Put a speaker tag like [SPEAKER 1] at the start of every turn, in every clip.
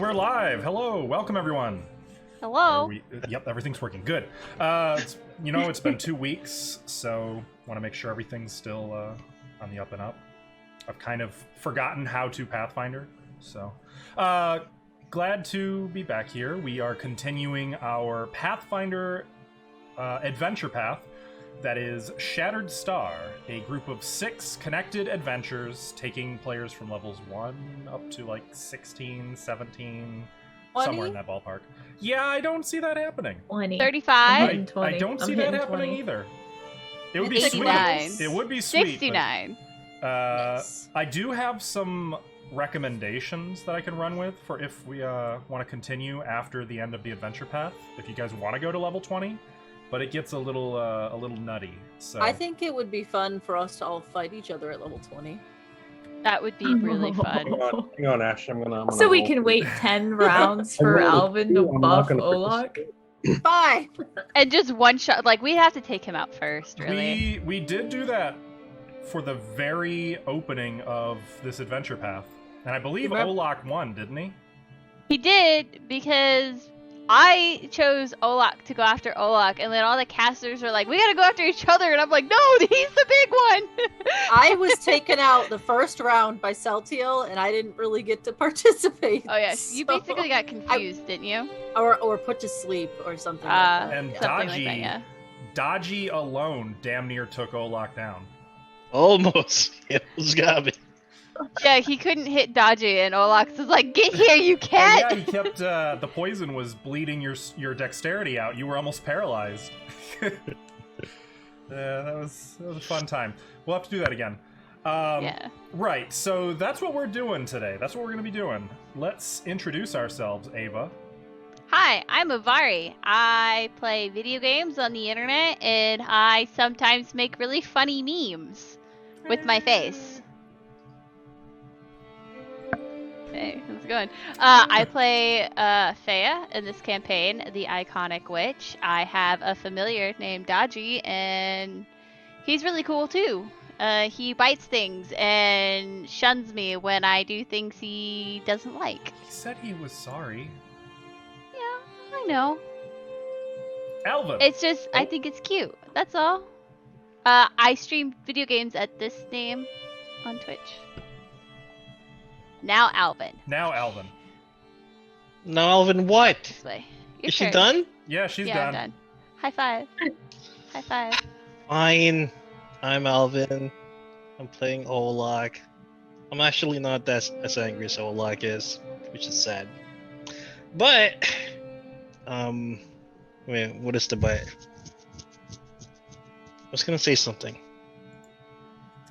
[SPEAKER 1] we're live. Hello, welcome everyone.
[SPEAKER 2] Hello.
[SPEAKER 1] Yep, everything's working. Good. It's been 2 weeks, so want to make sure everything's still on the up and up. I've kind of forgotten how to Pathfinder, so glad to be back here. We are continuing our Pathfinder adventure path. That is Shattered Star, a group of 6 connected adventures taking players from levels 1 up to like 16, 17,
[SPEAKER 3] 20?
[SPEAKER 1] somewhere in that ballpark. Yeah, I don't see that happening.
[SPEAKER 3] 20.
[SPEAKER 2] 35.
[SPEAKER 1] I don't see that happening either. It would be
[SPEAKER 2] 69.
[SPEAKER 1] sweet. It would be sweet.
[SPEAKER 2] 69.
[SPEAKER 3] Yes.
[SPEAKER 1] I do have some recommendations that I can run with for if we want to continue after the end of the adventure path. If you guys want to go to level 20. But it gets a little nutty. So
[SPEAKER 3] I think it would be fun for us to all fight each other at level 20.
[SPEAKER 2] That would be really fun.
[SPEAKER 4] Hang on, Ash. I'm gonna
[SPEAKER 5] So we
[SPEAKER 4] roll.
[SPEAKER 5] can wait 10 rounds for
[SPEAKER 4] rolled a
[SPEAKER 5] Alvin to
[SPEAKER 4] 2, I'm not
[SPEAKER 5] buff
[SPEAKER 4] gonna
[SPEAKER 5] Olak.
[SPEAKER 3] Bye!
[SPEAKER 2] And just one shot. Like, we'd have to take him out first, really.
[SPEAKER 1] we did do that for the very opening of this adventure path. And I believe Olak won, didn't he?
[SPEAKER 2] He did, because I chose Olak to go after Olak, and then all the casters are like, we gotta go after each other, and I'm like, no, he's the big one!
[SPEAKER 3] I was taken out the first round by Celtiel, and I didn't really get to participate.
[SPEAKER 2] Oh, yeah, you
[SPEAKER 3] so-
[SPEAKER 2] basically got confused, didn't you?
[SPEAKER 3] Or put to sleep or something like that.
[SPEAKER 1] And
[SPEAKER 3] Yeah.
[SPEAKER 2] Something
[SPEAKER 1] Dodgy,
[SPEAKER 2] like that, yeah.
[SPEAKER 1] Dodgy alone damn near took Olak down.
[SPEAKER 4] Almost. It was got me.
[SPEAKER 2] Yeah, he couldn't hit Dodgy, and Olak was like, get here, you
[SPEAKER 1] Oh,
[SPEAKER 2] cat!
[SPEAKER 1] yeah, he kept the poison was bleeding your dexterity out. You were almost paralyzed. That was a fun time. We'll have to do that again.
[SPEAKER 2] Yeah.
[SPEAKER 1] Right, so that's what we're doing today. That's what we're going to be doing. Let's introduce ourselves, Ava.
[SPEAKER 2] Hi, I'm Avari. I play video games on the internet, and I sometimes make really funny memes with my face. Hey, how's it going? I play Fea in this campaign, the iconic witch. I have a familiar named Dodgy, and he's really cool too. He bites things and shuns me when I do things he doesn't like.
[SPEAKER 1] He said he was sorry.
[SPEAKER 2] Yeah, I know.
[SPEAKER 1] Alvin.
[SPEAKER 2] It's just, I think it's cute. That's all. I stream video games at this name on Twitch. Now Alvin.
[SPEAKER 1] Now Alvin.
[SPEAKER 4] No, Alvin, what?
[SPEAKER 2] This way.
[SPEAKER 4] Is she
[SPEAKER 2] turn.
[SPEAKER 4] done?
[SPEAKER 1] Yeah, she's
[SPEAKER 2] Yeah,
[SPEAKER 1] done.
[SPEAKER 2] I'm done. High five. High five.
[SPEAKER 4] Fine. I'm Alvin. I'm playing Olak. I'm actually not as angry as Olak is, which is sad. But, wait, what is the but? I was gonna say something.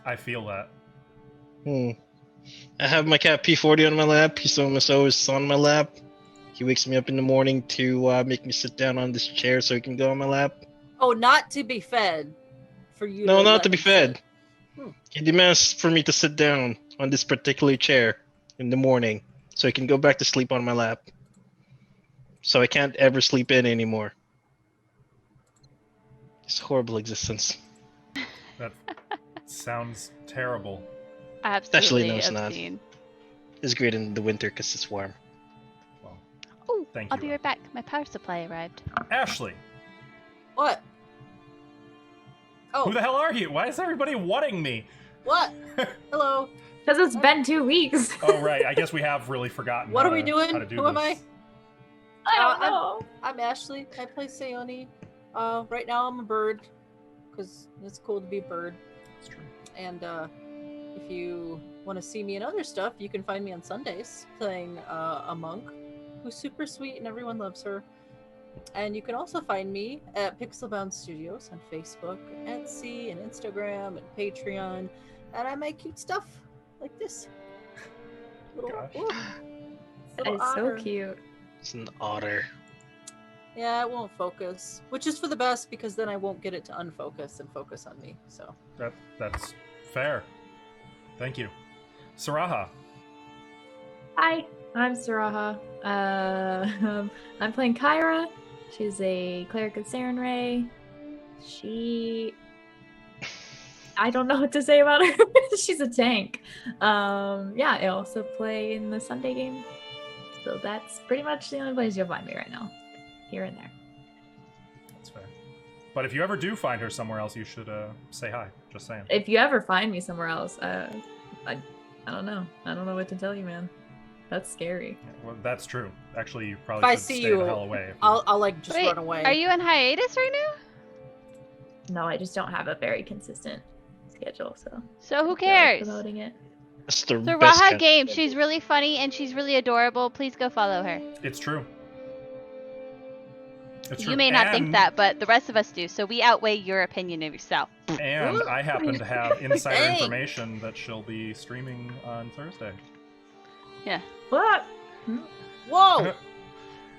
[SPEAKER 1] I feel that.
[SPEAKER 4] I have my cat P40 on my lap. He's always on my lap. He wakes me up in the morning to make me sit down on this chair so he can go on my lap.
[SPEAKER 3] Oh, not to be fed. For you
[SPEAKER 4] No, not
[SPEAKER 3] let
[SPEAKER 4] to be
[SPEAKER 3] him
[SPEAKER 4] fed.
[SPEAKER 3] sit.
[SPEAKER 4] He demands for me to sit down on this particular chair in the morning so he can go back to sleep on my lap. So I can't ever sleep in anymore. It's a horrible existence.
[SPEAKER 1] That sounds terrible.
[SPEAKER 2] Absolutely
[SPEAKER 4] no, it's not.
[SPEAKER 2] obscene.
[SPEAKER 4] It's great in the winter because it's warm.
[SPEAKER 1] Well,
[SPEAKER 2] Oh,
[SPEAKER 1] Thank
[SPEAKER 2] I'll
[SPEAKER 1] you.
[SPEAKER 2] be right back. My power supply arrived.
[SPEAKER 1] Ashley,
[SPEAKER 3] What? Oh,
[SPEAKER 1] who the hell are you? Why is everybody wanting me?
[SPEAKER 3] what? Hello.
[SPEAKER 5] Because it's been 2 weeks.
[SPEAKER 1] Oh, right. I guess we have really forgotten.
[SPEAKER 3] What
[SPEAKER 1] how
[SPEAKER 3] are we
[SPEAKER 1] to-
[SPEAKER 3] doing?
[SPEAKER 1] how to do
[SPEAKER 3] Who am
[SPEAKER 1] this.
[SPEAKER 3] I?
[SPEAKER 5] I don't know.
[SPEAKER 3] I'm Ashley. I play Sayoni. Right now I'm a bird, because it's cool to be a bird.
[SPEAKER 1] It's true.
[SPEAKER 3] And if you want to see me in other stuff, you can find me on Sundays playing a monk who's super sweet and everyone loves her. And you can also find me at Pixelbound Studios on Facebook, Etsy, and Instagram, and Patreon. And I make cute stuff like this. Little,
[SPEAKER 1] Gosh.
[SPEAKER 3] ooh,
[SPEAKER 5] That
[SPEAKER 3] little
[SPEAKER 5] is so
[SPEAKER 3] otter.
[SPEAKER 5] cute.
[SPEAKER 4] It's an otter.
[SPEAKER 3] Yeah, it won't focus, which is for the best because then I won't get it to unfocus and focus on me. So
[SPEAKER 1] That's fair. Thank you. Saraha.
[SPEAKER 5] Hi, I'm Saraha. I'm playing Kyra. She's a cleric of Sarenrae. I don't know what to say about her. She's a tank. Yeah, I also play in the Sunday game. So that's pretty much the only place you'll find me right now. Here and there.
[SPEAKER 1] That's fair. But if you ever do find her somewhere else, you should say hi. Just saying.
[SPEAKER 5] If you ever find me somewhere else, I don't know. I don't know what to tell you, man. That's scary.
[SPEAKER 1] Well, that's true. Actually, you
[SPEAKER 3] If
[SPEAKER 1] probably
[SPEAKER 3] I
[SPEAKER 1] should
[SPEAKER 3] see
[SPEAKER 1] stay
[SPEAKER 3] you,
[SPEAKER 1] the hell away. If you-
[SPEAKER 3] I'll like just
[SPEAKER 2] Wait,
[SPEAKER 3] run away.
[SPEAKER 2] are you in hiatus right now?
[SPEAKER 5] No, I just don't have a very consistent schedule, so.
[SPEAKER 2] So who
[SPEAKER 5] I feel like
[SPEAKER 2] cares?
[SPEAKER 5] promoting it.
[SPEAKER 4] That's the
[SPEAKER 2] So
[SPEAKER 4] best
[SPEAKER 2] Raha
[SPEAKER 4] kind
[SPEAKER 2] Game,
[SPEAKER 4] of-
[SPEAKER 2] she's really funny and she's really adorable. Please go follow her.
[SPEAKER 1] It's true. It's true.
[SPEAKER 2] You may not think
[SPEAKER 1] And-
[SPEAKER 2] that, but the rest of us do. So we outweigh your opinion of yourself.
[SPEAKER 1] And I happen to have insider
[SPEAKER 3] Dang.
[SPEAKER 1] information that she'll be streaming on Thursday.
[SPEAKER 5] What?
[SPEAKER 3] Whoa!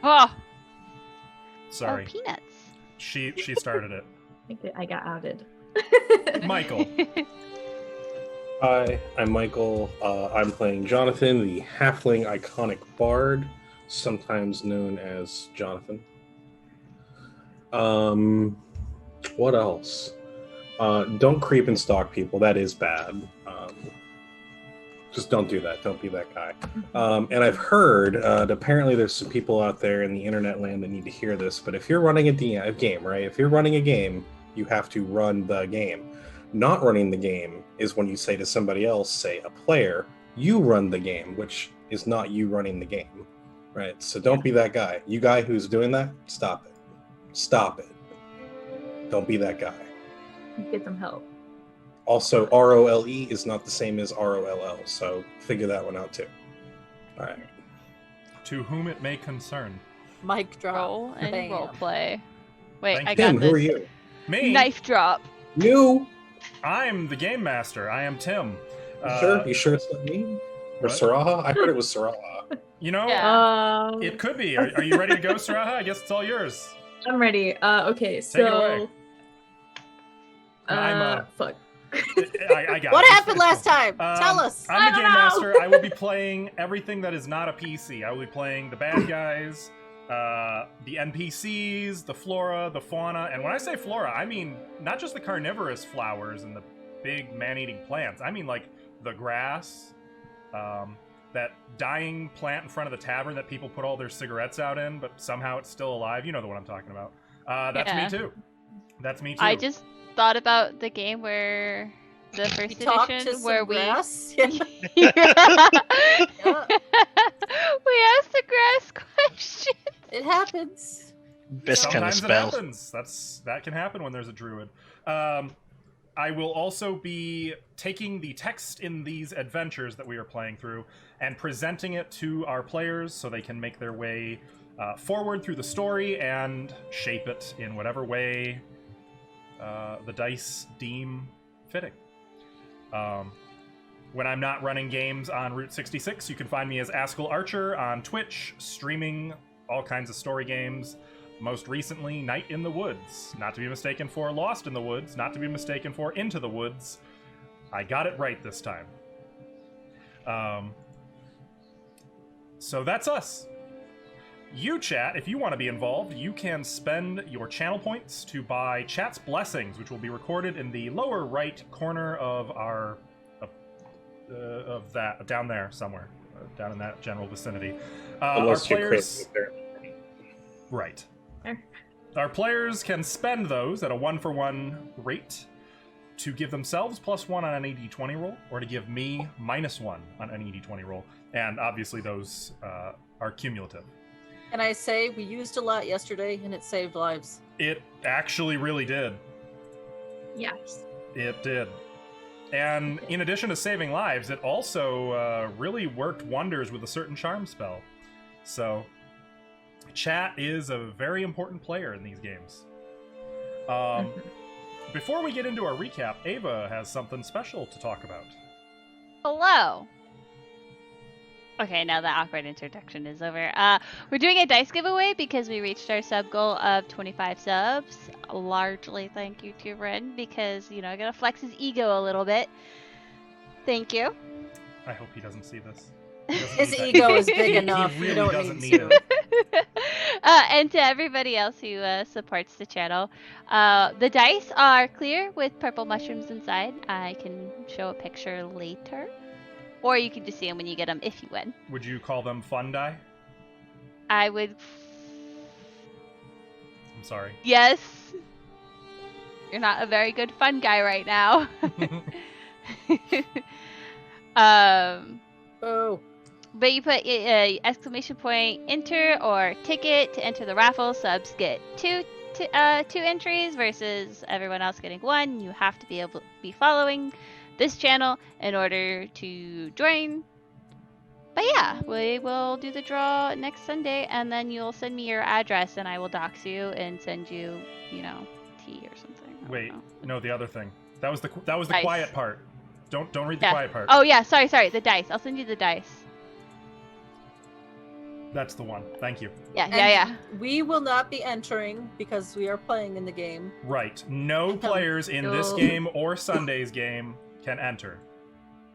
[SPEAKER 2] Oh,
[SPEAKER 1] Sorry,
[SPEAKER 2] oh peanuts.
[SPEAKER 1] she started it.
[SPEAKER 5] I think I got outed.
[SPEAKER 1] Michael.
[SPEAKER 6] Hi, I'm Michael. I'm playing Jonathan, the halfling iconic bard, sometimes known as Jonathan. What else? Don't creep and stalk people. That is bad. Just don't do that. Don't be that guy. And I've heard that apparently there's some people out there in the internet land that need to hear this. But if you're running a game, right? If you're running a game, you have to run the game. Not running the game is when you say to somebody else, say a player, you run the game, which is not you running the game, right? So don't be that guy. You guy who's doing that, stop it. Stop it. Don't be that guy.
[SPEAKER 5] Get them help.
[SPEAKER 6] Also, ROLE is not the same as ROLL, so figure that one out too. All right.
[SPEAKER 1] To whom it may concern.
[SPEAKER 3] Mic drop.
[SPEAKER 2] Roll and
[SPEAKER 3] Bam.
[SPEAKER 2] role play. Wait,
[SPEAKER 1] Thank
[SPEAKER 2] I
[SPEAKER 1] you.
[SPEAKER 2] got
[SPEAKER 6] Tim,
[SPEAKER 2] this.
[SPEAKER 6] who are you?
[SPEAKER 1] Me.
[SPEAKER 2] Knife drop.
[SPEAKER 6] You?
[SPEAKER 1] I'm the game master. I am Tim.
[SPEAKER 6] You sure it's not me? Or
[SPEAKER 1] what?
[SPEAKER 6] Saraha? I heard it was Saraha.
[SPEAKER 1] You know,
[SPEAKER 2] Yeah.
[SPEAKER 1] it could be. Are you ready to go, Saraha? I guess it's all yours.
[SPEAKER 5] I'm ready. Okay,
[SPEAKER 1] it
[SPEAKER 5] so.
[SPEAKER 1] away. I'm,
[SPEAKER 5] fuck.
[SPEAKER 1] I got
[SPEAKER 3] What
[SPEAKER 1] it.
[SPEAKER 3] happened last time? Tell us.
[SPEAKER 1] I'm
[SPEAKER 5] I
[SPEAKER 1] the
[SPEAKER 5] don't
[SPEAKER 1] game
[SPEAKER 5] know.
[SPEAKER 1] master. I will be playing everything that is not a PC. I will be playing the bad guys, the NPCs, the flora, the fauna. And when I say flora, I mean not just the carnivorous flowers and the big man-eating plants. I mean like the grass, that dying plant in front of the tavern that people put all their cigarettes out in, but somehow it's still alive. You know the one I'm talking about. That's
[SPEAKER 2] Yeah.
[SPEAKER 1] me too. That's me too.
[SPEAKER 2] I just thought about the game where the first
[SPEAKER 3] You talked to
[SPEAKER 2] edition
[SPEAKER 3] some
[SPEAKER 2] where we
[SPEAKER 3] grass?
[SPEAKER 2] we
[SPEAKER 3] Yeah.
[SPEAKER 2] asked the grass question.
[SPEAKER 3] It happens.
[SPEAKER 4] Best kind of
[SPEAKER 1] Sometimes
[SPEAKER 4] spell.
[SPEAKER 1] it happens. That can happen when there's a druid. I will also be taking the text in these adventures that we are playing through and presenting it to our players so they can make their way forward through the story and shape it in whatever way the dice deem fitting. When I'm not running games on Route 66, you can find me as Askell Archer on Twitch, streaming all kinds of story games. Most recently, Night in the Woods. Not to be mistaken for Lost in the Woods, not to be mistaken for Into the Woods. I got it right this time. So that's us. You, chat, if you want to be involved, you can spend your channel points to buy Chat's Blessings, which will be recorded in the lower right corner of our... of that, down there somewhere. Down in that general vicinity. Our
[SPEAKER 6] Unless you
[SPEAKER 1] players...
[SPEAKER 6] create
[SPEAKER 1] Right.
[SPEAKER 5] Sure.
[SPEAKER 1] Our players can spend those at a 1-for-1 rate to give themselves +1 on any d20 roll, or to give me -1 on any d20 roll. And obviously those are cumulative.
[SPEAKER 3] And I say we used a lot yesterday and it saved lives.
[SPEAKER 1] It actually really did.
[SPEAKER 5] Yes.
[SPEAKER 1] It did. And in addition to saving lives, it also really worked wonders with a certain charm spell. So... Chat is a very important player in these games. Before we get into our recap, Ava has something special to talk about.
[SPEAKER 2] Hello. Okay, now the awkward introduction is over. We're doing a dice giveaway because we reached our sub goal of 25 subs. Largely thank you to Ren because, you know, I gotta flex his ego a little bit. Thank you.
[SPEAKER 1] I hope he doesn't see this. He doesn't
[SPEAKER 3] His
[SPEAKER 1] need that.
[SPEAKER 3] ego is big
[SPEAKER 1] He
[SPEAKER 3] enough.
[SPEAKER 1] really
[SPEAKER 3] You don't
[SPEAKER 1] doesn't
[SPEAKER 3] need
[SPEAKER 1] need
[SPEAKER 3] to.
[SPEAKER 1] it.
[SPEAKER 2] And to everybody else who supports the channel, the dice are clear with purple mushrooms inside. I can show a picture later, or you can just see them when you get them if you win.
[SPEAKER 1] Would you call them fun die?
[SPEAKER 2] I would.
[SPEAKER 1] I'm sorry.
[SPEAKER 2] Yes. You're not a very good fun guy right now.
[SPEAKER 3] Oh,
[SPEAKER 2] But you put exclamation point enter or ticket to enter the raffle. Subs get two entries versus everyone else getting one. You have to be able to be following this channel in order to join. But yeah, we will do the draw next Sunday, and then you'll send me your address, and I will dox you and send you, tea or something. I don't
[SPEAKER 1] Wait,
[SPEAKER 2] know.
[SPEAKER 1] no, the other thing. That was the
[SPEAKER 2] Dice.
[SPEAKER 1] quiet part. Don't read the
[SPEAKER 2] Yeah.
[SPEAKER 1] quiet part.
[SPEAKER 2] Oh yeah, sorry, the dice. I'll send you the dice.
[SPEAKER 1] That's the one. Thank you.
[SPEAKER 2] Yeah,
[SPEAKER 3] and
[SPEAKER 2] yeah.
[SPEAKER 3] We will not be entering because we are playing in the game.
[SPEAKER 1] Right. No players in this
[SPEAKER 5] No.
[SPEAKER 1] game or Sunday's game can enter.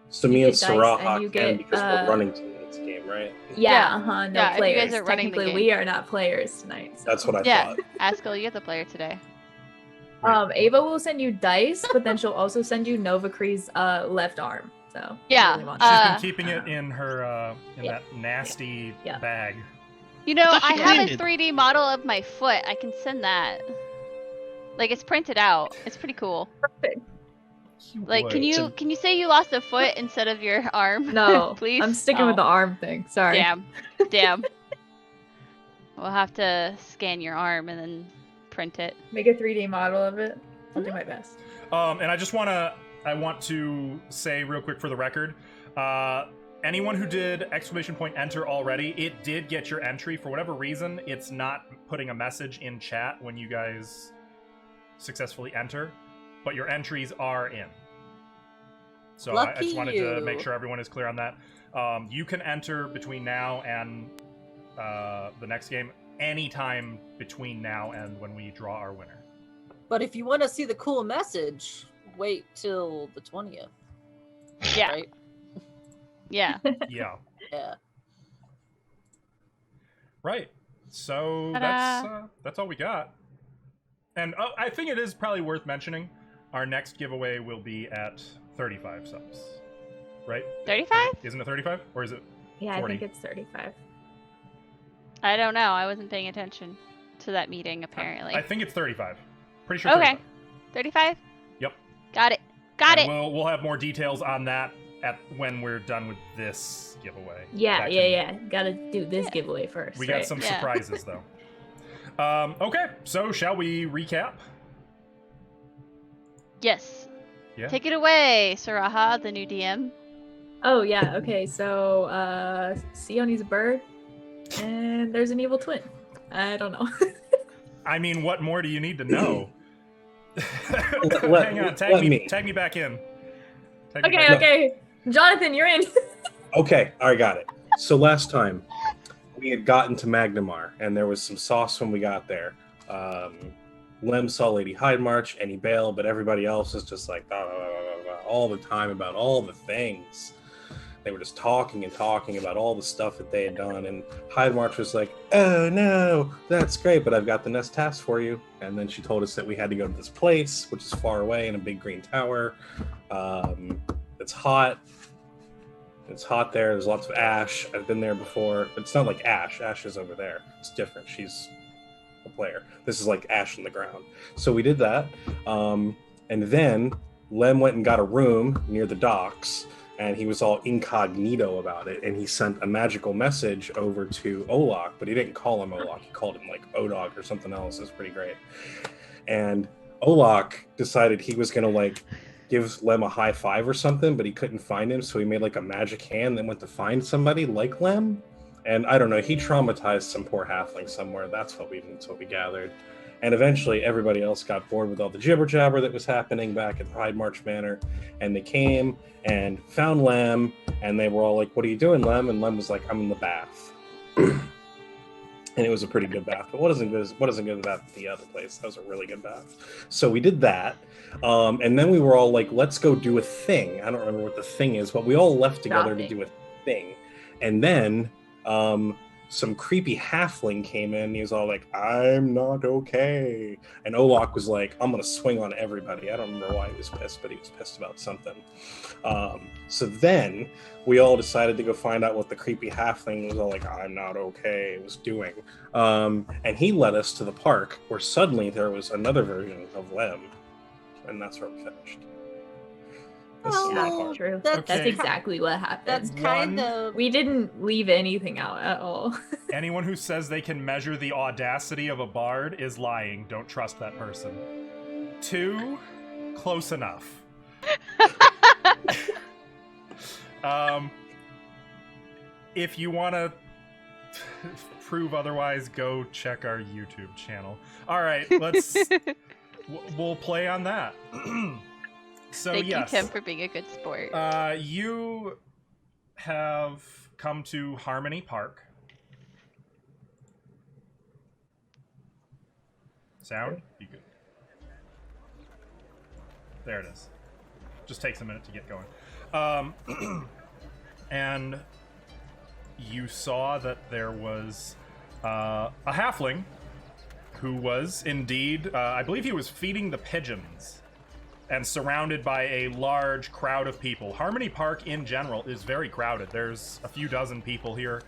[SPEAKER 6] So
[SPEAKER 5] You
[SPEAKER 6] me and
[SPEAKER 5] get dice and
[SPEAKER 6] Saraha
[SPEAKER 5] you
[SPEAKER 6] can
[SPEAKER 5] get,
[SPEAKER 6] because we're running tonight's game, right?
[SPEAKER 5] Yeah,
[SPEAKER 2] Yeah.
[SPEAKER 5] no
[SPEAKER 2] Yeah, if you
[SPEAKER 5] players.
[SPEAKER 2] guys are running the
[SPEAKER 5] Technically,
[SPEAKER 2] game.
[SPEAKER 5] we are not players tonight. So.
[SPEAKER 6] That's what I
[SPEAKER 2] Yeah,
[SPEAKER 6] thought.
[SPEAKER 2] Askell, you're the player today.
[SPEAKER 5] Ava will send you dice, but then she'll also send you Nova Cree's left arm. So if you
[SPEAKER 2] Yeah,
[SPEAKER 5] really want
[SPEAKER 1] She's
[SPEAKER 5] to.
[SPEAKER 1] been keeping it in her
[SPEAKER 5] Yeah.
[SPEAKER 1] that nasty
[SPEAKER 5] Yeah.
[SPEAKER 1] bag.
[SPEAKER 2] I
[SPEAKER 4] she
[SPEAKER 2] have a
[SPEAKER 4] did.
[SPEAKER 2] 3D model of my foot. I can send that. Like, it's printed out. It's pretty cool. Like, can
[SPEAKER 1] Would.
[SPEAKER 2] you say you lost a foot instead of your arm?
[SPEAKER 5] No,
[SPEAKER 2] please.
[SPEAKER 5] I'm sticking with the arm thing. Sorry.
[SPEAKER 2] Damn. We'll have to scan your arm and then print it.
[SPEAKER 5] Make a 3D model of it. I'll do my best.
[SPEAKER 1] And I want to say real quick for the record, anyone who did exclamation point enter already, it did get your entry. For whatever reason, it's not putting a message in chat when you guys successfully enter, but your entries are in. So I
[SPEAKER 3] Lucky
[SPEAKER 1] just wanted to
[SPEAKER 3] you.
[SPEAKER 1] make sure everyone is clear on that. You can enter between now and the next game anytime between now and when we draw our winner.
[SPEAKER 3] But if you want to see the cool message, wait till the 20th.
[SPEAKER 2] Yeah.
[SPEAKER 3] Right?
[SPEAKER 2] Yeah.
[SPEAKER 1] Yeah.
[SPEAKER 3] Yeah.
[SPEAKER 1] Right. So
[SPEAKER 2] Ta-da.
[SPEAKER 1] that's all we got. And I think it is probably worth mentioning, our next giveaway will be at 35 subs. Right?
[SPEAKER 2] 35?
[SPEAKER 1] Isn't it 35? Or is it
[SPEAKER 5] Yeah,
[SPEAKER 1] 40?
[SPEAKER 5] I think it's 35.
[SPEAKER 2] I don't know. I wasn't paying attention to that meeting, apparently.
[SPEAKER 1] I think it's 35. Pretty sure
[SPEAKER 2] Okay.
[SPEAKER 1] 35.
[SPEAKER 2] 35?
[SPEAKER 1] Yep.
[SPEAKER 2] Got it. Got
[SPEAKER 1] And
[SPEAKER 2] it.
[SPEAKER 1] We'll have more details on that when we're done with this giveaway.
[SPEAKER 5] Yeah,
[SPEAKER 1] That
[SPEAKER 5] yeah,
[SPEAKER 1] can-
[SPEAKER 5] yeah. Gotta do this giveaway first.
[SPEAKER 1] We
[SPEAKER 5] right?
[SPEAKER 1] got some
[SPEAKER 2] Yeah.
[SPEAKER 1] surprises though. Okay, so shall we recap?
[SPEAKER 2] Yes.
[SPEAKER 1] Yeah.
[SPEAKER 2] Take it away, Saraha, the new DM.
[SPEAKER 5] Oh yeah, okay. So Sione's a bird, and there's an evil twin. I don't know.
[SPEAKER 1] I mean, what more do you need to know?
[SPEAKER 6] Let-
[SPEAKER 1] Hang on,
[SPEAKER 6] let me.
[SPEAKER 1] tag me back in. Tag me
[SPEAKER 5] Okay,
[SPEAKER 1] back in.
[SPEAKER 5] okay. Jonathan, you're in.
[SPEAKER 6] Okay, I got it. So last time we had gotten to Magnamar, and there was some sauce when we got there. Lem saw Lady Hyde March, and he bailed, but everybody else was just like blah, blah, blah, blah, blah, all the time about all the things. They were just talking and talking about all the stuff that they had done, and Hyde March was like, "Oh no, that's great, but I've got the next task for you." And then she told us that we had to go to this place, which is far away in a big green tower. It's hot. It's hot there. There's lots of ash. I've been there before. But it's not like Ash. Ash is over there. It's different. She's a player. This is like ash in the ground. So we did that. And then Lem went and got a room near the docks, and he was all incognito about it. And he sent a magical message over to Olak, but he didn't call him Olak. He called him like Odog or something else. It was pretty great. And Olak decided he was going to like give Lem a high five or something, but he couldn't find him, so he made like a magic hand, then went to find somebody like Lem. And I don't know, he traumatized some poor halfling somewhere. That's what we gathered. And eventually everybody else got bored with all the jibber jabber that was happening back at the Hyde March Manor, and they came and found Lem, and they were all like, "What are you doing, Lem?" And Lem was like, "I'm in the bath." And it was a pretty good bath. But what isn't good about the other place? That was a really good bath. So we did that. And then we were all like, let's go do a thing. I don't remember what the thing is, but we all left together to do a thing. And then some creepy halfling came in. He was all like, "I'm not okay," and Olak was like, "I'm gonna swing on everybody." I don't remember why he was pissed, but he was pissed about something. So then we all decided to go find out what the creepy halfling was all like, "I'm not okay," was doing. And he led us to the park, where suddenly there was another version of Lem, and that's where we finished. That's
[SPEAKER 3] Oh,
[SPEAKER 6] my
[SPEAKER 5] Yeah,
[SPEAKER 6] part.
[SPEAKER 5] true.
[SPEAKER 3] That's
[SPEAKER 1] Okay.
[SPEAKER 5] That's exactly what happened.
[SPEAKER 3] That's kind
[SPEAKER 1] One-
[SPEAKER 3] of.
[SPEAKER 5] We didn't leave anything out at all.
[SPEAKER 1] Anyone who says they can measure the audacity of a bard is lying. Don't trust that person. 2, close enough. If you want to prove otherwise, go check our YouTube channel. All right, we'll play on that. So
[SPEAKER 2] Thank
[SPEAKER 1] yes,
[SPEAKER 2] you, Tim, for being a good sport.
[SPEAKER 1] you have come to Harmony Park. Sound? You good? There it is. Just takes a minute to get going. And you saw that there was a halfling who was indeed, I believe he was feeding the pigeons and surrounded by a large crowd of people. Harmony Park in general is very crowded. There's a few dozen people here,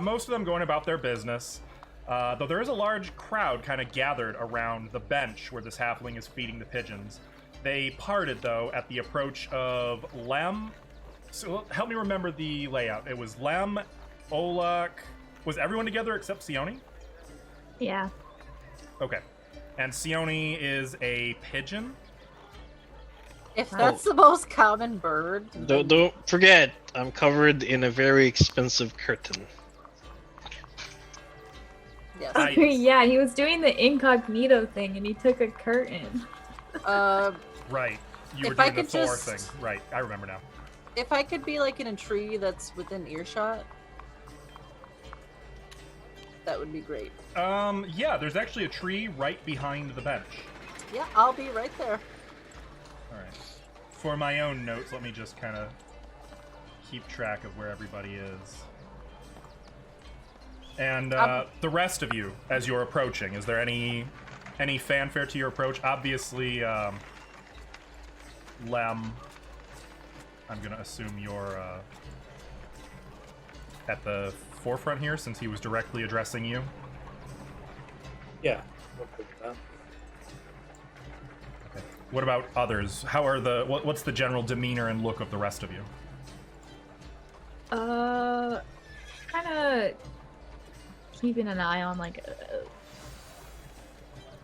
[SPEAKER 1] most of them going about their business. Though there is a large crowd kind of gathered around the bench where this halfling is feeding the pigeons. They parted, though, at the approach of Lem. So help me remember the layout. It was Lem, Olak. Was everyone together except Sione?
[SPEAKER 5] Yeah.
[SPEAKER 1] Okay. And Sione is a pigeon?
[SPEAKER 3] If that's the most common bird. then-
[SPEAKER 4] Don't forget, I'm covered in a very expensive curtain.
[SPEAKER 3] Yes.
[SPEAKER 1] I-
[SPEAKER 5] Yeah, he was doing the incognito thing and he took a curtain.
[SPEAKER 1] Right. You were
[SPEAKER 3] If I
[SPEAKER 1] doing the
[SPEAKER 3] could
[SPEAKER 1] Thor
[SPEAKER 3] just-
[SPEAKER 1] thing. Right. I remember now.
[SPEAKER 3] If I could be like in a tree that's within earshot, that would be great.
[SPEAKER 1] Yeah, there's actually a tree right behind the bench.
[SPEAKER 3] Yeah, I'll be right there.
[SPEAKER 1] Alright. For my own notes, let me just kind of keep track of where everybody is. And the rest of you, as you're approaching, is there any fanfare to your approach? Obviously, Lem, I'm going to assume you're at the forefront here, since he was directly addressing you.
[SPEAKER 6] Yeah.
[SPEAKER 1] Okay. What about others? How are what's the general demeanor and look of the rest of you?
[SPEAKER 5] Kind of keeping an eye on like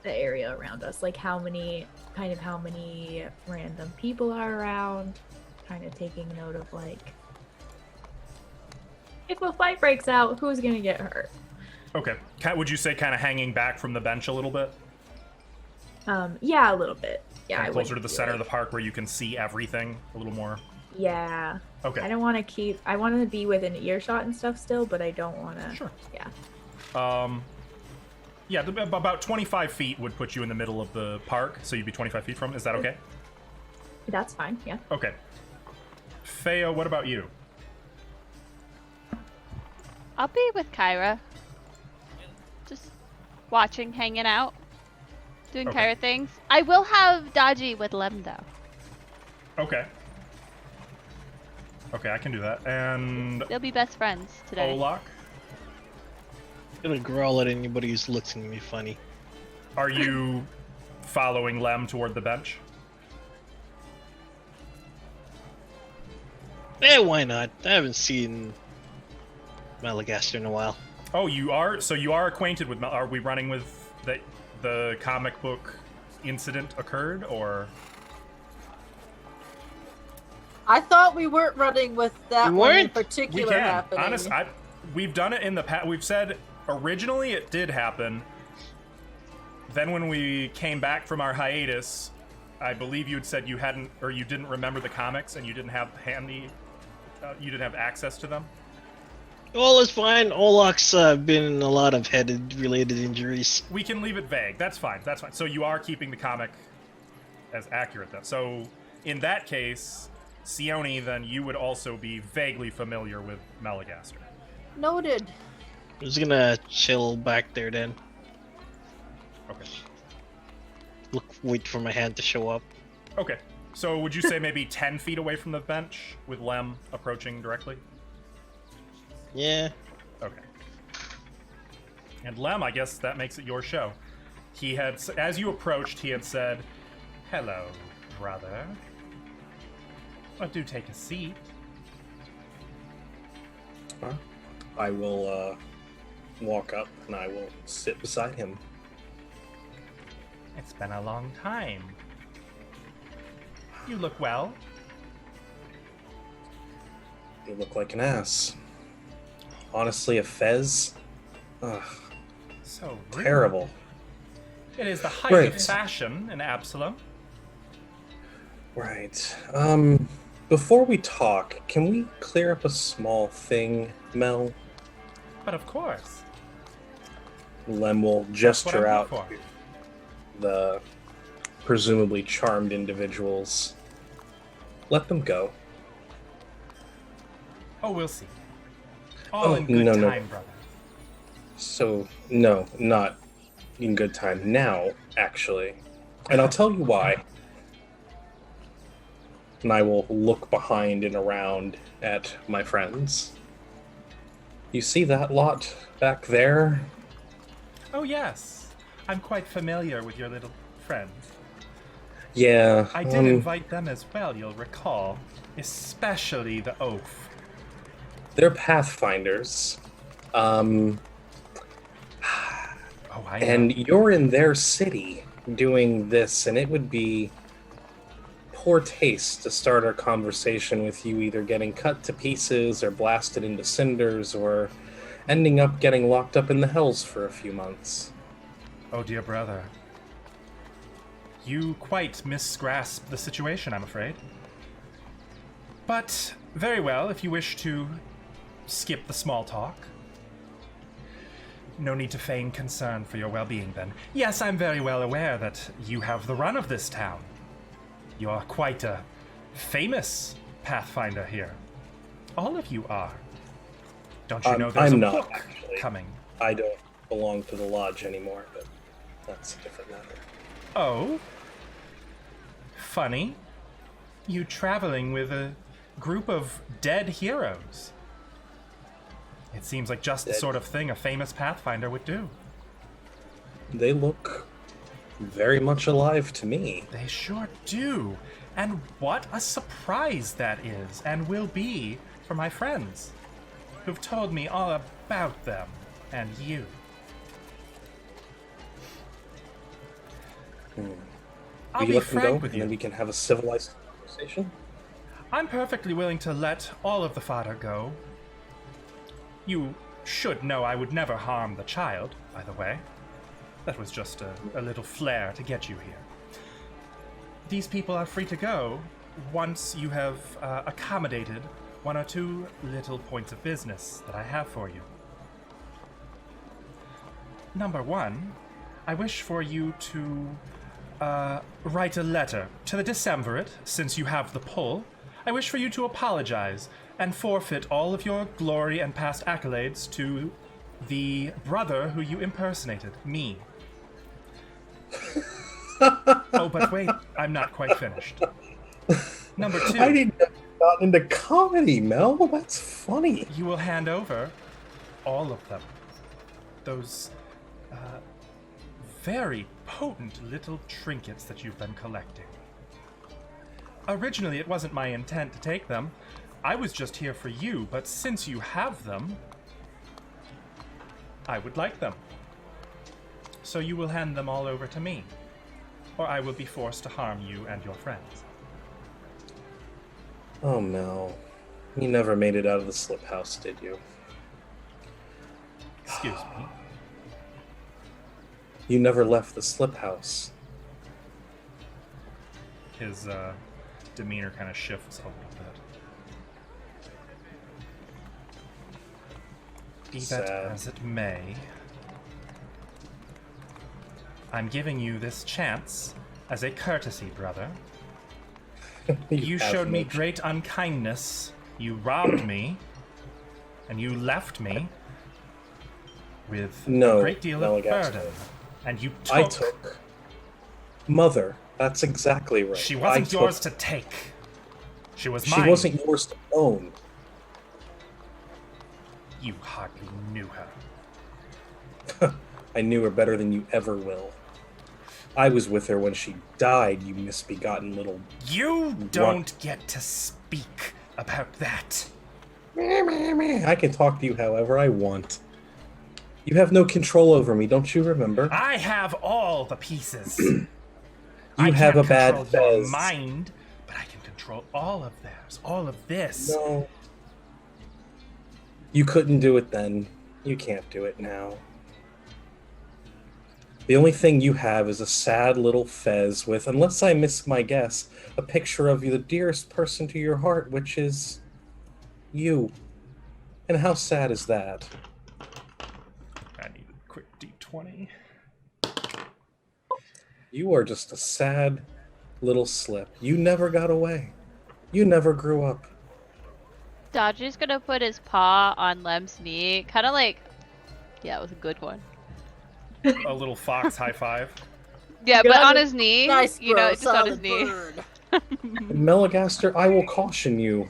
[SPEAKER 5] the area around us, like how many random people are around. Kind of taking note of like if a fight breaks out, who's gonna get hurt.
[SPEAKER 1] Okay. Would you say kind of hanging back from the bench a little bit?
[SPEAKER 5] Yeah, a little bit. Yeah,
[SPEAKER 1] Kinda
[SPEAKER 5] I
[SPEAKER 1] closer to
[SPEAKER 5] wouldn't
[SPEAKER 1] the
[SPEAKER 5] feel
[SPEAKER 1] center
[SPEAKER 5] it.
[SPEAKER 1] of the park where you can see everything a little more.
[SPEAKER 5] Yeah.
[SPEAKER 1] Okay.
[SPEAKER 5] I don't want to keep. I want to be within earshot and stuff still, but I don't want to.
[SPEAKER 1] Sure.
[SPEAKER 5] Yeah.
[SPEAKER 1] Yeah, about 25 feet would put you in the middle of the park, so you'd be 25 feet from it. Is that okay?
[SPEAKER 5] That's fine. Yeah.
[SPEAKER 1] Okay. Feo, what about you?
[SPEAKER 2] I'll be with Kyra. Just watching, hanging out, doing
[SPEAKER 1] Okay.
[SPEAKER 2] Kyra things. I will have Dodgy with Lem, though.
[SPEAKER 1] Okay. Okay, I can do that. And
[SPEAKER 2] They'll be best friends today.
[SPEAKER 1] Olak,
[SPEAKER 4] I'm gonna growl at anybody who's looking at me funny.
[SPEAKER 1] are you following Lem toward the bench?
[SPEAKER 4] Why not? I haven't seen Malagaster in a while.
[SPEAKER 1] Oh, you are? So you are acquainted with Are we running with the comic book incident occurred, or?
[SPEAKER 3] I thought we weren't running with that
[SPEAKER 4] We
[SPEAKER 3] one in
[SPEAKER 4] weren't?
[SPEAKER 1] We
[SPEAKER 3] particular
[SPEAKER 1] can.
[SPEAKER 3] happening.
[SPEAKER 1] Honestly, we've done it in the past. We've said originally it did happen. Then when we came back from our hiatus, I believe you had said you hadn't, or you didn't remember the comics and you didn't have you didn't have access to them.
[SPEAKER 4] All is fine. Olak's been in a lot of head-related injuries.
[SPEAKER 1] We can leave it vague. That's fine. That's fine. So you are keeping the comic as accurate then. So in that case, Sione, then you would also be vaguely familiar with Malagaster.
[SPEAKER 3] Noted.
[SPEAKER 4] I'm just gonna chill back there then.
[SPEAKER 1] Okay.
[SPEAKER 4] Wait for my hand to show up.
[SPEAKER 1] Okay. So would you say maybe 10 feet away from the bench with Lem approaching directly?
[SPEAKER 4] Yeah.
[SPEAKER 1] Okay. And Lem, I guess that makes it your show. He had, as you approached, he had said, "Hello, brother. Well, do take a seat."
[SPEAKER 6] I will walk up and I will sit beside him.
[SPEAKER 1] It's been a long time. You look well.
[SPEAKER 6] You look like an ass. Honestly, a fez? Ugh,
[SPEAKER 1] So rude.
[SPEAKER 6] terrible.
[SPEAKER 1] It is the height
[SPEAKER 6] Right.
[SPEAKER 1] of fashion in Absalom.
[SPEAKER 6] Right. Before we talk, can we clear up a small thing, Mel?
[SPEAKER 1] But of course.
[SPEAKER 6] Lem will
[SPEAKER 1] That's what
[SPEAKER 6] gesture
[SPEAKER 1] I'm here
[SPEAKER 6] out
[SPEAKER 1] for.
[SPEAKER 6] to the presumably charmed individuals. Let them go.
[SPEAKER 1] Oh, we'll see. All
[SPEAKER 6] Oh,
[SPEAKER 1] in good
[SPEAKER 6] no.
[SPEAKER 1] time, brother.
[SPEAKER 6] So, no, not in good time now, actually. And I'll tell you why. And I will look behind and around at my friends. You see that lot back there?
[SPEAKER 1] Oh, yes. I'm quite familiar with your little friends.
[SPEAKER 6] Yeah.
[SPEAKER 1] I did invite them as well, you'll recall. Especially the oaf.
[SPEAKER 6] They're Pathfinders.
[SPEAKER 1] Oh, I know.
[SPEAKER 6] And you're in their city doing this, and it would be poor taste to start our conversation with you either getting cut to pieces or blasted into cinders or ending up getting locked up in the hells for a few months.
[SPEAKER 1] Oh, dear brother. You quite misgrasp the situation, I'm afraid. But, very well, if you wish to skip the small talk. No need to feign concern for your well-being, then. Yes, I'm very well aware that you have the run of this town. You are quite a famous Pathfinder here. All of you are. Don't you know there's
[SPEAKER 6] I'm
[SPEAKER 1] a
[SPEAKER 6] not,
[SPEAKER 1] book
[SPEAKER 6] actually.
[SPEAKER 1] coming?
[SPEAKER 6] I don't belong to the lodge anymore, but that's a different matter.
[SPEAKER 1] Oh? Funny. You traveling with a group of dead heroes. It seems like just the
[SPEAKER 6] Dead.
[SPEAKER 1] sort of thing a famous Pathfinder would do.
[SPEAKER 6] They look very much alive to me.
[SPEAKER 1] They sure do. And what a surprise that is, and will be for my friends, who've told me all about them and you. I'll
[SPEAKER 6] Will
[SPEAKER 1] be
[SPEAKER 6] you let them go,
[SPEAKER 1] frank with
[SPEAKER 6] and then
[SPEAKER 1] you.
[SPEAKER 6] we can have a civilized conversation?
[SPEAKER 1] I'm perfectly willing to let all of the fodder go. You should know I would never harm the child, by the way. That was just a little flair to get you here. These people are free to go once you have accommodated one or two little points of business that I have for you. Number one, I wish for you to write a letter to the Decemvirate, since you have the pull. I wish for you to apologize and forfeit all of your glory and past accolades to the brother who you impersonated, me. Oh, but wait, I'm not quite finished. Number two,
[SPEAKER 6] I didn't know you got into comedy, Mel. That's funny.
[SPEAKER 1] you will hand over all of them. Those very potent little trinkets that you've been collecting. Originally, it wasn't my intent to take them. I was just here for you, but since you have them, I would like them. So you will hand them all over to me, or I will be forced to harm you and your friends.
[SPEAKER 6] Oh, Mel. You never made it out of the slip house, did you?
[SPEAKER 1] Excuse me.
[SPEAKER 6] You never left the slip house.
[SPEAKER 1] His demeanor kind of shifts a little bit. Be that
[SPEAKER 6] Sad.
[SPEAKER 1] as it may, I'm giving you this chance as a courtesy, brother. You
[SPEAKER 6] have
[SPEAKER 1] showed
[SPEAKER 6] no
[SPEAKER 1] me great unkindness. You robbed me, and you left me. with
[SPEAKER 6] No,
[SPEAKER 1] a great deal of
[SPEAKER 6] Melagaster.
[SPEAKER 1] burden. And you took...
[SPEAKER 6] I took Mother. That's exactly right.
[SPEAKER 1] She wasn't
[SPEAKER 6] I
[SPEAKER 1] yours
[SPEAKER 6] took-
[SPEAKER 1] to take. She was
[SPEAKER 6] She
[SPEAKER 1] mine.
[SPEAKER 6] wasn't yours to own.
[SPEAKER 1] You hardly knew her.
[SPEAKER 6] I knew her better than you ever will. I was with her when she died, you misbegotten little...
[SPEAKER 1] You don't get to speak about that.
[SPEAKER 6] I can talk to you however I want. You have no control over me, don't you remember?
[SPEAKER 1] I have all the pieces.
[SPEAKER 6] You
[SPEAKER 1] I
[SPEAKER 6] have
[SPEAKER 1] can't
[SPEAKER 6] a bad
[SPEAKER 1] control your
[SPEAKER 6] fez.
[SPEAKER 1] mind, but I can control all of theirs, all of this.
[SPEAKER 6] No. You couldn't do it then. You can't do it now. The only thing you have is a sad little fez with, unless I miss my guess, a picture of you, the dearest person to your heart, which is you. And how sad is that?
[SPEAKER 1] I need a quick D20.
[SPEAKER 6] You are just a sad little slip. You never got away. You never grew up.
[SPEAKER 2] Dodger's gonna put his paw on Lem's knee, kind of like, yeah, it was a good one.
[SPEAKER 1] A little fox high five.
[SPEAKER 2] Yeah,
[SPEAKER 5] Good
[SPEAKER 2] but
[SPEAKER 5] on
[SPEAKER 2] on
[SPEAKER 5] you.
[SPEAKER 2] his knee,
[SPEAKER 3] Nice,
[SPEAKER 2] you
[SPEAKER 3] bro.
[SPEAKER 2] know, just on his
[SPEAKER 3] Solid
[SPEAKER 2] knee.
[SPEAKER 3] bird.
[SPEAKER 6] Melagaster, I will caution you,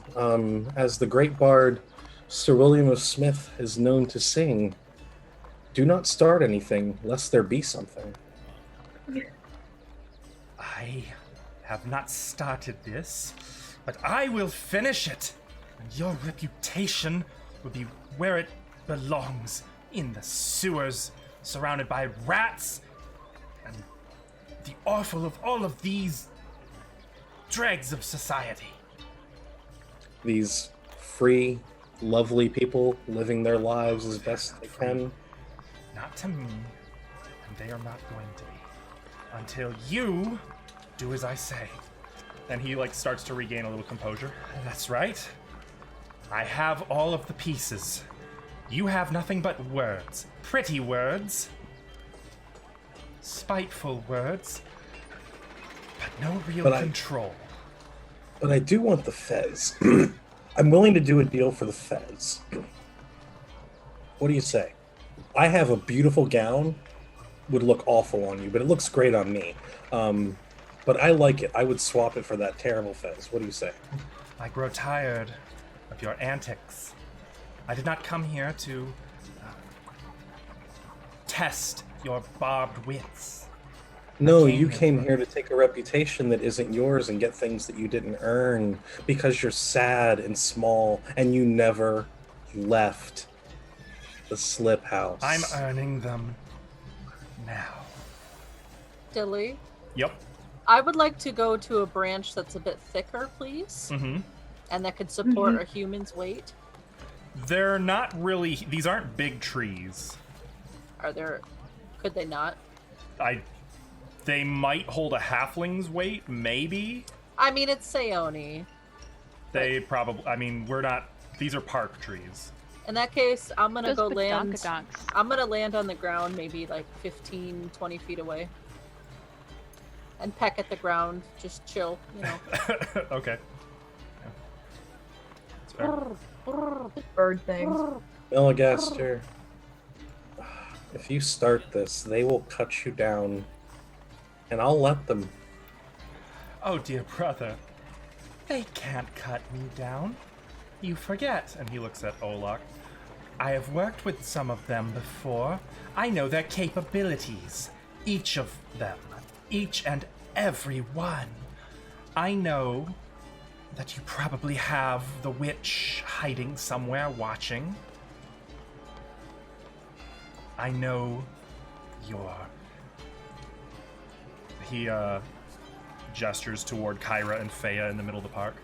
[SPEAKER 6] as the great bard Sir William of Smith is known to sing, do not start anything lest there be something.
[SPEAKER 1] I have not started this, but I will finish it. And your reputation will be where it belongs, in the sewers, surrounded by rats and the offal of all of these dregs of society.
[SPEAKER 6] These free, lovely people living their lives as best they can.
[SPEAKER 1] Not to me, and they are not going to be, until you do as I say. And he starts to regain a little composure. That's right. I have all of the pieces. You have nothing but words. Pretty words. Spiteful words. But no real control.
[SPEAKER 6] But I do want the fez. I'm willing to do a deal for the fez. What do you say? I have a beautiful gown. Would look awful on you, but it looks great on me. But I like it. I would swap it for that terrible fez. What do you say?
[SPEAKER 1] I grow tired of your antics. I did not come here to test your barbed wits.
[SPEAKER 6] No,
[SPEAKER 1] came
[SPEAKER 6] you
[SPEAKER 1] here
[SPEAKER 6] came
[SPEAKER 1] for-
[SPEAKER 6] here to take a reputation that isn't yours and get things that you didn't earn because you're sad and small and you never left the slip house.
[SPEAKER 1] I'm earning them now.
[SPEAKER 3] Dilly,
[SPEAKER 1] Yep.
[SPEAKER 3] I would like to go to a branch that's a bit thicker, please,
[SPEAKER 1] Mm-hmm.
[SPEAKER 3] and that could support a human's weight.
[SPEAKER 1] They're not really. These aren't big trees.
[SPEAKER 3] Are there? Could they not?
[SPEAKER 1] They might hold a halfling's weight, maybe.
[SPEAKER 3] I mean, it's Seone.
[SPEAKER 1] They probably. I mean, we're not. These are park trees.
[SPEAKER 3] In that case, I'm gonna
[SPEAKER 2] Those
[SPEAKER 3] go land.
[SPEAKER 2] badonkadonks.
[SPEAKER 3] I'm gonna land on the ground, maybe like 15, 20 feet away, and peck at the ground. Just chill, you know.
[SPEAKER 1] Okay. Yeah. That's fair.
[SPEAKER 5] Bird things.
[SPEAKER 6] Melagaster, if you start this, they will cut you down, and I'll let them.
[SPEAKER 1] Oh, dear brother. They can't cut me down. You forget. And he looks at Olak. I have worked with some of them before. I know their capabilities. Each of them. Each and every one. I know that you probably have the witch hiding somewhere watching. I know your... He, gestures toward Kyra and Fea in the middle of the park.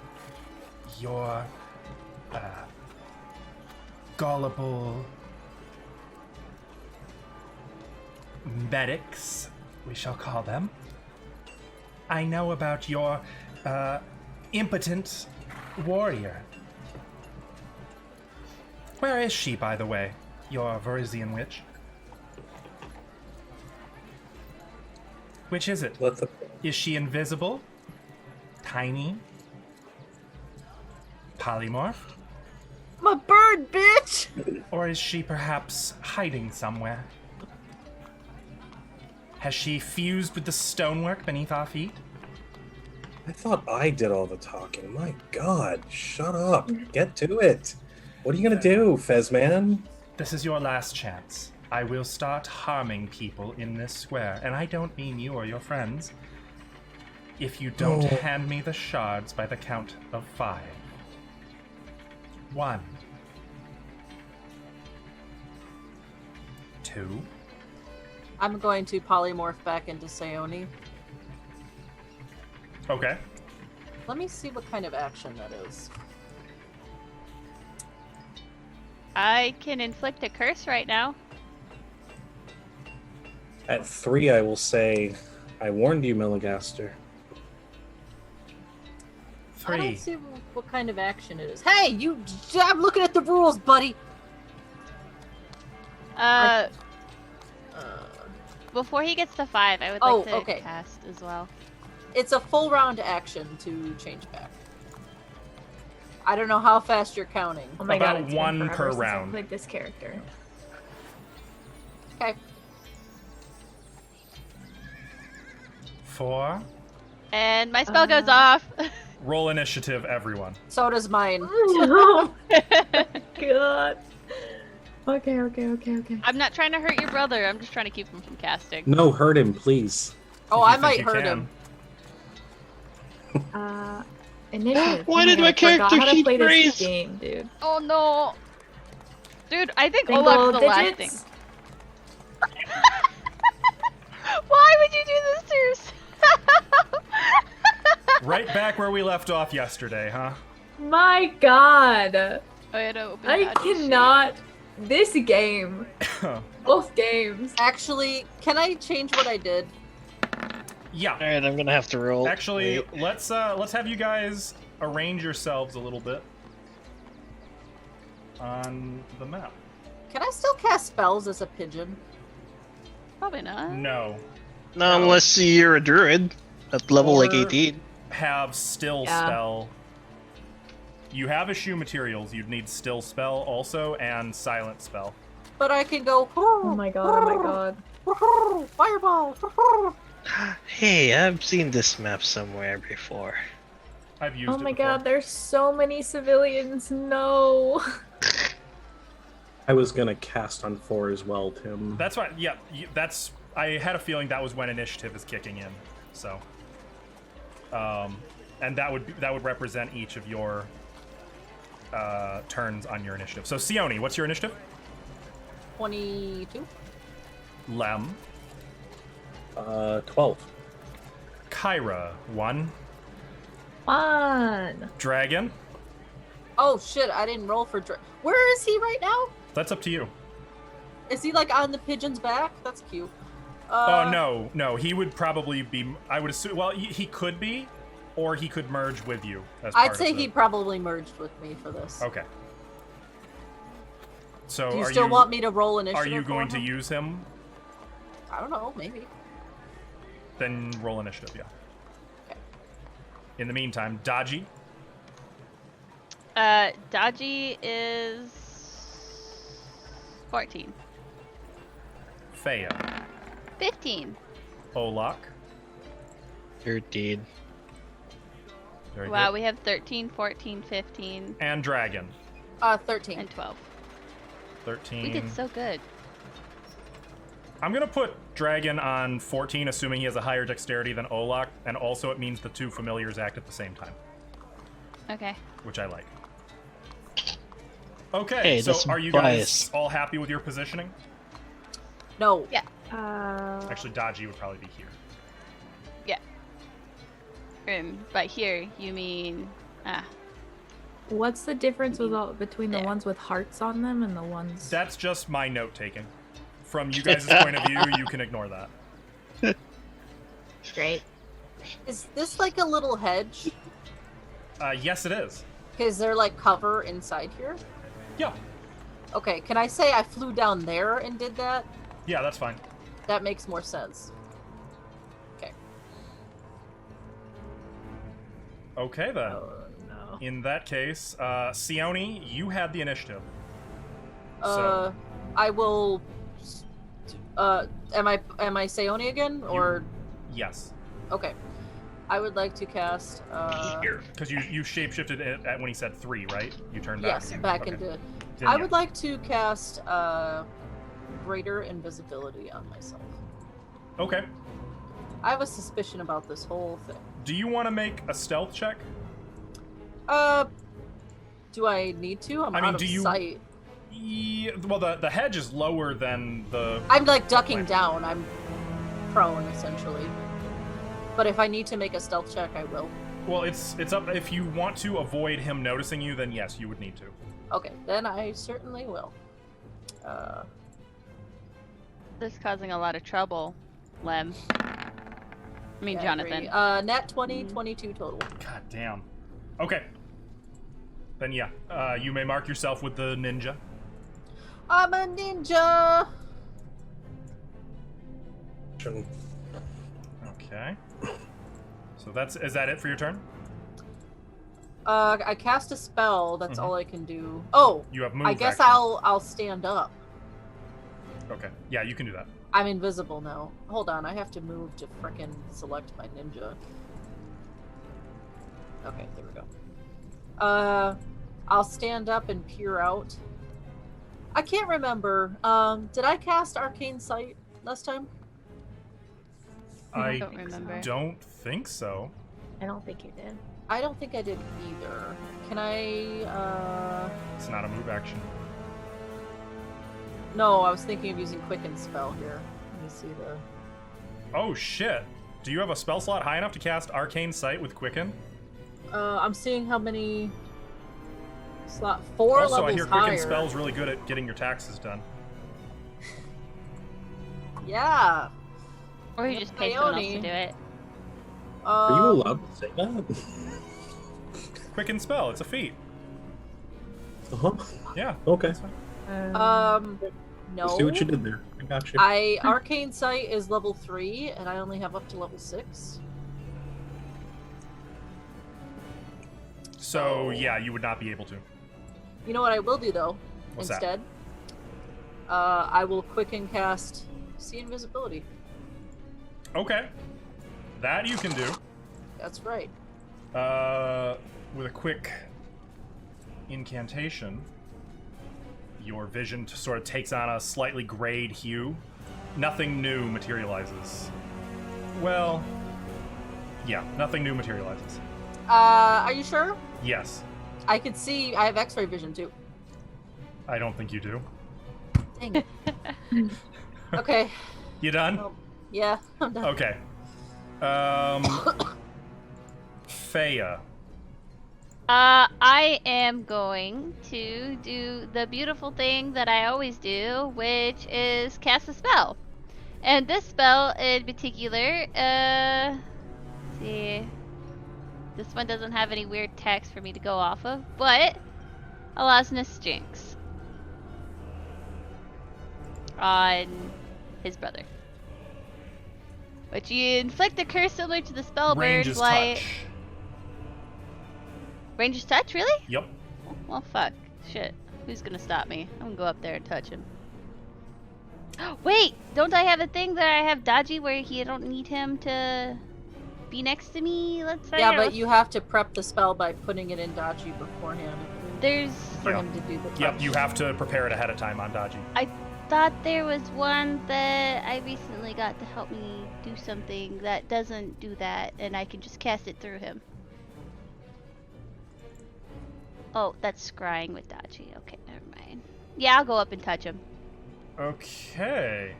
[SPEAKER 1] Your, gullible medics, we shall call them. I know about your, impotent warrior. Where is she, by the way, your Verizian witch? Which is it?
[SPEAKER 6] Let them.
[SPEAKER 1] Is she invisible? Tiny? Polymorph?
[SPEAKER 3] I'm a bird bird, bitch!
[SPEAKER 1] Or is she perhaps hiding somewhere? Has she fused with the stonework beneath our feet?
[SPEAKER 6] I thought I did all the talking. My God, shut up. Get to it. What are you gonna do, Fezman?
[SPEAKER 1] This is your last chance. I will start harming people in this square, and I don't mean you or your friends. If you don't hand me the shards by the count of 5. 1. 2.
[SPEAKER 3] I'm going to polymorph back into Sayoni.
[SPEAKER 1] Okay.
[SPEAKER 3] Let me see what kind of action that is.
[SPEAKER 2] I can inflict a curse right now.
[SPEAKER 6] At 3, I will say, I warned you, Melagaster.
[SPEAKER 3] I
[SPEAKER 1] 3.
[SPEAKER 3] don't see what kind of action it is. Hey, you! I'm looking at the rules, buddy.
[SPEAKER 2] Before he gets to 5, I would
[SPEAKER 3] Oh,
[SPEAKER 2] like to
[SPEAKER 3] okay.
[SPEAKER 2] cast as well.
[SPEAKER 3] It's a full round action to change back. I don't know how fast you're counting.
[SPEAKER 5] Oh my
[SPEAKER 1] About
[SPEAKER 5] god, it's been
[SPEAKER 1] one
[SPEAKER 5] forever
[SPEAKER 1] per
[SPEAKER 5] since I
[SPEAKER 1] round.
[SPEAKER 5] played this character.
[SPEAKER 3] Okay.
[SPEAKER 1] 4.
[SPEAKER 2] And my spell goes off.
[SPEAKER 1] Roll initiative, everyone.
[SPEAKER 3] So does mine.
[SPEAKER 5] Oh god. Okay.
[SPEAKER 2] I'm not trying to hurt your brother. I'm just trying to keep him from casting.
[SPEAKER 6] No, hurt him, please.
[SPEAKER 3] Oh,
[SPEAKER 1] If you
[SPEAKER 3] I might
[SPEAKER 1] think you
[SPEAKER 3] hurt
[SPEAKER 1] can.
[SPEAKER 3] him.
[SPEAKER 5] Initiative.
[SPEAKER 4] Why
[SPEAKER 5] Oh
[SPEAKER 4] did
[SPEAKER 5] God,
[SPEAKER 4] my
[SPEAKER 5] I forgot
[SPEAKER 4] character
[SPEAKER 5] how to
[SPEAKER 4] sheet
[SPEAKER 5] play
[SPEAKER 4] freeze?
[SPEAKER 5] this game, dude.
[SPEAKER 2] Oh no! Dude, I think
[SPEAKER 5] Single
[SPEAKER 2] Olaf's the last thing.
[SPEAKER 5] digits?
[SPEAKER 2] Why would you do this to yourself?
[SPEAKER 1] Right back where we left off yesterday, huh?
[SPEAKER 5] My god.
[SPEAKER 2] I had to open
[SPEAKER 5] I
[SPEAKER 2] Dodgy's sheet.
[SPEAKER 5] cannot. This game. Both games.
[SPEAKER 3] Actually, can I change what I did?
[SPEAKER 1] Yeah.
[SPEAKER 4] Alright, I'm gonna have to roll.
[SPEAKER 1] Actually,
[SPEAKER 4] Wait.
[SPEAKER 1] let's have you guys arrange yourselves a little bit on the map.
[SPEAKER 3] Can I still cast spells as a pigeon?
[SPEAKER 2] Probably not.
[SPEAKER 1] No.
[SPEAKER 4] No, unless you're a druid at level like
[SPEAKER 1] Or-
[SPEAKER 4] 18.
[SPEAKER 1] Have still
[SPEAKER 5] Yeah.
[SPEAKER 1] spell. You have eschew materials. You'd need still spell also and silent spell.
[SPEAKER 3] But I can go.
[SPEAKER 5] Oh my god.
[SPEAKER 3] Fireball!
[SPEAKER 4] Hey, I've seen this map somewhere before.
[SPEAKER 1] I've used
[SPEAKER 5] Oh
[SPEAKER 1] it
[SPEAKER 5] my
[SPEAKER 1] before.
[SPEAKER 5] god, there's so many civilians. No.
[SPEAKER 6] I was gonna cast on 4 as well, Tim.
[SPEAKER 1] That's why. Yeah, that's. I had a feeling that was when initiative is kicking in. So. And that would represent each of your turns on your initiative. So Sione, what's your initiative?
[SPEAKER 3] 22?
[SPEAKER 1] Lem.
[SPEAKER 6] 12.
[SPEAKER 1] Kyra, 1.
[SPEAKER 5] Fun.
[SPEAKER 1] Dragon.
[SPEAKER 3] Oh shit, I didn't roll for Where is he right now?
[SPEAKER 1] That's up to you.
[SPEAKER 3] Is he like on the pigeon's back? That's cute.
[SPEAKER 1] Oh no, he would probably be. I would assume. Well, he could be, or he could merge with you. As part
[SPEAKER 3] I'd say
[SPEAKER 1] of the...
[SPEAKER 3] he probably merged with me for this.
[SPEAKER 1] Okay. So
[SPEAKER 3] Do you
[SPEAKER 1] are
[SPEAKER 3] still
[SPEAKER 1] you
[SPEAKER 3] want me to roll initiative?
[SPEAKER 1] are you
[SPEAKER 3] for
[SPEAKER 1] going to
[SPEAKER 3] him?
[SPEAKER 1] use him?
[SPEAKER 3] I don't know, maybe.
[SPEAKER 1] Then roll initiative. Yeah.
[SPEAKER 3] Okay.
[SPEAKER 1] In the meantime, Dodgy.
[SPEAKER 2] Dodgy is 14.
[SPEAKER 1] Faya.
[SPEAKER 2] 15.
[SPEAKER 1] Olak.
[SPEAKER 4] 13.
[SPEAKER 1] Very
[SPEAKER 2] Wow,
[SPEAKER 1] good.
[SPEAKER 2] we have 13, 14, 15,
[SPEAKER 1] And Dragon.
[SPEAKER 3] 13.
[SPEAKER 2] and 12.
[SPEAKER 1] 13.
[SPEAKER 2] We did so good.
[SPEAKER 1] I'm gonna put Dragon on 14, assuming he has a higher dexterity than Olak, and also it means the two familiars act at the same time,
[SPEAKER 2] Okay.
[SPEAKER 1] which I like. Okay,
[SPEAKER 4] Hey,
[SPEAKER 1] so
[SPEAKER 4] that's
[SPEAKER 1] are you
[SPEAKER 4] bias.
[SPEAKER 1] guys all happy with your positioning?
[SPEAKER 3] No.
[SPEAKER 2] Yeah.
[SPEAKER 1] Actually, Dodgy would probably be here.
[SPEAKER 2] By here, you mean...
[SPEAKER 5] What's the difference between the
[SPEAKER 2] There.
[SPEAKER 5] ones with hearts on them and the ones?
[SPEAKER 1] That's just my note taking. From you guys' point of view, you can ignore that.
[SPEAKER 5] Great.
[SPEAKER 3] Is this like a little hedge?
[SPEAKER 1] Yes, it is.
[SPEAKER 3] Is there like cover inside here?
[SPEAKER 1] Yeah.
[SPEAKER 3] Okay, can I say I flew down there and did that?
[SPEAKER 1] Yeah, that's fine.
[SPEAKER 3] That makes more sense. Okay.
[SPEAKER 1] Okay, then.
[SPEAKER 5] Oh no.
[SPEAKER 1] In that case, Sione, you had the initiative. So
[SPEAKER 3] I will. Am I Seoni again or?
[SPEAKER 1] yes,
[SPEAKER 3] Okay. I would like to cast.
[SPEAKER 1] because you shapeshifted at when he said 3, right? You turned back.
[SPEAKER 3] Yes, back
[SPEAKER 1] Okay.
[SPEAKER 3] into.
[SPEAKER 1] Then
[SPEAKER 3] I
[SPEAKER 1] yeah.
[SPEAKER 3] would like to cast greater invisibility on myself.
[SPEAKER 1] Okay.
[SPEAKER 3] I have a suspicion about this whole thing.
[SPEAKER 1] Do you want to make a stealth check?
[SPEAKER 3] Do I need to? I'm
[SPEAKER 1] I mean,
[SPEAKER 3] out of
[SPEAKER 1] do you-
[SPEAKER 3] sight.
[SPEAKER 1] Yeah, well, the hedge is lower than the.
[SPEAKER 3] I'm like ducking
[SPEAKER 1] plant.
[SPEAKER 3] down. I'm prone essentially. But if I need to make a stealth check, I will.
[SPEAKER 1] Well, it's up. If you want to avoid him noticing you, then yes, you would need to.
[SPEAKER 3] Okay, then I certainly will.
[SPEAKER 2] This is causing a lot of trouble, Lem. I mean,
[SPEAKER 3] Yeah,
[SPEAKER 2] Jonathan.
[SPEAKER 3] agree. Nat 20, 22 total.
[SPEAKER 1] God damn. Okay. Then yeah, you may mark yourself with the ninja.
[SPEAKER 3] I'm a ninja.
[SPEAKER 1] Okay. So is that it for your turn?
[SPEAKER 3] I cast a spell. That's
[SPEAKER 1] Mhm.
[SPEAKER 3] all I can do. Oh,
[SPEAKER 1] You have move.
[SPEAKER 3] I guess
[SPEAKER 1] action.
[SPEAKER 3] I'll stand up.
[SPEAKER 1] Okay. Yeah, you can do that.
[SPEAKER 3] I'm invisible now. Hold on, I have to move to frickin' select my ninja. Okay, there we go. I'll stand up and peer out. I can't remember. Did I cast Arcane Sight last time?
[SPEAKER 1] I
[SPEAKER 2] don't remember.
[SPEAKER 1] don't think so.
[SPEAKER 5] I don't think you did.
[SPEAKER 3] I don't think I did either. Can I,
[SPEAKER 1] It's not a move action.
[SPEAKER 3] No, I was thinking of using Quicken Spell here. Let me see the...
[SPEAKER 1] Oh shit! Do you have a spell slot high enough to cast Arcane Sight with Quicken?
[SPEAKER 3] I'm seeing how many... Slot 4
[SPEAKER 1] Also,
[SPEAKER 3] levels
[SPEAKER 1] I hear Quicken
[SPEAKER 3] higher.
[SPEAKER 1] Spell's really good at getting your taxes done.
[SPEAKER 3] Yeah.
[SPEAKER 2] Or you just pay someone else to
[SPEAKER 3] Peony.
[SPEAKER 2] do it.
[SPEAKER 6] Are you allowed to say that?
[SPEAKER 1] Quicken Spell, it's a feat.
[SPEAKER 6] Uh-huh.
[SPEAKER 1] Yeah.
[SPEAKER 6] Okay.
[SPEAKER 1] that's fine.
[SPEAKER 3] No.
[SPEAKER 6] See what you did there. I got you.
[SPEAKER 3] Arcane Sight is level 3, and I only have up to level 6.
[SPEAKER 1] So yeah, you would not be able to.
[SPEAKER 3] You know what I will do though?
[SPEAKER 1] What's that?
[SPEAKER 3] instead? I will quicken cast See Invisibility.
[SPEAKER 1] Okay. That you can do.
[SPEAKER 3] That's right.
[SPEAKER 1] With a quick incantation, your vision sort of takes on a slightly grayed hue. Nothing new materializes. Well, yeah, nothing new materializes.
[SPEAKER 3] Are you sure?
[SPEAKER 1] Yes,
[SPEAKER 3] I could see. I have X-ray vision too.
[SPEAKER 1] I don't think you do.
[SPEAKER 3] Dang it. Okay.
[SPEAKER 1] You done?
[SPEAKER 3] Yeah, I'm done.
[SPEAKER 1] Okay. Faya.
[SPEAKER 2] I am going to do the beautiful thing that I always do, which is cast a spell. And this spell in particular, let's see. This one doesn't have any weird text for me to go off of, but allows Jinx on his brother. Which you inflict a curse similar to the spell
[SPEAKER 1] Range
[SPEAKER 2] Bird's
[SPEAKER 1] is
[SPEAKER 2] Light.
[SPEAKER 1] touch.
[SPEAKER 2] Ranger's touch, really?
[SPEAKER 1] Yep.
[SPEAKER 2] Well, fuck. Shit. Who's gonna stop me? I'm gonna go up there and touch him. Wait! Don't I have a thing that I have dodgy where I don't need him to be next to me? Let's say.
[SPEAKER 3] Yeah, but you have to prep the spell by putting it in Dachi beforehand
[SPEAKER 2] There's.
[SPEAKER 3] for
[SPEAKER 1] Yeah.
[SPEAKER 3] him to do the touch.
[SPEAKER 1] Yep, you have to prepare it ahead of time on Dodgy.
[SPEAKER 2] Thought there was one that I recently got to help me do something that doesn't do that, and I can just cast it through him. Oh, that's scrying with dodgy. Okay, never mind. Yeah, I'll go up and touch him.
[SPEAKER 1] Okay.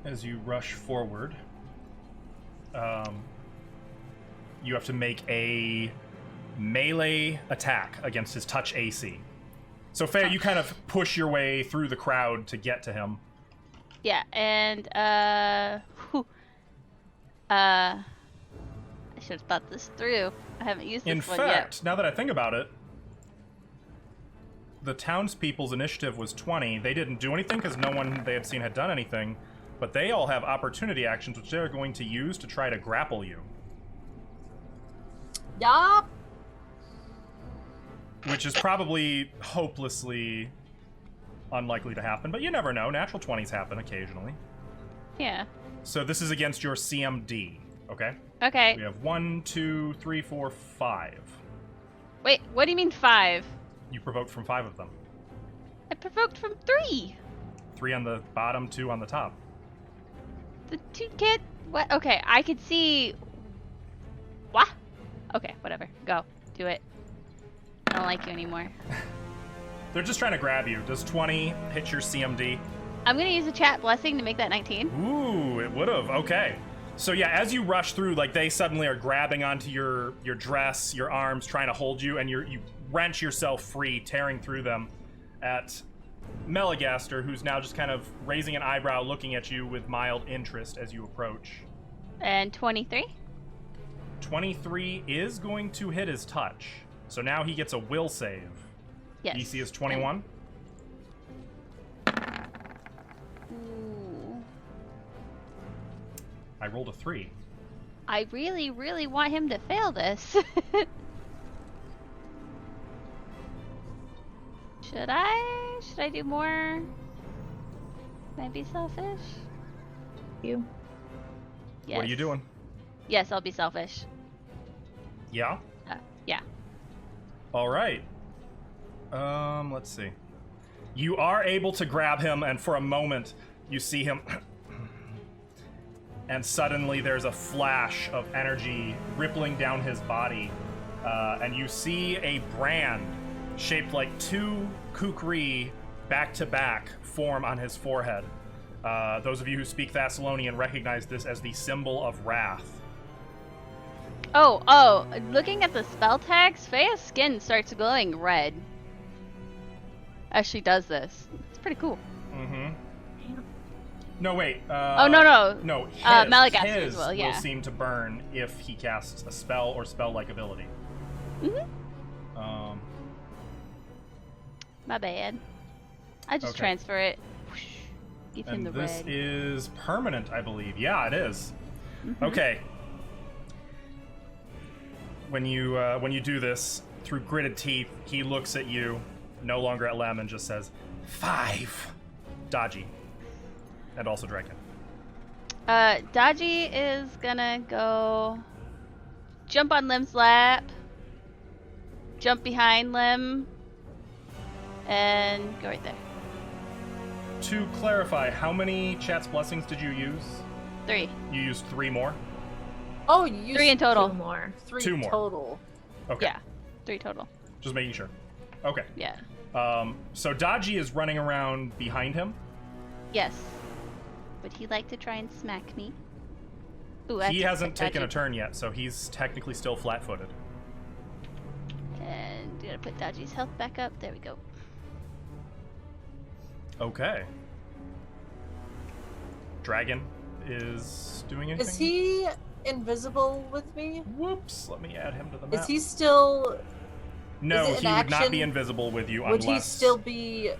[SPEAKER 1] As you rush forward, you have to make a melee attack against his touch AC. So, Faye, you kind of push your way through the crowd to get to him.
[SPEAKER 2] Yeah, and I should have thought this through. I haven't used this
[SPEAKER 1] In
[SPEAKER 2] one
[SPEAKER 1] fact,
[SPEAKER 2] yet.
[SPEAKER 1] now that I think about it, the townspeople's initiative was 20. They didn't do anything because no one they had seen had done anything, but they all have opportunity actions which they're going to use to try to grapple you.
[SPEAKER 3] Yup.
[SPEAKER 1] which is probably hopelessly unlikely to happen, but you never know. Natural 20s happen occasionally.
[SPEAKER 2] Yeah.
[SPEAKER 1] So this is against your CMD, okay?
[SPEAKER 2] Okay.
[SPEAKER 1] We have 1, 2, 3, 4, 5.
[SPEAKER 2] Wait, what do you mean 5?
[SPEAKER 1] You provoked from 5 of them.
[SPEAKER 2] I provoked from 3.
[SPEAKER 1] 3 on the bottom, 2 on the top.
[SPEAKER 2] The 2 can't. What? Okay, I could see. What? Okay, whatever. Go. Do it. I don't like you anymore.
[SPEAKER 1] They're just trying to grab you. Does 20 hit your CMD?
[SPEAKER 2] I'm gonna use a chat blessing to make that 19.
[SPEAKER 1] Ooh, it would have. Okay. So yeah, as you rush through, like they suddenly are grabbing onto your dress, your arms, trying to hold you, and you wrench yourself free, tearing through them at Melagaster, who's now just kind of raising an eyebrow, looking at you with mild interest as you approach.
[SPEAKER 2] And 23?
[SPEAKER 1] 23 is going to hit his touch. So now he gets a will save.
[SPEAKER 2] Yes.
[SPEAKER 1] DC is 21.
[SPEAKER 2] Ooh.
[SPEAKER 1] I rolled a 3.
[SPEAKER 2] I really, really want him to fail this. Should I? Should I do more? Can I be selfish?
[SPEAKER 5] You.
[SPEAKER 2] Yes.
[SPEAKER 1] What are you doing?
[SPEAKER 2] Yes, I'll be selfish.
[SPEAKER 1] Yeah?
[SPEAKER 2] Yeah.
[SPEAKER 1] All right. Let's see. You are able to grab him, and for a moment, you see him. And suddenly there's a flash of energy rippling down his body. And you see a brand shaped like 2 kukri back to back form on his forehead. Those of you who speak Thessalonian recognize this as the symbol of wrath.
[SPEAKER 2] Oh, looking at the spell tags, Feya's skin starts glowing red as she does this. It's pretty cool.
[SPEAKER 1] Mm-hmm. No, wait.
[SPEAKER 2] Oh, no.
[SPEAKER 1] No, his,
[SPEAKER 2] Malagaster as
[SPEAKER 1] his
[SPEAKER 2] well, yeah.
[SPEAKER 1] will seem to burn if he casts a spell or spell-like ability.
[SPEAKER 2] Mm-hmm. My bad. I just
[SPEAKER 1] Okay.
[SPEAKER 2] transfer it. Whoosh. Give him
[SPEAKER 1] And
[SPEAKER 2] the
[SPEAKER 1] this
[SPEAKER 2] red.
[SPEAKER 1] is permanent, I believe. Yeah, it is.
[SPEAKER 2] Mhm.
[SPEAKER 1] Okay. When you do this, through gritted teeth, he looks at you, no longer at Lem, and just says, 5. Dodgy. And also Draken.
[SPEAKER 2] Dodgy is gonna go jump on Lim's lap, jump behind Lim, and go right there.
[SPEAKER 1] To clarify, how many Chat's Blessings did you use?
[SPEAKER 2] 3.
[SPEAKER 1] You used 3 more?
[SPEAKER 3] Oh, you used
[SPEAKER 2] 3 in total.
[SPEAKER 5] 2 more.
[SPEAKER 3] 3
[SPEAKER 1] 2 more.
[SPEAKER 3] total.
[SPEAKER 1] Okay.
[SPEAKER 2] Yeah, 3 total.
[SPEAKER 1] Just making sure. Okay.
[SPEAKER 2] Yeah.
[SPEAKER 1] So Dodgy is running around behind him.
[SPEAKER 2] Yes. Would he like to try and smack me? Ooh,
[SPEAKER 1] He
[SPEAKER 2] that's
[SPEAKER 1] hasn't taken a
[SPEAKER 2] Dodgy.
[SPEAKER 1] turn yet, so he's technically still flat-footed.
[SPEAKER 2] And gonna put Dodgy's health back up. There we go.
[SPEAKER 1] Okay. Dragon is doing anything?
[SPEAKER 3] Is he invisible with me?
[SPEAKER 1] Whoops, let me add him to the map.
[SPEAKER 3] Is he still...
[SPEAKER 1] No,
[SPEAKER 3] is it
[SPEAKER 1] he
[SPEAKER 3] an
[SPEAKER 1] would not be
[SPEAKER 3] action?
[SPEAKER 1] invisible with you
[SPEAKER 3] Would
[SPEAKER 1] unless...
[SPEAKER 3] he still be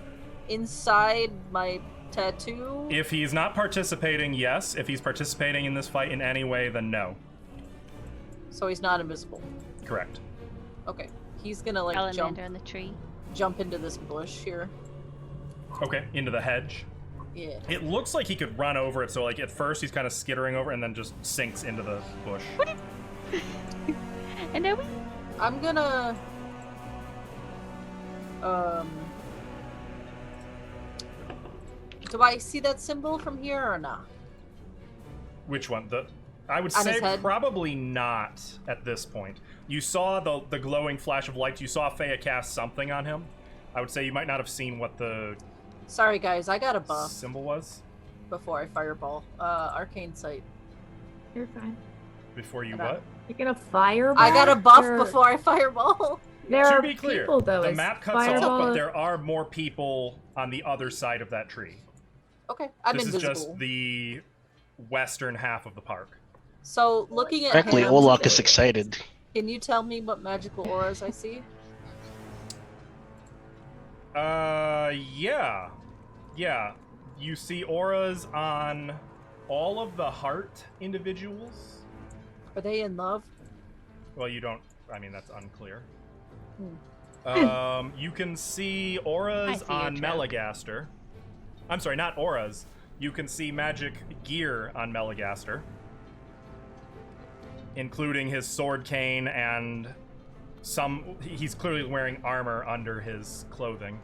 [SPEAKER 3] inside my tattoo?
[SPEAKER 1] If he's not participating, yes. If he's participating in this fight in any way, then no.
[SPEAKER 3] So he's not invisible.
[SPEAKER 1] Correct.
[SPEAKER 3] Okay. He's gonna like
[SPEAKER 2] Salamander in the tree.
[SPEAKER 3] jump into this bush here.
[SPEAKER 1] Okay, into the hedge.
[SPEAKER 3] Yeah.
[SPEAKER 1] It looks like he could run over it, so like at first he's kind of skittering over and then just sinks into the bush.
[SPEAKER 2] And then we.
[SPEAKER 3] I'm gonna do I see that symbol from here or not?
[SPEAKER 1] Which one? I would
[SPEAKER 3] On his
[SPEAKER 1] say
[SPEAKER 3] head?
[SPEAKER 1] probably not at this point. You saw the glowing flash of lights. You saw Feya cast something on him. I would say you might not have seen what the
[SPEAKER 3] Sorry guys, I got a buff
[SPEAKER 1] symbol was
[SPEAKER 3] before I fireball. Arcane sight.
[SPEAKER 5] You're fine.
[SPEAKER 1] before you
[SPEAKER 3] Okay.
[SPEAKER 1] what?
[SPEAKER 5] You're gonna fireball?
[SPEAKER 3] I got a buff
[SPEAKER 5] There-
[SPEAKER 3] before I fireball.
[SPEAKER 5] There
[SPEAKER 1] To
[SPEAKER 5] are
[SPEAKER 1] be clear,
[SPEAKER 5] people, though.
[SPEAKER 1] the
[SPEAKER 5] Is
[SPEAKER 1] map cuts off,
[SPEAKER 5] fireball...
[SPEAKER 1] but there are more people on the other side of that tree.
[SPEAKER 3] Okay, I'm
[SPEAKER 1] This
[SPEAKER 3] invisible.
[SPEAKER 1] is just the western half of the park.
[SPEAKER 3] So looking at
[SPEAKER 4] Frankly,
[SPEAKER 3] him,
[SPEAKER 4] Olak is excited.
[SPEAKER 3] can you tell me what magical auras I see?
[SPEAKER 1] Yeah. Yeah. You see auras on all of the heart individuals.
[SPEAKER 3] Are they in love?
[SPEAKER 1] Well, you don't, I mean, that's unclear. You can see auras
[SPEAKER 2] I see your
[SPEAKER 1] on
[SPEAKER 2] joke.
[SPEAKER 1] Melagaster. I'm sorry, not auras. You can see magic gear on Melagaster, including his sword cane and he's clearly wearing armor under his clothing.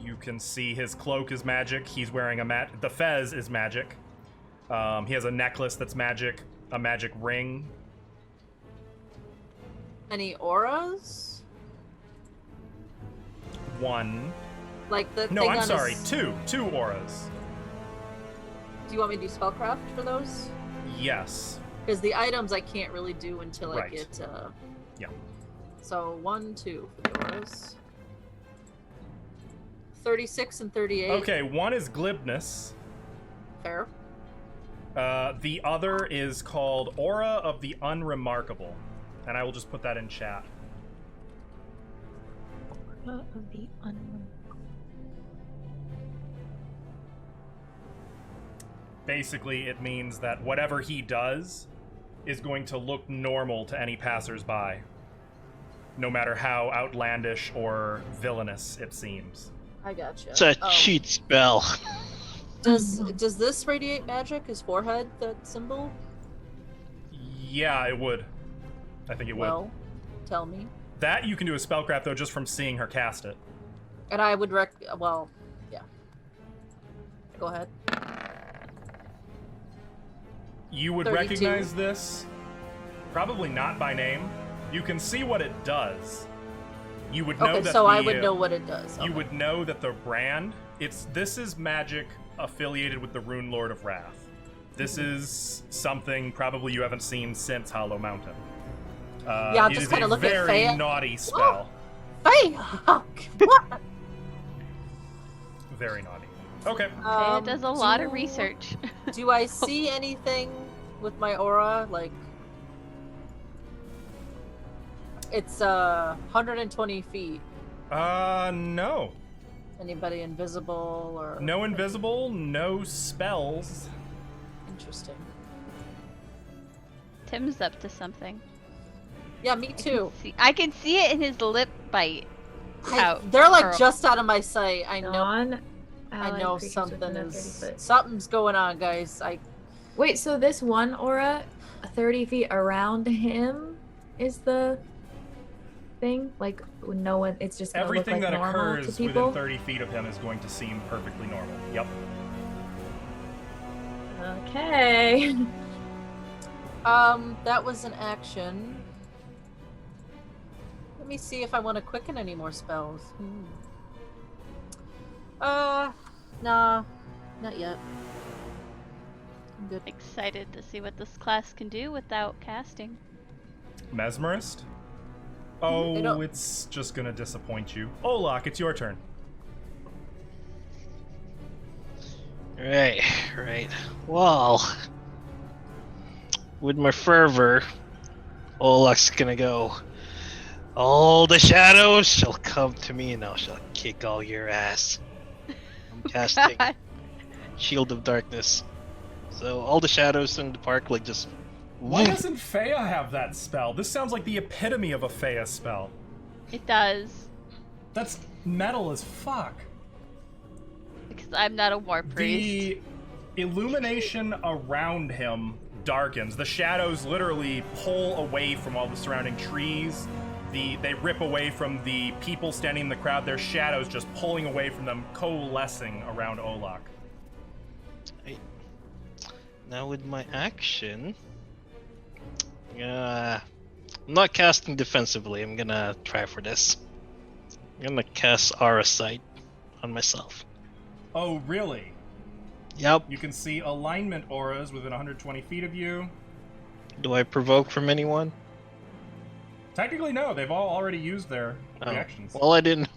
[SPEAKER 1] You can see his cloak is magic. He's wearing the fez is magic. He has a necklace that's magic, a magic ring.
[SPEAKER 3] Any auras?
[SPEAKER 1] One.
[SPEAKER 3] Like the
[SPEAKER 1] No,
[SPEAKER 3] thing
[SPEAKER 1] I'm
[SPEAKER 3] on
[SPEAKER 1] sorry.
[SPEAKER 3] his...
[SPEAKER 1] Two auras.
[SPEAKER 3] Do you want me to do spellcraft for those?
[SPEAKER 1] Yes.
[SPEAKER 3] Because the items I can't really do until I
[SPEAKER 1] Right.
[SPEAKER 3] get.
[SPEAKER 1] Yeah.
[SPEAKER 3] So 1, 2 for the auras. 36 and 38.
[SPEAKER 1] Okay, one is glibness.
[SPEAKER 3] Fair.
[SPEAKER 1] The other is called Aura of the Unremarkable. And I will just put that in chat.
[SPEAKER 5] Of the
[SPEAKER 1] Basically, it means that whatever he does is going to look normal to any passersby, no matter how outlandish or villainous it seems.
[SPEAKER 3] I gotcha.
[SPEAKER 4] It's a
[SPEAKER 3] Oh.
[SPEAKER 4] cheat spell.
[SPEAKER 3] Does this radiate magic? His forehead, that symbol?
[SPEAKER 1] Yeah, it would. I think it would.
[SPEAKER 3] Well, tell me.
[SPEAKER 1] That you can do a spellcraft, though, just from seeing her cast it.
[SPEAKER 3] And I would well, yeah. Go ahead.
[SPEAKER 1] You would
[SPEAKER 3] 32.
[SPEAKER 1] recognize this, probably not by name. You can see what it does. You would know
[SPEAKER 3] Okay,
[SPEAKER 1] that
[SPEAKER 3] so I would know what it does.
[SPEAKER 1] You
[SPEAKER 3] Okay.
[SPEAKER 1] would know that the brand, this is magic affiliated with the Rune Lord of Wrath. This is something probably you haven't seen since Hollow Mountain.
[SPEAKER 3] Yeah, I'm
[SPEAKER 1] it
[SPEAKER 3] just
[SPEAKER 1] is
[SPEAKER 3] kinda
[SPEAKER 1] a
[SPEAKER 3] looking at
[SPEAKER 1] very
[SPEAKER 3] Faya.
[SPEAKER 1] naughty spell.
[SPEAKER 3] Hey! What?
[SPEAKER 1] Very naughty. Okay.
[SPEAKER 2] It does a lot of
[SPEAKER 3] do-
[SPEAKER 2] research.
[SPEAKER 3] Do I see anything with my aura? Like, it's 120 feet.
[SPEAKER 1] No.
[SPEAKER 3] Anybody invisible or
[SPEAKER 1] No invisible, no spells.
[SPEAKER 3] Interesting.
[SPEAKER 2] Tim's up to something.
[SPEAKER 3] Yeah, me too.
[SPEAKER 2] I can see it in his lip bite.
[SPEAKER 3] They're like
[SPEAKER 2] Curl.
[SPEAKER 3] just out of my sight. I know.
[SPEAKER 5] I
[SPEAKER 3] know something something's going on, guys.
[SPEAKER 5] Wait, so this one aura, 30 feet around him, is the thing? Like, no one, it's just gonna
[SPEAKER 1] Everything
[SPEAKER 5] look like
[SPEAKER 1] that
[SPEAKER 5] normal
[SPEAKER 1] occurs
[SPEAKER 5] to people?
[SPEAKER 1] within 30 feet of him is going to seem perfectly normal. Yep.
[SPEAKER 5] Okay.
[SPEAKER 3] That was an action. Let me see if I want to quicken any more spells. Nah, not yet. I'm good.
[SPEAKER 2] Excited to see what this class can do without casting.
[SPEAKER 1] Mesmerist?
[SPEAKER 3] They
[SPEAKER 1] Oh,
[SPEAKER 3] don't-
[SPEAKER 1] it's just gonna disappoint you. Olak, it's your turn.
[SPEAKER 4] Right. Well, with my fervor, Olak's gonna go. All the shadows shall come to me, and I shall kick all your ass. I'm casting Shield of Darkness. So all the shadows in the park, like, just.
[SPEAKER 1] Why doesn't Faya have that spell? This sounds like the epitome of a Faya spell.
[SPEAKER 2] It does.
[SPEAKER 1] That's metal as fuck.
[SPEAKER 2] Because I'm not a war priest.
[SPEAKER 1] The illumination around him darkens. The shadows literally pull away from all the surrounding trees. They rip away from the people standing in the crowd. Their shadows just pulling away from them, coalescing around Olak.
[SPEAKER 4] Now with my action, I'm not casting defensively. I'm gonna try for this. I'm gonna cast Aura Sight on myself.
[SPEAKER 1] Oh, really?
[SPEAKER 4] Yep.
[SPEAKER 1] You can see alignment auras within 120 feet of you.
[SPEAKER 4] Do I provoke from anyone?
[SPEAKER 1] Technically, no. They've all already used their
[SPEAKER 4] Oh.
[SPEAKER 1] reactions.
[SPEAKER 4] Well, I didn't.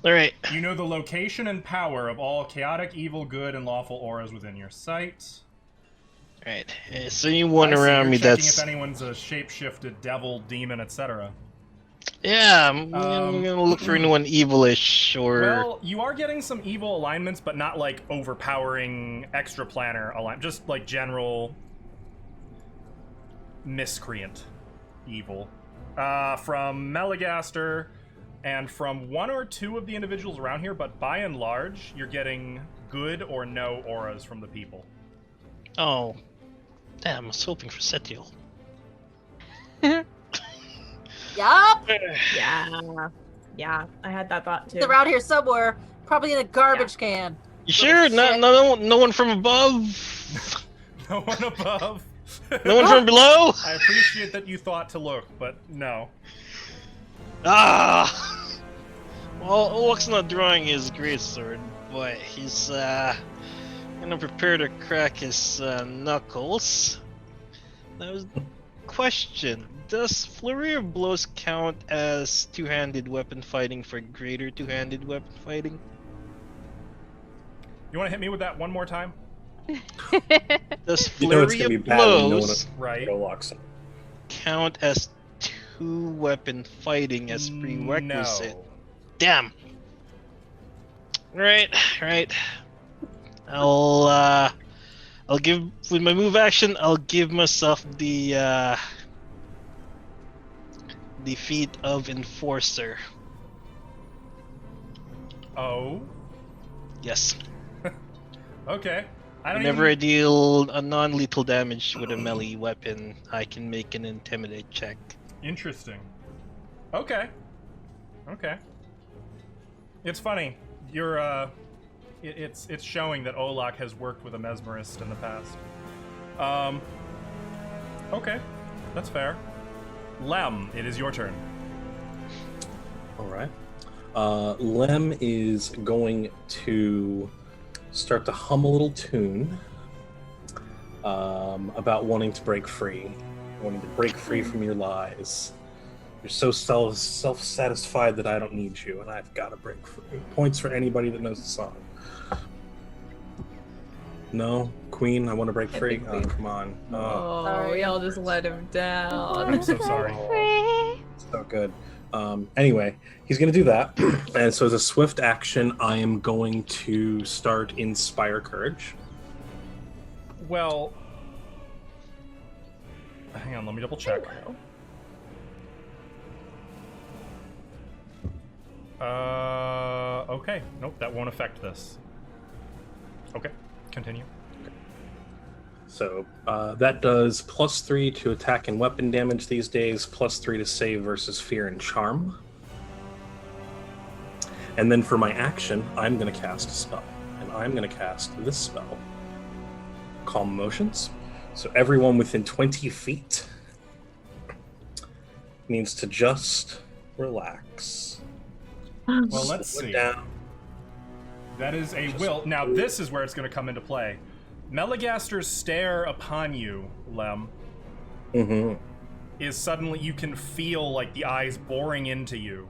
[SPEAKER 4] Alright.
[SPEAKER 1] You know the location and power of all chaotic, evil, good, and lawful auras within your sight.
[SPEAKER 4] Alright. Is anyone
[SPEAKER 1] I see
[SPEAKER 4] around
[SPEAKER 1] you're
[SPEAKER 4] me
[SPEAKER 1] checking
[SPEAKER 4] that's.
[SPEAKER 1] if anyone's a shape-shifted devil, demon, etc.
[SPEAKER 4] Yeah, I'm gonna look for anyone evilish or.
[SPEAKER 1] Well, you are getting some evil alignments, but not like overpowering extra planner alignment. Just like general miscreant evil. from Melagaster and from one or two of the individuals around here, but by and large, you're getting good or no auras from the people.
[SPEAKER 4] Oh, damn! I was hoping for Setiel.
[SPEAKER 3] Yup.
[SPEAKER 5] Yeah, I had that thought too.
[SPEAKER 3] They're around here somewhere, probably in a garbage can.
[SPEAKER 4] You sure? No one from above.
[SPEAKER 1] No one above.
[SPEAKER 4] No one from below.
[SPEAKER 1] I appreciate that you thought to look, but no.
[SPEAKER 4] Ah. Well, Olok's not drawing his greatsword, but he's gonna prepare to crack his knuckles. That was question. Does Flurry of Blows count as two-handed weapon fighting for greater two-handed weapon fighting?
[SPEAKER 1] You want to hit me with that one more time?
[SPEAKER 4] Does
[SPEAKER 6] You know it's
[SPEAKER 4] Flurry
[SPEAKER 6] gonna be
[SPEAKER 4] of
[SPEAKER 6] bad when no one
[SPEAKER 4] Blows
[SPEAKER 1] Right.
[SPEAKER 6] locks.
[SPEAKER 4] count as two-weapon fighting as prerequisite?
[SPEAKER 1] No.
[SPEAKER 4] Damn. Right. I'll give with my move action. I'll give myself the feat of Enforcer.
[SPEAKER 1] Oh.
[SPEAKER 4] Yes.
[SPEAKER 1] Okay. I don't
[SPEAKER 4] Whenever I
[SPEAKER 1] even...
[SPEAKER 4] deal a non-lethal damage with a melee weapon, I can make an Intimidate check.
[SPEAKER 1] Interesting. Okay. It's funny. You're it's showing that Olok has worked with a mesmerist in the past. Okay. That's fair. Lem, it is your turn.
[SPEAKER 6] All right. Lem is going to start to hum a little tune about wanting to break free, from your lies. You're so self-satisfied that I don't need you, and I've got to break free. Points for anybody that knows the song. No, Queen, I want to break free. Oh, come on. Oh,
[SPEAKER 5] Oh, y'all just let him down.
[SPEAKER 1] I'm so sorry.
[SPEAKER 6] so good. Anyway, he's going to do that. And so as a swift action, I am going to start Inspire Courage.
[SPEAKER 1] Well, hang on, let me double check. Okay. Nope, that won't affect this. Okay, continue.
[SPEAKER 6] So that does +3 to attack and weapon damage these days, +3 to save versus fear and charm. And then for my action, I'm going to cast a spell. And I'm going to cast this spell. Calm Motions. So everyone within 20 feet needs to just relax.
[SPEAKER 1] Well, let's
[SPEAKER 6] Slow it
[SPEAKER 1] see.
[SPEAKER 6] down.
[SPEAKER 1] That is a will. Now, this is where it's going to come into play. Melagaster's stare upon you, Lem,
[SPEAKER 6] Mm-hmm.
[SPEAKER 1] is suddenly, you can feel, like, the eyes boring into you.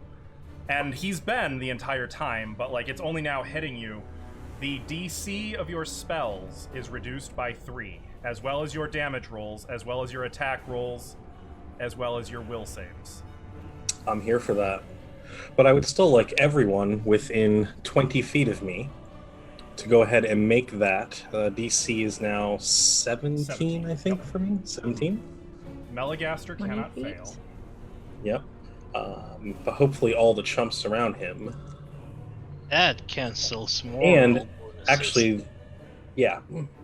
[SPEAKER 1] And he's been the entire time, but, like, it's only now hitting you. The DC of your spells is reduced by 3, as well as your damage rolls, as well as your attack rolls, as well as your will saves.
[SPEAKER 6] I'm here for that. But I would still like everyone within 20 feet of me to go ahead and make that. DC is now 17, I think, for me. 17?
[SPEAKER 1] Melagaster
[SPEAKER 5] 20
[SPEAKER 1] cannot
[SPEAKER 5] feet?
[SPEAKER 1] fail.
[SPEAKER 6] Yep. But hopefully all the chumps around him.
[SPEAKER 4] That cancels more.
[SPEAKER 6] And
[SPEAKER 4] bonuses.
[SPEAKER 6] actually, yeah.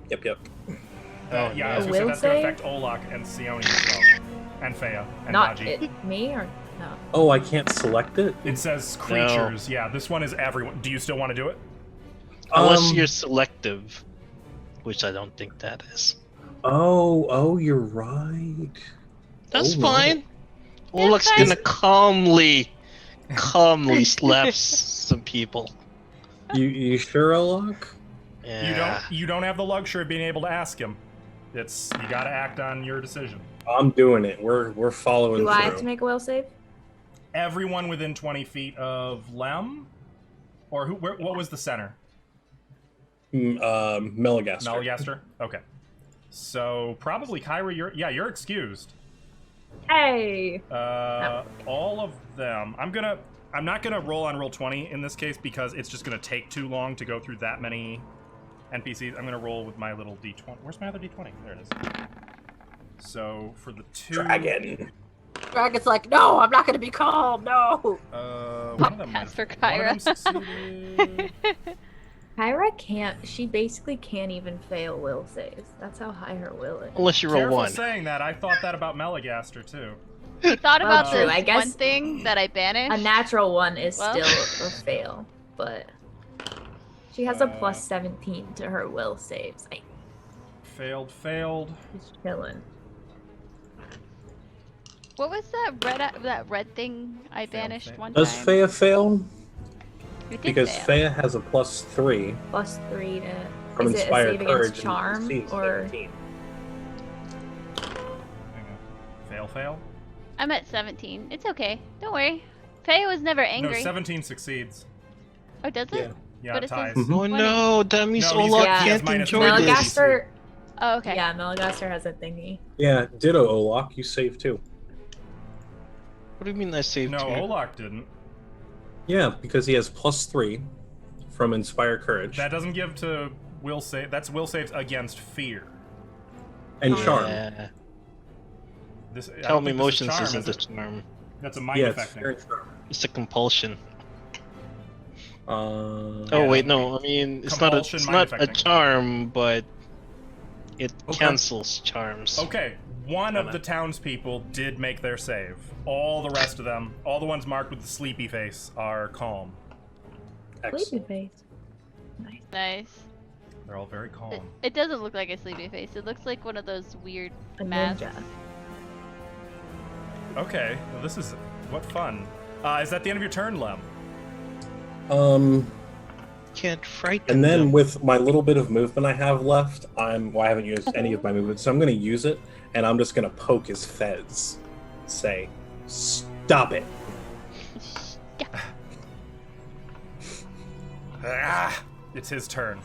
[SPEAKER 6] Yep.
[SPEAKER 1] Yeah, I was
[SPEAKER 5] A
[SPEAKER 1] going to say
[SPEAKER 5] will
[SPEAKER 1] that's going to
[SPEAKER 5] save?
[SPEAKER 1] affect Olok and Sione as well. And Fea and
[SPEAKER 5] Not
[SPEAKER 1] Daji.
[SPEAKER 5] it, me or no?
[SPEAKER 6] Oh, I can't select it?
[SPEAKER 1] It says creatures. Yeah, this one is everyone. Do you still want to do it?
[SPEAKER 4] Unless you're selective, which I don't think that is.
[SPEAKER 6] Oh, you're right.
[SPEAKER 4] That's
[SPEAKER 6] Oh, no.
[SPEAKER 4] fine. Olok's
[SPEAKER 2] fine.
[SPEAKER 4] gonna calmly slap some people.
[SPEAKER 6] You sure, Olok?
[SPEAKER 4] Yeah.
[SPEAKER 1] You don't have the luxury of being able to ask him. You got to act on your decision.
[SPEAKER 6] I'm doing it. We're following
[SPEAKER 5] Do
[SPEAKER 6] through.
[SPEAKER 5] I have to make a will save?
[SPEAKER 1] Everyone within 20 feet of Lem, or who? What was the center?
[SPEAKER 6] Melagaster.
[SPEAKER 1] Melagaster. Okay. So probably Kyra. You're excused.
[SPEAKER 5] Hey!
[SPEAKER 1] All of them. I'm not gonna roll on roll 20 in this case because it's just gonna take too long to go through that many NPCs. I'm gonna roll with my little D20. Where's my other D20? There it is. So for the 2.
[SPEAKER 6] Dragon.
[SPEAKER 3] Dragon's like, no, I'm not gonna be calm. No.
[SPEAKER 1] One of them
[SPEAKER 2] Pass for
[SPEAKER 1] one of them
[SPEAKER 2] Kyra.
[SPEAKER 1] succeeded.
[SPEAKER 5] Kyra can't. She basically can't even fail will saves. That's how high her will is.
[SPEAKER 4] Unless you roll
[SPEAKER 1] Careful
[SPEAKER 4] 1.
[SPEAKER 1] saying that. I thought that about Melagaster too.
[SPEAKER 2] You thought
[SPEAKER 5] Well,
[SPEAKER 2] about
[SPEAKER 5] true,
[SPEAKER 2] this
[SPEAKER 5] I guess
[SPEAKER 2] one thing that I banished?
[SPEAKER 5] A natural one is
[SPEAKER 2] Well.
[SPEAKER 5] still a fail, but she has a plus 17 to her will saves. Like,
[SPEAKER 1] Failed.
[SPEAKER 5] she's chilling.
[SPEAKER 2] What was that red thing I banished one
[SPEAKER 6] Does
[SPEAKER 2] time?
[SPEAKER 6] Faya fail?
[SPEAKER 2] You did
[SPEAKER 6] Because
[SPEAKER 2] fail.
[SPEAKER 6] Faya has a +3
[SPEAKER 5] Plus 3 to.
[SPEAKER 6] from
[SPEAKER 5] Is it a
[SPEAKER 6] Inspire
[SPEAKER 5] save
[SPEAKER 6] Courage.
[SPEAKER 5] against charm
[SPEAKER 6] and succeeds
[SPEAKER 5] or?
[SPEAKER 6] 17.
[SPEAKER 1] Fail.
[SPEAKER 2] I'm at 17. It's okay. Don't worry. Faye was never
[SPEAKER 1] No,
[SPEAKER 2] angry.
[SPEAKER 1] 17 succeeds.
[SPEAKER 2] Oh, does it?
[SPEAKER 1] Yeah,
[SPEAKER 2] But
[SPEAKER 1] it
[SPEAKER 2] it says-
[SPEAKER 1] ties.
[SPEAKER 6] Mhm.
[SPEAKER 4] Oh no, that means
[SPEAKER 1] No, he's
[SPEAKER 4] Olaf
[SPEAKER 5] got- he
[SPEAKER 1] has
[SPEAKER 4] can't
[SPEAKER 1] minus
[SPEAKER 4] enjoy
[SPEAKER 1] one.
[SPEAKER 4] this.
[SPEAKER 5] Melagaster.
[SPEAKER 2] Oh, okay.
[SPEAKER 5] Yeah, Melagaster has a thingy.
[SPEAKER 6] Yeah, ditto, Olak. You save too.
[SPEAKER 4] What do you mean I saved
[SPEAKER 1] No,
[SPEAKER 4] two?
[SPEAKER 1] Olak didn't.
[SPEAKER 6] Yeah, because he has +3 from Inspire Courage
[SPEAKER 1] That doesn't give to will save. That's will saves against fear.
[SPEAKER 6] and Charm.
[SPEAKER 4] Yeah.
[SPEAKER 1] This I
[SPEAKER 4] Tell
[SPEAKER 1] don't
[SPEAKER 4] me
[SPEAKER 1] think this is
[SPEAKER 4] motions
[SPEAKER 1] charm,
[SPEAKER 4] isn't
[SPEAKER 1] is
[SPEAKER 4] a
[SPEAKER 1] it?
[SPEAKER 4] charm.
[SPEAKER 1] That's a mind
[SPEAKER 6] Yeah, it's
[SPEAKER 1] affecting.
[SPEAKER 6] Fear and Charm.
[SPEAKER 4] It's a compulsion.
[SPEAKER 6] Uh,
[SPEAKER 4] Oh
[SPEAKER 1] Yeah,
[SPEAKER 4] wait, no. I mean, it's not a
[SPEAKER 1] compulsion,
[SPEAKER 4] it's
[SPEAKER 1] mind
[SPEAKER 4] not a
[SPEAKER 1] affecting.
[SPEAKER 4] charm, but it
[SPEAKER 6] Okay.
[SPEAKER 4] cancels charms.
[SPEAKER 1] Okay, one of
[SPEAKER 4] Kinda.
[SPEAKER 1] the townspeople did make their save. All the rest of them, all the ones marked with the sleepy face, are calm.
[SPEAKER 5] Sleepy
[SPEAKER 6] excellent.
[SPEAKER 5] face. Nice.
[SPEAKER 2] Nice.
[SPEAKER 1] They're all very
[SPEAKER 2] It,
[SPEAKER 1] calm.
[SPEAKER 2] it doesn't look like a sleepy face. It looks like one of those weird
[SPEAKER 5] A
[SPEAKER 2] masks.
[SPEAKER 5] ninja.
[SPEAKER 1] Okay, well, this is what fun. Is that the end of your turn, Lem?
[SPEAKER 4] Can't frighten
[SPEAKER 6] And then
[SPEAKER 4] them.
[SPEAKER 6] with my little bit of movement I have left, I haven't used any of my movement, so I'm going to use it, and I'm just going to poke his fez. Say, stop it.
[SPEAKER 1] Ah, it's his turn.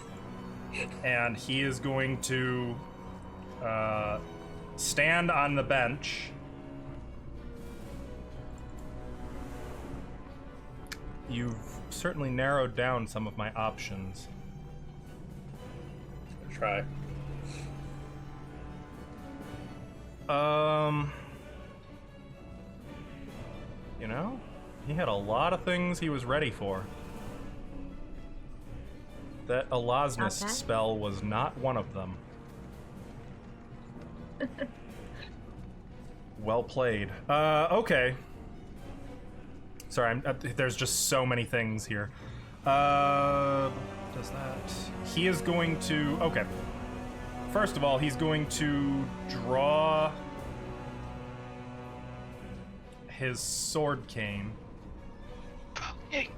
[SPEAKER 1] And he is going to stand on the bench. You've certainly narrowed down some of my options.
[SPEAKER 6] Try.
[SPEAKER 1] You know, he had a lot of things he was ready for. That Elosnist
[SPEAKER 5] Okay.
[SPEAKER 1] spell was not one of them. Well played. Okay. Sorry, there's just so many things here. Does that... He is going to... Okay. First of all, he's going to draw his sword cane.
[SPEAKER 4] Yay.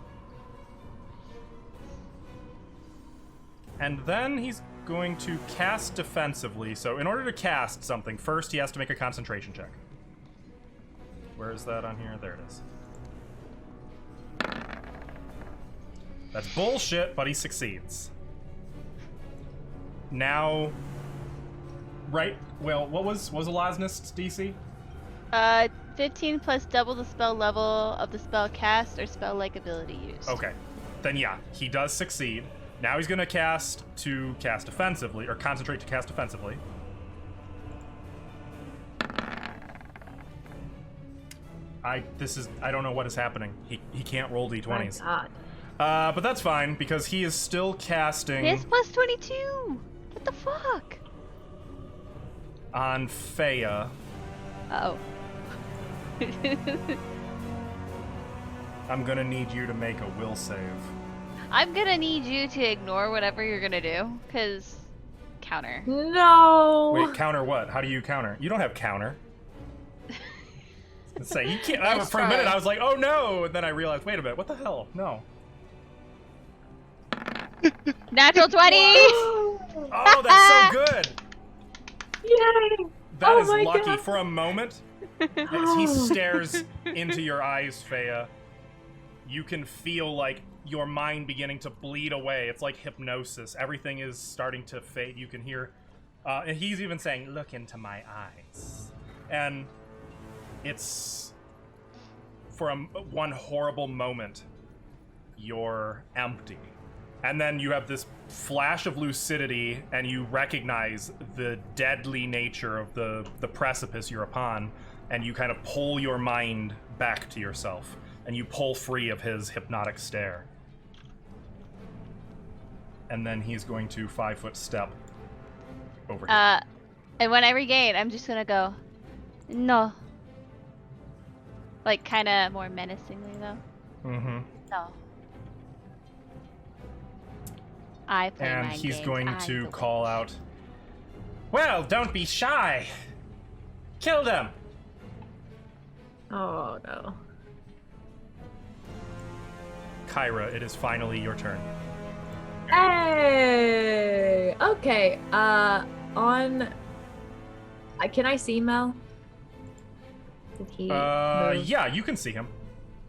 [SPEAKER 1] And then he's going to cast defensively. So in order to cast something, first he has to make a concentration check. Where is that on here? There it is. That's bullshit, but he succeeds. Now, right? Well, what was Elosnist's DC?
[SPEAKER 2] 15 plus double the spell level of the spell cast or spell-like ability used.
[SPEAKER 1] Okay, then yeah, he does succeed. Now he's gonna cast offensively, or concentrate to cast offensively. I don't know what is happening. He can't roll
[SPEAKER 5] My
[SPEAKER 1] d20s.
[SPEAKER 5] God.
[SPEAKER 1] But that's fine because he is still casting
[SPEAKER 2] He has plus 22! What the fuck?
[SPEAKER 1] on Faya.
[SPEAKER 2] Oh.
[SPEAKER 1] I'm gonna need you to make a will save.
[SPEAKER 2] I'm gonna need you to ignore whatever you're gonna do, because counter.
[SPEAKER 5] No.
[SPEAKER 1] Wait, counter what? How do you counter? You don't have counter. Let's say you can't.
[SPEAKER 3] Nice
[SPEAKER 1] For a minute,
[SPEAKER 3] try.
[SPEAKER 1] I was like, "Oh no!" And then I realized, "Wait a minute, what the hell? No."
[SPEAKER 2] Natural 20!
[SPEAKER 1] Oh, that's so good.
[SPEAKER 5] Yay.
[SPEAKER 1] That
[SPEAKER 5] Oh
[SPEAKER 1] is
[SPEAKER 5] my
[SPEAKER 1] lucky.
[SPEAKER 5] God.
[SPEAKER 1] For a moment, as he stares into your eyes, Faya, you can feel like your mind beginning to bleed away. It's like hypnosis. Everything is starting to fade. You can hear, and he's even saying, "Look into my eyes," and it's for one horrible moment, you're empty. And then you have this flash of lucidity, and you recognize the deadly nature of the precipice you're upon. and you kind of pull your mind back to yourself, and you pull free of his hypnotic stare. And then he's going to 5-foot step over here.
[SPEAKER 2] And when I regain, I'm just gonna go, no. Like, kind of more menacingly, though.
[SPEAKER 1] Mm-hmm.
[SPEAKER 2] No. I play
[SPEAKER 1] And
[SPEAKER 2] mind
[SPEAKER 1] he's
[SPEAKER 2] games.
[SPEAKER 1] going
[SPEAKER 2] I'm
[SPEAKER 1] to
[SPEAKER 2] the
[SPEAKER 1] call
[SPEAKER 2] witch.
[SPEAKER 1] out, well, don't be shy. Kill them.
[SPEAKER 5] Oh no.
[SPEAKER 1] Kyra, it is finally your turn.
[SPEAKER 5] Hey. Okay. Can I see Mel? Did he move?
[SPEAKER 1] Yeah, you can see him.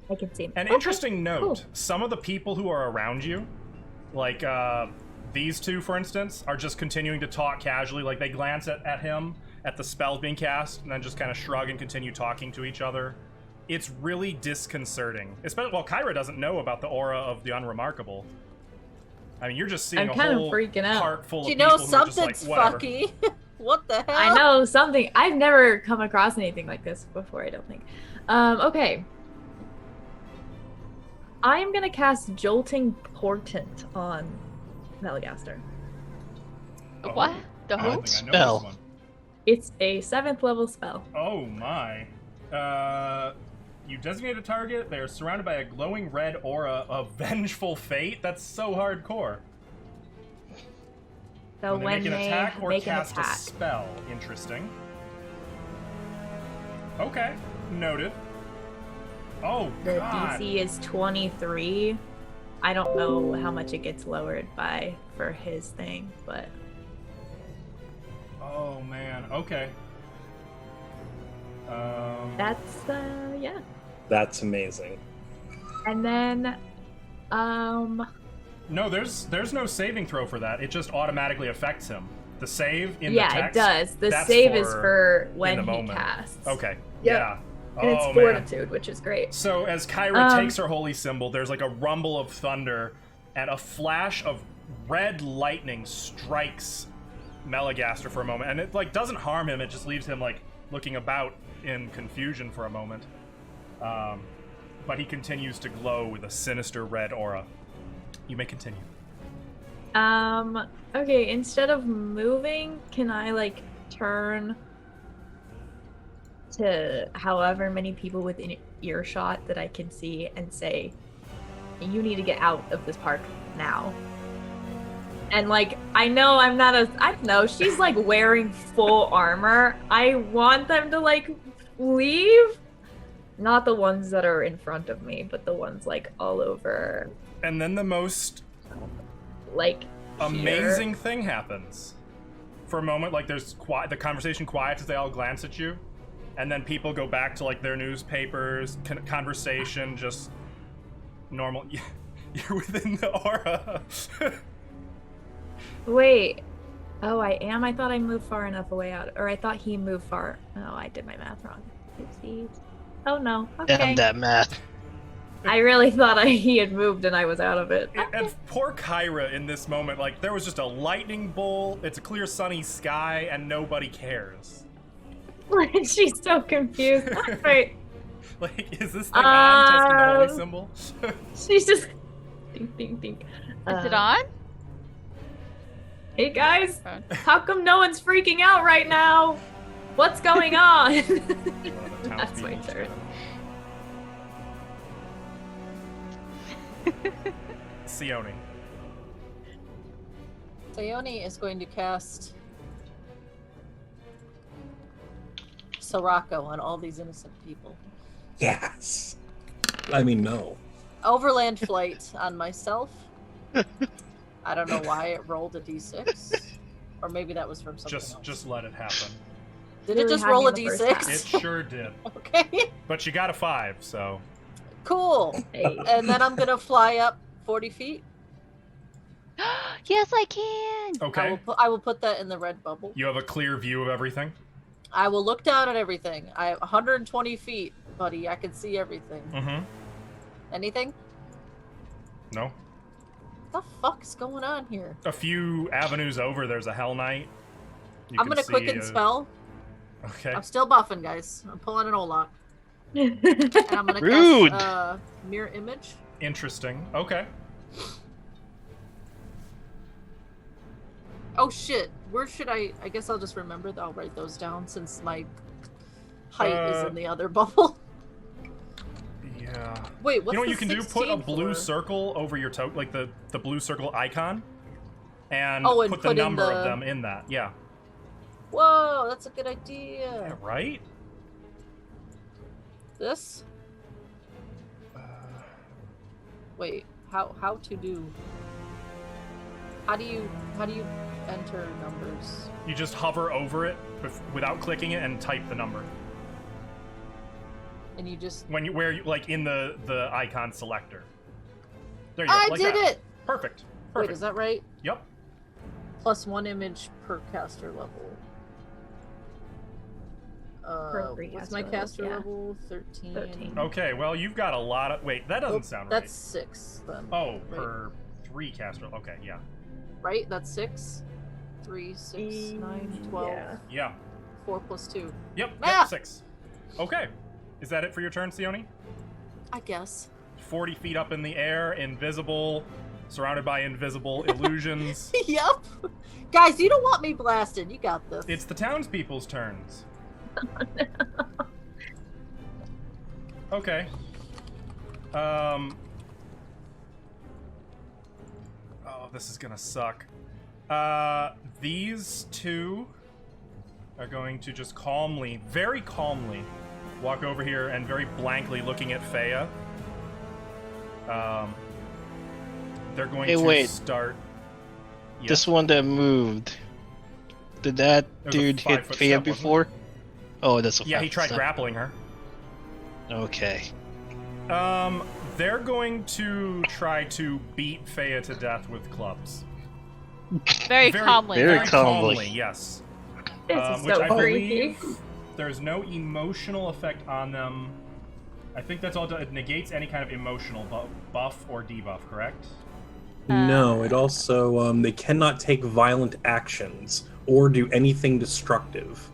[SPEAKER 5] I can see him.
[SPEAKER 1] An
[SPEAKER 5] Okay,
[SPEAKER 1] interesting note,
[SPEAKER 5] cool.
[SPEAKER 1] some of the people who are around you, like these two, for instance, are just continuing to talk casually. Like, they glance at him, at the spell being cast, and then just kind of shrug and continue talking to each other. It's really disconcerting. Especially, well, Kyra doesn't know about the aura of the unremarkable. I mean, you're just seeing
[SPEAKER 5] I'm
[SPEAKER 1] a
[SPEAKER 5] kind of
[SPEAKER 1] whole
[SPEAKER 5] freaking out.
[SPEAKER 1] heart full of
[SPEAKER 3] You
[SPEAKER 1] people
[SPEAKER 3] know
[SPEAKER 1] who are just like,
[SPEAKER 3] something's
[SPEAKER 1] whatever.
[SPEAKER 3] fucky. What the hell?
[SPEAKER 5] I know something. I've never come across anything like this before, I don't think. Okay. I am gonna cast Jolting Portent on Melagaster.
[SPEAKER 2] What? The
[SPEAKER 1] I
[SPEAKER 2] who?
[SPEAKER 1] don't think I know
[SPEAKER 4] Spell.
[SPEAKER 1] this one.
[SPEAKER 5] It's a 7th level spell.
[SPEAKER 1] Oh my. You designate a target. They are surrounded by a glowing red aura of vengeful fate. That's so hardcore.
[SPEAKER 5] So
[SPEAKER 1] When
[SPEAKER 5] when
[SPEAKER 1] they make an attack or
[SPEAKER 5] make
[SPEAKER 1] cast
[SPEAKER 5] an attack,
[SPEAKER 1] a spell. Interesting. Okay, noted. Oh,
[SPEAKER 5] the
[SPEAKER 1] God.
[SPEAKER 5] DC is 23. I don't know how much it gets lowered by for his thing, but
[SPEAKER 1] Oh, man. Okay.
[SPEAKER 5] that's yeah.
[SPEAKER 6] That's amazing.
[SPEAKER 5] And then
[SPEAKER 1] No, there's no saving throw for that. It just automatically affects him. The save in
[SPEAKER 5] yeah,
[SPEAKER 1] the text,
[SPEAKER 5] it does. The
[SPEAKER 1] that's
[SPEAKER 5] save is for
[SPEAKER 1] in
[SPEAKER 5] when
[SPEAKER 1] the
[SPEAKER 5] he
[SPEAKER 1] moment.
[SPEAKER 5] casts.
[SPEAKER 1] Okay.
[SPEAKER 5] Yep.
[SPEAKER 1] Yeah.
[SPEAKER 5] And it's
[SPEAKER 1] Oh, man.
[SPEAKER 5] fortitude, which is great.
[SPEAKER 1] So as Kyra
[SPEAKER 5] Um,
[SPEAKER 1] takes her holy symbol, there's like a rumble of thunder, and a flash of red lightning strikes Melagaster for a moment, and it like doesn't harm him. It just leaves him like looking about in confusion for a moment. But he continues to glow with a sinister red aura. You may continue.
[SPEAKER 5] Okay, instead of moving, can I like turn to however many people within earshot that I can see and say, you need to get out of this park now? And like, I know I'm not I know she's like wearing full armor. I want them to like leave. Not the ones that are in front of me, but the ones like all over,
[SPEAKER 1] And then the most
[SPEAKER 5] like
[SPEAKER 1] amazing thing happens. For a moment, like there's the conversation quiets as they all glance at you, and then people go back to like their newspapers, conversation, just normal. You're within the aura.
[SPEAKER 5] Wait. Oh, I am? I thought I moved far enough away out. Or I thought he moved far. No, I did my math wrong. Oopsies. Oh no. Okay.
[SPEAKER 4] Damn that math.
[SPEAKER 5] I really thought he had moved and I was out of it.
[SPEAKER 1] And poor Kyra in this moment, like there was just a lightning bolt, it's a clear sunny sky, and nobody cares.
[SPEAKER 5] She's so confused. Right.
[SPEAKER 1] Like, is this thing on testing the holy symbol?
[SPEAKER 5] She's just think, think, think.
[SPEAKER 2] Is it on?
[SPEAKER 5] Hey guys,
[SPEAKER 2] Phone.
[SPEAKER 5] how come no one's freaking out right now? What's going on?
[SPEAKER 1] One of the
[SPEAKER 5] That's my
[SPEAKER 1] townspeople
[SPEAKER 5] turn.
[SPEAKER 1] Sione.
[SPEAKER 3] Sayoni is going to cast Sorako on all these innocent people.
[SPEAKER 6] Yes. I mean, no.
[SPEAKER 3] Overland flight on myself. I don't know why it rolled a d6. Or maybe that was from something else.
[SPEAKER 1] Just let it happen.
[SPEAKER 3] Did it
[SPEAKER 5] Really
[SPEAKER 3] just
[SPEAKER 5] had
[SPEAKER 3] roll
[SPEAKER 5] me
[SPEAKER 3] a
[SPEAKER 5] the first
[SPEAKER 3] d6?
[SPEAKER 5] time.
[SPEAKER 1] It sure did.
[SPEAKER 3] Okay.
[SPEAKER 1] But you got a 5, so.
[SPEAKER 3] Cool.
[SPEAKER 5] Hey.
[SPEAKER 3] And then I'm going to fly up 40 feet.
[SPEAKER 2] Yes, I can.
[SPEAKER 1] Okay.
[SPEAKER 3] I will put that in the red bubble.
[SPEAKER 1] You have a clear view of everything?
[SPEAKER 3] I will look down at everything. I have 120 feet, buddy. I can see everything.
[SPEAKER 1] Mm-hmm.
[SPEAKER 3] Anything?
[SPEAKER 1] No?
[SPEAKER 3] What the fuck's going on here?
[SPEAKER 1] A few avenues over, there's a Hell Knight. You
[SPEAKER 3] I'm
[SPEAKER 1] can
[SPEAKER 3] gonna
[SPEAKER 1] see,
[SPEAKER 3] quicken spell.
[SPEAKER 1] Okay.
[SPEAKER 3] I'm still buffing, guys. I'm pulling an Olak. And I'm gonna
[SPEAKER 4] Rude.
[SPEAKER 3] cast mirror image.
[SPEAKER 1] Interesting. Okay.
[SPEAKER 3] Oh shit. Where should I guess I'll just remember that I'll write those down since my height is in the other bubble.
[SPEAKER 1] Yeah.
[SPEAKER 3] Wait, what's
[SPEAKER 1] You know what
[SPEAKER 3] the
[SPEAKER 1] you can do? Put a
[SPEAKER 3] 16
[SPEAKER 1] blue
[SPEAKER 3] for?
[SPEAKER 1] circle over your like the blue circle icon, and
[SPEAKER 3] Oh, and
[SPEAKER 1] put the
[SPEAKER 3] put in
[SPEAKER 1] number of
[SPEAKER 3] the-
[SPEAKER 1] them in that. Yeah.
[SPEAKER 3] Whoa, that's a good
[SPEAKER 1] Yeah,
[SPEAKER 3] idea.
[SPEAKER 1] right?
[SPEAKER 3] This? Wait, how to do? How do you enter numbers?
[SPEAKER 1] You just hover over it without clicking it and type the number.
[SPEAKER 3] And you just
[SPEAKER 1] Like in the icon selector. There you go.
[SPEAKER 3] I
[SPEAKER 1] like
[SPEAKER 3] did
[SPEAKER 1] that.
[SPEAKER 3] it!
[SPEAKER 1] Perfect.
[SPEAKER 3] Wait,
[SPEAKER 1] Perfect.
[SPEAKER 3] is that right?
[SPEAKER 1] Yep.
[SPEAKER 3] +1 image per caster level.
[SPEAKER 5] free
[SPEAKER 3] What's
[SPEAKER 5] caster
[SPEAKER 3] my
[SPEAKER 5] levels,
[SPEAKER 3] caster
[SPEAKER 5] yeah.
[SPEAKER 3] level? 13.
[SPEAKER 5] 13.
[SPEAKER 1] Okay, well, you've got a lot of... Wait, that doesn't
[SPEAKER 3] Oh,
[SPEAKER 1] sound
[SPEAKER 3] that's
[SPEAKER 1] right.
[SPEAKER 3] 6 then.
[SPEAKER 1] Oh,
[SPEAKER 3] Wait.
[SPEAKER 1] per 3 caster... Okay, yeah.
[SPEAKER 3] Right? That's 6. 3, 6, 9, 12.
[SPEAKER 5] Yeah.
[SPEAKER 1] Yeah.
[SPEAKER 3] 4 plus 2.
[SPEAKER 1] Yep,
[SPEAKER 3] Ah!
[SPEAKER 1] 6. Okay. Is that it for your turn, Sione?
[SPEAKER 3] I guess.
[SPEAKER 1] 40 feet up in the air, invisible, surrounded by invisible illusions.
[SPEAKER 3] Yep. Guys, you don't want me blasted. You got this.
[SPEAKER 1] It's the townspeople's turns. Okay. Oh, this is gonna suck. These two are going to just calmly, very calmly, walk over here and very blankly looking at Faya. They're going
[SPEAKER 4] Hey,
[SPEAKER 1] to
[SPEAKER 4] wait.
[SPEAKER 1] start. Yes.
[SPEAKER 4] This one that moved. Did that
[SPEAKER 1] It was a
[SPEAKER 4] dude hit
[SPEAKER 1] 5-foot
[SPEAKER 4] Fia
[SPEAKER 1] step, wasn't it?
[SPEAKER 4] before? Oh, that's a
[SPEAKER 1] Yeah, he
[SPEAKER 4] 5-foot
[SPEAKER 1] tried
[SPEAKER 4] step.
[SPEAKER 1] grappling her.
[SPEAKER 4] Okay.
[SPEAKER 1] They're going to try to beat Faya to death with clubs.
[SPEAKER 2] Very calmly.
[SPEAKER 4] very calmly.
[SPEAKER 1] Yes.
[SPEAKER 5] This is
[SPEAKER 1] Which
[SPEAKER 5] so
[SPEAKER 1] I
[SPEAKER 5] freaky.
[SPEAKER 1] believe there's no emotional effect on them. I think that's all. It negates any kind of emotional buff or debuff, correct?
[SPEAKER 6] No, it also they cannot take violent actions or do anything destructive.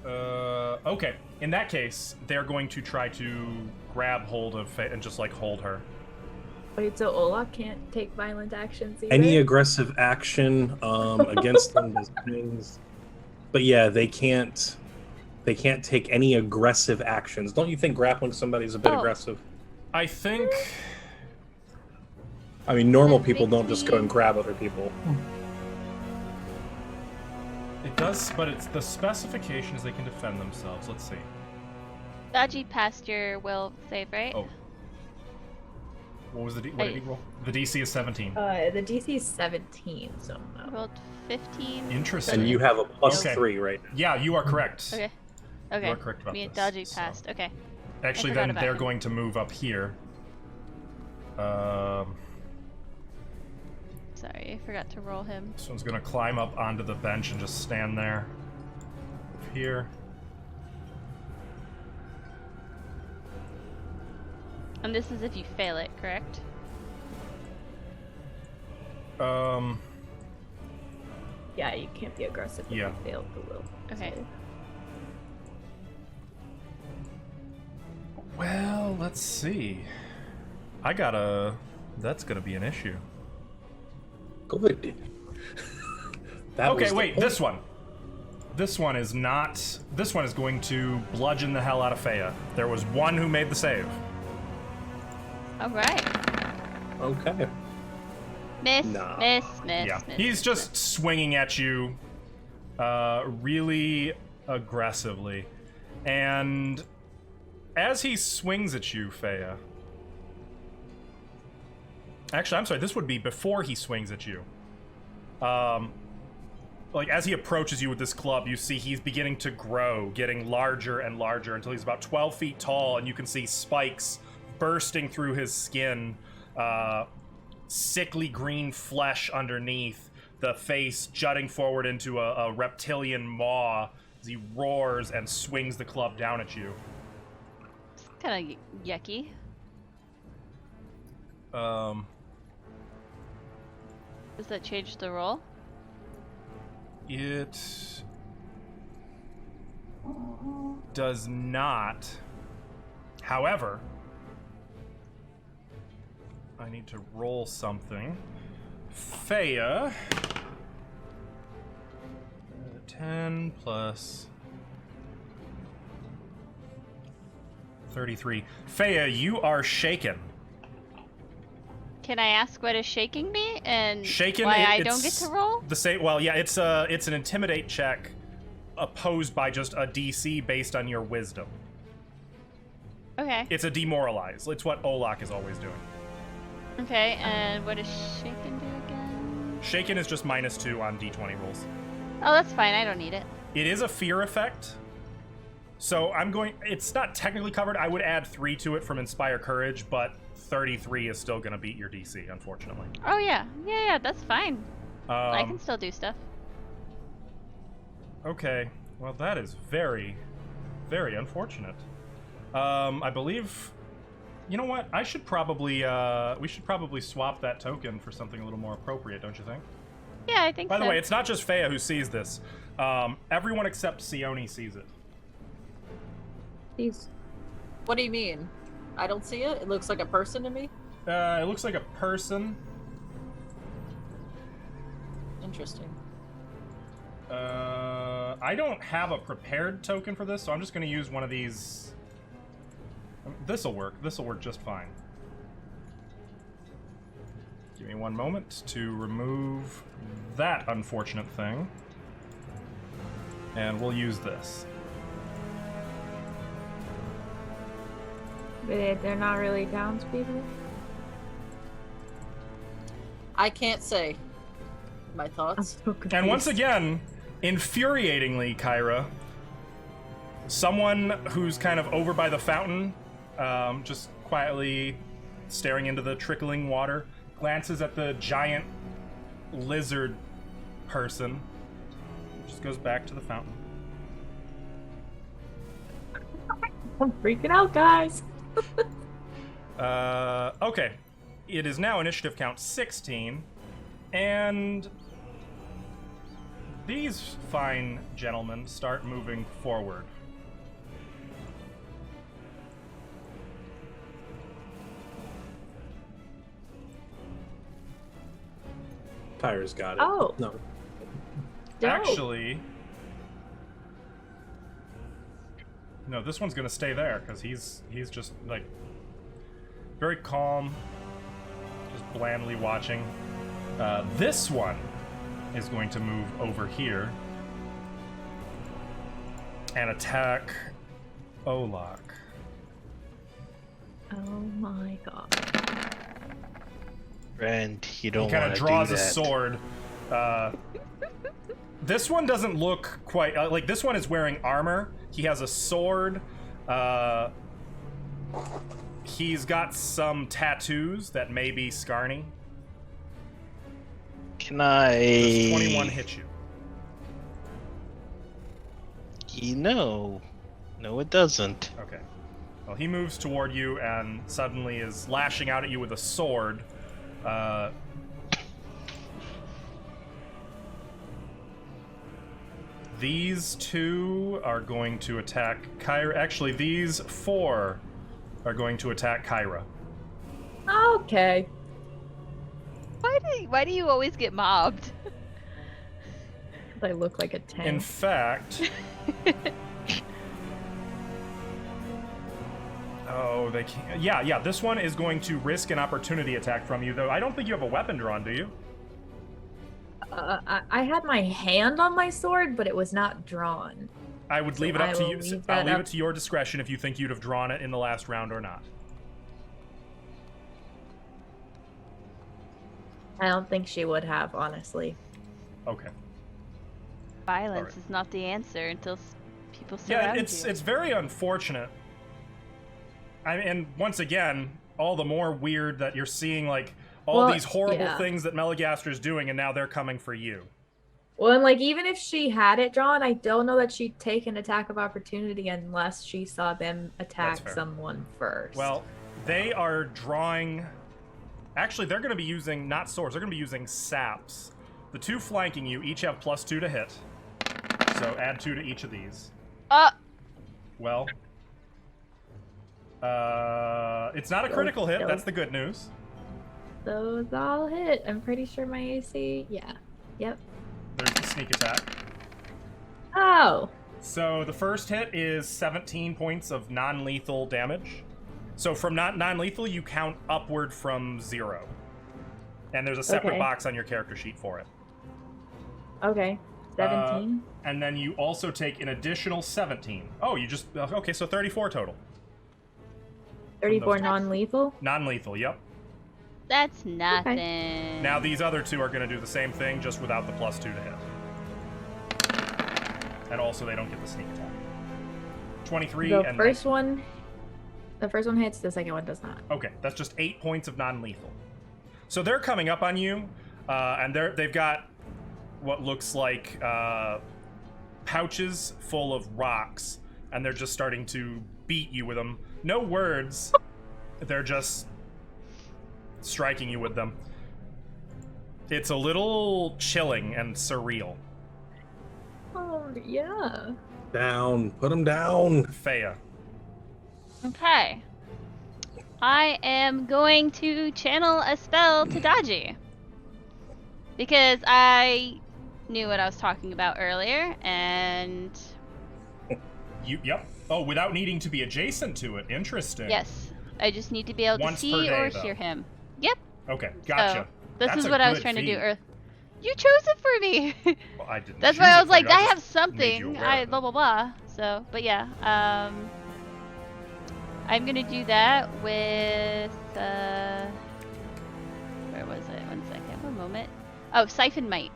[SPEAKER 1] Okay. In that case, they're going to try to grab hold of Faya and just like hold her.
[SPEAKER 5] Wait, so Ola can't take violent actions either?
[SPEAKER 6] Any aggressive action against them does things. But yeah, they can't take any aggressive actions. Don't you think grappling somebody is a bit
[SPEAKER 2] Oh.
[SPEAKER 6] aggressive?
[SPEAKER 1] I think.
[SPEAKER 6] I mean, normal
[SPEAKER 2] That
[SPEAKER 6] people
[SPEAKER 2] makes
[SPEAKER 6] don't just go
[SPEAKER 2] me-
[SPEAKER 6] and grab other people.
[SPEAKER 1] It does, but it's the specification is they can defend themselves. Let's see.
[SPEAKER 2] Dodgy passed your will save, right?
[SPEAKER 1] Oh. What was the what did he roll? The DC is 17.
[SPEAKER 5] The DC is 17, so
[SPEAKER 2] I
[SPEAKER 5] no.
[SPEAKER 2] rolled 15.
[SPEAKER 1] Interesting.
[SPEAKER 6] And you have a
[SPEAKER 1] Okay.
[SPEAKER 6] +3 right now.
[SPEAKER 1] Yeah, you are correct.
[SPEAKER 2] Okay. Okay.
[SPEAKER 1] You are correct about
[SPEAKER 2] Me and
[SPEAKER 1] this,
[SPEAKER 2] Dodgy
[SPEAKER 1] so-
[SPEAKER 2] passed. Okay.
[SPEAKER 1] Actually,
[SPEAKER 2] forgot
[SPEAKER 1] then
[SPEAKER 2] about
[SPEAKER 1] they're
[SPEAKER 2] him.
[SPEAKER 1] going to move up here.
[SPEAKER 2] Sorry, I forgot to roll him.
[SPEAKER 1] This one's going to climb up onto the bench and just stand there. Here.
[SPEAKER 2] And this is if you fail it, correct?
[SPEAKER 5] Yeah, you can't be aggressive if
[SPEAKER 1] Yeah.
[SPEAKER 5] you failed the will.
[SPEAKER 2] Okay.
[SPEAKER 5] save.
[SPEAKER 1] Well, let's see. That's going to be an issue.
[SPEAKER 6] Good. That
[SPEAKER 1] Okay,
[SPEAKER 6] was the
[SPEAKER 1] wait,
[SPEAKER 6] point.
[SPEAKER 1] this one. This one is not. This one is going to bludgeon the hell out of Faya. There was one who made the save.
[SPEAKER 2] All right.
[SPEAKER 6] Okay.
[SPEAKER 2] Miss,
[SPEAKER 6] Nah.
[SPEAKER 2] miss, miss,
[SPEAKER 1] Yeah,
[SPEAKER 2] miss.
[SPEAKER 1] he's just swinging at you really aggressively. And as he swings at you, Faya... Actually, I'm sorry, this would be before he swings at you. Like, as he approaches you with this club, you see he's beginning to grow, getting larger and larger until he's about 12 feet tall, and you can see spikes bursting through his skin, sickly green flesh underneath, the face jutting forward into a reptilian maw as he roars and swings the club down at you.
[SPEAKER 2] It's kind of yucky. Does that change the roll?
[SPEAKER 1] It does not. However, I need to roll something. Faya. 10 plus 33. Faya, you are shaken.
[SPEAKER 2] Can I ask what is shaking me and
[SPEAKER 1] Shaken,
[SPEAKER 2] why I don't get to roll?
[SPEAKER 1] The same. Well, yeah, it's an intimidate check opposed by just a DC based on your wisdom.
[SPEAKER 2] Okay.
[SPEAKER 1] It's a demoralize. It's what Olak is always doing.
[SPEAKER 2] Okay, and what does shaken do again?
[SPEAKER 1] Shaken is just -2 on D20 rolls.
[SPEAKER 2] Oh, that's fine. I don't need it.
[SPEAKER 1] It is a fear effect. So it's not technically covered. I would add 3 to it from Inspire Courage, but 33 is still going to beat your DC, unfortunately.
[SPEAKER 2] Oh, yeah. Yeah, that's fine. I can still do stuff.
[SPEAKER 1] Okay. Well, that is very, very unfortunate. I believe... You know what? we should probably swap that token for something a little more appropriate, don't you think?
[SPEAKER 2] Yeah, I think so.
[SPEAKER 1] By the way, it's not just Faya who sees this. Everyone except Sione sees it.
[SPEAKER 5] Jeez.
[SPEAKER 3] What do you mean? I don't see it? It looks like a person to me?
[SPEAKER 1] It looks like a person.
[SPEAKER 3] Interesting.
[SPEAKER 1] I don't have a prepared token for this, so I'm just going to use one of these. This'll work. This'll work just fine. Give me one moment to remove that unfortunate thing. And we'll use this.
[SPEAKER 5] They're not really townspeople?
[SPEAKER 3] I can't say. My thoughts?
[SPEAKER 1] And once again, infuriatingly, Kyra, someone who's kind of over by the fountain, just quietly staring into the trickling water, glances at the giant lizard person, just goes back to the fountain.
[SPEAKER 5] I'm freaking out, guys.
[SPEAKER 1] Okay. It is now initiative count 16, and these fine gentlemen start moving forward.
[SPEAKER 6] Tyra's got it.
[SPEAKER 5] Oh.
[SPEAKER 6] No.
[SPEAKER 5] Dope.
[SPEAKER 1] Actually, no, this one's gonna stay there because he's just like very calm, just blandly watching. This one is going to move over here and attack Olak.
[SPEAKER 5] Oh my god.
[SPEAKER 4] Friend, you don't
[SPEAKER 1] He kind
[SPEAKER 4] want
[SPEAKER 1] of
[SPEAKER 4] to do
[SPEAKER 1] draws
[SPEAKER 4] that.
[SPEAKER 1] a sword. This one doesn't look quite like this one is wearing armor. He has a sword. He's got some tattoos that may be Scarny.
[SPEAKER 4] Can I...
[SPEAKER 1] Does 21 hit you?
[SPEAKER 4] No, it doesn't.
[SPEAKER 1] Okay. Well, he moves toward you and suddenly is lashing out at you with a sword. These two are going to attack Kyra. Actually, these four are going to attack Kyra.
[SPEAKER 5] Okay.
[SPEAKER 2] Why do you always get mobbed?
[SPEAKER 5] I look like a tank.
[SPEAKER 1] In fact... Oh, they can't... Yeah, this one is going to risk an opportunity attack from you, though I don't think you have a weapon drawn, do you?
[SPEAKER 5] I had my hand on my sword, but it was not drawn.
[SPEAKER 1] I would
[SPEAKER 5] So
[SPEAKER 1] leave it up
[SPEAKER 5] I
[SPEAKER 1] to
[SPEAKER 5] will
[SPEAKER 1] you.
[SPEAKER 5] leave
[SPEAKER 1] I'll
[SPEAKER 5] that
[SPEAKER 1] leave
[SPEAKER 5] up.
[SPEAKER 1] it to your discretion if you think you'd have drawn it in the last round or not.
[SPEAKER 5] I don't think she would have, honestly.
[SPEAKER 1] Okay.
[SPEAKER 2] Violence
[SPEAKER 1] Alright.
[SPEAKER 2] is not the answer until people
[SPEAKER 1] Yeah,
[SPEAKER 2] surround
[SPEAKER 1] it's
[SPEAKER 2] you.
[SPEAKER 1] it's very unfortunate. And once again, all the more weird that you're seeing like all
[SPEAKER 5] Well,
[SPEAKER 1] these horrible
[SPEAKER 5] yeah.
[SPEAKER 1] things that Meligaster's doing, and now they're coming for you.
[SPEAKER 5] Well, and like even if she had it drawn, I don't know that she'd take an attack of opportunity unless she saw them attack
[SPEAKER 1] fair.
[SPEAKER 5] someone first.
[SPEAKER 1] Well, they are drawing. Actually, they're going to be using not swords. They're going to be using saps. The two flanking you each have +2 to hit. So add 2 to each of these. Well, it's not a critical hit. That's the good news.
[SPEAKER 5] Those all hit. I'm pretty sure my AC. Yeah. Yep.
[SPEAKER 1] There's the sneak attack.
[SPEAKER 5] Oh.
[SPEAKER 1] So the first hit is 17 points of non-lethal damage. So from non-lethal, you count upward from 0. And there's a separate box on your character sheet for it.
[SPEAKER 5] Okay. 17.
[SPEAKER 1] And then you also take an additional 17. Oh, you just... Okay, so 34 total.
[SPEAKER 5] 34 non-lethal?
[SPEAKER 1] Non-lethal, yep.
[SPEAKER 2] That's nothing.
[SPEAKER 5] Okay.
[SPEAKER 1] Now these other two are going to do the same thing, just without the +2 to hit. And also they don't get the sneak attack. 23
[SPEAKER 5] The
[SPEAKER 1] and...
[SPEAKER 5] first one hits, the second one does not.
[SPEAKER 1] Okay, that's just 8 points of non-lethal. So they're coming up on you, and they've got what looks like pouches full of rocks, and they're just starting to beat you with them. No words. They're just striking you with them. It's a little chilling and surreal.
[SPEAKER 5] Oh, yeah.
[SPEAKER 6] Down. Put him down.
[SPEAKER 1] Fea.
[SPEAKER 2] Okay. I am going to channel a spell to Daji. Because I knew what I was talking about earlier, and...
[SPEAKER 1] Yep. Oh, without needing to be adjacent to it. Interesting.
[SPEAKER 2] Yes. I just need to be able to
[SPEAKER 1] Once per
[SPEAKER 2] see
[SPEAKER 1] day,
[SPEAKER 2] or
[SPEAKER 1] though.
[SPEAKER 2] hear him. Yep.
[SPEAKER 1] Okay, gotcha.
[SPEAKER 2] So, this
[SPEAKER 1] That's
[SPEAKER 2] is
[SPEAKER 1] a
[SPEAKER 2] what I was
[SPEAKER 1] good
[SPEAKER 2] trying to do
[SPEAKER 1] feat.
[SPEAKER 2] earlier. You chose it for me!
[SPEAKER 1] Well, I didn't
[SPEAKER 2] That's
[SPEAKER 1] choose
[SPEAKER 2] why I
[SPEAKER 1] it
[SPEAKER 2] was
[SPEAKER 1] for
[SPEAKER 2] like,
[SPEAKER 1] you,
[SPEAKER 2] I
[SPEAKER 1] just
[SPEAKER 2] have
[SPEAKER 1] made you
[SPEAKER 2] something.
[SPEAKER 1] aware of it.
[SPEAKER 2] Blah blah blah. So, but yeah. I'm gonna do that with where was it? 1 second, 1 moment. Oh, Siphon Might.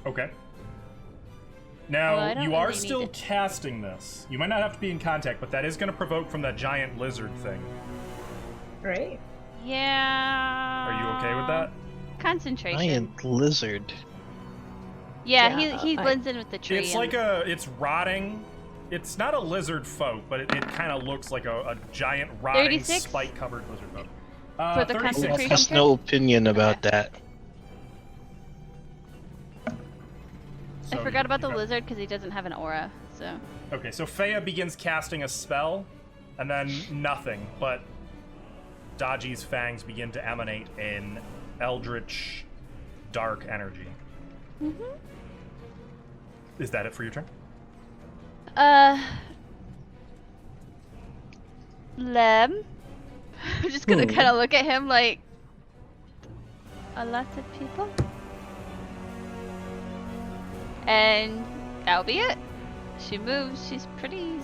[SPEAKER 1] Okay.
[SPEAKER 2] Well, I
[SPEAKER 1] Now,
[SPEAKER 2] don't
[SPEAKER 1] you are
[SPEAKER 2] really need
[SPEAKER 1] still
[SPEAKER 2] it.
[SPEAKER 1] casting this. You might not have to be in contact, but that is going to provoke from that giant lizard thing.
[SPEAKER 5] Right.
[SPEAKER 2] Yeah.
[SPEAKER 1] Are you okay with that?
[SPEAKER 2] Concentration.
[SPEAKER 4] Giant lizard.
[SPEAKER 2] Yeah,
[SPEAKER 5] Yeah,
[SPEAKER 2] he
[SPEAKER 5] I-
[SPEAKER 2] blends in with the tree.
[SPEAKER 1] It's like it's rotting. It's not a lizard folk, but it kind of looks like a giant rotting
[SPEAKER 2] 36?
[SPEAKER 1] spike-covered lizard folk.
[SPEAKER 2] For the
[SPEAKER 1] 36.
[SPEAKER 2] concentration
[SPEAKER 4] Has no opinion about that.
[SPEAKER 1] So
[SPEAKER 2] I forgot about
[SPEAKER 1] you
[SPEAKER 2] the
[SPEAKER 1] got-
[SPEAKER 2] lizard because he doesn't have an aura. So
[SPEAKER 1] Okay, so Fea begins casting a spell, and then nothing, but Daji's fangs begin to emanate in eldritch, dark energy. Is that it for your turn?
[SPEAKER 2] Lem. I'm just gonna kind of look at him like a lot of people, and that'll be it. She moves. She's pretty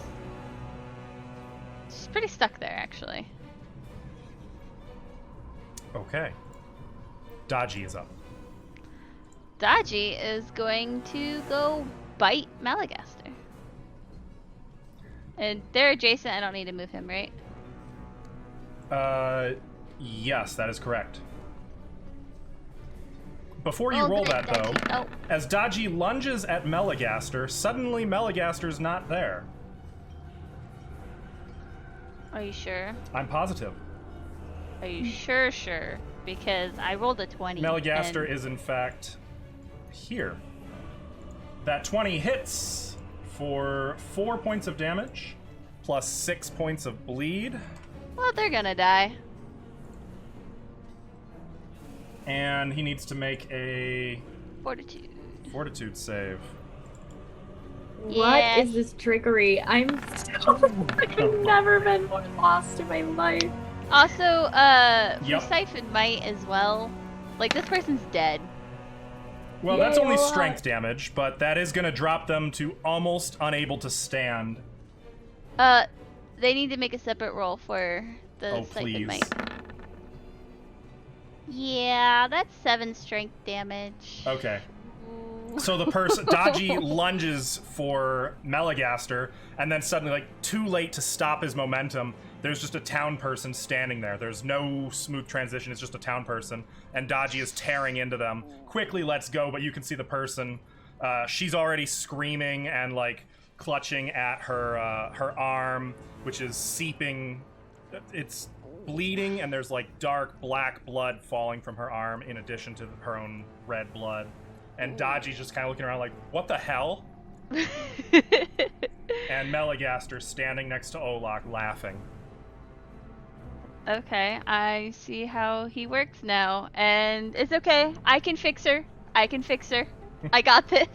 [SPEAKER 2] stuck there, actually.
[SPEAKER 1] Okay. Daji is up.
[SPEAKER 2] Daji is going to go bite Malagaster. And they're adjacent. I don't need to move him, right?
[SPEAKER 1] Yes, that is correct. Before you
[SPEAKER 2] Oh,
[SPEAKER 1] roll
[SPEAKER 2] good,
[SPEAKER 1] that, though,
[SPEAKER 2] Daji. Oh.
[SPEAKER 1] as Daji lunges at Melagaster, suddenly Melagaster's not there.
[SPEAKER 2] Are you sure?
[SPEAKER 1] I'm positive.
[SPEAKER 2] Are you sure? Because I rolled a 20.
[SPEAKER 1] Melagaster
[SPEAKER 2] and-
[SPEAKER 1] is, in fact, here. That 20 hits for 4 points of damage, plus 6 points of bleed,
[SPEAKER 2] Well, they're gonna die.
[SPEAKER 1] and he needs to make a
[SPEAKER 2] Fortitude.
[SPEAKER 1] fortitude save.
[SPEAKER 5] What is
[SPEAKER 2] Yeah.
[SPEAKER 5] this trickery? I've never been more lost in my life.
[SPEAKER 2] Also,
[SPEAKER 1] Yep.
[SPEAKER 2] for Siphon Might as well. Like, this person's dead.
[SPEAKER 1] Well,
[SPEAKER 5] Yeah,
[SPEAKER 1] that's only
[SPEAKER 5] well,
[SPEAKER 1] strength damage, but that is going to drop them to almost unable to stand.
[SPEAKER 2] They need to make a separate roll for the
[SPEAKER 1] Oh,
[SPEAKER 2] Siphon
[SPEAKER 1] please.
[SPEAKER 2] Might. Yeah, that's 7 strength damage.
[SPEAKER 1] Okay.
[SPEAKER 2] Ooh.
[SPEAKER 1] So the person, Daji lunges for Melagaster, and then suddenly, like, too late to stop his momentum, there's just a town person standing there. There's no smooth transition, it's just a town person, and Daji is tearing into them. Quickly lets go, but you can see the person. She's already screaming and, like, clutching at her arm, which is seeping. It's bleeding, and there's, like, dark black blood falling from her arm in addition to her own red blood. And Daji's just kind of looking around like, what the hell? and Melagaster standing next to Olak, laughing.
[SPEAKER 2] Okay, I see how he works now, and it's okay. I can fix her. I got this.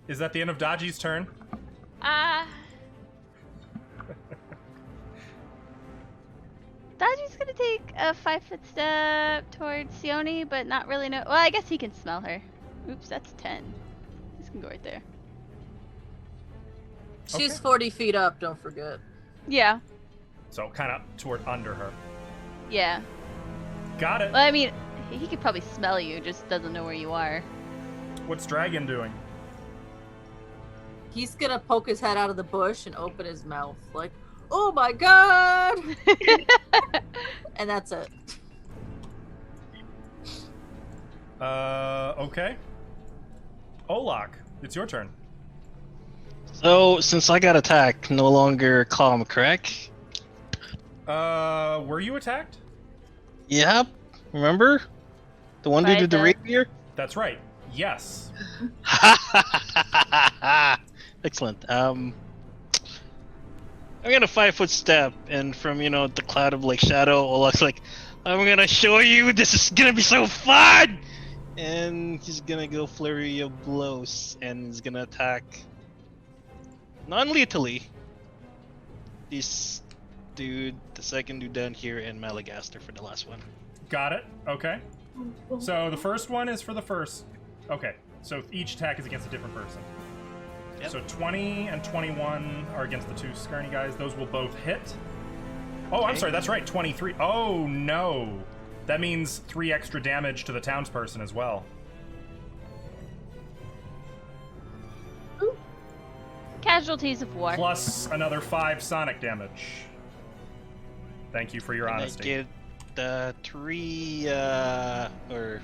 [SPEAKER 1] Is that the end of Daji's turn?
[SPEAKER 2] Daji's gonna take a 5-foot step towards Sione, but not really know. Well, I guess he can smell her. Oops, that's 10. This can go right there.
[SPEAKER 3] She's
[SPEAKER 1] Okay.
[SPEAKER 3] 40 feet up, don't forget.
[SPEAKER 2] Yeah,
[SPEAKER 1] So kind of toward under her.
[SPEAKER 2] yeah.
[SPEAKER 1] Got it.
[SPEAKER 2] Well, I mean, he could probably smell you, just doesn't know where you are.
[SPEAKER 1] What's Dragon doing?
[SPEAKER 3] He's gonna poke his head out of the bush and open his mouth like, oh my god! And that's it.
[SPEAKER 1] Okay. Olak, it's your turn.
[SPEAKER 4] So, since I got attacked, no longer calm, correct?
[SPEAKER 1] Were you attacked?
[SPEAKER 4] Yep. Remember? The one
[SPEAKER 2] By
[SPEAKER 4] dude with the
[SPEAKER 2] the-
[SPEAKER 4] rapier?
[SPEAKER 1] That's right. Yes.
[SPEAKER 4] Excellent. I'm gonna 5-foot step, and from the cloud of like shadow, Olaf's like, I'm gonna show you. This is gonna be so fun. And he's gonna go flurry of blows, and he's gonna attack non-lethally this dude, the second dude down here, and Malagaster for the last one.
[SPEAKER 1] Got it. Okay. So the first one is for the first. Okay. So each attack is against a different person.
[SPEAKER 4] Yep.
[SPEAKER 1] So 20 and 21 are against the two Skarny guys. Those will both hit. Oh, I'm
[SPEAKER 4] Okay.
[SPEAKER 1] sorry. That's right. 23. Oh, no. That means 3 extra damage to the townsperson as well.
[SPEAKER 2] Casualties of war.
[SPEAKER 1] Plus another 5 sonic damage. Thank you for your
[SPEAKER 4] And
[SPEAKER 1] honesty.
[SPEAKER 4] I get 3, or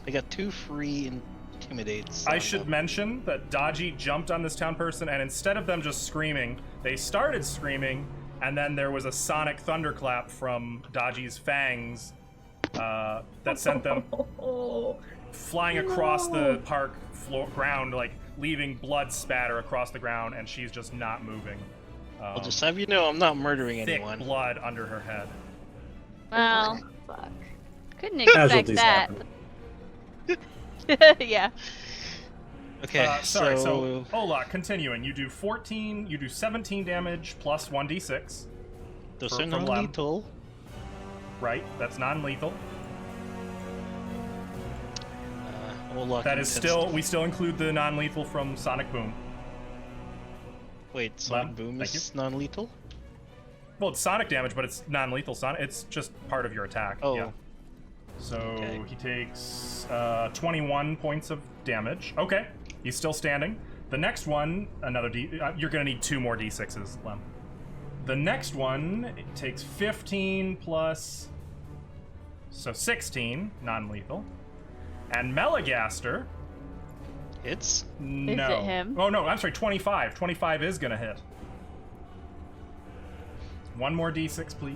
[SPEAKER 4] I got 2 free intimidates.
[SPEAKER 1] I should mention that Daji jumped on this town person, and instead of them just screaming, they started screaming, and then there was a sonic thunderclap from Daji's fangs that sent them flying across the park ground, like leaving blood spatter across the ground, and she's just not moving.
[SPEAKER 4] I'll just have you know, I'm not murdering
[SPEAKER 1] thick
[SPEAKER 4] anyone.
[SPEAKER 1] blood under her head.
[SPEAKER 2] Well,
[SPEAKER 5] Fuck.
[SPEAKER 2] couldn't expect
[SPEAKER 6] Casualties
[SPEAKER 2] that.
[SPEAKER 6] happen.
[SPEAKER 2] Yeah.
[SPEAKER 4] Okay,
[SPEAKER 1] Sorry, so
[SPEAKER 4] so
[SPEAKER 1] Ola, continuing. You do 17 damage plus 1d6.
[SPEAKER 4] those
[SPEAKER 1] for-
[SPEAKER 4] are
[SPEAKER 1] from Lem.
[SPEAKER 4] non-lethal.
[SPEAKER 1] Right, that's non-lethal.
[SPEAKER 4] Olak
[SPEAKER 1] That is
[SPEAKER 4] intends-
[SPEAKER 1] we still include the non-lethal from Sonic Boom.
[SPEAKER 4] Wait, Sonic
[SPEAKER 1] Lem,
[SPEAKER 4] Boom
[SPEAKER 1] thank
[SPEAKER 4] is non-lethal?
[SPEAKER 1] Well, it's sonic damage, but it's non-lethal sonic. It's just part of your attack.
[SPEAKER 4] Oh.
[SPEAKER 1] Yeah. So
[SPEAKER 4] Okay.
[SPEAKER 1] he takes 21 points of damage. Okay, he's still standing. The next one, another you're gonna need 2 more d6s, Lem. The next one it takes 15 plus, so 16, non-lethal. And Melagaster,
[SPEAKER 4] Hits?
[SPEAKER 1] no.
[SPEAKER 2] it him?
[SPEAKER 1] Oh no, I'm sorry, 25. 25 is gonna hit. 1 more d6, please.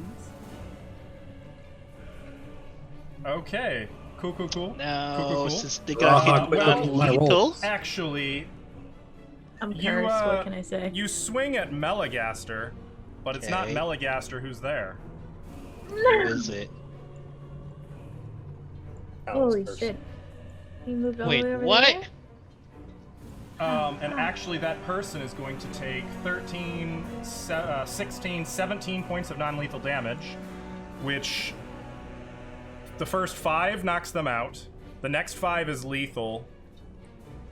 [SPEAKER 1] Okay. Cool.
[SPEAKER 4] Now,
[SPEAKER 1] Cool.
[SPEAKER 4] since they got hit with
[SPEAKER 6] quick, my
[SPEAKER 4] non-lethal,
[SPEAKER 6] rolls.
[SPEAKER 1] Actually,
[SPEAKER 5] I'm
[SPEAKER 1] You,
[SPEAKER 5] cursed. What can I say?
[SPEAKER 1] you swing at Melagaster, but it's not
[SPEAKER 4] Okay.
[SPEAKER 1] Melagaster who's there.
[SPEAKER 4] who is it?
[SPEAKER 5] Holy shit! He moved all the
[SPEAKER 4] Wait,
[SPEAKER 5] way over
[SPEAKER 4] what?
[SPEAKER 5] there?
[SPEAKER 1] And actually, that person is going to take 13, 16, 17 points of non-lethal damage, which the first 5 knocks them out. The next 5 is lethal.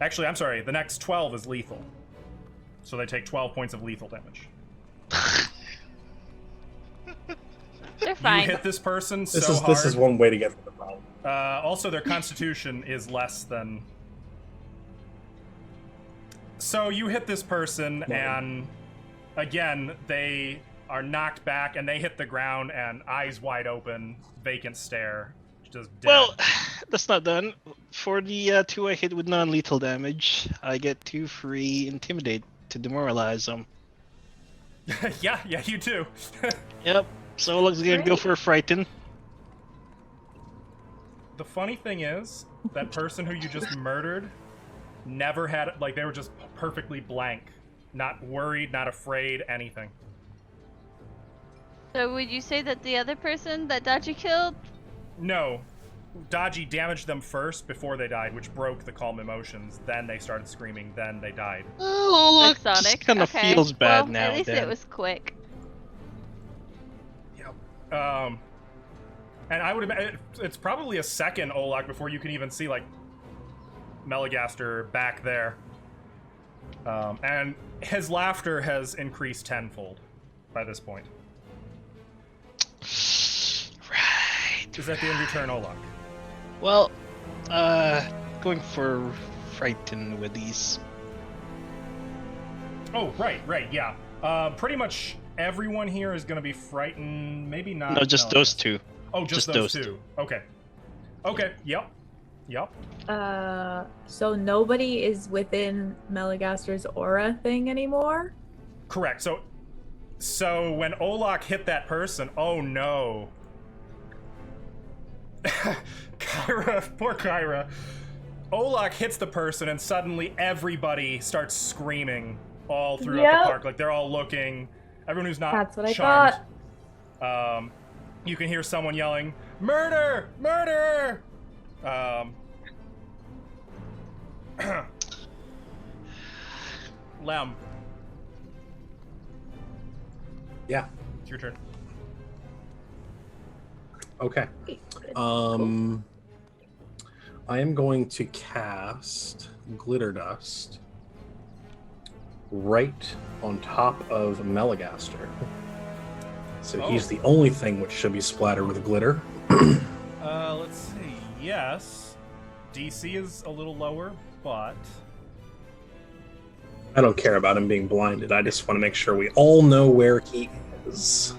[SPEAKER 1] Actually, I'm sorry, the next 12 is lethal. So they take 12 points of lethal damage.
[SPEAKER 2] They're
[SPEAKER 1] You
[SPEAKER 2] fine.
[SPEAKER 1] hit this person
[SPEAKER 6] This
[SPEAKER 1] so
[SPEAKER 6] is
[SPEAKER 1] hard.
[SPEAKER 6] this is one way to get to the problem.
[SPEAKER 1] Also, their constitution is less than. So you hit this person, and again, they are knocked back, and they hit the ground, and eyes wide open, vacant stare, just dead.
[SPEAKER 4] Well, that's not done. For the 2 I hit with non-lethal damage, I get 2 free Intimidate to demoralize them.
[SPEAKER 1] yeah, you do.
[SPEAKER 4] Yep. So Olak's gonna go
[SPEAKER 5] Great.
[SPEAKER 4] for a Frighten.
[SPEAKER 1] The funny thing is, that person who you just murdered Never had, like, they were just perfectly blank. Not worried, not afraid, anything.
[SPEAKER 2] So would you say that the other person that Dachi killed?
[SPEAKER 1] No. Dodgy damaged them first before they died, which broke the calm emotions. Then they started screaming, then they died.
[SPEAKER 4] Oh,
[SPEAKER 2] With
[SPEAKER 4] look,
[SPEAKER 2] Sonic?
[SPEAKER 4] just kind of
[SPEAKER 2] Okay.
[SPEAKER 4] feels bad
[SPEAKER 2] well,
[SPEAKER 4] now.
[SPEAKER 2] At least
[SPEAKER 4] then.
[SPEAKER 2] it was quick.
[SPEAKER 1] Yep. And I would imagine it's probably a second, Olak, before you can even see, like, Melagaster back there. And his laughter has increased tenfold by this point.
[SPEAKER 4] Right.
[SPEAKER 1] Is that the end of your turn, Olak?
[SPEAKER 4] Well, going for frighten with these.
[SPEAKER 1] Oh, right, yeah. Pretty much everyone here is going to be frightened. Maybe not.
[SPEAKER 4] No, just those two.
[SPEAKER 1] Oh, just those two. Okay. Okay. Yep.
[SPEAKER 5] So nobody is within Melagaster's aura thing anymore?
[SPEAKER 1] Correct. So when Olak hit that person, oh no. Kyra, poor Kyra. Olak hits the person and suddenly everybody starts screaming all throughout the park. Like they're all looking. Everyone who's not
[SPEAKER 5] That's what I
[SPEAKER 1] charmed.
[SPEAKER 5] thought.
[SPEAKER 1] You can hear someone yelling, "Murder! Murder!" Lem,
[SPEAKER 6] Yeah.
[SPEAKER 1] it's your turn.
[SPEAKER 6] Okay. I am going to cast Glitter Dust right on top of Melagaster. So he's the only thing which should be splattered with glitter.
[SPEAKER 1] Let's see. Yes, DC is a little lower, but
[SPEAKER 6] I don't care about him being blinded. I just want to make sure we all know where he is.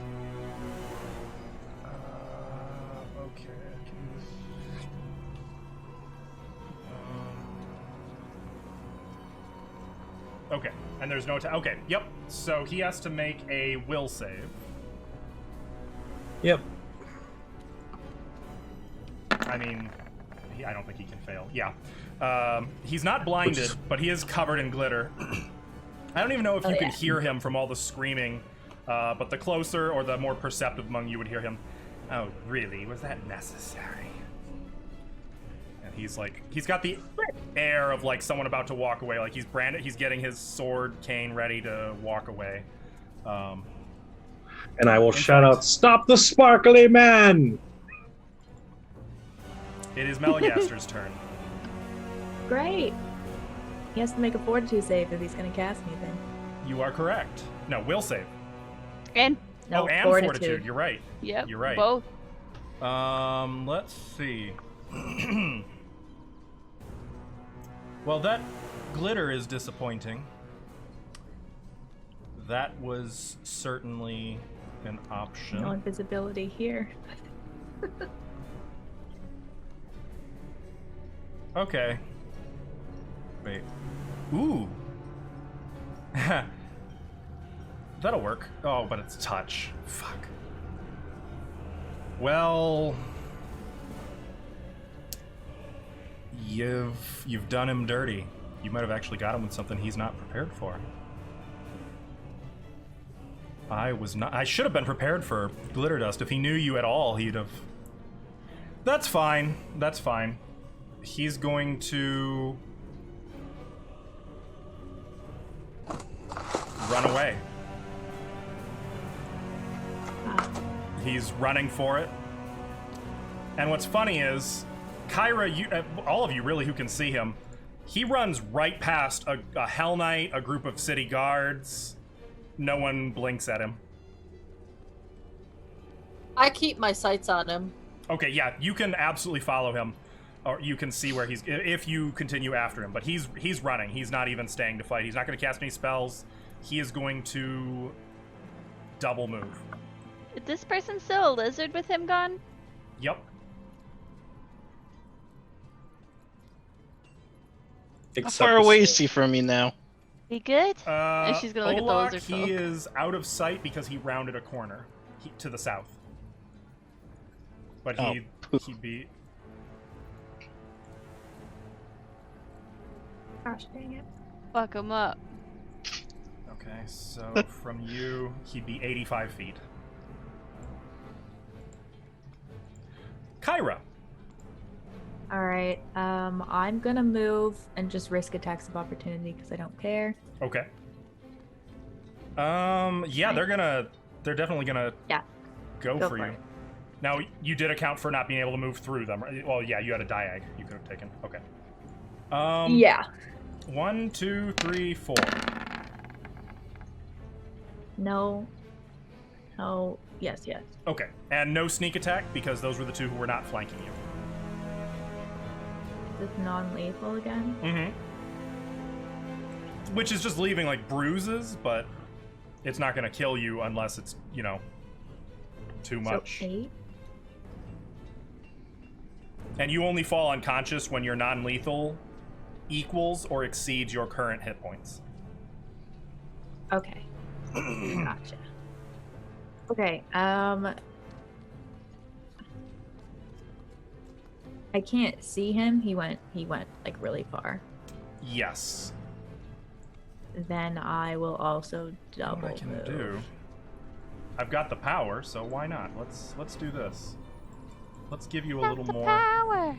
[SPEAKER 1] okay. Okay, and there's no attack. Okay, yep. So he has to make a will save.
[SPEAKER 6] Yep.
[SPEAKER 1] I mean, I don't think he can fail. Yeah. He's not blinded, but he is covered in glitter. I don't even know if you can hear him from all the screaming, but the closer or the more perceptive among you would hear him. Oh, really? Was that necessary? And he's like, he's got the air of like someone about to walk away. Like he's branded, he's getting his sword cane ready to walk away.
[SPEAKER 6] And I will shout out, "Stop the sparkly man!"
[SPEAKER 1] It is Melagaster's turn.
[SPEAKER 5] Great. He has to make a fortitude save if he's going to cast me then.
[SPEAKER 1] You are correct. No, will save.
[SPEAKER 2] And
[SPEAKER 5] No,
[SPEAKER 1] and fortitude. You're right.
[SPEAKER 2] yep,
[SPEAKER 1] You're right.
[SPEAKER 2] both.
[SPEAKER 1] Let's see. Well, that glitter is disappointing. That was certainly an option.
[SPEAKER 5] No invisibility here.
[SPEAKER 1] Okay. Wait. Ooh. That'll work. Oh, but it's touch. Fuck. Well, you've done him dirty. You might have actually got him with something he's not prepared for. I should have been prepared for glitter dust. If he knew you at all, he'd have. That's fine. That's fine. He's going to run away. He's running for it. And what's funny is, Kyra, all of you really who can see him, he runs right past a Hell Knight, a group of city guards. No one blinks at him.
[SPEAKER 3] I keep my sights on him.
[SPEAKER 1] Okay, yeah, you can absolutely follow him, or you can see where he's if you continue after him. But he's running. He's not even staying to fight. He's not going to cast any spells. He is going to double move.
[SPEAKER 2] Is this person still a lizard with him gone?
[SPEAKER 1] Yep.
[SPEAKER 4] How far away is he from me now?
[SPEAKER 2] He good? And she's gonna look at the
[SPEAKER 1] Olak,
[SPEAKER 2] lizard
[SPEAKER 1] he
[SPEAKER 2] folk.
[SPEAKER 1] is out of sight because he rounded a corner to the south. But he'd be.
[SPEAKER 5] Gosh dang it.
[SPEAKER 2] Fuck him up.
[SPEAKER 1] Okay, so from you, he'd be 85 feet. Kyra.
[SPEAKER 5] Alright, I'm gonna move and just risk attacks of opportunity because I don't care.
[SPEAKER 1] Okay. Yeah, they're definitely gonna
[SPEAKER 5] Yeah.
[SPEAKER 1] go
[SPEAKER 5] Go
[SPEAKER 1] for
[SPEAKER 5] for
[SPEAKER 1] you.
[SPEAKER 5] it.
[SPEAKER 1] Now, you did account for not being able to move through them. Right? Well, yeah, you had a diag you could have taken. Okay.
[SPEAKER 5] Yeah.
[SPEAKER 1] 1, 2, 3, 4.
[SPEAKER 5] No. No. Yes, yes.
[SPEAKER 1] Okay, and no sneak attack because those were the two who were not flanking you.
[SPEAKER 5] Is this non-lethal again?
[SPEAKER 1] Mm-hmm. Which is just leaving like bruises, but it's not going to kill you unless it's, you know, too much.
[SPEAKER 5] So 8?
[SPEAKER 1] And you only fall unconscious when your non-lethal equals or exceeds your current hit points.
[SPEAKER 5] Okay. Gotcha. Okay, I can't see him. He went like really far.
[SPEAKER 1] Yes.
[SPEAKER 5] Then I will also double
[SPEAKER 1] What I can
[SPEAKER 5] move.
[SPEAKER 1] do, I've got the power, so why not? Let's do this. Let's give you a little more.
[SPEAKER 2] Power.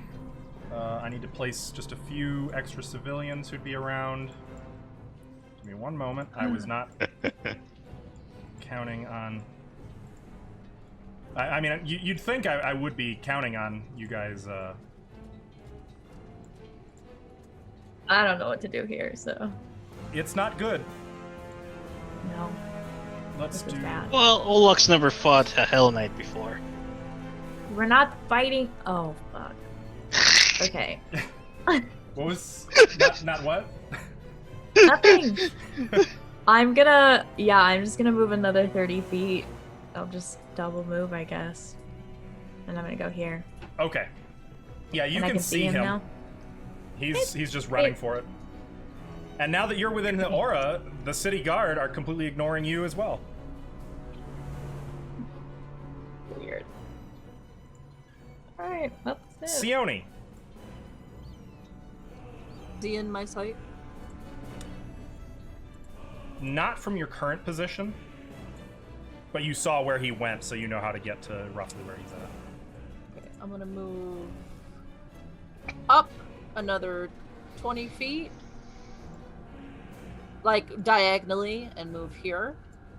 [SPEAKER 1] I need to place just a few extra civilians who'd be around. Give me one moment. I was not counting on. I mean, you'd think I would be counting on you guys.
[SPEAKER 5] I don't know what to do here, so
[SPEAKER 1] It's not good.
[SPEAKER 5] no.
[SPEAKER 1] Let's
[SPEAKER 5] This is
[SPEAKER 1] do.
[SPEAKER 5] bad.
[SPEAKER 4] Well, Olux never fought a Hell Knight before.
[SPEAKER 5] We're not fighting. Oh fuck. Okay.
[SPEAKER 1] What was not what?
[SPEAKER 5] Nothing. I'm just gonna move another 30 feet. I'll just double move, I guess. And I'm gonna go here.
[SPEAKER 1] Okay. Yeah, you
[SPEAKER 5] and I
[SPEAKER 1] can
[SPEAKER 5] can see him now.
[SPEAKER 1] He's just running for it. And now that you're within the aura, the city guard are completely ignoring you as well.
[SPEAKER 5] Weird. Alright, that's it.
[SPEAKER 1] Sione.
[SPEAKER 3] Is he in my sight?
[SPEAKER 1] Not from your current position, but you saw where he went, so you know how to get to roughly where he's at.
[SPEAKER 3] Okay, I'm gonna move up another 20 feet. Like diagonally and move here.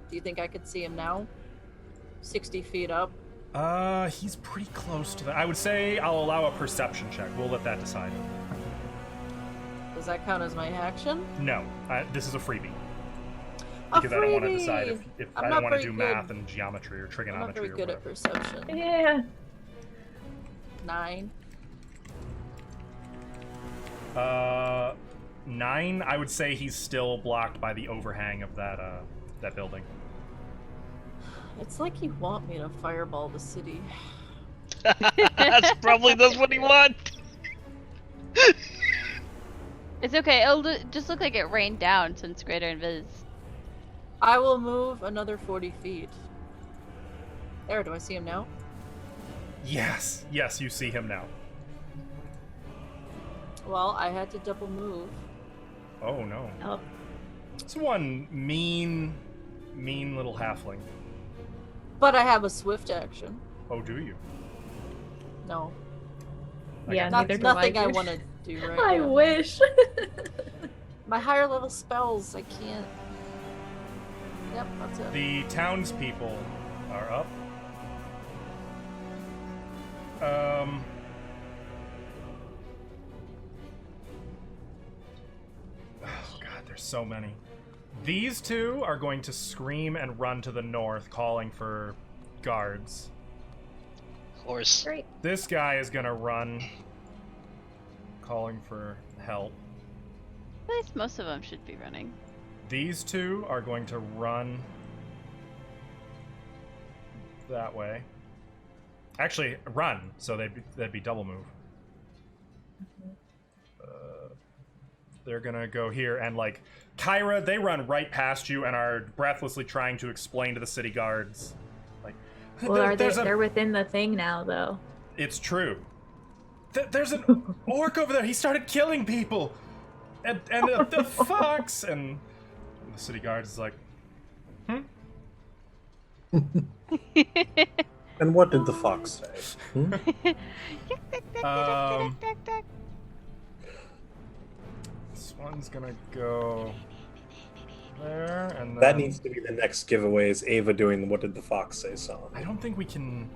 [SPEAKER 3] Do you think I could see him now? 60 feet up.
[SPEAKER 1] He's pretty close to that. I would say I'll allow a perception check. We'll let that decide.
[SPEAKER 3] Does that count as my action?
[SPEAKER 1] No, this is a freebie.
[SPEAKER 3] A
[SPEAKER 1] Because I don't want to
[SPEAKER 3] freebie!
[SPEAKER 1] decide if
[SPEAKER 3] I'm
[SPEAKER 1] I
[SPEAKER 3] not
[SPEAKER 1] don't want to
[SPEAKER 3] very
[SPEAKER 1] do
[SPEAKER 3] good.
[SPEAKER 1] math and geometry or
[SPEAKER 3] I'm
[SPEAKER 1] trigonometry
[SPEAKER 3] not very
[SPEAKER 1] or
[SPEAKER 3] good at
[SPEAKER 1] whatever.
[SPEAKER 3] perception.
[SPEAKER 5] Yeah.
[SPEAKER 3] 9.
[SPEAKER 1] 9. I would say he's still blocked by the overhang of that building.
[SPEAKER 3] It's like you want me to fireball the city.
[SPEAKER 4] That's what he wants.
[SPEAKER 2] It's okay. It'll just look like it rained down since Greater Invis.
[SPEAKER 3] I will move another 40 feet. There, do I see him now?
[SPEAKER 1] Yes, you see him now.
[SPEAKER 3] Well, I had to double move.
[SPEAKER 1] Oh no.
[SPEAKER 5] Oh.
[SPEAKER 1] It's one mean little halfling.
[SPEAKER 3] But I have a swift action.
[SPEAKER 1] Oh, do you?
[SPEAKER 3] No.
[SPEAKER 5] Yeah,
[SPEAKER 1] Not-
[SPEAKER 5] neither do
[SPEAKER 3] Nothing I
[SPEAKER 5] dude.
[SPEAKER 3] want to do right
[SPEAKER 5] I
[SPEAKER 3] now.
[SPEAKER 5] wish.
[SPEAKER 3] My higher level spells, I can't. Yep, that's it.
[SPEAKER 1] The townspeople are up. Oh god, there's so many. These two are going to scream and run to the north, calling for guards.
[SPEAKER 4] Of course.
[SPEAKER 5] Great.
[SPEAKER 1] This guy is gonna run, calling for help.
[SPEAKER 2] At least most of them should be running.
[SPEAKER 1] These two are going to run that way. Actually, run, so they'd be double move. They're gonna go here and like Kyra, they run right past you and are breathlessly trying to explain to the city guards. Like,
[SPEAKER 5] Well,
[SPEAKER 1] there's
[SPEAKER 5] they're within the thing now, though.
[SPEAKER 1] It's true. There's an orc over there. He started killing people. and the fox, and the city guard is like,
[SPEAKER 6] And what did the fox say? Hmm?
[SPEAKER 1] This one's gonna go there, and then...
[SPEAKER 6] That needs to be the next giveaway. Is Ava doing the "What Did the Fox Say" song?
[SPEAKER 1] I don't think we can.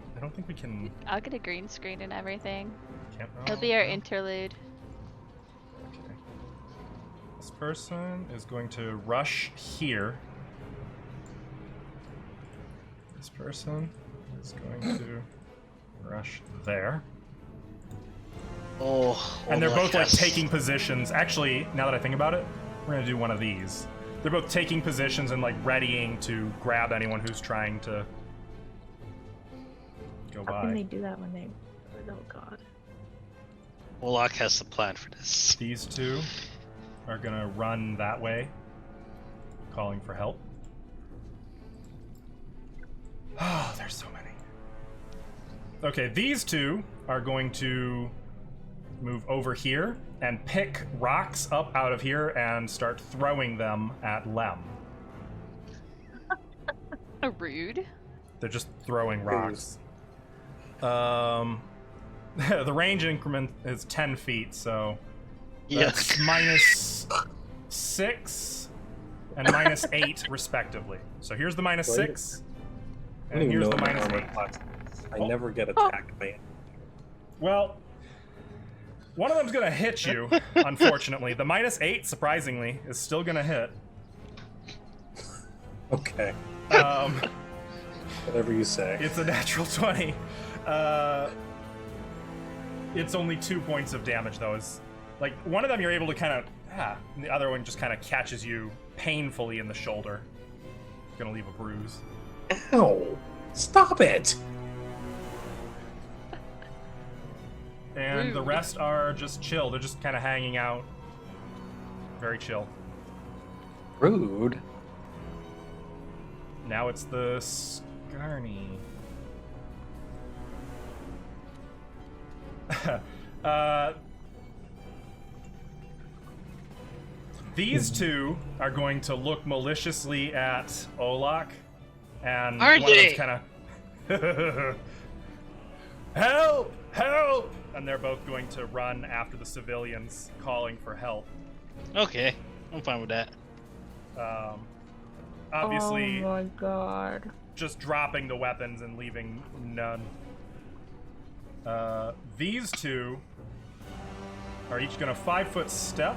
[SPEAKER 2] I'll get a green screen and everything.
[SPEAKER 1] Can't,
[SPEAKER 2] It'll be our
[SPEAKER 1] no.
[SPEAKER 2] interlude.
[SPEAKER 1] Okay. This person is going to rush here. This person is going to rush there.
[SPEAKER 4] Oh,
[SPEAKER 1] And they're both like
[SPEAKER 4] yes.
[SPEAKER 1] taking positions. Actually, now that I think about it, we're gonna do one of these. They're both taking positions and like readying to grab anyone who's trying to go
[SPEAKER 5] How can they
[SPEAKER 1] by.
[SPEAKER 5] do that when they? Oh God.
[SPEAKER 4] Warlock has the plan for this.
[SPEAKER 1] These two are gonna run that way, calling for help. Oh, there's so many. Okay, these two are going to move over here and pick rocks up out of here and start throwing them at Lem.
[SPEAKER 2] Rude.
[SPEAKER 1] They're just throwing rocks. The range increment is 10 feet, so that's -6 and -8 respectively. So here's the -6,
[SPEAKER 6] I don't
[SPEAKER 1] and
[SPEAKER 6] even
[SPEAKER 1] here's
[SPEAKER 6] know
[SPEAKER 1] the
[SPEAKER 6] what my armor
[SPEAKER 1] -8.
[SPEAKER 6] class is. I
[SPEAKER 1] Oh.
[SPEAKER 6] never get attacked by.
[SPEAKER 1] Well, one of them's gonna hit you, unfortunately. The -8, surprisingly, is still gonna hit.
[SPEAKER 6] Okay,
[SPEAKER 1] Um,
[SPEAKER 6] whatever you say.
[SPEAKER 1] it's a natural 20. It's only 2 points of damage, though. Is like one of them you're able to kind of, and the other one just kind of catches you painfully in the shoulder. Gonna leave a bruise.
[SPEAKER 6] Ow! Stop it!
[SPEAKER 1] And the
[SPEAKER 2] Rude.
[SPEAKER 1] rest are just chill. They're just kind of hanging out. Very chill.
[SPEAKER 6] Rude.
[SPEAKER 1] Now it's the Scarny. These two are going to look maliciously at Olak, and
[SPEAKER 4] Are
[SPEAKER 1] one of
[SPEAKER 4] they?
[SPEAKER 1] them's kind of help, help, and they're both going to run after the civilians, calling for help.
[SPEAKER 4] Okay, I'm fine with that.
[SPEAKER 1] Obviously,
[SPEAKER 5] Oh my God.
[SPEAKER 1] just dropping the weapons and leaving none. These two are each going to 5-foot step,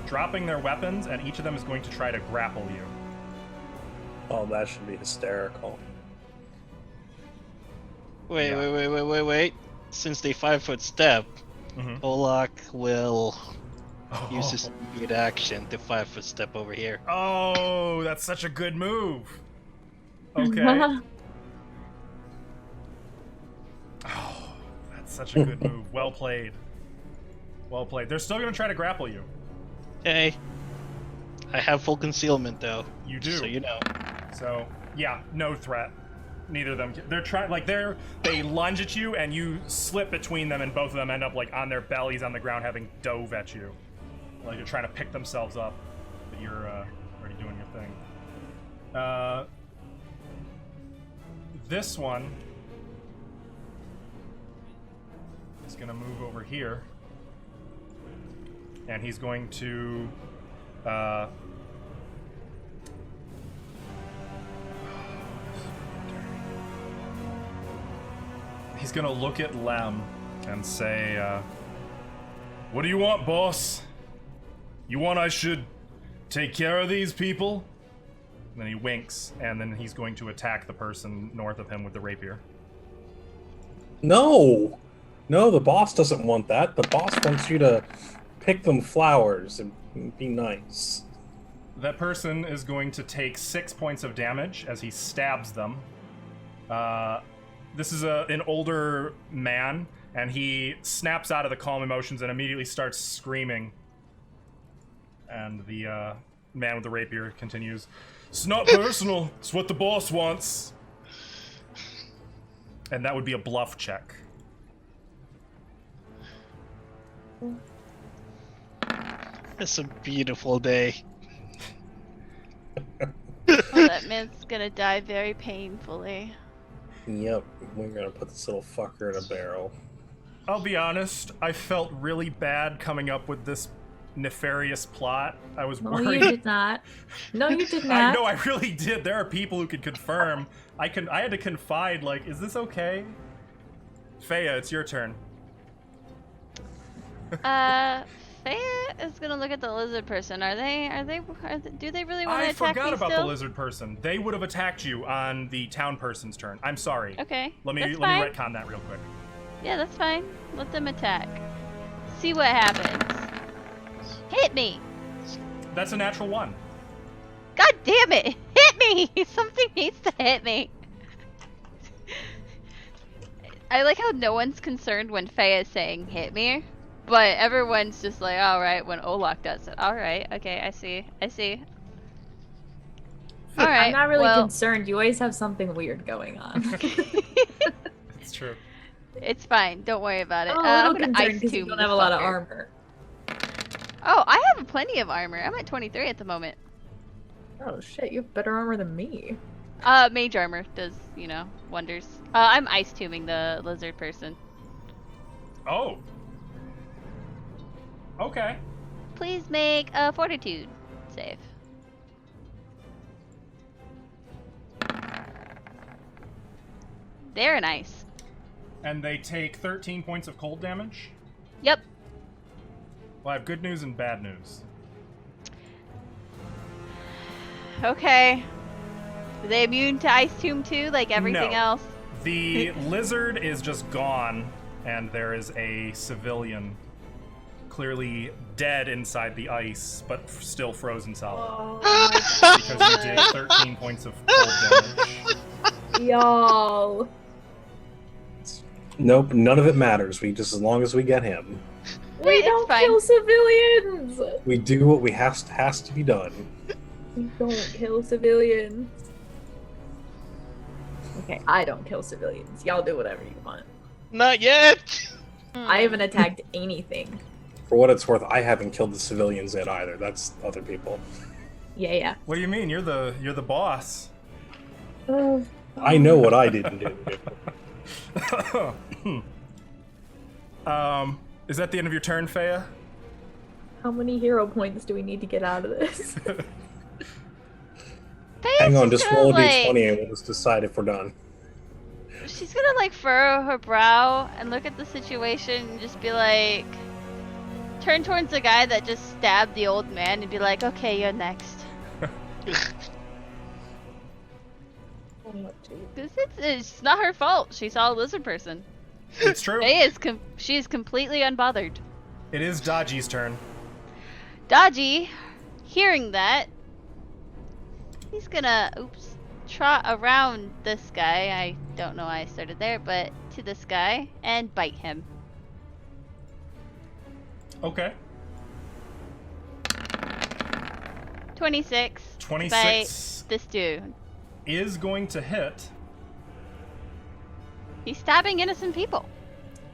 [SPEAKER 1] dropping their weapons, and each of them is going to try to grapple you.
[SPEAKER 6] Oh, that should be hysterical.
[SPEAKER 4] Wait,
[SPEAKER 1] Yeah.
[SPEAKER 4] wait. Since they 5-foot step,
[SPEAKER 1] Mhm.
[SPEAKER 4] Olak will use
[SPEAKER 1] Oh.
[SPEAKER 4] his immediate action to 5-foot step over here.
[SPEAKER 1] Oh, that's such a good move. Okay. Oh, that's such a good move. Well played. Well played. They're still going to try to grapple you.
[SPEAKER 4] Okay. I have full concealment though.
[SPEAKER 1] You do.
[SPEAKER 4] So you know.
[SPEAKER 1] So, yeah, no threat. Neither of them. They're trying, like, they lunge at you, and you slip between them, and both of them end up, like, on their bellies on the ground, having dove at you. Like, they're trying to pick themselves up, but you're already doing your thing. This one is going to move over here, and he's going to he's gonna look at Lem and say, what do you want, boss? You want I should take care of these people? And then he winks, and then he's going to attack the person north of him with the rapier.
[SPEAKER 6] No! No, the boss doesn't want that. The boss wants you to pick them flowers and be nice.
[SPEAKER 1] That person is going to take 6 points of damage as he stabs them. This is an older man, and he snaps out of the calm emotions and immediately starts screaming. And the man with the rapier continues, "It's not personal. It's what the boss wants." And that would be a bluff check.
[SPEAKER 4] It's a beautiful day.
[SPEAKER 2] Oh, that man's gonna die very painfully.
[SPEAKER 6] Yep, we're gonna put this little fucker in a barrel.
[SPEAKER 1] I'll be honest, I felt really bad coming up with this nefarious plot. I was
[SPEAKER 5] No,
[SPEAKER 1] worried.
[SPEAKER 5] you did not. No, you did
[SPEAKER 1] I
[SPEAKER 5] not.
[SPEAKER 1] know, I really did. There are people who could confirm. I had to confide, like, is this okay? Faya, it's your turn.
[SPEAKER 2] Faya is gonna look at the lizard person. Do they really want to
[SPEAKER 1] I
[SPEAKER 2] attack
[SPEAKER 1] forgot
[SPEAKER 2] me
[SPEAKER 1] about
[SPEAKER 2] still?
[SPEAKER 1] the lizard person. They would have attacked you on the town person's turn. I'm sorry.
[SPEAKER 2] Okay.
[SPEAKER 1] Let me
[SPEAKER 2] that's fine.
[SPEAKER 1] retcon that real quick.
[SPEAKER 2] Yeah, that's fine. Let them attack. See what happens. Hit me!
[SPEAKER 1] That's a natural 1.
[SPEAKER 2] God damn it! Hit me! Something needs to hit me. I like how no one's concerned when Faye is saying hit me, but everyone's just like, alright, when Olak does it. Alright, okay, I see. Alright,
[SPEAKER 5] I'm not really
[SPEAKER 2] well,
[SPEAKER 5] concerned. You always have something weird going on.
[SPEAKER 1] It's true.
[SPEAKER 2] it's fine. Don't worry about it.
[SPEAKER 5] I'm a
[SPEAKER 2] I'm
[SPEAKER 5] little
[SPEAKER 2] gonna
[SPEAKER 5] concerned
[SPEAKER 2] ice
[SPEAKER 5] because you
[SPEAKER 2] tomb
[SPEAKER 5] don't
[SPEAKER 2] this
[SPEAKER 5] have a lot of
[SPEAKER 2] fucker.
[SPEAKER 5] armor.
[SPEAKER 2] Oh, I have plenty of armor. I'm at 23 at the moment.
[SPEAKER 5] Oh shit, you have better armor than me.
[SPEAKER 2] Mage armor does, wonders. I'm ice tombing the lizard person.
[SPEAKER 1] Oh. Okay.
[SPEAKER 2] Please make a fortitude save. They're nice.
[SPEAKER 1] And they take 13 points of cold damage?
[SPEAKER 2] Yep.
[SPEAKER 1] Well, I have good news and bad news.
[SPEAKER 2] Okay. Are they immune to ice tomb too, like everything
[SPEAKER 1] No.
[SPEAKER 2] else?
[SPEAKER 1] The lizard is just gone, and there is a civilian clearly dead inside the ice, but still frozen solid. Because you did 13 points of cold damage.
[SPEAKER 5] Y'all.
[SPEAKER 6] Nope, none of it matters. We just as long as we get him,
[SPEAKER 5] We
[SPEAKER 2] It's
[SPEAKER 5] don't
[SPEAKER 2] fine.
[SPEAKER 5] kill civilians!
[SPEAKER 6] we do what we has to be done.
[SPEAKER 5] We don't kill civilians. Okay, I don't kill civilians. Y'all do whatever you want.
[SPEAKER 4] Not yet.
[SPEAKER 5] I haven't attacked anything.
[SPEAKER 6] For what it's worth, I haven't killed the civilians yet either. That's other people.
[SPEAKER 5] Yeah.
[SPEAKER 1] What do you mean? You're the boss.
[SPEAKER 5] Oh,
[SPEAKER 6] I know what I didn't do.
[SPEAKER 1] Is that the end of your turn, Faya?
[SPEAKER 5] how many hero points do we need to get out of this?
[SPEAKER 6] Hang on, just roll a
[SPEAKER 2] like,
[SPEAKER 6] d20 and we'll just decide if we're done.
[SPEAKER 2] She's gonna like furrow her brow and look at the situation and just be like, turn towards the guy that just stabbed the old man and be like, okay, you're next. Because it's not her fault. She saw a lizard person.
[SPEAKER 1] It's true.
[SPEAKER 2] She is completely unbothered.
[SPEAKER 1] It is Dodgy's turn.
[SPEAKER 2] Dodgy, hearing that, he's gonna, trot around this guy. I don't know why I started there, but to this guy and bite him.
[SPEAKER 1] Okay.
[SPEAKER 2] 26.
[SPEAKER 1] 26
[SPEAKER 2] Bite this dude.
[SPEAKER 1] is going to hit.
[SPEAKER 2] He's stabbing innocent people.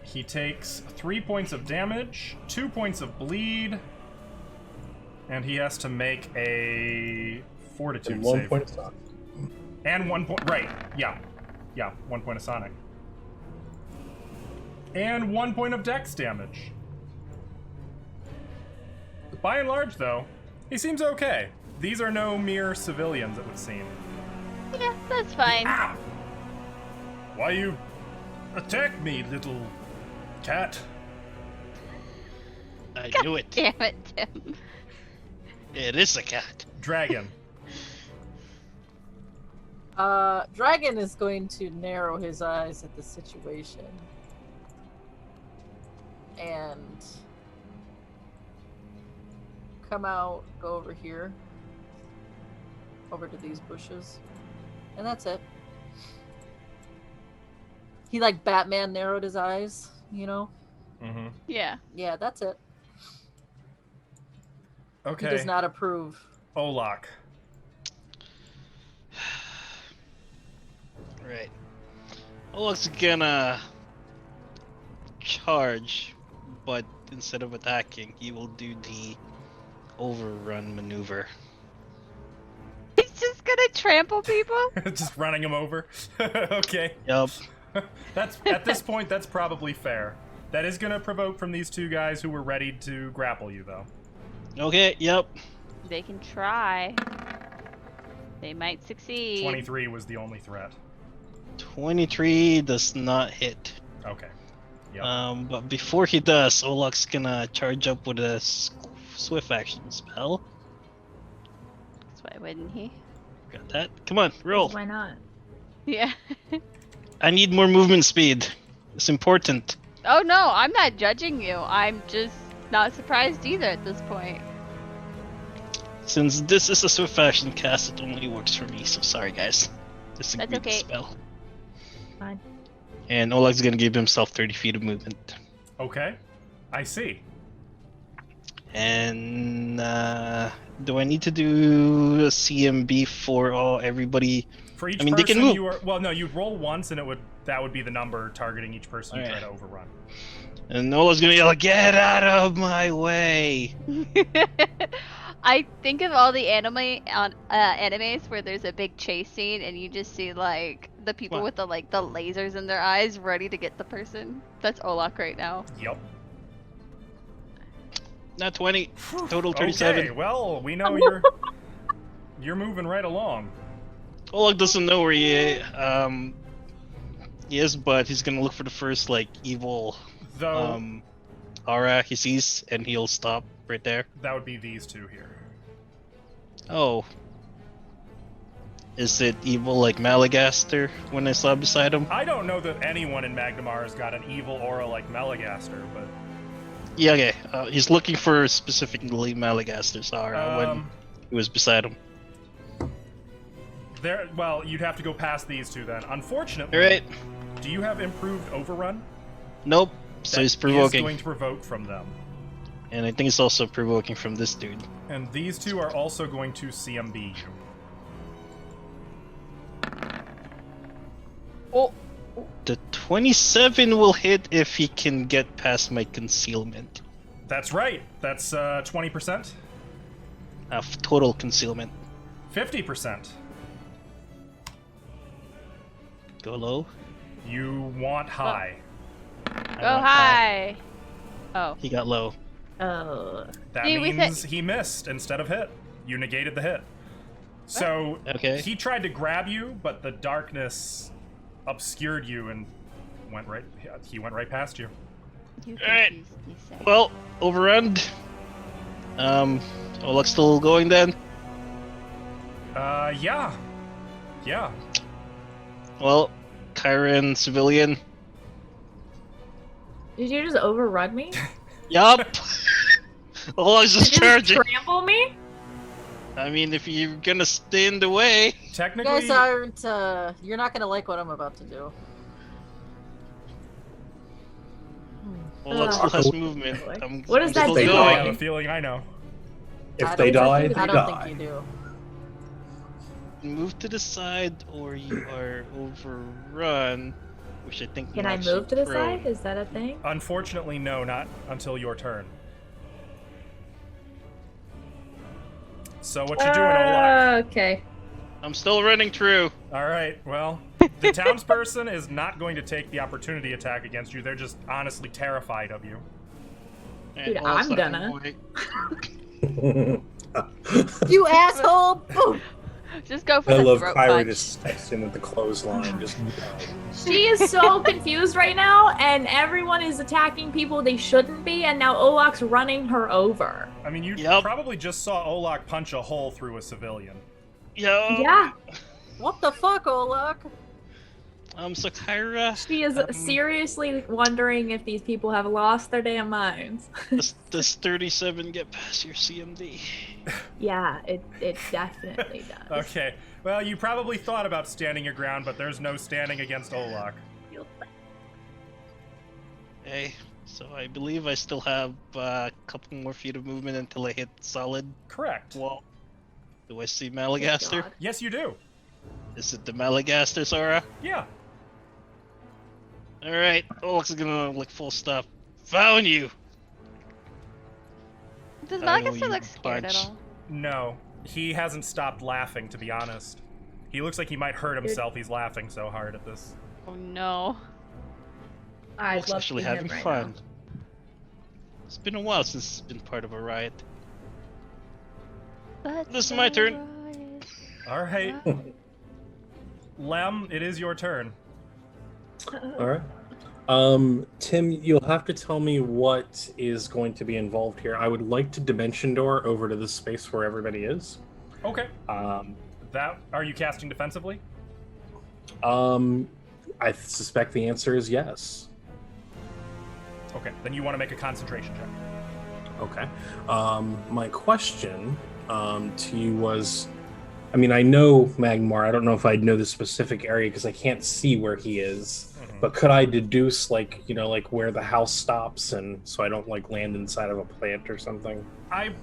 [SPEAKER 1] He takes 3 points of damage, 2 points of bleed, and he has to make a fortitude
[SPEAKER 6] And 1
[SPEAKER 1] save.
[SPEAKER 6] point of stop.
[SPEAKER 1] And 1 point. Right. Yeah. 1 point of Sonic. And 1 point of Dex damage. By and large, though, he seems okay. These are no mere civilians, it would seem.
[SPEAKER 2] Yeah, that's fine.
[SPEAKER 1] Ah! Why you attack me, little cat?
[SPEAKER 4] I knew it.
[SPEAKER 2] Damn it, Tim.
[SPEAKER 4] It is a cat.
[SPEAKER 1] Dragon.
[SPEAKER 3] Dragon is going to narrow his eyes at the situation. And come out, go over here. Over to these bushes. And that's it. He like Batman narrowed his eyes, you know?
[SPEAKER 1] Mm-hmm.
[SPEAKER 2] Yeah.
[SPEAKER 3] Yeah, that's it.
[SPEAKER 1] Okay.
[SPEAKER 3] He does not approve.
[SPEAKER 1] Olak.
[SPEAKER 4] Right. Olak's gonna charge, but instead of attacking, he will do the overrun maneuver.
[SPEAKER 2] He's just gonna trample people.
[SPEAKER 1] Just running him over. Okay.
[SPEAKER 4] Yup.
[SPEAKER 1] That's at this point. That's probably fair. That is gonna provoke from these two guys who were ready to grapple you, though.
[SPEAKER 4] Okay, yep.
[SPEAKER 2] They can try. They might succeed.
[SPEAKER 1] 23 was the only threat.
[SPEAKER 4] 23 does not hit.
[SPEAKER 1] Okay. Yep.
[SPEAKER 4] But before he does, Olak's gonna charge up with a swift action spell.
[SPEAKER 2] So why wouldn't he?
[SPEAKER 4] Got that? Come on, roll.
[SPEAKER 5] Why not?
[SPEAKER 2] Yeah.
[SPEAKER 4] I need more movement speed. It's important.
[SPEAKER 2] Oh no, I'm not judging you. I'm just not surprised either at this point.
[SPEAKER 4] Since this is a swift action cast, it only works for me, so sorry guys. Disagree
[SPEAKER 2] That's
[SPEAKER 4] with the
[SPEAKER 2] okay.
[SPEAKER 4] spell.
[SPEAKER 5] Fine.
[SPEAKER 4] And Olak's gonna give himself 30 feet of movement.
[SPEAKER 1] Okay. I see.
[SPEAKER 4] And do I need to do a CMB for everybody?
[SPEAKER 1] For each
[SPEAKER 4] I mean, they
[SPEAKER 1] person,
[SPEAKER 4] can move.
[SPEAKER 1] you are well. No, you'd roll once, and that would be the number targeting each person you try
[SPEAKER 4] Alright.
[SPEAKER 1] to overrun.
[SPEAKER 4] And Nola's gonna yell, "Get out of my way!"
[SPEAKER 2] I think of all the animes where there's a big chase scene and you just see like the people
[SPEAKER 4] What?
[SPEAKER 2] with the lasers in their eyes ready to get the person. That's Olak right now.
[SPEAKER 1] Yep.
[SPEAKER 4] Not 20. Total 37.
[SPEAKER 1] Okay. Well, we know you're moving right along.
[SPEAKER 4] Olak doesn't know where he is, but he's gonna look for the first evil
[SPEAKER 1] Though
[SPEAKER 4] aura he sees, and he'll stop right there.
[SPEAKER 1] that would be these two here.
[SPEAKER 4] Oh. Is it evil like Malagaster when I saw beside him?
[SPEAKER 1] I don't know that anyone in Magnamar has got an evil aura like Melagaster, but
[SPEAKER 4] Yeah, okay. He's looking for specifically Malagaster's aura when he was beside him.
[SPEAKER 1] well, you'd have to go past these two then. Unfortunately,
[SPEAKER 4] Alright.
[SPEAKER 1] do you have improved overrun?
[SPEAKER 4] Nope. So he's
[SPEAKER 1] That is
[SPEAKER 4] provoking.
[SPEAKER 1] going to provoke from them.
[SPEAKER 4] And I think it's also provoking from this dude.
[SPEAKER 1] And these two are also going to CMB you.
[SPEAKER 2] Oh,
[SPEAKER 4] The 27 will hit if he can get past my concealment.
[SPEAKER 1] That's right. That's 20%.
[SPEAKER 4] Of total concealment.
[SPEAKER 1] 50%.
[SPEAKER 4] Go low.
[SPEAKER 1] You want high.
[SPEAKER 4] I
[SPEAKER 2] go
[SPEAKER 4] want
[SPEAKER 2] high. Oh.
[SPEAKER 4] He got low.
[SPEAKER 5] Oh.
[SPEAKER 1] That
[SPEAKER 2] See, we
[SPEAKER 1] means he missed instead of hit. You negated the hit. So
[SPEAKER 4] Okay.
[SPEAKER 1] he tried to grab you, but the darkness obscured you and he went right past you.
[SPEAKER 2] You
[SPEAKER 4] Alright.
[SPEAKER 2] confused me, say.
[SPEAKER 4] Well, overrun. Olak's still going then?
[SPEAKER 1] Yeah. Yeah.
[SPEAKER 4] Well, Kyron civilian.
[SPEAKER 5] Did you just overrun me?
[SPEAKER 4] Yup! Olak's just
[SPEAKER 5] Did you
[SPEAKER 4] charging.
[SPEAKER 5] trample me?
[SPEAKER 4] I mean, if you're gonna stay in the way.
[SPEAKER 3] You
[SPEAKER 1] Technically,
[SPEAKER 3] guys aren't. You're not gonna like what I'm about to do.
[SPEAKER 4] Olak still has movement.
[SPEAKER 5] What does
[SPEAKER 4] I'm
[SPEAKER 5] that
[SPEAKER 4] still
[SPEAKER 6] do?
[SPEAKER 1] I have
[SPEAKER 4] going.
[SPEAKER 1] a feeling I know.
[SPEAKER 6] If they die, they
[SPEAKER 3] I don't
[SPEAKER 6] die.
[SPEAKER 3] think you do.
[SPEAKER 4] Move to the side, or you are overrun, which I think.
[SPEAKER 5] Can I
[SPEAKER 4] knocks you
[SPEAKER 5] move to the
[SPEAKER 4] prone.
[SPEAKER 5] side? Is that a thing?
[SPEAKER 1] Unfortunately, no, not until your turn. So what you doing, Olak?
[SPEAKER 5] Okay.
[SPEAKER 4] I'm still running through.
[SPEAKER 1] All right. Well, the townsperson is not going to take the opportunity attack against you. They're just honestly terrified of you.
[SPEAKER 4] And
[SPEAKER 5] Dude,
[SPEAKER 4] Olak's
[SPEAKER 5] I'm
[SPEAKER 4] like,
[SPEAKER 5] gonna.
[SPEAKER 4] "Boy."
[SPEAKER 3] You asshole! Boom!
[SPEAKER 2] Just go for
[SPEAKER 6] I
[SPEAKER 2] the
[SPEAKER 6] love
[SPEAKER 2] throat
[SPEAKER 6] Kyra
[SPEAKER 2] punch.
[SPEAKER 6] just steps in with the clothesline. Just
[SPEAKER 5] She is so confused right now, and everyone is attacking people they shouldn't be, and now Olak's running her over.
[SPEAKER 1] I mean, you
[SPEAKER 4] Yep.
[SPEAKER 1] probably just saw Olak punch a hole through a civilian.
[SPEAKER 4] Yo.
[SPEAKER 5] Yeah,
[SPEAKER 3] What the fuck, Olak?
[SPEAKER 4] So Kyra,
[SPEAKER 5] she is seriously wondering if these people have lost their damn minds.
[SPEAKER 4] does 37 get past your CMD?
[SPEAKER 5] Yeah, it definitely does.
[SPEAKER 1] Okay. Well, you probably thought about standing your ground, but there's no standing against Olak.
[SPEAKER 4] Okay, so I believe I still have a couple more feet of movement until I hit solid
[SPEAKER 1] Correct.
[SPEAKER 4] wall. Do I see
[SPEAKER 5] Oh,
[SPEAKER 4] Malagaster?
[SPEAKER 5] God.
[SPEAKER 1] Yes, you do.
[SPEAKER 4] Is it the Malagaster Sora?
[SPEAKER 1] Yeah.
[SPEAKER 4] Alright, Olak's gonna full stop. Found you!
[SPEAKER 2] Does
[SPEAKER 4] I owe
[SPEAKER 2] Malaga still
[SPEAKER 4] you
[SPEAKER 2] look scared at
[SPEAKER 4] punch.
[SPEAKER 2] all?
[SPEAKER 1] No, he hasn't stopped laughing, to be honest. He looks like he might hurt himself. He's laughing so hard at this.
[SPEAKER 2] Oh no.
[SPEAKER 5] I'd
[SPEAKER 4] He's
[SPEAKER 5] love
[SPEAKER 4] actually
[SPEAKER 5] to be
[SPEAKER 4] having
[SPEAKER 5] him right
[SPEAKER 4] fun.
[SPEAKER 5] now.
[SPEAKER 4] It's been a while since it's been part of a riot.
[SPEAKER 2] Let's
[SPEAKER 4] This is my turn.
[SPEAKER 2] riot.
[SPEAKER 1] All right, Lem, it is your turn.
[SPEAKER 6] All right. Tim, you'll have to tell me what is going to be involved here. I would like to dimension door over to the space where everybody is.
[SPEAKER 1] Okay.
[SPEAKER 6] Um,
[SPEAKER 1] That are you casting defensively?
[SPEAKER 6] I suspect the answer is yes.
[SPEAKER 1] Okay, then you want to make a concentration check.
[SPEAKER 6] Okay. My question to you was, I mean, I know Magmar. I don't know if I'd know the specific area because I can't see where he is.
[SPEAKER 1] Mhm.
[SPEAKER 6] But could I deduce, like, you know, like where the house stops, and so I don't like land inside of a plant or something?
[SPEAKER 1] I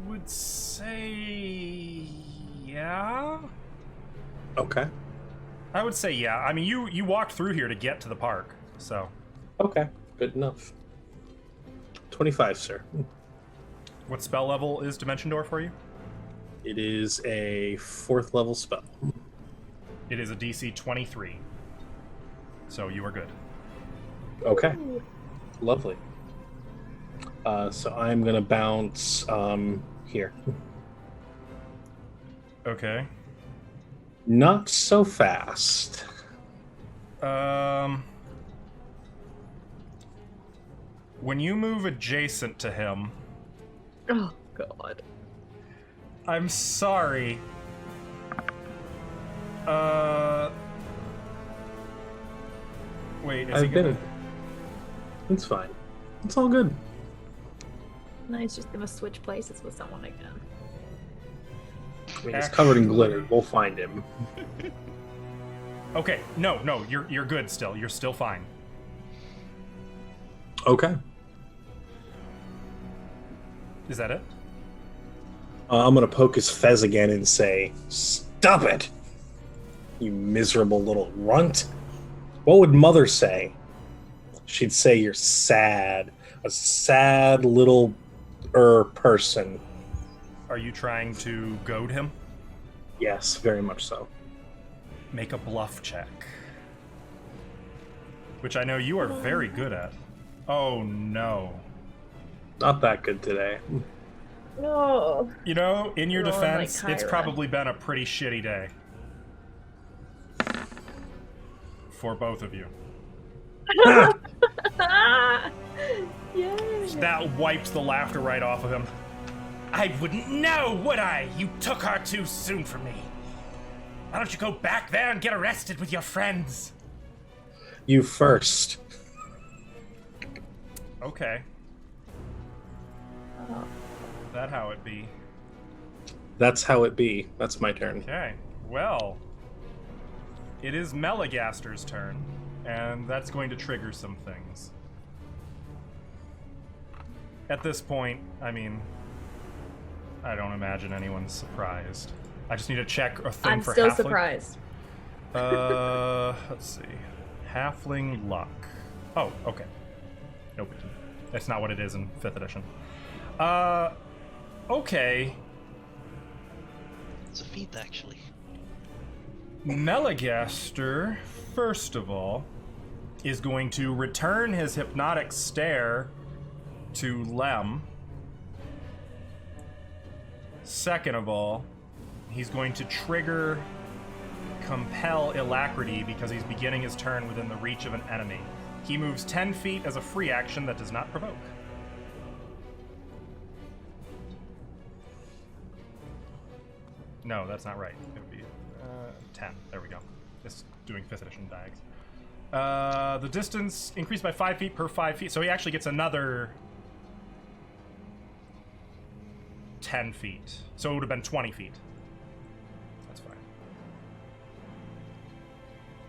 [SPEAKER 1] would say yeah.
[SPEAKER 6] Okay.
[SPEAKER 1] I would say yeah. I mean, you walked through here to get to the park, so
[SPEAKER 6] Okay. Good enough. 25, sir.
[SPEAKER 1] what spell level is Dimension Door for you?
[SPEAKER 6] It is a 4th level spell.
[SPEAKER 1] It is a DC 23, so you are good.
[SPEAKER 6] Okay. Lovely. So I'm gonna bounce here.
[SPEAKER 1] Okay.
[SPEAKER 6] Not so fast.
[SPEAKER 1] When you move adjacent to him,
[SPEAKER 5] Oh god.
[SPEAKER 1] I'm sorry. Wait, is he
[SPEAKER 6] I've
[SPEAKER 1] gonna...
[SPEAKER 6] been. It's fine. It's all good.
[SPEAKER 5] No, he's just gonna switch places with someone again.
[SPEAKER 6] I mean, he's covered in glitter. We'll find him.
[SPEAKER 1] Okay, no, you're good still. You're still fine.
[SPEAKER 6] Okay.
[SPEAKER 1] Is that it?
[SPEAKER 6] I'm gonna poke his fez again and say, "Stop it, you miserable little runt." What would Mother say? She'd say you're sad, a sad little person.
[SPEAKER 1] Are you trying to goad him?
[SPEAKER 6] Yes, very much so.
[SPEAKER 1] Make a bluff check. Which I know you are very good at. Oh no.
[SPEAKER 6] Not that good today.
[SPEAKER 5] No.
[SPEAKER 1] You know, in your
[SPEAKER 5] You're on, like,
[SPEAKER 1] defense, it's
[SPEAKER 5] Kyra.
[SPEAKER 1] probably been a pretty shitty day. For both of you.
[SPEAKER 5] Yay.
[SPEAKER 1] That wipes the laughter right off of him. I wouldn't know, would I? You took her too soon for me. Why don't you go back there and get arrested with your friends?
[SPEAKER 6] You first.
[SPEAKER 1] Okay.
[SPEAKER 5] Oh.
[SPEAKER 1] That how it be.
[SPEAKER 6] That's how it be. That's my turn.
[SPEAKER 1] Okay. Well, it is Melagaster's turn, and that's going to trigger some things. At this point, I mean, I don't imagine anyone's surprised. I just need to check a thing
[SPEAKER 5] I'm
[SPEAKER 1] for
[SPEAKER 5] still
[SPEAKER 1] halfling.
[SPEAKER 5] surprised.
[SPEAKER 1] Let's see. Halfling luck. Oh, okay. Nope. That's not what it is in 5th edition. Okay.
[SPEAKER 4] It's a feat, actually.
[SPEAKER 1] Melagaster, first of all, is going to return his hypnotic stare to Lem. Second of all, he's going to trigger Compel Alacrity because he's beginning his turn within the reach of an enemy. He moves 10 feet as a free action that does not provoke. No, that's not right. It would be 10. There we go. Just doing 5th edition diags. The distance increased by 5 feet per 5 feet, so he actually gets another 10 feet. So it would have been 20 feet. That's fine.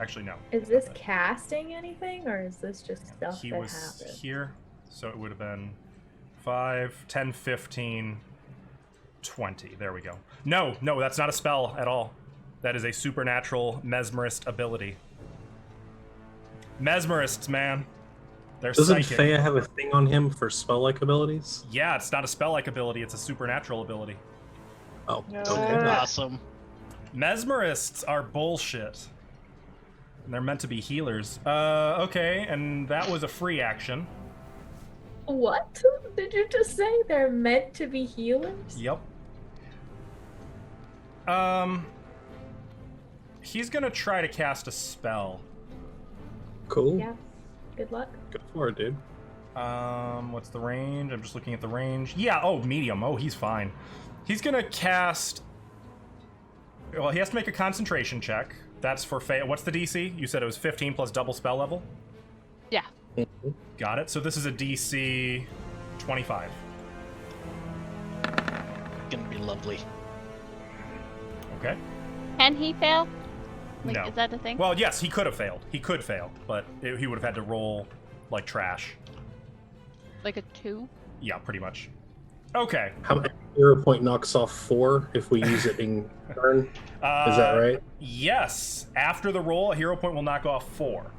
[SPEAKER 1] Actually, no.
[SPEAKER 5] Is this casting anything, or is this just stuff
[SPEAKER 1] He
[SPEAKER 5] that
[SPEAKER 1] was
[SPEAKER 5] happens?
[SPEAKER 1] here, so it would have been 5, 10, 15, 20. There we go. No, that's not a spell at all. That is a supernatural mesmerist ability. Mesmerists, man. They're
[SPEAKER 6] Doesn't
[SPEAKER 1] psychic.
[SPEAKER 6] Fea have a thing on him for spell-like abilities?
[SPEAKER 1] Yeah, it's not a spell-like ability, it's a supernatural ability.
[SPEAKER 6] Oh,
[SPEAKER 3] No.
[SPEAKER 6] okay.
[SPEAKER 4] Awesome.
[SPEAKER 1] Mesmerists are bullshit. They're meant to be healers. Okay, and that was a free action.
[SPEAKER 5] What did you just say? They're meant to be healers?
[SPEAKER 1] Yep. He's gonna try to cast a spell.
[SPEAKER 6] Cool.
[SPEAKER 5] Yeah. Good luck.
[SPEAKER 6] Go for it, dude.
[SPEAKER 1] What's the range? I'm just looking at the range. Yeah, oh, medium. Oh, he's fine. He's gonna cast... Well, he has to make a concentration check. That's for Fey. What's the DC? You said it was 15 plus double spell level?
[SPEAKER 2] Yeah.
[SPEAKER 1] Got it. So this is a DC 25.
[SPEAKER 4] Gonna be lovely.
[SPEAKER 1] Okay.
[SPEAKER 2] Can he fail? Like,
[SPEAKER 1] No.
[SPEAKER 2] is that the thing?
[SPEAKER 1] Well, yes, he could have failed. He could fail, but he would have had to roll like trash.
[SPEAKER 2] Like a 2?
[SPEAKER 1] Yeah, pretty much. Okay.
[SPEAKER 6] How many hero point knocks off 4 if we use it in turn? Is that right?
[SPEAKER 1] Yes. After the roll, a hero point will knock off 4.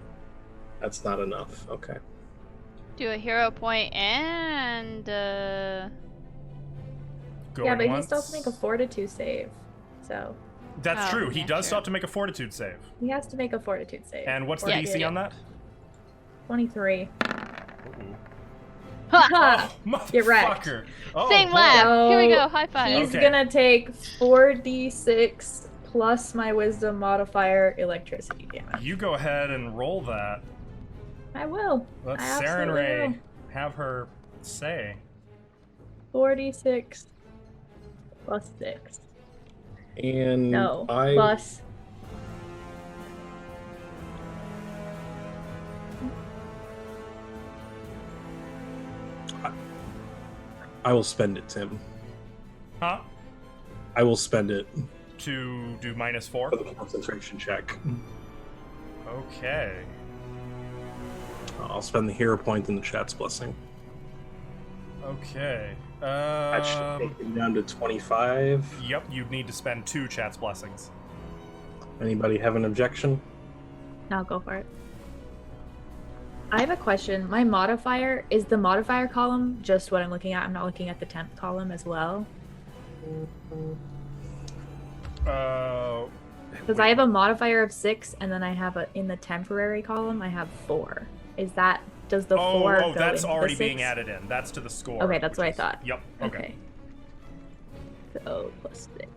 [SPEAKER 6] That's not enough. Okay.
[SPEAKER 2] Do a hero point and
[SPEAKER 1] Going
[SPEAKER 5] Yeah, but
[SPEAKER 1] once.
[SPEAKER 5] he still has to make a fortitude save. So
[SPEAKER 1] That's
[SPEAKER 2] Oh,
[SPEAKER 1] true. He
[SPEAKER 2] yeah,
[SPEAKER 1] does still
[SPEAKER 2] true.
[SPEAKER 1] have to make a fortitude save.
[SPEAKER 5] he has to make a fortitude save.
[SPEAKER 1] And what's the
[SPEAKER 2] Yeah,
[SPEAKER 1] DC
[SPEAKER 2] yeah.
[SPEAKER 1] on that?
[SPEAKER 5] 23.
[SPEAKER 2] Ha!
[SPEAKER 1] Oh,
[SPEAKER 5] Get wrecked.
[SPEAKER 1] motherfucker. Oh,
[SPEAKER 2] Same
[SPEAKER 1] boy.
[SPEAKER 2] lab. Here we
[SPEAKER 5] So
[SPEAKER 2] go. High five.
[SPEAKER 5] He's
[SPEAKER 1] Okay.
[SPEAKER 5] gonna take 4d6 plus my wisdom modifier electricity damage.
[SPEAKER 1] You go ahead and roll that.
[SPEAKER 5] I will.
[SPEAKER 1] Let's
[SPEAKER 5] I
[SPEAKER 1] Saren
[SPEAKER 5] absolutely
[SPEAKER 1] Ray
[SPEAKER 5] will.
[SPEAKER 1] have her say.
[SPEAKER 5] 4d6 plus 6.
[SPEAKER 6] And
[SPEAKER 5] No,
[SPEAKER 6] I
[SPEAKER 5] plus.
[SPEAKER 6] I will spend it, Tim.
[SPEAKER 1] Huh?
[SPEAKER 6] I will spend it
[SPEAKER 1] To do -4?
[SPEAKER 6] for the concentration check.
[SPEAKER 1] Okay.
[SPEAKER 6] I'll spend the hero point and the chat's blessing.
[SPEAKER 1] Okay.
[SPEAKER 6] That should take it down to 25.
[SPEAKER 1] Yep, you'd need to spend 2 chat's blessings.
[SPEAKER 6] Anybody have an objection?
[SPEAKER 5] I'll go for it. I have a question. My modifier, is the modifier column just what I'm looking at? I'm not looking at the temp column as well? Because I have a modifier of 6, and then I have in the temporary column, I have 4. Does the 4
[SPEAKER 1] Oh,
[SPEAKER 5] go
[SPEAKER 1] that's
[SPEAKER 5] into
[SPEAKER 1] already
[SPEAKER 5] the
[SPEAKER 1] being
[SPEAKER 5] 6?
[SPEAKER 1] added in. That's to the score.
[SPEAKER 5] Okay, that's
[SPEAKER 1] which
[SPEAKER 5] what I
[SPEAKER 1] is-
[SPEAKER 5] thought.
[SPEAKER 1] Yep, okay.
[SPEAKER 5] So, plus 6.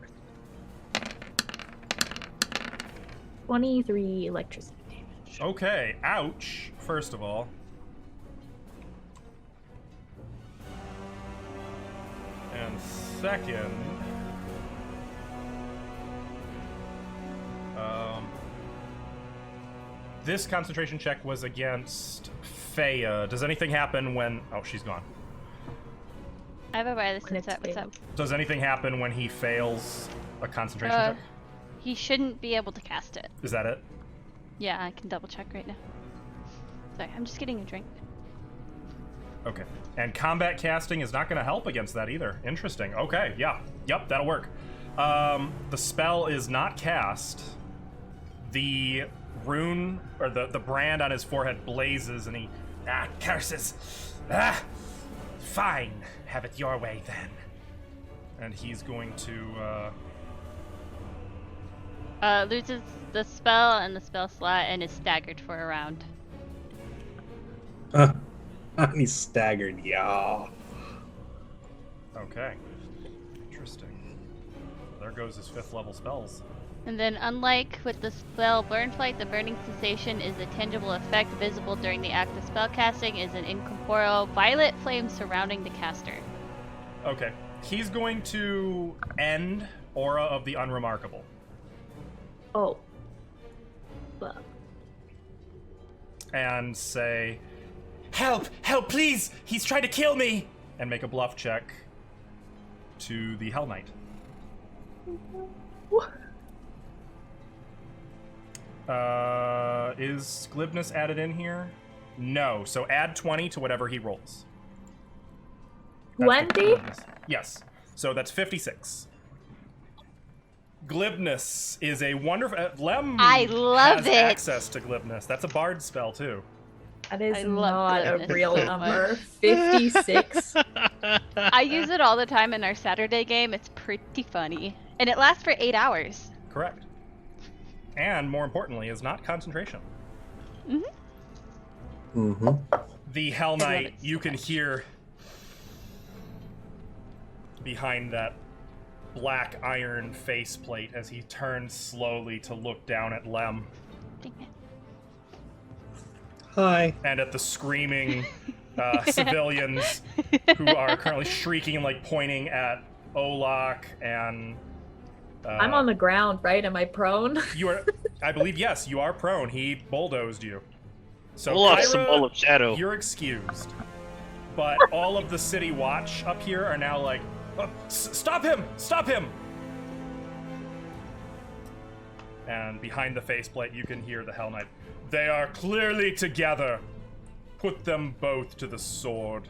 [SPEAKER 5] 23 electricity damage.
[SPEAKER 1] Okay, ouch, first of all. And second... this concentration check was against Fea. Does anything happen when... Oh, she's gone.
[SPEAKER 2] I have a wireless
[SPEAKER 5] When it's
[SPEAKER 2] headset. What's up?
[SPEAKER 5] failed.
[SPEAKER 1] Does anything happen when he fails a concentration check?
[SPEAKER 2] He shouldn't be able to cast it.
[SPEAKER 1] Is that it?
[SPEAKER 2] Yeah, I can double check right now. Sorry, I'm just getting a drink.
[SPEAKER 1] Okay. And combat casting is not going to help against that either. Interesting. Okay, yeah. Yep, that'll work. The spell is not cast. The rune, or the brand on his forehead blazes, and he... Ah, curses! Ah! Fine. Have it your way, then. And he's going to,
[SPEAKER 2] Loses the spell and the spell slot and is staggered for a round.
[SPEAKER 6] He's staggered, yeah.
[SPEAKER 1] Okay. Interesting. There goes his 5th level spells.
[SPEAKER 2] And then, unlike with the spell Burn Flight, the burning sensation is a tangible effect visible during the act of spellcasting, is an incorporeal violet flame surrounding the caster.
[SPEAKER 1] Okay. He's going to end Aura of the Unremarkable.
[SPEAKER 5] Oh. Well.
[SPEAKER 1] And say, "Help! Help, please! He's trying to kill me!" And make a bluff check to the Hell Knight. Is glibness added in here? No, so add 20 to whatever he rolls. That's the
[SPEAKER 5] 20?
[SPEAKER 1] glibness. Yes, so that's 56. Glibness is a wonderful... Lem
[SPEAKER 2] I love
[SPEAKER 1] has
[SPEAKER 2] it.
[SPEAKER 1] access to glibness. That's a bard spell, too.
[SPEAKER 5] That is
[SPEAKER 2] I love
[SPEAKER 5] not a
[SPEAKER 2] goodness
[SPEAKER 5] real
[SPEAKER 2] so
[SPEAKER 5] number.
[SPEAKER 2] much.
[SPEAKER 5] 56.
[SPEAKER 2] I use it all the time in our Saturday game. It's pretty funny. And it lasts for 8 hours.
[SPEAKER 1] Correct. And more importantly, is not concentration. The Hell
[SPEAKER 2] love
[SPEAKER 1] Knight,
[SPEAKER 2] it so
[SPEAKER 1] you can
[SPEAKER 2] much.
[SPEAKER 1] hear behind that black iron faceplate as he turns slowly to look down at Lem
[SPEAKER 2] Dang it.
[SPEAKER 6] Hi.
[SPEAKER 1] and at the screaming civilians who are currently shrieking and like pointing at Olak and.
[SPEAKER 5] I'm on the ground, right? Am I prone?
[SPEAKER 1] You are, I believe, yes, you are prone. He bulldozed you. So
[SPEAKER 4] Pull off
[SPEAKER 1] Kyra,
[SPEAKER 4] some ball of shadow.
[SPEAKER 1] you're excused. But all of the city watch up here are now like, stop him! Stop him! And behind the faceplate, you can hear the Hell Knight. They are clearly together. Put them both to the sword.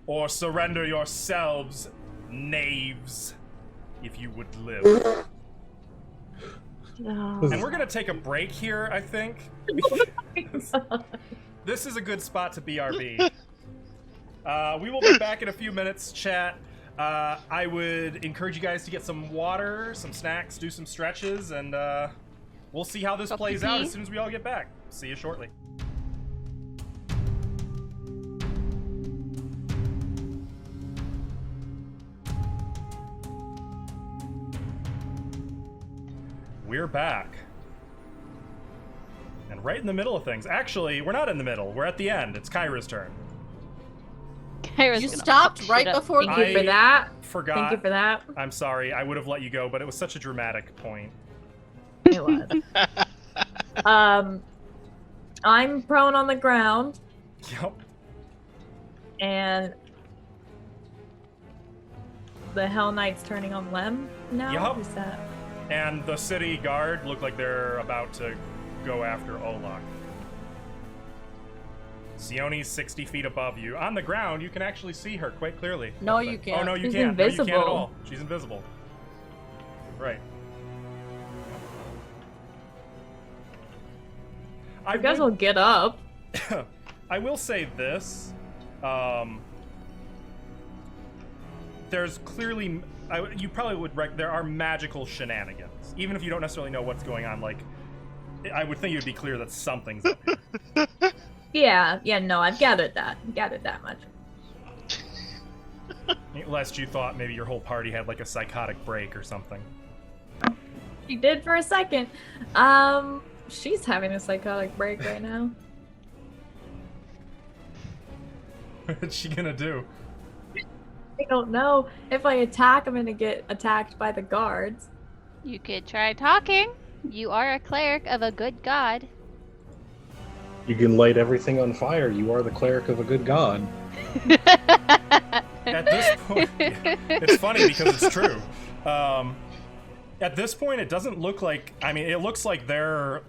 [SPEAKER 1] Or surrender yourselves, knaves, if you would live.
[SPEAKER 5] No.
[SPEAKER 1] And we're gonna take a break here, I think. This is a good spot to BRB. We will be back in a few minutes, chat. I would encourage you guys to get some water, some snacks, do some stretches, and we'll see how this
[SPEAKER 2] Go
[SPEAKER 1] plays out
[SPEAKER 2] pee-pee.
[SPEAKER 1] as soon as we all get back. See you shortly. We're back. And right in the middle of things. Actually, we're not in the middle. We're at the end. It's Kyra's turn.
[SPEAKER 2] Kyra's
[SPEAKER 3] You
[SPEAKER 2] gonna
[SPEAKER 3] stopped
[SPEAKER 2] fuck
[SPEAKER 3] right
[SPEAKER 2] shit up.
[SPEAKER 3] before
[SPEAKER 5] Thank you
[SPEAKER 1] I
[SPEAKER 5] for that.
[SPEAKER 1] Forgot.
[SPEAKER 5] Thank you for that.
[SPEAKER 1] I'm sorry. I would have let you go, but it was such a dramatic point.
[SPEAKER 5] It was. I'm prone on the ground,
[SPEAKER 1] Yep.
[SPEAKER 5] and the Hell Knight's turning on Lem now.
[SPEAKER 1] Yup.
[SPEAKER 5] Is that?
[SPEAKER 1] And the city guard look like they're about to go after Olak. Sione's 60 feet above you. On the ground, you can actually see her quite clearly.
[SPEAKER 3] No,
[SPEAKER 1] But-
[SPEAKER 3] you can't.
[SPEAKER 1] Oh, no, you
[SPEAKER 5] She's
[SPEAKER 1] can't. No, you can't at
[SPEAKER 5] invisible.
[SPEAKER 1] all. She's invisible. Right.
[SPEAKER 5] I guess I'll get up.
[SPEAKER 1] I will say this. There's clearly... you probably would... there are magical shenanigans. Even if you don't necessarily know what's going on, like... I would think it would be clear that something's up here.
[SPEAKER 5] Yeah, no, I've gathered that. Gathered that much.
[SPEAKER 1] Lest you thought maybe your whole party had like a psychotic break or something.
[SPEAKER 5] She did for a second. She's having a psychotic break right now.
[SPEAKER 1] What's she gonna do?
[SPEAKER 5] I don't know. If I attack, I'm gonna get attacked by the guards.
[SPEAKER 2] You could try talking. You are a cleric of a good god.
[SPEAKER 6] You can light everything on fire. You are the cleric of a good god.
[SPEAKER 1] At this point, it's funny because it's true. At this point, it doesn't look like... I mean, it looks like they're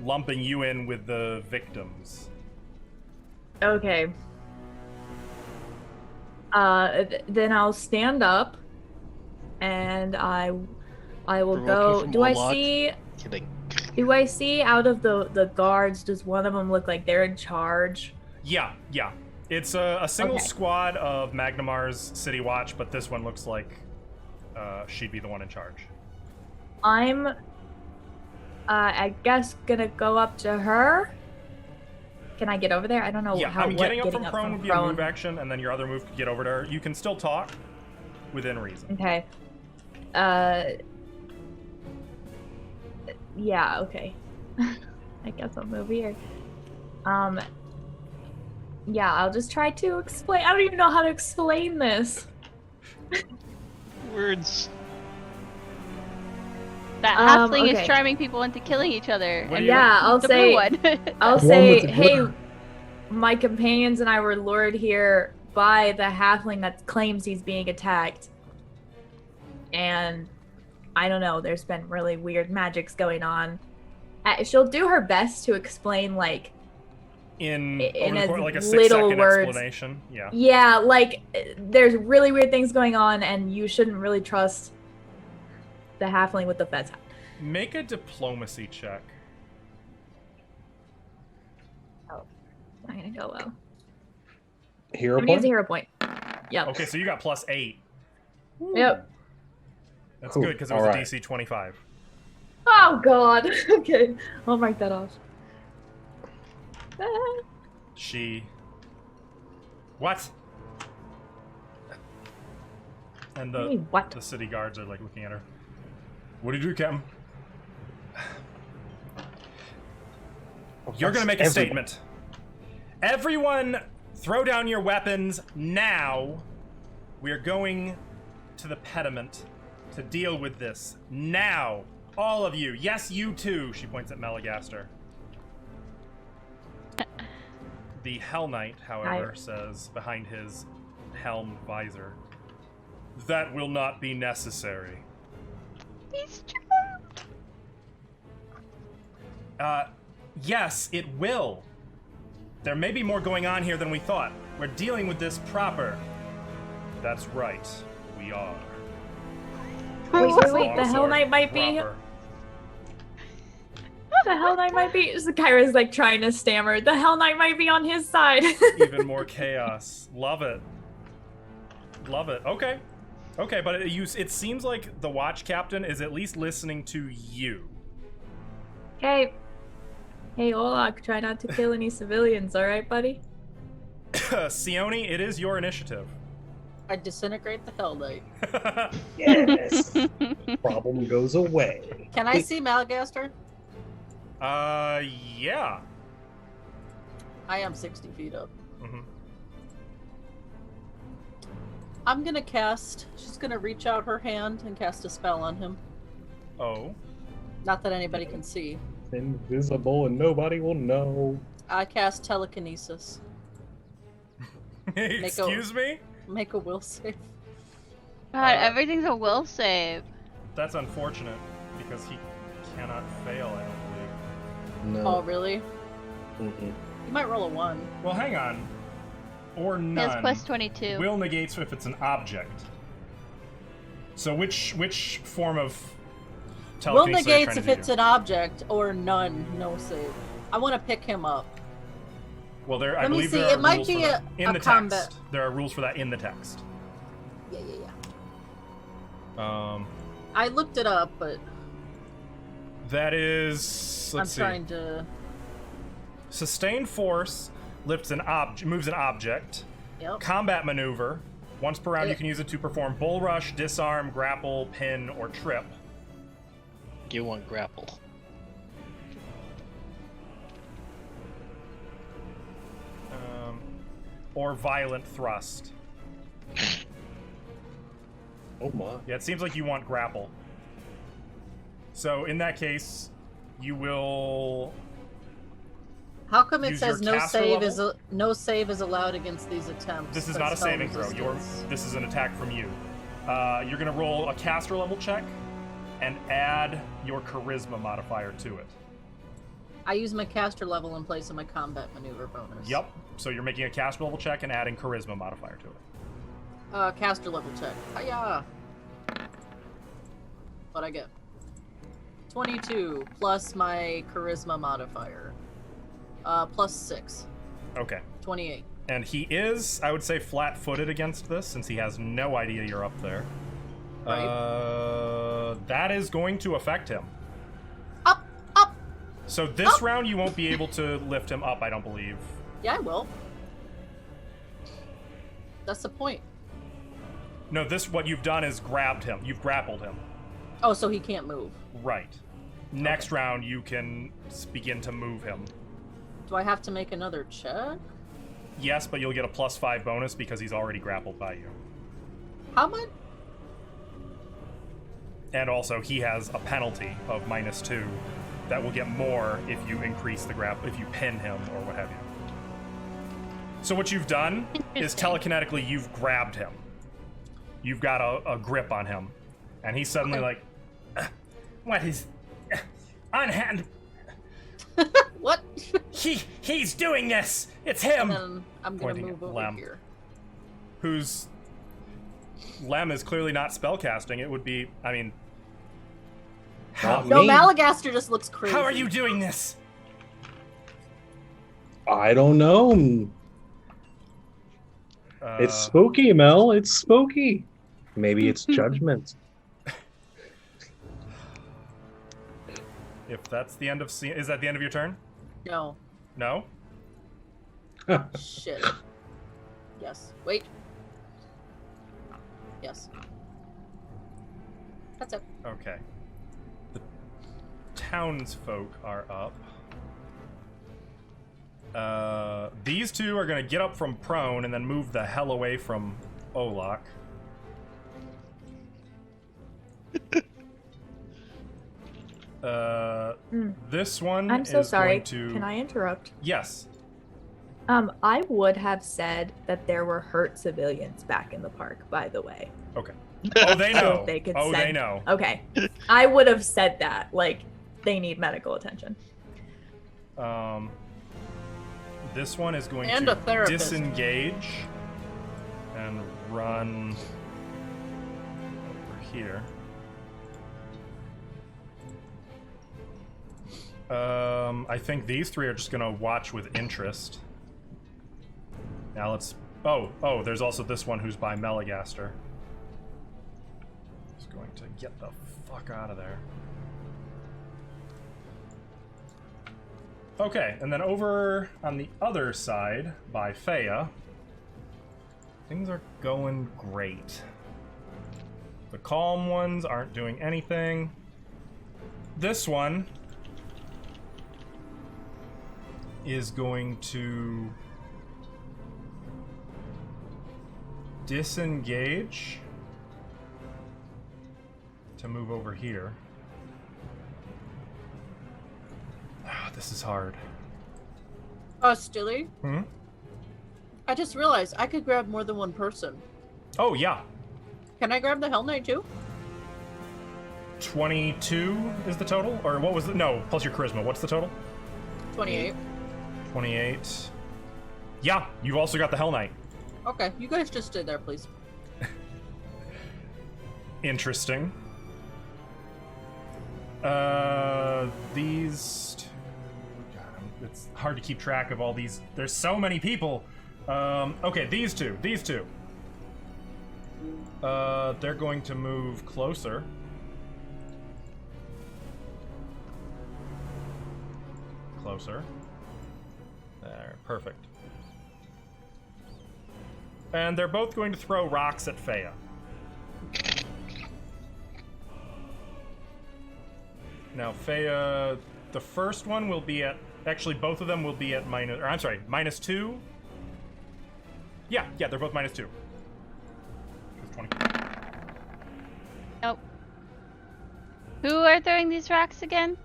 [SPEAKER 1] lumping you in with the victims.
[SPEAKER 5] Okay. Then I'll stand up, and I will
[SPEAKER 4] Provoking
[SPEAKER 5] go.
[SPEAKER 4] from
[SPEAKER 5] Do I
[SPEAKER 4] Olak?
[SPEAKER 5] see?
[SPEAKER 4] Kidding.
[SPEAKER 5] Do I see out of the guards? Does one of them look like they're in charge?
[SPEAKER 1] Yeah. It's a single
[SPEAKER 5] Okay.
[SPEAKER 1] squad of Magnamar's City Watch, but this one looks like she'd be the one in charge.
[SPEAKER 5] I'm, I guess, gonna go up to her. Can I get over there? I don't know
[SPEAKER 1] Yeah,
[SPEAKER 5] how.
[SPEAKER 1] I mean,
[SPEAKER 5] what
[SPEAKER 1] getting up from prone would be a
[SPEAKER 5] prone-
[SPEAKER 1] move action, and then your other move could get over to her. You can still talk within reason.
[SPEAKER 5] Okay. Yeah, okay. I guess I'll move here. Yeah, I'll just try to explain. I don't even know how to explain this.
[SPEAKER 4] Words.
[SPEAKER 2] That halfling
[SPEAKER 5] okay.
[SPEAKER 2] is charming people into killing each other.
[SPEAKER 1] What do
[SPEAKER 2] and
[SPEAKER 1] you-
[SPEAKER 5] Yeah, I'll
[SPEAKER 2] the
[SPEAKER 5] say.
[SPEAKER 2] blue one.
[SPEAKER 5] I'll
[SPEAKER 6] The one
[SPEAKER 5] say,
[SPEAKER 6] with the
[SPEAKER 5] hey,
[SPEAKER 6] glitter.
[SPEAKER 5] my companions and I were lured here by the halfling that claims he's being attacked. And I don't know, there's been really weird magics going on. She'll do her best to explain, like,
[SPEAKER 1] In
[SPEAKER 5] In
[SPEAKER 1] over the
[SPEAKER 5] as
[SPEAKER 1] course, like a
[SPEAKER 5] little
[SPEAKER 1] 6-second
[SPEAKER 5] words.
[SPEAKER 1] explanation. Yeah.
[SPEAKER 5] yeah, like, there's really weird things going on, and you shouldn't really trust the halfling with the fez hat.
[SPEAKER 1] Make a diplomacy check.
[SPEAKER 5] I Okay. Oh well.
[SPEAKER 6] Hero
[SPEAKER 5] I'm gonna use
[SPEAKER 6] point?
[SPEAKER 5] a hero point. Yep.
[SPEAKER 1] Okay, so you got +8.
[SPEAKER 5] Yep.
[SPEAKER 1] That's
[SPEAKER 6] Ooh,
[SPEAKER 1] good because it was
[SPEAKER 6] all
[SPEAKER 1] a
[SPEAKER 6] right.
[SPEAKER 1] DC 25.
[SPEAKER 5] Oh god. Okay. I'll mark that off. Ah.
[SPEAKER 1] She. What? And
[SPEAKER 5] What do you mean, what?
[SPEAKER 1] the city guards are like looking at her. What did you do, Captain? You're gonna make a statement. Everyone, throw down your weapons now. We are going to the pediment to deal with this now. All of you. Yes, you too. She points at Melagaster. The Hell Knight, however, says behind his helm visor, that will not be necessary.
[SPEAKER 2] He's charmed.
[SPEAKER 1] Yes, it will. There may be more going on here than we thought. We're dealing with this proper. That's right. We are.
[SPEAKER 5] Wait. The Hell Knight might be.
[SPEAKER 1] Proper.
[SPEAKER 5] The Hell Knight might be. Kyra's like trying to stammer. The Hell Knight might be on his side.
[SPEAKER 1] Even more chaos. Love it. Love it. Okay. Okay, but it seems like the watch captain is at least listening to you.
[SPEAKER 5] Hey, Olak, try not to kill any civilians, alright, buddy?
[SPEAKER 1] Sione, it is your initiative.
[SPEAKER 3] I disintegrate the Hell Knight.
[SPEAKER 6] Yes. Problem goes away.
[SPEAKER 3] Can I see Malagaster?
[SPEAKER 1] Yeah.
[SPEAKER 3] I am 60 feet up.
[SPEAKER 1] Mm-hmm.
[SPEAKER 3] I'm gonna cast. She's gonna reach out her hand and cast a spell on him.
[SPEAKER 1] Oh.
[SPEAKER 3] Not that anybody can see.
[SPEAKER 6] Invisible and nobody will know.
[SPEAKER 3] I cast telekinesis.
[SPEAKER 1] Excuse me?
[SPEAKER 3] Make a will save.
[SPEAKER 2] God, everything's a will save.
[SPEAKER 1] That's unfortunate because he cannot fail, I don't believe.
[SPEAKER 6] No.
[SPEAKER 3] Oh, really?
[SPEAKER 6] Mm-mm.
[SPEAKER 3] You might roll a 1.
[SPEAKER 1] Well, hang on. Or
[SPEAKER 2] He
[SPEAKER 1] none.
[SPEAKER 2] has plus 22.
[SPEAKER 1] Will negates if it's an object. So which form of
[SPEAKER 3] Will
[SPEAKER 1] telekinesis are you
[SPEAKER 3] negates
[SPEAKER 1] trying
[SPEAKER 3] if
[SPEAKER 1] to
[SPEAKER 3] it's
[SPEAKER 1] do?
[SPEAKER 3] an object, or none, no save. I want to pick him up.
[SPEAKER 1] Well, I
[SPEAKER 3] Let me
[SPEAKER 1] believe
[SPEAKER 3] see,
[SPEAKER 1] there are
[SPEAKER 3] it might
[SPEAKER 1] rules
[SPEAKER 3] be
[SPEAKER 1] for that in
[SPEAKER 3] a
[SPEAKER 1] the
[SPEAKER 3] combat.
[SPEAKER 1] text. There are rules for that in the text.
[SPEAKER 3] Yeah.
[SPEAKER 1] Um,
[SPEAKER 3] I looked it up, but
[SPEAKER 1] that is. Let's see.
[SPEAKER 3] I'm trying to.
[SPEAKER 1] Sustained force lifts moves an object.
[SPEAKER 3] Yep.
[SPEAKER 1] Combat maneuver. Once per round,
[SPEAKER 3] Yeah.
[SPEAKER 1] you can use it to perform bull rush, disarm, grapple, pin, or trip.
[SPEAKER 4] You want grapple.
[SPEAKER 1] Or violent thrust.
[SPEAKER 6] Oh my.
[SPEAKER 1] Yeah, it seems like you want grapple. So in that case, you will.
[SPEAKER 3] How come it
[SPEAKER 1] Use
[SPEAKER 3] says
[SPEAKER 1] your
[SPEAKER 3] no
[SPEAKER 1] caster
[SPEAKER 3] save
[SPEAKER 1] level?
[SPEAKER 3] no save is allowed against these attempts?
[SPEAKER 1] This is
[SPEAKER 3] That's
[SPEAKER 1] not a
[SPEAKER 3] spell
[SPEAKER 1] saving throw.
[SPEAKER 3] resistance.
[SPEAKER 1] This is an attack from you. You're gonna roll a caster level check, and add your charisma modifier to it.
[SPEAKER 3] I use my caster level in place of my combat maneuver bonus.
[SPEAKER 1] Yep. So you're making a caster level check and adding charisma modifier to it.
[SPEAKER 3] Caster level check. Hiya! What I get? 22 plus my charisma modifier. Plus 6.
[SPEAKER 1] Okay.
[SPEAKER 3] 28.
[SPEAKER 1] And he is, I would say, flat-footed against this, since he has no idea you're up there.
[SPEAKER 3] Right.
[SPEAKER 1] That is going to affect him.
[SPEAKER 3] Up!
[SPEAKER 1] So this
[SPEAKER 3] Up.
[SPEAKER 1] round, you won't be able to lift him up, I don't believe.
[SPEAKER 3] Yeah, I will. That's the point.
[SPEAKER 1] No, what you've done is grabbed him. You've grappled him.
[SPEAKER 3] Oh, so he can't move.
[SPEAKER 1] Right. Next round, you can begin to move him.
[SPEAKER 3] Do I have to make another check?
[SPEAKER 1] Yes, but you'll get a +5 bonus because he's already grappled by you.
[SPEAKER 3] How much?
[SPEAKER 1] And also, he has a penalty of -2 that will get more if you increase the if you pin him or what have you. So what you've done is telekinetically you've grabbed him. You've got a grip on him, and he's suddenly like, "What is unhand?
[SPEAKER 3] What?
[SPEAKER 1] He's doing this. It's him."
[SPEAKER 3] And then I'm gonna
[SPEAKER 1] Pointing
[SPEAKER 3] move
[SPEAKER 1] at
[SPEAKER 3] over
[SPEAKER 1] Lem.
[SPEAKER 3] here.
[SPEAKER 1] Whose Lem is clearly not spellcasting. It would be, I mean,
[SPEAKER 6] Not
[SPEAKER 3] No,
[SPEAKER 6] me.
[SPEAKER 3] Malagaster just looks crazy.
[SPEAKER 1] how are you doing this?
[SPEAKER 6] I don't know. It's spooky, Mel. It's spooky. Maybe it's judgment.
[SPEAKER 1] If that's the end of is that the end of your turn?
[SPEAKER 3] No.
[SPEAKER 1] No?
[SPEAKER 3] Shit. Yes. Wait. Yes. That's it.
[SPEAKER 1] Okay. The townsfolk are up. These two are gonna get up from prone and then move the hell away from Olak. This one
[SPEAKER 5] I'm so
[SPEAKER 1] is
[SPEAKER 5] sorry.
[SPEAKER 1] going to...
[SPEAKER 5] Can I interrupt?
[SPEAKER 1] Yes.
[SPEAKER 5] I would have said that there were hurt civilians back in the park, by the way.
[SPEAKER 1] Okay. Oh, they know.
[SPEAKER 5] So they could
[SPEAKER 1] Oh,
[SPEAKER 5] send...
[SPEAKER 1] they know.
[SPEAKER 5] Okay. I would have said that. Like, they need medical attention.
[SPEAKER 1] This one is going
[SPEAKER 3] And
[SPEAKER 1] to
[SPEAKER 3] a therapist.
[SPEAKER 1] disengage and run over here. I think these three are just gonna watch with interest. Now let's... Oh, there's also this one who's by Melagaster. He's going to get the fuck out of there. Okay, and then over on the other side, by Faya, things are going great. The calm ones aren't doing anything. This one is going to disengage to move over here. This is hard.
[SPEAKER 3] Stilly?
[SPEAKER 1] Hmm?
[SPEAKER 3] I just realized I could grab more than one person.
[SPEAKER 1] Oh, yeah.
[SPEAKER 3] Can I grab the Hell Knight too?
[SPEAKER 1] 22 is the total? Or what was the... No, plus your charisma. What's the total?
[SPEAKER 3] 28.
[SPEAKER 1] 28. Yeah, you've also got the Hell Knight.
[SPEAKER 3] Okay, you guys just stay there, please.
[SPEAKER 1] Interesting. These two... God, it's hard to keep track of all these. There's so many people. Okay, these two. They're going to move closer. Closer. There, perfect. And they're both going to throw rocks at Faya. Now, Faya, the first one will be at... Actually, both of them will be at -2. Yeah, they're both -2. 20.
[SPEAKER 2] Nope. Who are throwing these rocks again?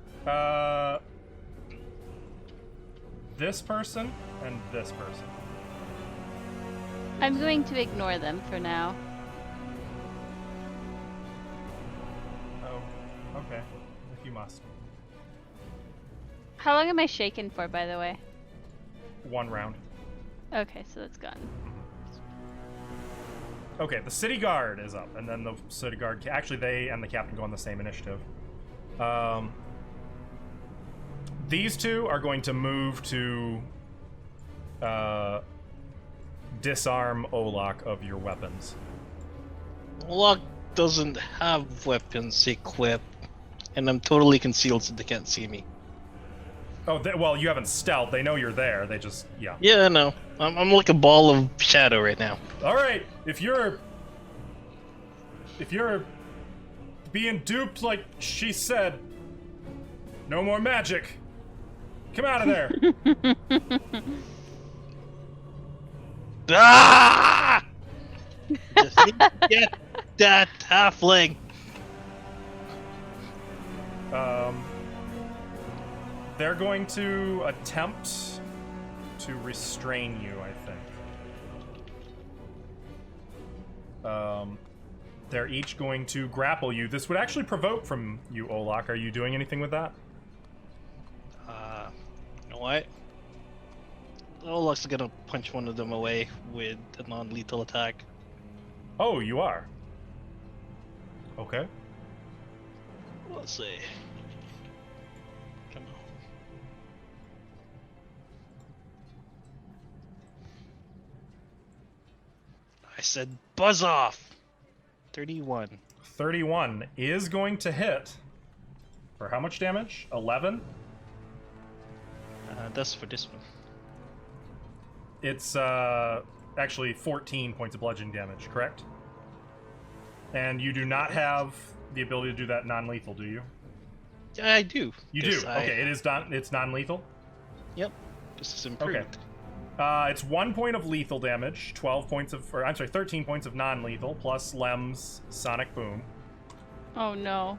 [SPEAKER 1] This person and this person.
[SPEAKER 2] I'm going to ignore them for now.
[SPEAKER 1] Oh, okay. If you must.
[SPEAKER 2] How long am I shaken for, by the way?
[SPEAKER 1] 1 round.
[SPEAKER 2] Okay, so that's gone.
[SPEAKER 1] Okay, the city guard is up, and then the city guard... Actually, they and the captain go on the same initiative. These two are going to move to disarm Olak of your weapons.
[SPEAKER 4] Olak doesn't have weapons equipped, and I'm totally concealed so they can't see me.
[SPEAKER 1] Oh, well, you haven't stealth. They know you're there. They just... Yeah.
[SPEAKER 4] Yeah, I know. I'm like a ball of shadow right now.
[SPEAKER 1] All right, if you're being duped like she said, no more magic. Come out of there.
[SPEAKER 4] Ah! Just need to get that halfling.
[SPEAKER 1] They're going to attempt to restrain you, I think. They're each going to grapple you. This would actually provoke from you, Olak. Are you doing anything with that?
[SPEAKER 4] You know what? Olak's gonna punch one of them away with a non-lethal attack.
[SPEAKER 1] Oh, you are? Okay.
[SPEAKER 4] Let's see. Come said buzz off. 31.
[SPEAKER 1] 31 is going to hit. For how much damage? 11?
[SPEAKER 4] That's for this one.
[SPEAKER 1] It's actually 14 points of bludgeoning damage, correct? And you do not have the ability to do that non-lethal, do you?
[SPEAKER 4] Yeah, I do.
[SPEAKER 1] You do. Okay, it's non-lethal.
[SPEAKER 4] Yep. This is improved.
[SPEAKER 1] Okay. It's 1 point of lethal damage, 13 points of non-lethal, plus Lem's Sonic Boom.
[SPEAKER 2] Oh no.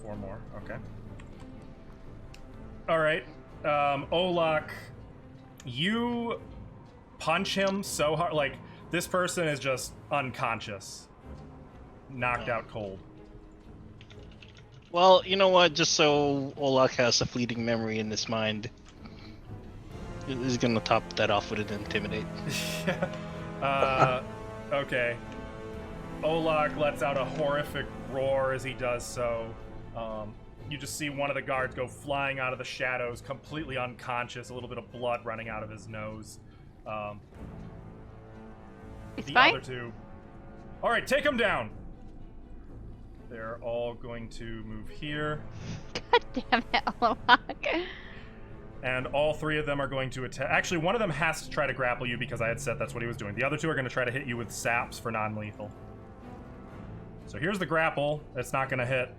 [SPEAKER 1] 4 more. Okay. All right. Olak, you punch him so hard, like this person is just unconscious, knocked out cold.
[SPEAKER 4] Well, you know what? Just so Olak has a fleeting memory in his mind, he's gonna top that off with an intimidate.
[SPEAKER 1] Okay. Olak lets out a horrific roar as he does so. You just see one of the guards go flying out of the shadows, completely unconscious, a little bit of blood running out of his nose.
[SPEAKER 2] He's
[SPEAKER 1] The
[SPEAKER 2] fine.
[SPEAKER 1] other two. All right, take him down. They're all going to move here,
[SPEAKER 2] God damn it, Olak.
[SPEAKER 1] and all 3 of them are going to attack. Actually, one of them has to try to grapple you because I had said that's what he was doing. The other 2 are going to try to hit you with saps for non-lethal. So here's the grapple. It's not going to hit.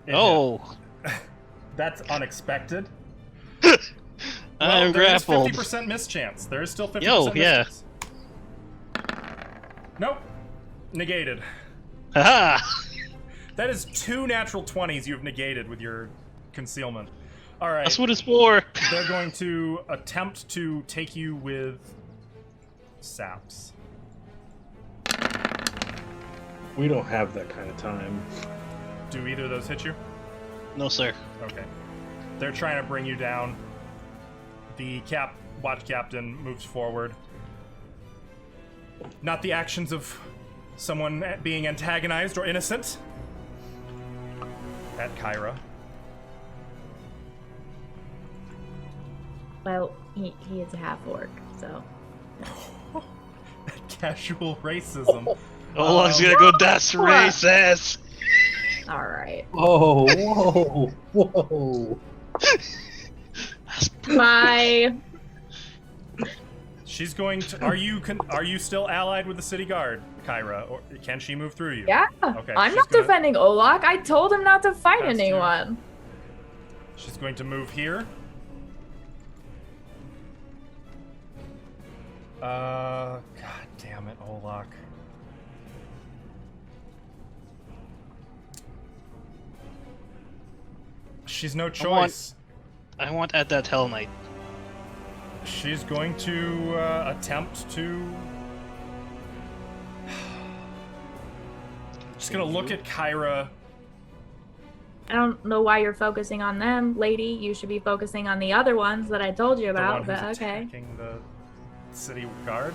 [SPEAKER 1] It
[SPEAKER 4] Oh,
[SPEAKER 1] hit. That's unexpected.
[SPEAKER 4] I'm grappled.
[SPEAKER 1] There is 50% miss chance. There is still 50%
[SPEAKER 4] Yo,
[SPEAKER 1] miss
[SPEAKER 4] yeah.
[SPEAKER 1] chance. Nope. Negated.
[SPEAKER 4] Haha!
[SPEAKER 1] That is 2 natural 20s you've negated with your concealment. All right.
[SPEAKER 4] That's what it's for.
[SPEAKER 1] They're going to attempt to take you with saps.
[SPEAKER 6] We don't have that kind of time.
[SPEAKER 1] Do either of those hit you?
[SPEAKER 4] No, sir.
[SPEAKER 1] Okay. They're trying to bring you down. The watch captain moves forward. Not the actions of someone being antagonized or innocent. At Kyra.
[SPEAKER 5] Well, he is a half orc, so.
[SPEAKER 1] Casual racism.
[SPEAKER 4] Olak's gonna go that's racist.
[SPEAKER 5] All right.
[SPEAKER 6] Oh, whoa, whoa.
[SPEAKER 5] My.
[SPEAKER 1] She's going to. Are you still allied with the city guard, Kyra, or can she move through you?
[SPEAKER 5] Yeah.
[SPEAKER 1] Okay.
[SPEAKER 5] I'm
[SPEAKER 1] she's
[SPEAKER 5] not
[SPEAKER 1] gonna-
[SPEAKER 5] defending Olak. I told him not to fight
[SPEAKER 1] That's true.
[SPEAKER 5] anyone.
[SPEAKER 1] She's going to move here. God damn it, Olak. She's no choice.
[SPEAKER 4] I want at that Hell Knight.
[SPEAKER 1] She's going to attempt to. Just gonna look at Kyra.
[SPEAKER 5] I don't know why you're focusing on them, lady. You should be focusing on the other ones that I told you
[SPEAKER 1] The
[SPEAKER 5] about,
[SPEAKER 1] one
[SPEAKER 5] but
[SPEAKER 1] who's
[SPEAKER 5] okay.
[SPEAKER 1] attacking the city guard.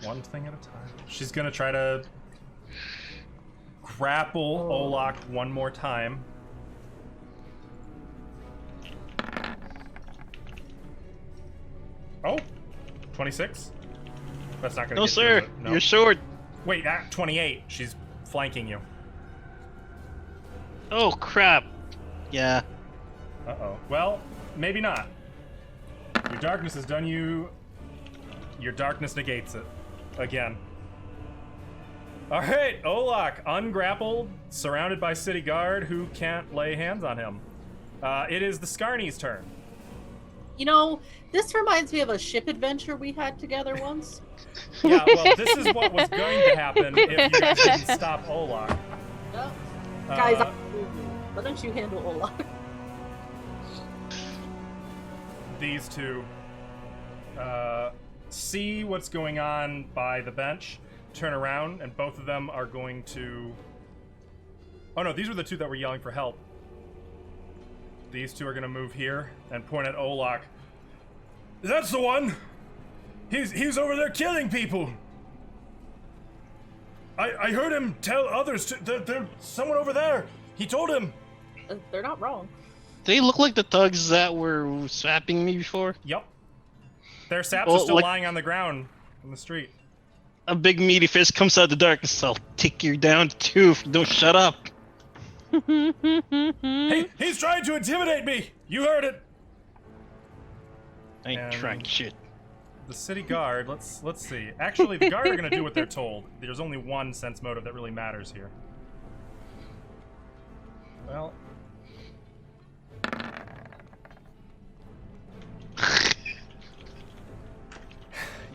[SPEAKER 1] One thing at a time. She's gonna try to grapple Olak one more time. Oh, 26? That's not gonna
[SPEAKER 4] No,
[SPEAKER 1] get
[SPEAKER 4] sir.
[SPEAKER 1] you, is it? No.
[SPEAKER 4] You're short.
[SPEAKER 1] Wait, 28. She's flanking you.
[SPEAKER 4] Oh crap. Yeah.
[SPEAKER 1] Uh-oh. Well, maybe not. Your darkness has done you. Your darkness negates it. Again. Alright, Olak, ungrappled, surrounded by city guard who can't lay hands on him. It is the Scarny's turn.
[SPEAKER 3] You know, this reminds me of a ship adventure we had together once.
[SPEAKER 1] Yeah, well, this is what was going to happen if you guys didn't stop Olak.
[SPEAKER 3] No. Guys,
[SPEAKER 1] Uh,
[SPEAKER 3] why don't you handle Olaf?
[SPEAKER 1] These two see what's going on by the bench, turn around, and both of them are going to... Oh no, these were the two that were yelling for help. These two are going to move here and point at Olak. That's the one! He's over there killing people! I heard him tell others there's someone over there! He told him!
[SPEAKER 3] They're not wrong.
[SPEAKER 4] They look like the thugs that were slapping me before.
[SPEAKER 1] Yep. Their saps
[SPEAKER 4] Well,
[SPEAKER 1] are still
[SPEAKER 4] like-
[SPEAKER 1] lying on the ground in the street.
[SPEAKER 4] A big meaty fist comes out of the darkness. I'll take you down to 2 if you don't shut up.
[SPEAKER 1] Hey, he's trying to intimidate me! You heard it!
[SPEAKER 4] I ain't
[SPEAKER 1] And-
[SPEAKER 4] trying shit.
[SPEAKER 1] The city guard, let's see. Actually, the guard are gonna do what they're told. There's only one sense motive that really matters here. Well...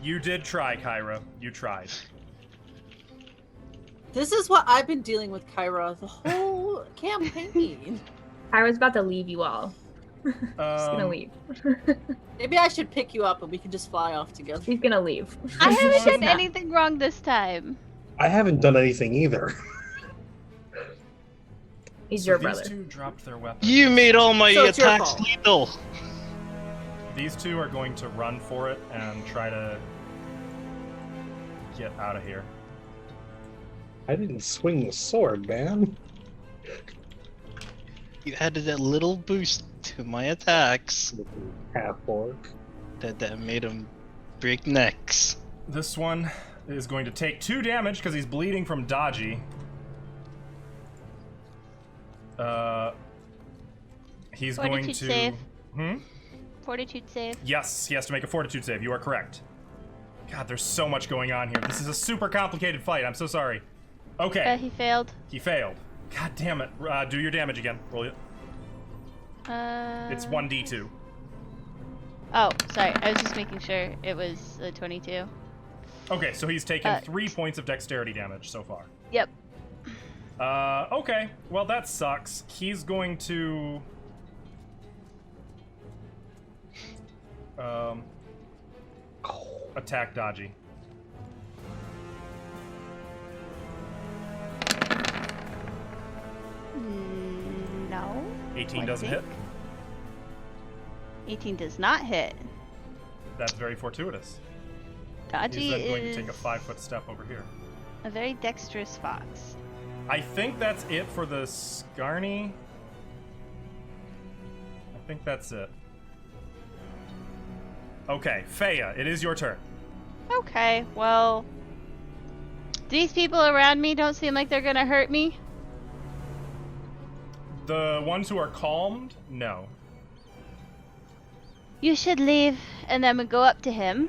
[SPEAKER 1] You did try, Kyra. You tried.
[SPEAKER 3] This is what I've been dealing with, Kyra, the whole campaign.
[SPEAKER 5] I was about to leave you all. Just gonna leave.
[SPEAKER 3] Maybe I should pick you up and we can just fly off together.
[SPEAKER 5] He's gonna leave.
[SPEAKER 2] I haven't done
[SPEAKER 5] Nah.
[SPEAKER 2] anything wrong this time.
[SPEAKER 6] I haven't done anything either.
[SPEAKER 5] He's
[SPEAKER 1] So
[SPEAKER 5] your
[SPEAKER 1] these
[SPEAKER 5] brother.
[SPEAKER 1] two dropped their weapons.
[SPEAKER 4] You made all my
[SPEAKER 3] So it's your
[SPEAKER 4] attacks
[SPEAKER 3] fault.
[SPEAKER 4] lethal.
[SPEAKER 1] These two are going to run for it and try to get out of here.
[SPEAKER 6] I didn't swing the sword, man.
[SPEAKER 4] You added that little boost to my attacks
[SPEAKER 6] Half orc.
[SPEAKER 4] that made him break necks.
[SPEAKER 1] This one is going to take 2 damage because he's bleeding from dodgy. He's going
[SPEAKER 2] Fortitude
[SPEAKER 1] to.
[SPEAKER 2] save.
[SPEAKER 1] Hmm?
[SPEAKER 2] Fortitude save.
[SPEAKER 1] Yes, he has to make a fortitude save. You are correct. God, there's so much going on here. This is a super complicated fight. I'm so sorry. Okay,
[SPEAKER 2] He failed.
[SPEAKER 1] he failed. God damn it. Do your damage again. Roll it. It's 1d2.
[SPEAKER 2] Oh, sorry. I was just making sure it was a 22.
[SPEAKER 1] Okay, so he's taken
[SPEAKER 2] Uh,
[SPEAKER 1] 3 points of dexterity damage so far.
[SPEAKER 2] Yep.
[SPEAKER 1] Okay. Well, that sucks. He's going to... attack Dodgy.
[SPEAKER 2] No.
[SPEAKER 1] 18
[SPEAKER 2] I
[SPEAKER 1] doesn't
[SPEAKER 2] think.
[SPEAKER 1] hit.
[SPEAKER 2] 18 does not hit.
[SPEAKER 1] That's very fortuitous.
[SPEAKER 2] Dodgy
[SPEAKER 1] He's then
[SPEAKER 2] is
[SPEAKER 1] going to take a 5-foot step over here.
[SPEAKER 2] a very dexterous fox.
[SPEAKER 1] I think that's it for the Scarny. I think that's it. Okay, Feya, it is your turn.
[SPEAKER 2] Okay, well... These people around me don't seem like they're gonna hurt me.
[SPEAKER 1] The ones who are calmed, no.
[SPEAKER 2] You should leave, and then we go up to him.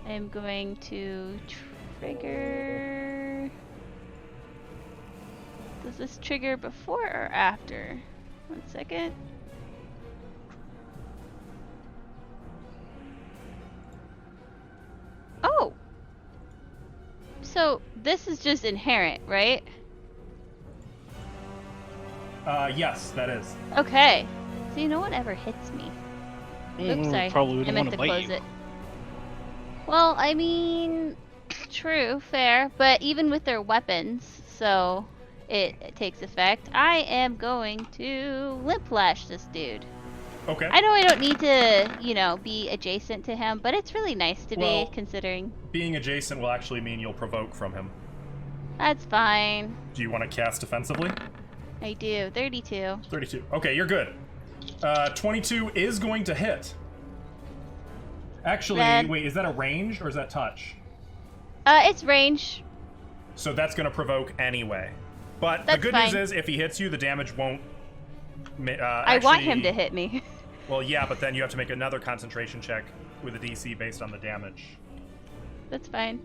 [SPEAKER 2] I'm going to trigger... Does this trigger before or after? 1 second. Oh! So, this is just inherent, right?
[SPEAKER 1] Yes, that is.
[SPEAKER 2] Okay. See, no one ever hits me. Oops, sorry.
[SPEAKER 4] Probably
[SPEAKER 2] I
[SPEAKER 4] wouldn't
[SPEAKER 2] meant
[SPEAKER 4] want
[SPEAKER 2] to
[SPEAKER 4] to bite
[SPEAKER 2] close
[SPEAKER 4] you.
[SPEAKER 2] it. Well, I mean, true, fair, but even with their weapons, so it takes effect. I am going to limp lash this dude.
[SPEAKER 1] Okay.
[SPEAKER 2] I know I don't need to, you know, be adjacent to him, but it's really nice to
[SPEAKER 1] Well-
[SPEAKER 2] be, considering.
[SPEAKER 1] Being adjacent will actually mean you'll provoke from him.
[SPEAKER 2] That's fine.
[SPEAKER 1] Do you want to cast defensively?
[SPEAKER 2] I do. 32.
[SPEAKER 1] 32. Okay, you're good. 22 is going to hit. Actually,
[SPEAKER 2] Red.
[SPEAKER 1] wait, is that a range or is that touch?
[SPEAKER 2] It's range.
[SPEAKER 1] So that's going to provoke anyway. But
[SPEAKER 2] That's
[SPEAKER 1] the good news
[SPEAKER 2] fine.
[SPEAKER 1] is, if he hits you, the damage won't.
[SPEAKER 2] I want him to hit me.
[SPEAKER 1] Well, yeah, but then you have to make another concentration check with a DC based on the damage.
[SPEAKER 2] That's fine.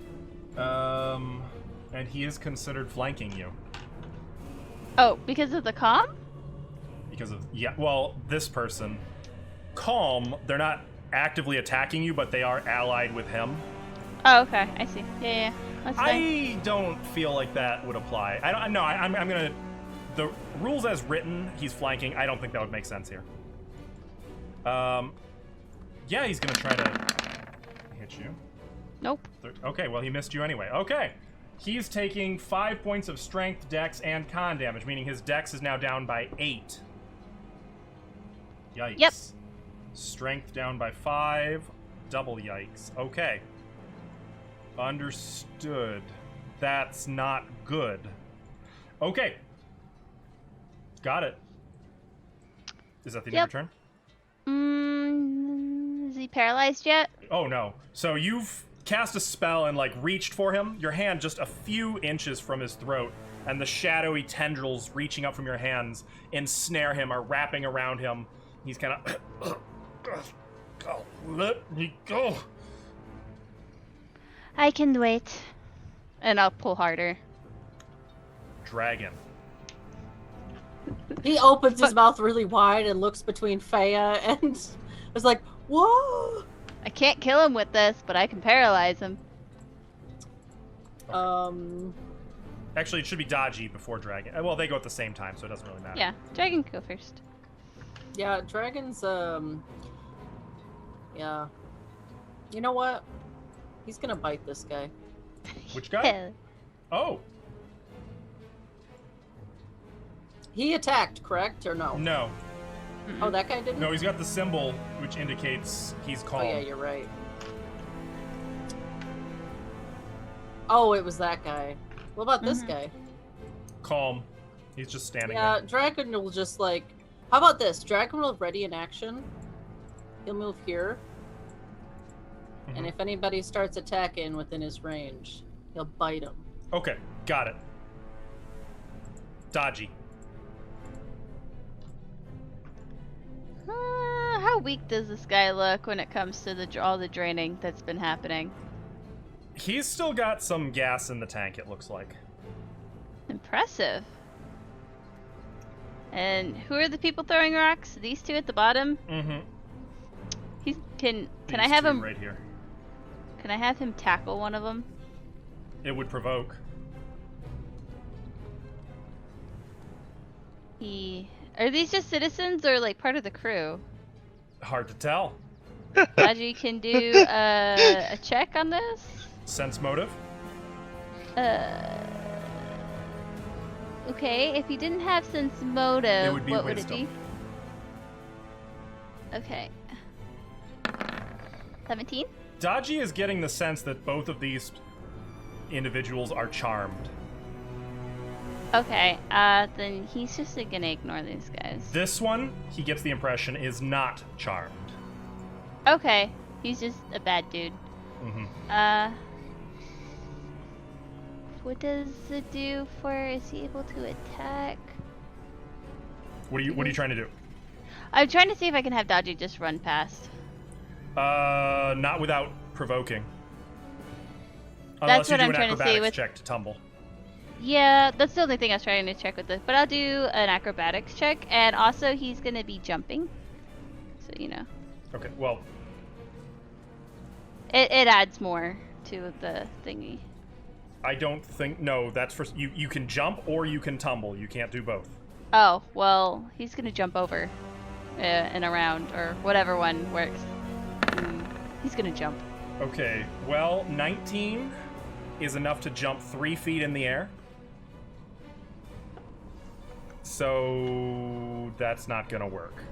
[SPEAKER 1] And he is considered flanking you
[SPEAKER 2] Oh, because of the calm?
[SPEAKER 1] because of well, this person, calm. They're not actively attacking you, but they are allied with him.
[SPEAKER 2] Oh, okay. I see. Yeah. That's fine.
[SPEAKER 1] I don't feel like that would apply. I don't. No, I'm gonna. The rules as written, he's flanking. I don't think that would make sense here. Yeah, he's gonna try to hit you.
[SPEAKER 2] Nope.
[SPEAKER 1] Okay, well he missed you anyway. Okay, he's taking 5 points of strength, dex, and con damage, meaning his dex is now down by 8. Yikes.
[SPEAKER 2] Yep.
[SPEAKER 1] Strength down by 5. Double yikes. Okay. Understood. That's not good. Okay. Got it. Is that the end of
[SPEAKER 2] Yep.
[SPEAKER 1] your turn?
[SPEAKER 2] he paralyzed yet?
[SPEAKER 1] Oh no. So you've cast a spell and like reached for him. Your hand just a few inches from his throat, and the shadowy tendrils reaching up from your hands ensnare him, are wrapping around him. He's kind of oh, let me go.
[SPEAKER 2] I can wait. And I'll pull harder.
[SPEAKER 1] Dragon.
[SPEAKER 3] He opens his mouth really wide and looks between Faya and is like, whoa!
[SPEAKER 2] I can't kill him with this, but I can paralyze him.
[SPEAKER 1] Actually, it should be Dodgy before Dragon. Well, they go at the same time, so it doesn't really matter.
[SPEAKER 2] Yeah, Dragon can go first.
[SPEAKER 3] Yeah, Dragon's, yeah. You know what? He's gonna bite this guy.
[SPEAKER 1] Which guy? Oh.
[SPEAKER 3] He attacked, correct, or no?
[SPEAKER 1] No.
[SPEAKER 3] Oh, that guy didn't?
[SPEAKER 1] No, he's got the symbol, which indicates he's calm.
[SPEAKER 3] Oh, yeah, you're right. Oh, it was that guy. What about this guy?
[SPEAKER 1] Calm. He's just standing
[SPEAKER 3] Yeah,
[SPEAKER 1] there.
[SPEAKER 3] Dragon will just, like... How about this? Dragon will ready in action. He'll move here. And if anybody starts attacking within his range, he'll bite him.
[SPEAKER 1] Okay, got it. Dodgy.
[SPEAKER 2] How weak does this guy look when it comes to all the draining that's been happening?
[SPEAKER 1] He's still got some gas in the tank, it looks like.
[SPEAKER 2] Impressive. And who are the people throwing rocks? These two at the bottom?
[SPEAKER 1] Mm-hmm.
[SPEAKER 2] Can
[SPEAKER 1] These
[SPEAKER 2] I have
[SPEAKER 1] two
[SPEAKER 2] him
[SPEAKER 1] right here?
[SPEAKER 2] Can I have him tackle one of them?
[SPEAKER 1] It would provoke.
[SPEAKER 2] Are these just citizens or like part of the crew?
[SPEAKER 1] Hard to tell.
[SPEAKER 2] Dodgy can do a check on this.
[SPEAKER 1] Sense motive?
[SPEAKER 2] Okay, if he didn't have sense motive,
[SPEAKER 1] It would be
[SPEAKER 2] what
[SPEAKER 1] wisdom.
[SPEAKER 2] would it be? Okay. 17?
[SPEAKER 1] Dodgy is getting the sense that both of these individuals are charmed.
[SPEAKER 2] Okay, then he's just gonna ignore these guys.
[SPEAKER 1] This one, he gets the impression, is not charmed.
[SPEAKER 2] Okay, he's just a bad dude.
[SPEAKER 1] Mm-hmm.
[SPEAKER 2] What does it do for? Is he able to attack?
[SPEAKER 1] What are you trying to do?
[SPEAKER 2] I'm trying to see if I can have Dodgy just run past.
[SPEAKER 1] Not without provoking.
[SPEAKER 2] That's
[SPEAKER 1] Unless you
[SPEAKER 2] what
[SPEAKER 1] do
[SPEAKER 2] I'm
[SPEAKER 1] an
[SPEAKER 2] trying to see
[SPEAKER 1] acrobatics
[SPEAKER 2] with-
[SPEAKER 1] check to tumble.
[SPEAKER 2] Yeah, that's the only thing I was trying to check with this. But I'll do an acrobatics check, and also he's gonna be jumping. So you know,
[SPEAKER 1] Okay, well,
[SPEAKER 2] it adds more to the thingy.
[SPEAKER 1] I don't think... No, that's for... You can jump or you can tumble. You can't do both.
[SPEAKER 2] Oh, well, he's gonna jump over and around, or whatever one works. He's gonna jump.
[SPEAKER 1] Okay, well, 19 is enough to jump 3 feet in the air. So that's not gonna work.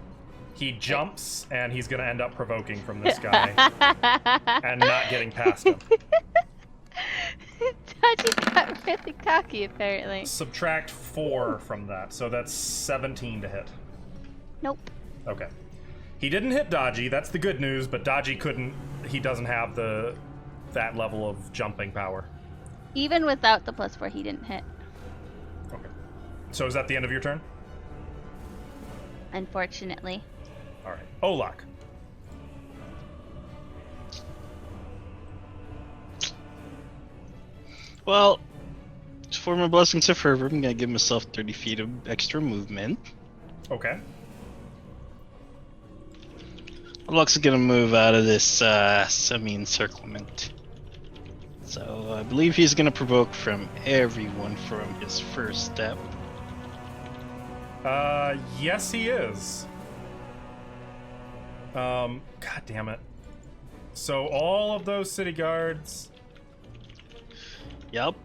[SPEAKER 1] He jumps, and he's gonna end up provoking from this guy and not getting past him.
[SPEAKER 2] Dodgy got really cocky, apparently.
[SPEAKER 1] Subtract 4 from that, so that's 17 to hit.
[SPEAKER 2] Nope.
[SPEAKER 1] Okay. He didn't hit Dodgy, that's the good news, but Dodgy couldn't... He doesn't have that level of jumping power.
[SPEAKER 2] Even without the +4, he didn't hit.
[SPEAKER 1] Okay. So is that the end of your turn?
[SPEAKER 2] Unfortunately.
[SPEAKER 1] Alright. Olak.
[SPEAKER 4] Well, for my blessings of fervor, I'm gonna give myself 30 feet of extra movement.
[SPEAKER 1] Okay.
[SPEAKER 4] Olak's gonna move out of this semi-encirclement. So I believe he's gonna provoke from everyone from his first step.
[SPEAKER 1] Yes he is. God damn it. So all of those city guards...
[SPEAKER 4] Yep.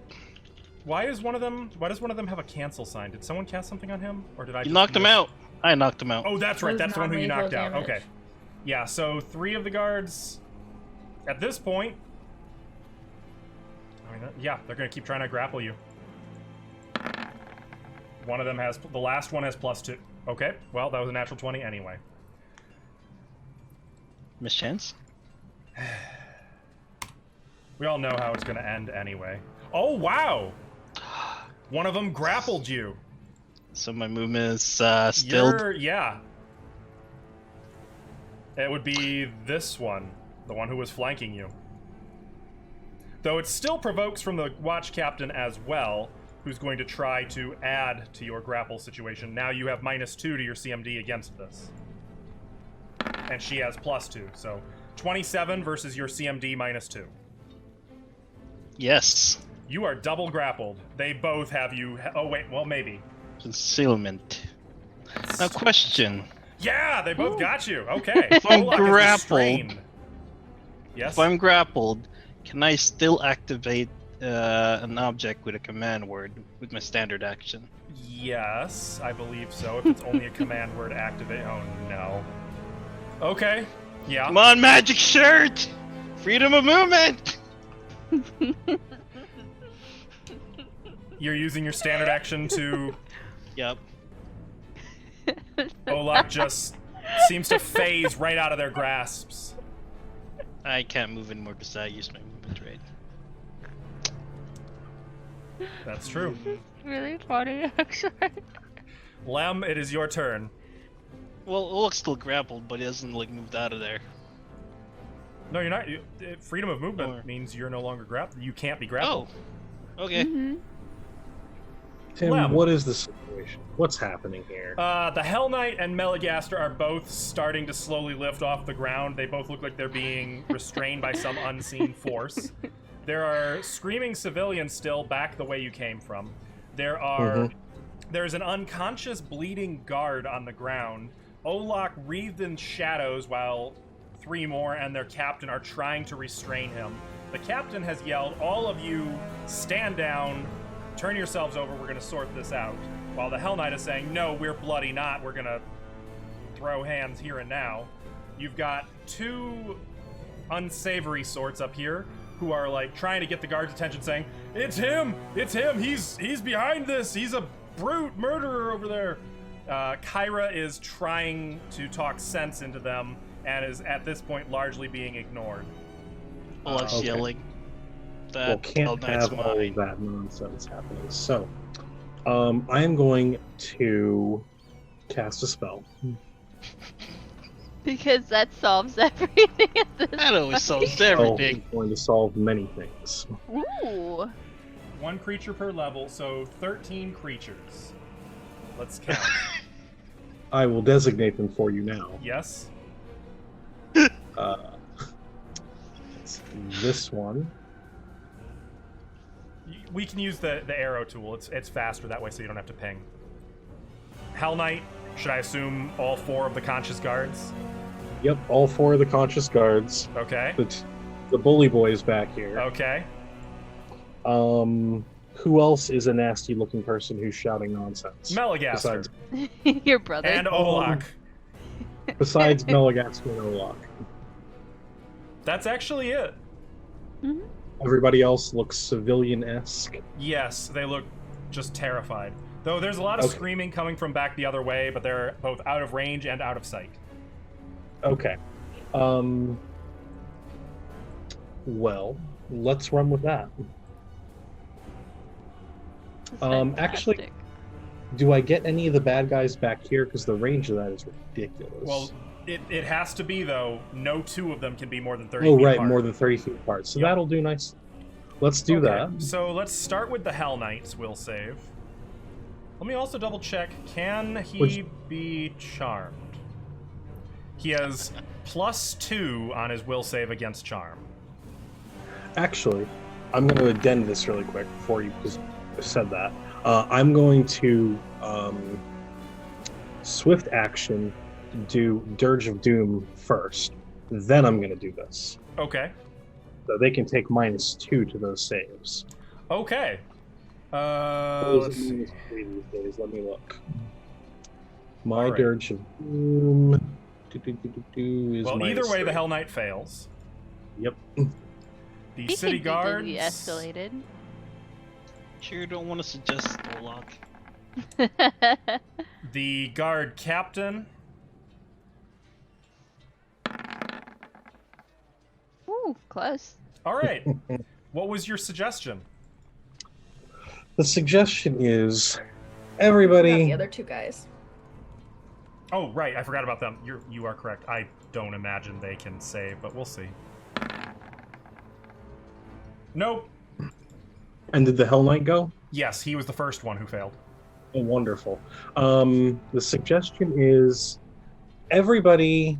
[SPEAKER 1] Why does one of them have a cancel sign? Did someone cast something on him? Or did I
[SPEAKER 4] You
[SPEAKER 1] just
[SPEAKER 4] knocked him
[SPEAKER 1] miss?
[SPEAKER 4] out. I knocked him out.
[SPEAKER 1] Oh, that's right.
[SPEAKER 5] Was
[SPEAKER 1] That's the one who you
[SPEAKER 5] non-lethal
[SPEAKER 1] knocked out.
[SPEAKER 5] damage.
[SPEAKER 1] Okay. Yeah, so 3 of the guards at this point... I mean, yeah, they're going to keep trying to grapple you. One of them has... The last one has +2. Okay, well, that was a natural 20 anyway.
[SPEAKER 4] Miss Chance?
[SPEAKER 1] We all know how it's going to end anyway. Oh, wow! One of them grappled you.
[SPEAKER 4] So my movement is stilled.
[SPEAKER 1] Yeah. It would be this one, the one who was flanking you. Though it still provokes from the watch captain as well, who's going to try to add to your grapple situation. Now you have -2 to your CMD against this. And she has +2, so 27 versus your CMD -2.
[SPEAKER 4] Yes.
[SPEAKER 1] You are double grappled. They both have you. Oh, wait, well, maybe.
[SPEAKER 4] Concealment. Now, question.
[SPEAKER 1] Yeah, they both got you. Okay.
[SPEAKER 4] If I'm
[SPEAKER 1] Olak is
[SPEAKER 4] grappled-
[SPEAKER 1] restrained. Yes?
[SPEAKER 4] If I'm grappled, can I still activate an object with a command word with my standard action?
[SPEAKER 1] Yes, I believe so. If it's only a command word activate. Oh, no. Okay. Yeah.
[SPEAKER 4] Come on, magic shirt! Freedom of movement!
[SPEAKER 1] You're using your standard action to...
[SPEAKER 4] Yep.
[SPEAKER 1] Olak just seems to phase right out of their grasps.
[SPEAKER 4] I can't move anymore because I used my movement rate.
[SPEAKER 1] That's true.
[SPEAKER 2] Really funny, actually.
[SPEAKER 1] Lem, it is your turn.
[SPEAKER 4] Well, Olak's still grappled, but he hasn't like moved out of there.
[SPEAKER 1] No, you're not. Freedom of movement
[SPEAKER 4] Or-
[SPEAKER 1] means you're no longer grappled. You can't be grappled.
[SPEAKER 4] Oh, okay.
[SPEAKER 2] Mhm.
[SPEAKER 6] Tim,
[SPEAKER 1] Lem.
[SPEAKER 6] what is the situation? What's happening here?
[SPEAKER 1] The Hell Knight and Meligaster are both starting to slowly lift off the ground. They both look like they're being restrained by some unseen force. There are screaming civilians still back the way you came from. There's an unconscious bleeding guard on the ground. Olak wreathed in shadows while 3 more and their captain are trying to restrain him. The captain has yelled, all of you stand down, turn yourselves over, we're gonna sort this out. While the Hell Knight is saying, no, we're bloody not, we're gonna throw hands here and now. You've got 2 unsavory sorts up here who are like trying to get the guard's attention saying, it's him, he's behind this, he's a brute murderer over there. Kyra is trying to talk sense into them and is at this point largely being ignored.
[SPEAKER 4] Olak's
[SPEAKER 6] Okay.
[SPEAKER 4] yelling.
[SPEAKER 6] Well,
[SPEAKER 4] That
[SPEAKER 6] can't
[SPEAKER 4] Knight's
[SPEAKER 6] have all
[SPEAKER 4] mine.
[SPEAKER 6] of that nonsense happening. So, I am going to cast a spell.
[SPEAKER 2] Because that solves everything at this
[SPEAKER 4] That always solves
[SPEAKER 6] Spell
[SPEAKER 4] everything.
[SPEAKER 6] is going to solve many things.
[SPEAKER 2] Ooh.
[SPEAKER 1] 1 creature per level, so 13 creatures. Let's count.
[SPEAKER 6] I will designate them for you now.
[SPEAKER 1] Yes?
[SPEAKER 6] It's this one.
[SPEAKER 1] We can use the arrow tool. It's faster that way so you don't have to ping. Hell Knight, should I assume all 4 of the conscious guards?
[SPEAKER 6] Yep, all 4 of the conscious guards.
[SPEAKER 1] Okay.
[SPEAKER 6] The bully boys back here.
[SPEAKER 1] Okay.
[SPEAKER 6] Who else is a nasty looking person who's shouting nonsense?
[SPEAKER 1] Meligaster.
[SPEAKER 2] Your brother.
[SPEAKER 1] And Olak.
[SPEAKER 6] Besides Meligaster and Olak.
[SPEAKER 1] That's actually it.
[SPEAKER 2] Mhm.
[SPEAKER 6] Everybody else looks civilian-esque.
[SPEAKER 1] Yes, they look just terrified. Though there's a lot of
[SPEAKER 6] Okay.
[SPEAKER 1] screaming coming from back the other way, but they're both out of range and out of sight.
[SPEAKER 6] Okay. Well, let's run with that.
[SPEAKER 2] That's
[SPEAKER 6] actually-
[SPEAKER 2] fantastic.
[SPEAKER 6] Do I get any of the bad guys back here? Because the range of that is ridiculous.
[SPEAKER 1] Well, it has to be, though. No 2 of them can be more than 30
[SPEAKER 6] oh,
[SPEAKER 1] feet
[SPEAKER 6] right,
[SPEAKER 1] apart.
[SPEAKER 6] more than 30 feet apart. So
[SPEAKER 1] Yep.
[SPEAKER 6] that'll do nice. Let's do that.
[SPEAKER 1] So let's start with the Hell Knight's will save. Let me also double check. Can he
[SPEAKER 6] Which-
[SPEAKER 1] be charmed? He has +2 on his will save against charm.
[SPEAKER 6] Actually, I'm going to addend this really quick before you said that. I'm going to swift action do Dirge of Doom first. Then I'm going to do this.
[SPEAKER 1] Okay.
[SPEAKER 6] So they can take -2 to those saves.
[SPEAKER 1] Okay.
[SPEAKER 6] What
[SPEAKER 1] Let's
[SPEAKER 6] is
[SPEAKER 1] see.
[SPEAKER 6] it -3 these days? Let me look. My
[SPEAKER 1] Alright.
[SPEAKER 6] Dirge of Doom is
[SPEAKER 1] Well, either way, the
[SPEAKER 6] -3.
[SPEAKER 1] Hell Knight fails.
[SPEAKER 6] Yep.
[SPEAKER 1] The
[SPEAKER 2] He
[SPEAKER 1] city
[SPEAKER 2] can
[SPEAKER 1] guards.
[SPEAKER 2] be escalated.
[SPEAKER 4] Sure don't want to suggest Olak.
[SPEAKER 1] The guard captain.
[SPEAKER 2] Ooh, close.
[SPEAKER 1] All right. What was your suggestion?
[SPEAKER 6] The suggestion is
[SPEAKER 5] Forgot
[SPEAKER 6] everybody.
[SPEAKER 5] the other two guys.
[SPEAKER 1] Oh, right. I forgot about them. You are correct. I don't imagine they can save, but we'll see. Nope.
[SPEAKER 6] And did the Hell Knight go?
[SPEAKER 1] Yes, he was the first one who failed.
[SPEAKER 6] Oh, wonderful. The suggestion is everybody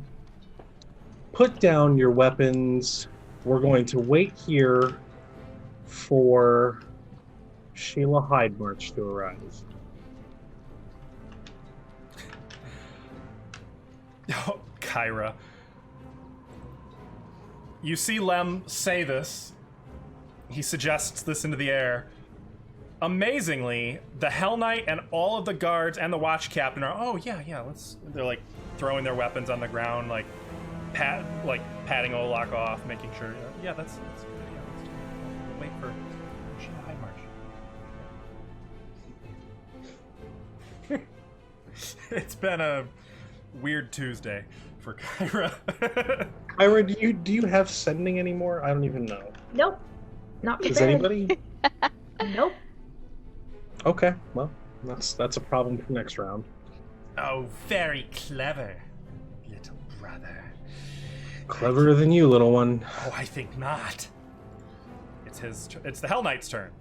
[SPEAKER 6] put down your weapons. We're going to wait here for Sheila Hydemarch to arrive.
[SPEAKER 1] Oh, Kyra. You see Lem say this. He suggests this into the air. Amazingly, the Hell Knight and all of the guards and the watch captain are, oh yeah, let's. They're like throwing their weapons on the ground, like patting Olak off, making sure. Yeah, that's good. Yeah, we'll wait for Sheila Hydemarch. It's been a weird Tuesday for Kyra.
[SPEAKER 6] Kyra, do you have sending anymore? I don't even know.
[SPEAKER 5] Nope. Not
[SPEAKER 6] Does
[SPEAKER 5] prepared.
[SPEAKER 6] anybody?
[SPEAKER 5] Nope.
[SPEAKER 6] Okay, well, that's a problem for next round.
[SPEAKER 1] Oh, very clever, little brother.
[SPEAKER 6] Cleverer than you, little one.
[SPEAKER 1] Oh, I think not. It's the Hell Knight's turn.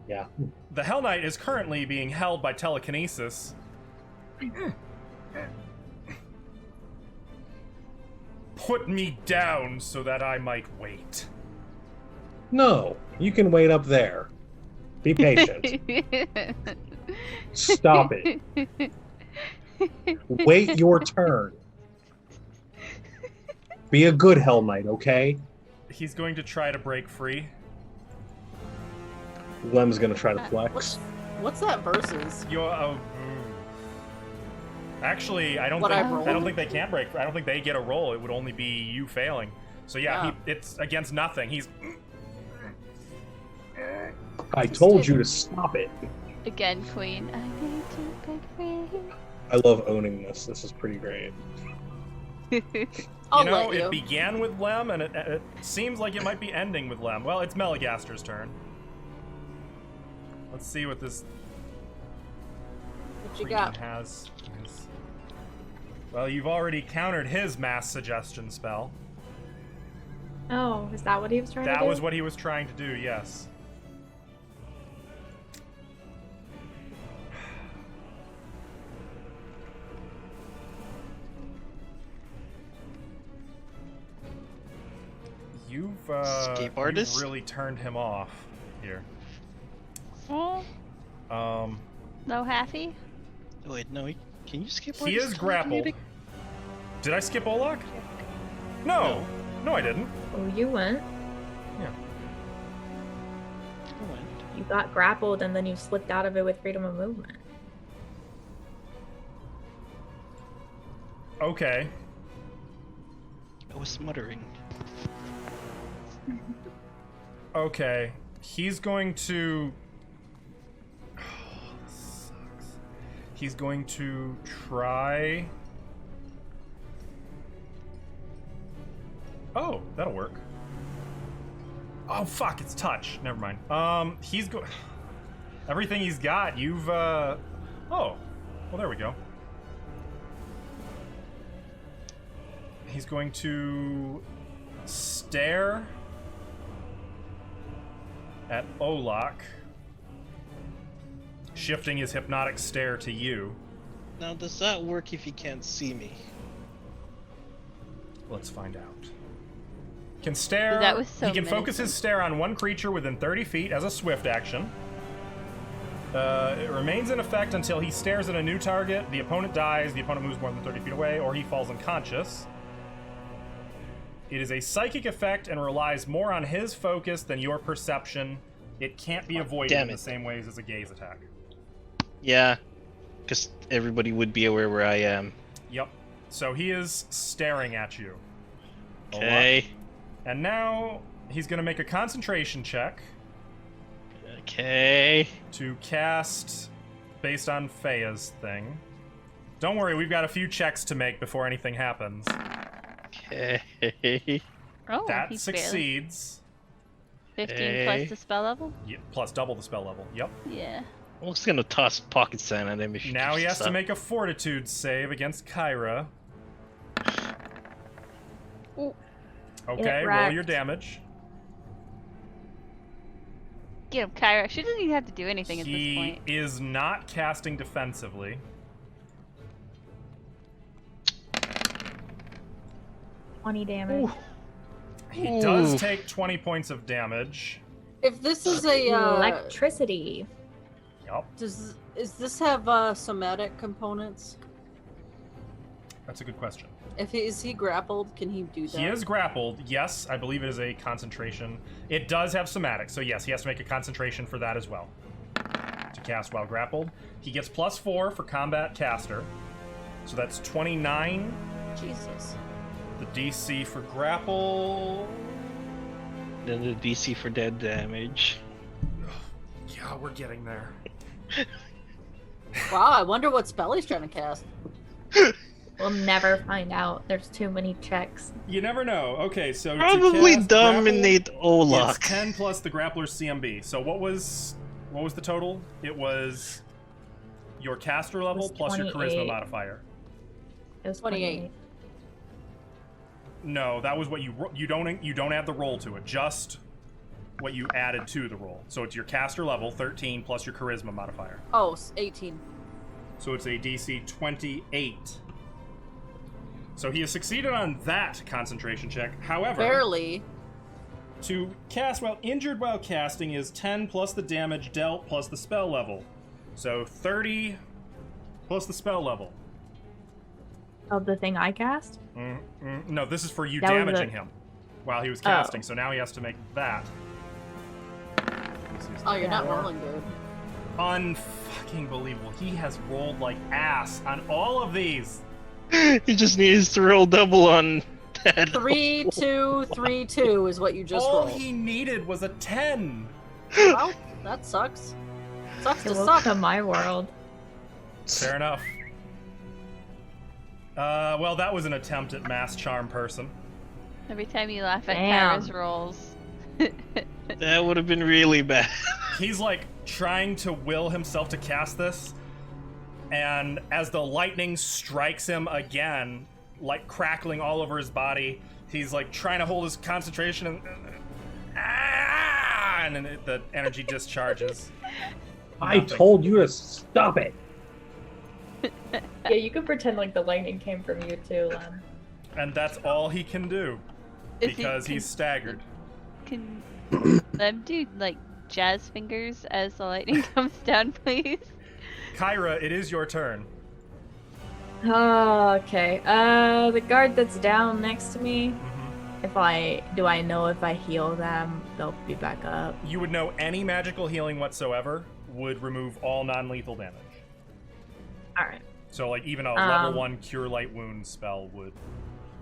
[SPEAKER 6] Yeah.
[SPEAKER 1] The Hell Knight is currently being held by telekinesis. Put me down so that I might wait.
[SPEAKER 6] No, you can wait up there. Be patient. Stop it. Wait your turn. Be a good Hell Knight, okay?
[SPEAKER 1] He's going to try to break free.
[SPEAKER 6] Lem's gonna try to flex.
[SPEAKER 3] What's that versus?
[SPEAKER 1] Actually, I don't
[SPEAKER 3] What I
[SPEAKER 1] think
[SPEAKER 3] rolled?
[SPEAKER 1] they can break. I don't think they get a roll. It would only be you failing. So yeah, it's against nothing. He's.
[SPEAKER 6] I told you to stop it.
[SPEAKER 2] Again, Queen. I need to break free.
[SPEAKER 6] I love owning this. This is pretty great.
[SPEAKER 3] I'll
[SPEAKER 1] You know,
[SPEAKER 3] let you.
[SPEAKER 1] it began with Lem, and it seems like it might be ending with Lem. Well, it's Meligaster's turn. Let's see what this
[SPEAKER 3] What you
[SPEAKER 1] freaking
[SPEAKER 3] got?
[SPEAKER 1] has. Well, you've already countered his mass suggestion spell.
[SPEAKER 5] Oh, is that what he was trying to do?
[SPEAKER 1] That was what he was trying to do, yes. You've
[SPEAKER 4] Escape artist?
[SPEAKER 1] really turned him off here.
[SPEAKER 2] Oh, no happy?
[SPEAKER 4] Wait, no, can you skip?
[SPEAKER 1] He is grappled. Did I skip Olak? No, I didn't.
[SPEAKER 5] Oh, you went.
[SPEAKER 1] Yeah.
[SPEAKER 5] You got grappled and then you slipped out of it with freedom of movement.
[SPEAKER 1] Okay.
[SPEAKER 4] I was muttering.
[SPEAKER 1] Okay. He's going to. Oh, this sucks. He's going to try. Oh, that'll work. Oh fuck! It's touch. Never mind. He's go. Everything he's got, you've. Oh, well, there we go. He's going to stare at Olak, shifting his hypnotic stare to you.
[SPEAKER 4] Now, does that work if he can't see me?
[SPEAKER 1] Let's find out. Can stare.
[SPEAKER 2] That was so
[SPEAKER 1] he can focus
[SPEAKER 2] menacing.
[SPEAKER 1] his stare on one creature within 30 feet as a swift action. It remains in effect until he stares at a new target, the opponent dies, the opponent moves more than 30 feet away, or he falls unconscious. It is a psychic effect and relies more on his focus than your perception. It can't be avoided
[SPEAKER 4] damn
[SPEAKER 1] in the
[SPEAKER 4] it.
[SPEAKER 1] same ways as a gaze attack.
[SPEAKER 4] Yeah, because everybody would be aware where I am.
[SPEAKER 1] Yep. So he is staring at you.
[SPEAKER 4] Okay.
[SPEAKER 1] And now he's going to make a concentration check
[SPEAKER 4] Okay.
[SPEAKER 1] to cast based on Fea's thing. Don't worry, we've got a few checks to make before anything happens.
[SPEAKER 4] Okay.
[SPEAKER 2] Oh,
[SPEAKER 1] That
[SPEAKER 2] he's barely.
[SPEAKER 1] succeeds.
[SPEAKER 2] 15
[SPEAKER 4] Hey.
[SPEAKER 2] plus the spell level?
[SPEAKER 1] Yeah, plus double the spell level. Yep.
[SPEAKER 2] Yeah.
[SPEAKER 4] I'm just gonna toss pocket sand at him if
[SPEAKER 1] Now he
[SPEAKER 4] keeps
[SPEAKER 1] has
[SPEAKER 4] this
[SPEAKER 1] to
[SPEAKER 4] up.
[SPEAKER 1] make a fortitude save against Kyra.
[SPEAKER 2] Ooh.
[SPEAKER 1] Okay, roll
[SPEAKER 5] wrecked.
[SPEAKER 1] your damage.
[SPEAKER 2] Get him, Kyra. She doesn't even have to do anything at this
[SPEAKER 1] He
[SPEAKER 2] point.
[SPEAKER 1] is not casting defensively.
[SPEAKER 5] 20 damage.
[SPEAKER 1] He does
[SPEAKER 4] Ooh.
[SPEAKER 1] take 20 points of damage.
[SPEAKER 3] If this is a
[SPEAKER 5] Electricity.
[SPEAKER 1] Yep,
[SPEAKER 3] does this have somatic components?
[SPEAKER 1] that's a good question.
[SPEAKER 3] Is he grappled? Can he do that?
[SPEAKER 1] He is grappled. Yes, I believe it is a concentration. It does have somatic, so yes, he has to make a concentration for that as well. To cast while grappled. He gets +4 for combat caster. So that's 29.
[SPEAKER 3] Jesus.
[SPEAKER 1] The DC for grapple.
[SPEAKER 4] Then the DC for dead damage.
[SPEAKER 1] Yeah, we're getting there.
[SPEAKER 3] Wow, I wonder what spell he's trying to cast.
[SPEAKER 5] We'll never find out. There's too many checks.
[SPEAKER 1] You never know. Okay, so to
[SPEAKER 4] Probably
[SPEAKER 1] cast
[SPEAKER 4] dominate
[SPEAKER 1] grapple,
[SPEAKER 4] Olak.
[SPEAKER 1] it's 10 plus the grappler's CMB. So what was the total? It was your caster level
[SPEAKER 5] was
[SPEAKER 1] plus your charisma
[SPEAKER 5] 28.
[SPEAKER 1] modifier.
[SPEAKER 5] It was
[SPEAKER 3] 28.
[SPEAKER 1] No, that was what you don't add the roll to it. Just what you added to the roll. So it's your caster level 13 plus your charisma modifier.
[SPEAKER 3] Oh, 18.
[SPEAKER 1] So it's a DC 28. So he has succeeded on that concentration check. However,
[SPEAKER 3] Barely.
[SPEAKER 1] to cast while injured while casting is 10 plus the damage dealt plus the spell level. So 30 plus the spell level.
[SPEAKER 5] Of the thing I cast?
[SPEAKER 1] No, this is for you
[SPEAKER 5] That was
[SPEAKER 1] damaging
[SPEAKER 5] a-
[SPEAKER 1] him while he was
[SPEAKER 5] Oh.
[SPEAKER 1] casting. So now he has to make that.
[SPEAKER 3] Oh, you're not
[SPEAKER 5] Yeah.
[SPEAKER 3] rolling good.
[SPEAKER 1] Unfucking believable. He has rolled like ass on all of these.
[SPEAKER 4] He just needs to roll double on that.
[SPEAKER 3] 3, 2, 3, 2 is what you just
[SPEAKER 1] All
[SPEAKER 3] rolled.
[SPEAKER 1] he needed was a 10.
[SPEAKER 3] Well, that sucks. Sucks to
[SPEAKER 5] Welcome
[SPEAKER 3] suck.
[SPEAKER 5] to my world.
[SPEAKER 1] Fair enough. Well, that was an attempt at mass charm person.
[SPEAKER 2] Every time you laugh at
[SPEAKER 5] Damn.
[SPEAKER 2] Kyra's rolls.
[SPEAKER 4] That would have been really bad.
[SPEAKER 1] He's like trying to will himself to cast this, and as the lightning strikes him again, like crackling all over his body, he's like trying to hold his concentration and then the energy discharges.
[SPEAKER 6] I told you to stop it.
[SPEAKER 5] Yeah, you could pretend like the lightning came from you too, Lem.
[SPEAKER 1] And that's all he can do
[SPEAKER 2] Is he-
[SPEAKER 1] because
[SPEAKER 2] can-
[SPEAKER 1] he's staggered.
[SPEAKER 2] Can them do like jazz fingers as the lightning comes down, please?
[SPEAKER 1] Kyra, it is your turn.
[SPEAKER 5] Oh, okay. The guard that's down next to me, do I know if I heal them, they'll be back up?
[SPEAKER 1] You would know any magical healing whatsoever would remove all non-lethal damage.
[SPEAKER 5] Alright.
[SPEAKER 1] So like even a level 1 cure light wound spell would.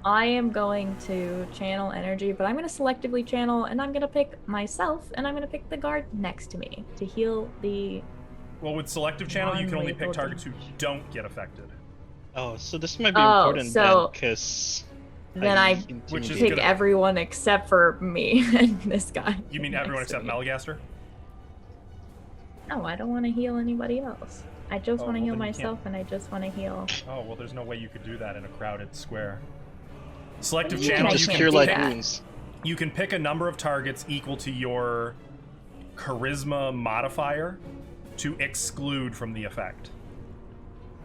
[SPEAKER 5] I am going to channel energy, but I'm going to selectively channel, and I'm going to pick myself, and I'm going to pick the guard next to me to heal the...
[SPEAKER 1] Well, with selective channel, you can only pick
[SPEAKER 5] Non-lethal
[SPEAKER 1] targets who don't get affected.
[SPEAKER 4] Oh, so this might be
[SPEAKER 5] Oh,
[SPEAKER 4] important
[SPEAKER 5] so
[SPEAKER 4] then, because
[SPEAKER 5] then I
[SPEAKER 1] Which is
[SPEAKER 5] pick
[SPEAKER 1] gonna-
[SPEAKER 5] everyone except for me and this guy.
[SPEAKER 1] You mean everyone
[SPEAKER 5] next to
[SPEAKER 1] except
[SPEAKER 5] me.
[SPEAKER 1] Melgaster?
[SPEAKER 5] No, I don't want to heal anybody else. I just
[SPEAKER 1] Oh,
[SPEAKER 5] want to
[SPEAKER 1] well,
[SPEAKER 5] heal
[SPEAKER 1] then you
[SPEAKER 5] myself, and I just want to heal.
[SPEAKER 1] Oh, well, there's no way you could do that in a crowded square. Selective
[SPEAKER 5] What do you mean
[SPEAKER 1] channel,
[SPEAKER 5] I
[SPEAKER 1] you
[SPEAKER 4] just
[SPEAKER 5] can't
[SPEAKER 1] can,
[SPEAKER 4] cure
[SPEAKER 5] do
[SPEAKER 4] light
[SPEAKER 5] that?
[SPEAKER 4] wounds.
[SPEAKER 1] you can pick a number of targets equal to your charisma modifier to exclude from the effect.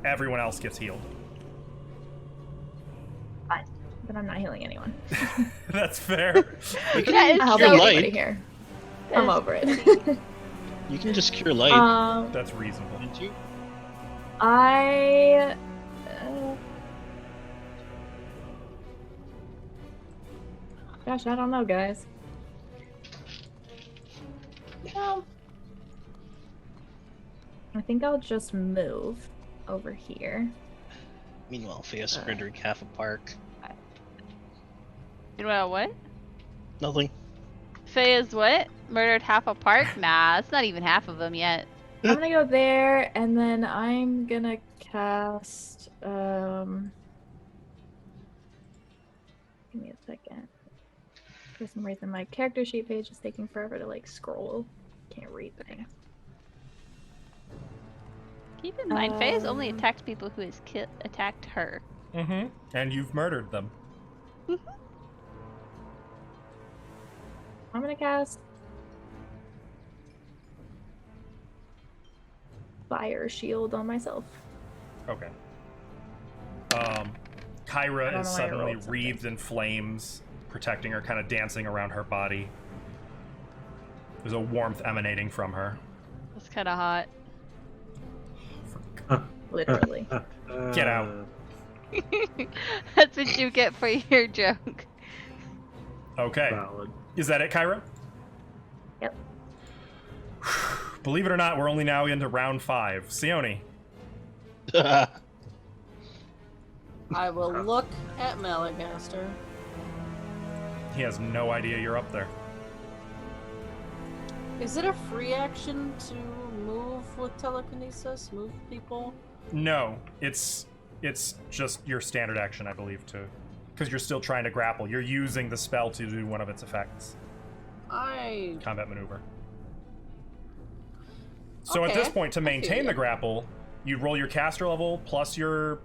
[SPEAKER 1] Everyone else gets healed.
[SPEAKER 5] Fine, but I'm not healing anyone.
[SPEAKER 1] That's fair.
[SPEAKER 4] You can
[SPEAKER 2] That is
[SPEAKER 5] I'll help
[SPEAKER 4] cure
[SPEAKER 2] so-
[SPEAKER 5] everybody
[SPEAKER 4] light.
[SPEAKER 5] here.
[SPEAKER 2] That
[SPEAKER 5] I'm
[SPEAKER 2] is
[SPEAKER 5] over it.
[SPEAKER 4] You can just cure light.
[SPEAKER 1] That's reasonable.
[SPEAKER 4] Didn't you?
[SPEAKER 5] I. Gosh, I don't know, guys. I think I'll just move over here.
[SPEAKER 4] Meanwhile, Thea's surrendering half a park.
[SPEAKER 2] Well, what?
[SPEAKER 4] Nothing.
[SPEAKER 2] Faye's what? Murdered half a park? Nah, it's not even half of them yet.
[SPEAKER 5] I'm gonna go there, and then I'm gonna cast. Give me a second. For some reason, my character sheet page is taking forever to like scroll. Can't read things.
[SPEAKER 2] Keep in mind, Faye has only attacked people who has attacked her.
[SPEAKER 1] Mm-hmm. And you've murdered them.
[SPEAKER 5] I'm gonna cast Fire Shield on myself.
[SPEAKER 1] Okay.
[SPEAKER 5] I
[SPEAKER 1] Kyra
[SPEAKER 5] don't
[SPEAKER 1] is
[SPEAKER 5] know why I
[SPEAKER 1] suddenly
[SPEAKER 5] rolled something.
[SPEAKER 1] wreathed in flames, protecting her, kind of dancing around her body. There's a warmth emanating from her.
[SPEAKER 2] That's kind of hot.
[SPEAKER 5] Literally.
[SPEAKER 1] Get out.
[SPEAKER 2] That's what you get for your joke.
[SPEAKER 1] Okay.
[SPEAKER 6] Valid.
[SPEAKER 1] Is that it, Kyra?
[SPEAKER 5] Yep.
[SPEAKER 1] Believe it or not, we're only now into round 5. Sione.
[SPEAKER 3] I will look at Malagaster.
[SPEAKER 1] He has no idea you're up there.
[SPEAKER 3] Is it a free action to move with telekinesis? Move people?
[SPEAKER 1] No, it's just your standard action, I believe, too. Because you're still trying to grapple. You're using the spell to do one of its effects. Combat maneuver. So at
[SPEAKER 3] Okay,
[SPEAKER 1] this point, to
[SPEAKER 3] I feel
[SPEAKER 1] maintain
[SPEAKER 3] ya.
[SPEAKER 1] the grapple, you roll your caster level plus your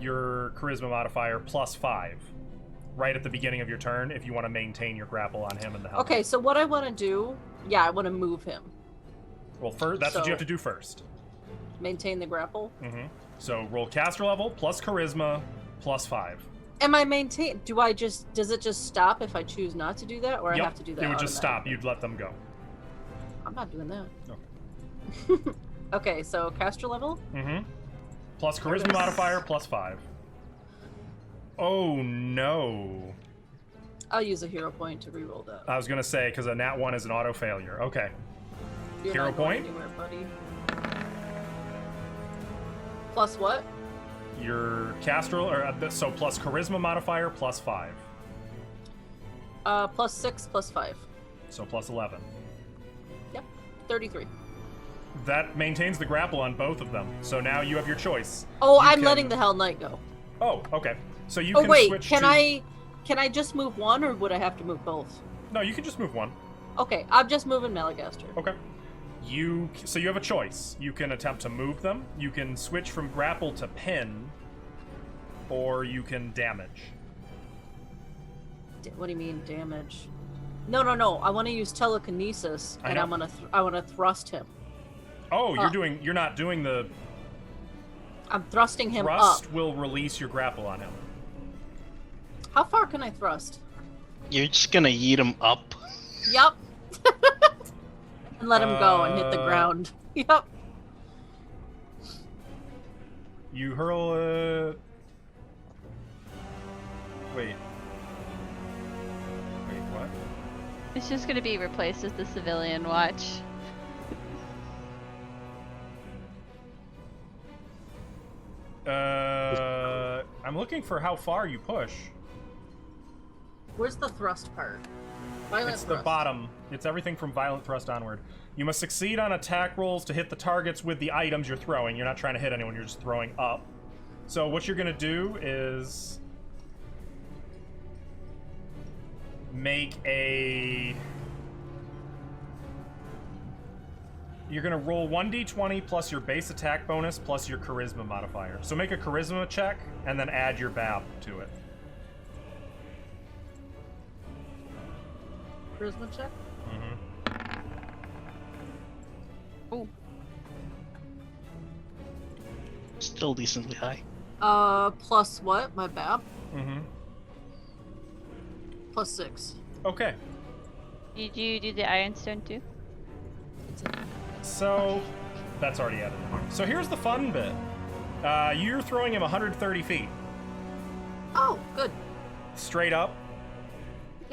[SPEAKER 1] charisma modifier plus 5. Right at the beginning of your turn, if you want to maintain your grapple on him and the helmet.
[SPEAKER 3] Okay, so what I want to do, I want to move him.
[SPEAKER 1] Well, first, that's what you
[SPEAKER 3] So-
[SPEAKER 1] have to do first.
[SPEAKER 3] Maintain the grapple.
[SPEAKER 1] Mm-hmm. So roll caster level plus charisma plus 5.
[SPEAKER 3] Am I maintain? Does it just stop if I choose not to do that, or
[SPEAKER 1] Yep,
[SPEAKER 3] I have to do that?
[SPEAKER 1] it would just stop.
[SPEAKER 3] automatically?
[SPEAKER 1] You'd let them go.
[SPEAKER 3] I'm not doing that.
[SPEAKER 1] Okay.
[SPEAKER 3] Okay, so caster level.
[SPEAKER 1] Mm-hmm. Plus charisma
[SPEAKER 3] Yes.
[SPEAKER 1] modifier plus 5. Oh no.
[SPEAKER 3] I'll use a hero point to reroll that.
[SPEAKER 1] I was gonna say, because a nat 1 is an auto failure. Okay.
[SPEAKER 3] You're
[SPEAKER 1] hero
[SPEAKER 3] not going
[SPEAKER 1] point?
[SPEAKER 3] anywhere, buddy. Plus what?
[SPEAKER 1] Your caster, so plus charisma modifier plus 5.
[SPEAKER 3] Plus 6, plus 5.
[SPEAKER 1] So plus 11.
[SPEAKER 3] 33.
[SPEAKER 1] That maintains the grapple on both of them. So now you have your choice.
[SPEAKER 3] Oh,
[SPEAKER 1] You
[SPEAKER 3] I'm
[SPEAKER 1] can-
[SPEAKER 3] letting the Hell Knight go.
[SPEAKER 1] Oh, okay. So you
[SPEAKER 3] Oh
[SPEAKER 1] can
[SPEAKER 3] wait,
[SPEAKER 1] switch
[SPEAKER 3] can
[SPEAKER 1] to...
[SPEAKER 3] I just move one, or would I have to move both?
[SPEAKER 1] No, you can just move one.
[SPEAKER 3] Okay, I'm just moving Malagaster.
[SPEAKER 1] Okay. So you have a choice. You can attempt to move them, you can switch from grapple to pin, or you can damage.
[SPEAKER 3] What do you mean damage? No. I want to use telekinesis,
[SPEAKER 1] I
[SPEAKER 3] and
[SPEAKER 1] know.
[SPEAKER 3] I want to thrust him.
[SPEAKER 1] Oh,
[SPEAKER 3] Uh,
[SPEAKER 1] you're not doing the
[SPEAKER 3] I'm thrusting him
[SPEAKER 1] thrust
[SPEAKER 3] up.
[SPEAKER 1] will release your grapple on him.
[SPEAKER 3] How far can I thrust?
[SPEAKER 4] You're just gonna yeet him up.
[SPEAKER 3] Yup. And let him go and hit the ground. Yup.
[SPEAKER 1] You hurl a... Wait, what?
[SPEAKER 2] It's just gonna be replaced with the civilian watch.
[SPEAKER 1] I'm looking for how far you push.
[SPEAKER 3] Where's the thrust part? Violent
[SPEAKER 1] It's the
[SPEAKER 3] thrust.
[SPEAKER 1] bottom. It's everything from violent thrust onward. You must succeed on attack rolls to hit the targets with the items you're throwing. You're not trying to hit anyone, you're just throwing up. So what you're gonna do is make a... You're gonna roll 1d20 plus your base attack bonus plus your charisma modifier. So make a charisma check and then add your BAB to it.
[SPEAKER 3] Charisma check.
[SPEAKER 1] Mm-hmm.
[SPEAKER 2] Ooh.
[SPEAKER 4] Still decently high.
[SPEAKER 3] Plus what? My BAB?
[SPEAKER 1] Mm-hmm.
[SPEAKER 3] Plus 6.
[SPEAKER 1] Okay.
[SPEAKER 2] Did you do the Ironstone too?
[SPEAKER 1] So, that's already added. So here's the fun bit. You're throwing him 130 feet.
[SPEAKER 3] Oh, good.
[SPEAKER 1] Straight up.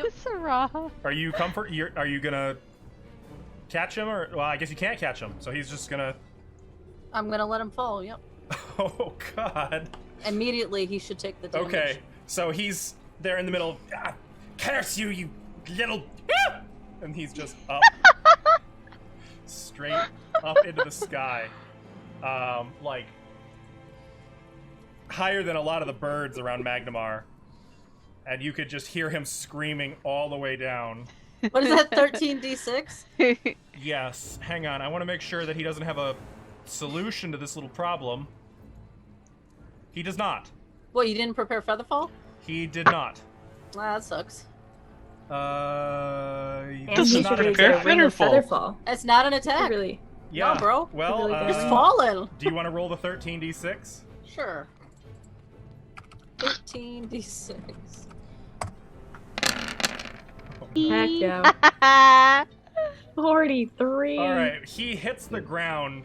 [SPEAKER 2] Sarah.
[SPEAKER 1] Are you are you gonna catch him, or... Well, I guess you can't catch him, so he's just gonna...
[SPEAKER 3] I'm gonna let him fall, yep.
[SPEAKER 1] Oh, God.
[SPEAKER 3] Immediately, he should take the damage.
[SPEAKER 1] Okay, so he's there in the middle. Curse you, you little... And he's just up. Straight up into the sky. Like... higher than a lot of the birds around Magnamar. and you could just hear him screaming all the way down.
[SPEAKER 3] What is that, 13d6?
[SPEAKER 1] Yes, hang on. I want to make sure that he doesn't have a solution to this little problem. He does not.
[SPEAKER 3] What, you didn't prepare Featherfall?
[SPEAKER 1] He did not.
[SPEAKER 3] Ah, that sucks.
[SPEAKER 5] And
[SPEAKER 4] This
[SPEAKER 5] he
[SPEAKER 4] is
[SPEAKER 5] should
[SPEAKER 4] not a
[SPEAKER 5] have
[SPEAKER 4] fair
[SPEAKER 5] done a ring of
[SPEAKER 4] Featherfall.
[SPEAKER 5] Featherfall.
[SPEAKER 3] It's not an
[SPEAKER 5] He
[SPEAKER 3] attack.
[SPEAKER 5] Really.
[SPEAKER 1] Yeah,
[SPEAKER 3] No, bro.
[SPEAKER 1] Well,
[SPEAKER 5] Really
[SPEAKER 3] Just
[SPEAKER 5] good.
[SPEAKER 3] falling.
[SPEAKER 1] do you want to roll the 13d6?
[SPEAKER 3] Sure. 13d6.
[SPEAKER 5] Heck yeah. 43.
[SPEAKER 1] All right, he hits the ground,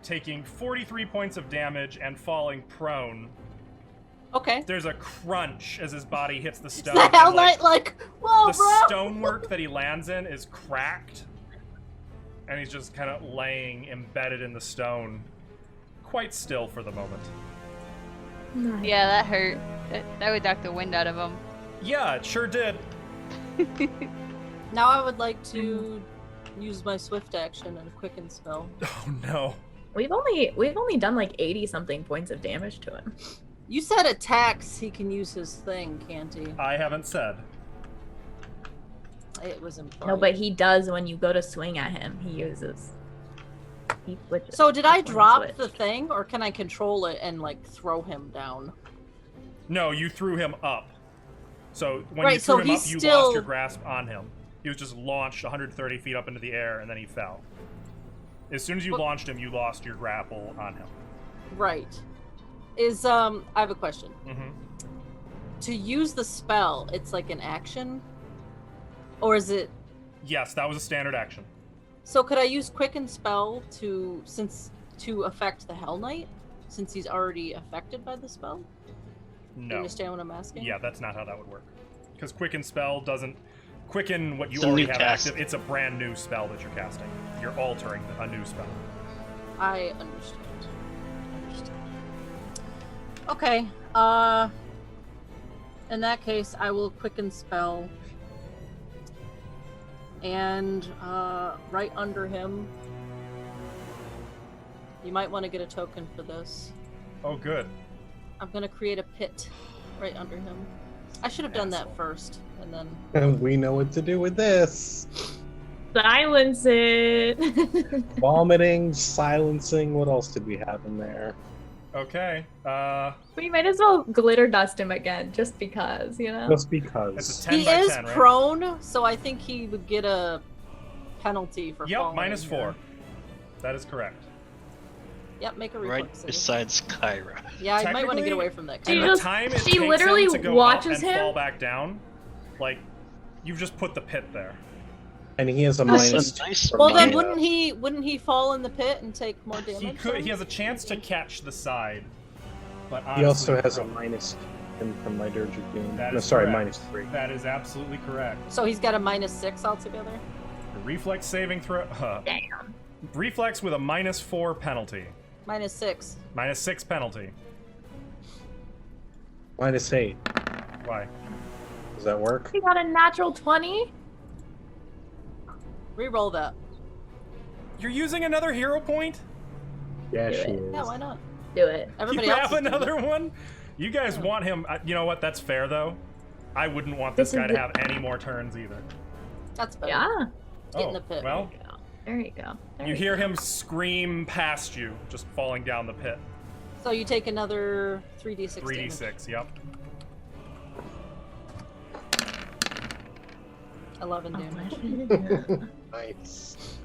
[SPEAKER 1] taking 43 points of damage and falling prone.
[SPEAKER 3] Okay.
[SPEAKER 1] There's a crunch as his body hits the stone.
[SPEAKER 3] The
[SPEAKER 1] and,
[SPEAKER 3] Hell Knight, like, whoa,
[SPEAKER 1] the
[SPEAKER 3] bro!
[SPEAKER 1] stonework that he lands in is cracked, and he's just kind of laying embedded in the stone, quite still for the moment.
[SPEAKER 5] Nice.
[SPEAKER 2] Yeah, that hurt. That would knock the wind out of him.
[SPEAKER 1] Yeah, it sure did.
[SPEAKER 3] Now I would like to use my swift action and quicken spell.
[SPEAKER 1] Oh no.
[SPEAKER 5] We've only done like 80 something points of damage to him.
[SPEAKER 3] You said attacks, he can use his thing, can't he?
[SPEAKER 1] I haven't said.
[SPEAKER 3] It was implied.
[SPEAKER 5] No, but he does when you go to swing at him. He uses. He switches.
[SPEAKER 3] So did I
[SPEAKER 5] That's when he
[SPEAKER 3] drop
[SPEAKER 5] switched.
[SPEAKER 3] the thing, or can I control it and, like, throw him down?
[SPEAKER 1] No, you threw him up. So when you
[SPEAKER 3] Right,
[SPEAKER 1] threw
[SPEAKER 3] so
[SPEAKER 1] him
[SPEAKER 3] he's
[SPEAKER 1] up, you
[SPEAKER 3] still-
[SPEAKER 1] lost your grasp on him. He was just launched 130 feet up into the air, and then he fell. As soon as you
[SPEAKER 3] But-
[SPEAKER 1] launched him, you lost your grapple on him.
[SPEAKER 3] Right. I have a question.
[SPEAKER 1] Mm-hmm.
[SPEAKER 3] To use the spell, it's like an action? Or is it...
[SPEAKER 1] Yes, that was a standard action.
[SPEAKER 3] So could I use quicken spell to affect the Hell Knight? Since he's already affected by the spell? Do you
[SPEAKER 1] No.
[SPEAKER 3] understand what I'm asking?
[SPEAKER 1] Yeah, that's not how that would work. Because Quicken spell doesn't quicken what you
[SPEAKER 4] It's a
[SPEAKER 1] already
[SPEAKER 4] new
[SPEAKER 1] have
[SPEAKER 4] cast.
[SPEAKER 1] active. It's a brand new spell that you're casting. You're altering a new spell.
[SPEAKER 3] I understand. Okay, in that case, I will quicken spell. And, right under him, you might want to get a token for this.
[SPEAKER 1] Oh, good.
[SPEAKER 3] I'm gonna create a pit right under him. I should have done that
[SPEAKER 1] Asshole.
[SPEAKER 3] first, and then...
[SPEAKER 6] And we know what to do with this.
[SPEAKER 5] Silence it.
[SPEAKER 6] Vomiting, silencing. What else did we have in there?
[SPEAKER 1] Okay.
[SPEAKER 5] We might as well glitter dust him again, just because, you know.
[SPEAKER 6] Just
[SPEAKER 1] It's
[SPEAKER 6] because.
[SPEAKER 1] a 10
[SPEAKER 3] He
[SPEAKER 1] by
[SPEAKER 3] is
[SPEAKER 1] 10, right?
[SPEAKER 3] prone, so I think he would get a penalty for
[SPEAKER 1] Yep,
[SPEAKER 3] falling.
[SPEAKER 1] minus
[SPEAKER 3] here.
[SPEAKER 1] 4. That is correct.
[SPEAKER 3] Yep, make a
[SPEAKER 4] Right
[SPEAKER 3] reflex save.
[SPEAKER 4] besides Kyra.
[SPEAKER 3] Yeah, I might want to
[SPEAKER 1] Technically-
[SPEAKER 3] get away from that.
[SPEAKER 5] She
[SPEAKER 1] And
[SPEAKER 3] guy.
[SPEAKER 1] the
[SPEAKER 5] just-
[SPEAKER 1] time it
[SPEAKER 5] she
[SPEAKER 1] takes
[SPEAKER 5] literally
[SPEAKER 1] him to go
[SPEAKER 5] watches
[SPEAKER 1] up and
[SPEAKER 5] him?
[SPEAKER 1] fall back down, like, you've just put the pit there.
[SPEAKER 6] And he has a
[SPEAKER 4] That's
[SPEAKER 6] minus.
[SPEAKER 4] a nice
[SPEAKER 6] for
[SPEAKER 3] Well, then
[SPEAKER 6] my,
[SPEAKER 3] wouldn't he fall in the pit and take more damage?
[SPEAKER 1] He could.
[SPEAKER 3] then?
[SPEAKER 1] He has a chance to catch the side, but
[SPEAKER 6] He also
[SPEAKER 1] honestly,
[SPEAKER 6] has a minus 10 from my Dirge of Doom.
[SPEAKER 1] That
[SPEAKER 6] No,
[SPEAKER 1] is
[SPEAKER 6] sorry,
[SPEAKER 1] correct.
[SPEAKER 6] -3.
[SPEAKER 1] That is absolutely correct.
[SPEAKER 3] So he's got a -6 altogether.
[SPEAKER 1] The reflex saving throw.
[SPEAKER 5] Damn.
[SPEAKER 1] Reflex with a -4 penalty.
[SPEAKER 3] -6.
[SPEAKER 1] -6 penalty.
[SPEAKER 6] -8.
[SPEAKER 1] Why?
[SPEAKER 6] Does that work?
[SPEAKER 5] He got a natural 20.
[SPEAKER 3] Reroll that.
[SPEAKER 1] You're using another hero point?
[SPEAKER 6] Yeah,
[SPEAKER 5] Do
[SPEAKER 6] she
[SPEAKER 5] it.
[SPEAKER 6] is.
[SPEAKER 3] Yeah, why not?
[SPEAKER 5] Do it.
[SPEAKER 3] Everybody
[SPEAKER 1] You
[SPEAKER 3] else
[SPEAKER 1] have
[SPEAKER 3] is doing
[SPEAKER 1] another
[SPEAKER 3] it.
[SPEAKER 1] one? You guys
[SPEAKER 3] Yeah.
[SPEAKER 1] want him. You know what? That's fair, though. I wouldn't want this
[SPEAKER 5] This
[SPEAKER 1] guy
[SPEAKER 5] is
[SPEAKER 1] to
[SPEAKER 5] the-
[SPEAKER 1] have any more turns either.
[SPEAKER 3] That's better.
[SPEAKER 5] Yeah.
[SPEAKER 3] Get in the pit.
[SPEAKER 1] Well,
[SPEAKER 5] There you go. There
[SPEAKER 1] you
[SPEAKER 5] we
[SPEAKER 1] hear
[SPEAKER 5] go.
[SPEAKER 1] him scream past you, just falling down the pit.
[SPEAKER 3] So you take another 3d6 damage.
[SPEAKER 1] 3d6, yep.
[SPEAKER 3] 11
[SPEAKER 5] Oh
[SPEAKER 3] damage.
[SPEAKER 5] my
[SPEAKER 6] Nice.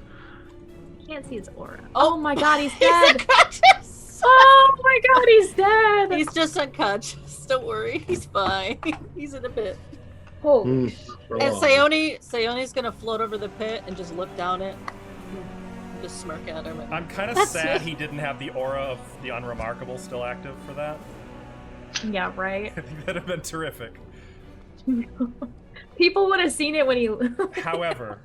[SPEAKER 5] Can't see his aura.
[SPEAKER 3] Oh.
[SPEAKER 5] Oh my god, he's
[SPEAKER 3] He's
[SPEAKER 5] dead.
[SPEAKER 3] unconscious!
[SPEAKER 5] Oh my god, he's dead.
[SPEAKER 3] He's just unconscious. Don't worry. He's fine. He's in a pit.
[SPEAKER 5] Holy
[SPEAKER 3] And Sayone's gonna float over the pit and just look down it. And just smirk at him.
[SPEAKER 1] I'm kind of
[SPEAKER 3] That's
[SPEAKER 1] sad
[SPEAKER 3] it.
[SPEAKER 1] he didn't have the aura of the Unremarkable still active for that.
[SPEAKER 5] Yeah, right.
[SPEAKER 1] I think that'd have been terrific.
[SPEAKER 5] People would have seen it when he.
[SPEAKER 1] However,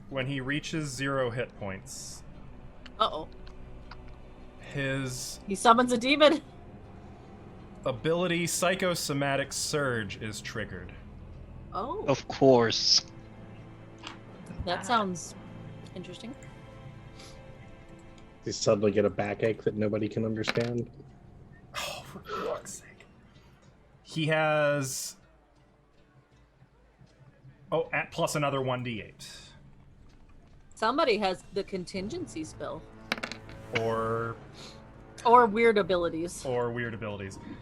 [SPEAKER 1] when he reaches 0 hit points,
[SPEAKER 3] Uh-oh.
[SPEAKER 1] his
[SPEAKER 3] He summons a demon.
[SPEAKER 1] ability Psychosomatic Surge is triggered.
[SPEAKER 3] Oh,
[SPEAKER 4] Of course.
[SPEAKER 3] that sounds interesting.
[SPEAKER 6] He suddenly get a backache that nobody can understand.
[SPEAKER 1] Oh, for fuck's sake. He has... Oh, plus another 1d8.
[SPEAKER 3] Somebody has the contingency spell.
[SPEAKER 1] Or
[SPEAKER 3] weird abilities.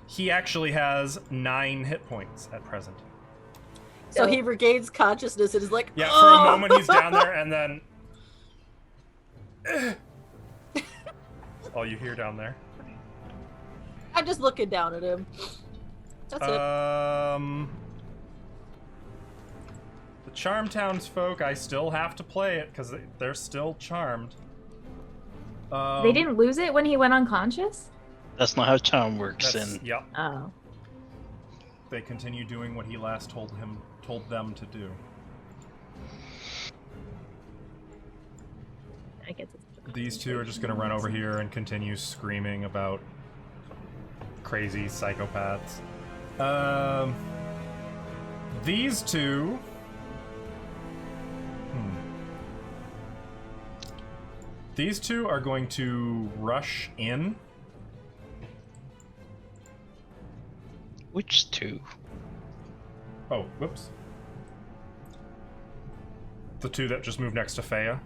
[SPEAKER 1] He actually has 9 hit points at present.
[SPEAKER 3] So he regains consciousness and is like,
[SPEAKER 1] Yeah,
[SPEAKER 3] oh!
[SPEAKER 1] for a moment he's down there, and then... all you hear down there.
[SPEAKER 3] I'm just looking down at him. That's it.
[SPEAKER 1] The Charm Townsfolk, I still have to play it, because they're still charmed.
[SPEAKER 5] They didn't lose it when he went unconscious?
[SPEAKER 4] That's not how charm works.
[SPEAKER 1] Yep.
[SPEAKER 5] Oh.
[SPEAKER 1] They continue doing what he last told them to do.
[SPEAKER 5] I guess it's
[SPEAKER 1] These two are just going to run over here and continue screaming about crazy psychopaths. These two... These two are going to rush in.
[SPEAKER 4] Which two?
[SPEAKER 1] Oh, whoops. The two that just moved next to Faya.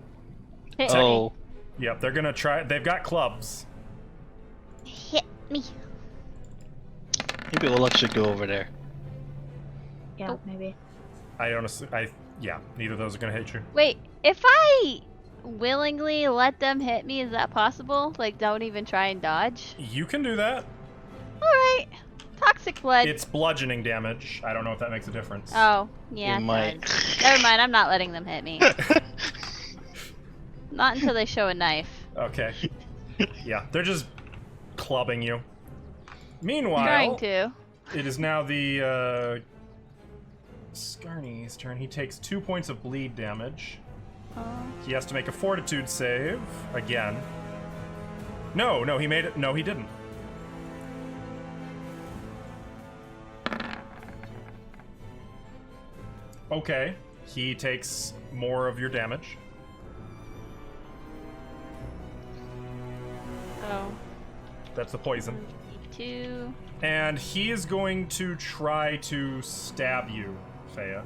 [SPEAKER 2] Hit
[SPEAKER 4] Oh,
[SPEAKER 1] Yep, they're gonna try. They've got clubs.
[SPEAKER 2] me. Hit me.
[SPEAKER 4] maybe Olaf should go over there.
[SPEAKER 5] Yeah,
[SPEAKER 2] Oh.
[SPEAKER 5] maybe.
[SPEAKER 1] Yeah, neither of those are gonna hit you.
[SPEAKER 2] Wait, if I willingly let them hit me, is that possible? Like, don't even try and dodge?
[SPEAKER 1] You can do that.
[SPEAKER 2] Alright. Toxic blood.
[SPEAKER 1] It's bludgeoning damage. I don't know if that makes a difference.
[SPEAKER 2] Oh, yeah.
[SPEAKER 4] You
[SPEAKER 2] it
[SPEAKER 4] might.
[SPEAKER 2] does. Never mind, I'm not letting them hit me. Not until they show a knife.
[SPEAKER 1] Okay. Yeah, they're just clubbing you. Meanwhile,
[SPEAKER 2] Trying to.
[SPEAKER 1] it is now the Scarny's turn. He takes 2 points of bleed damage.
[SPEAKER 2] Oh.
[SPEAKER 1] He has to make a fortitude save again. No, he made it. No, he didn't. Okay, he takes more of your damage.
[SPEAKER 2] Oh.
[SPEAKER 1] That's the poison.
[SPEAKER 2] 2.
[SPEAKER 1] And he is going to try to stab you, Faya.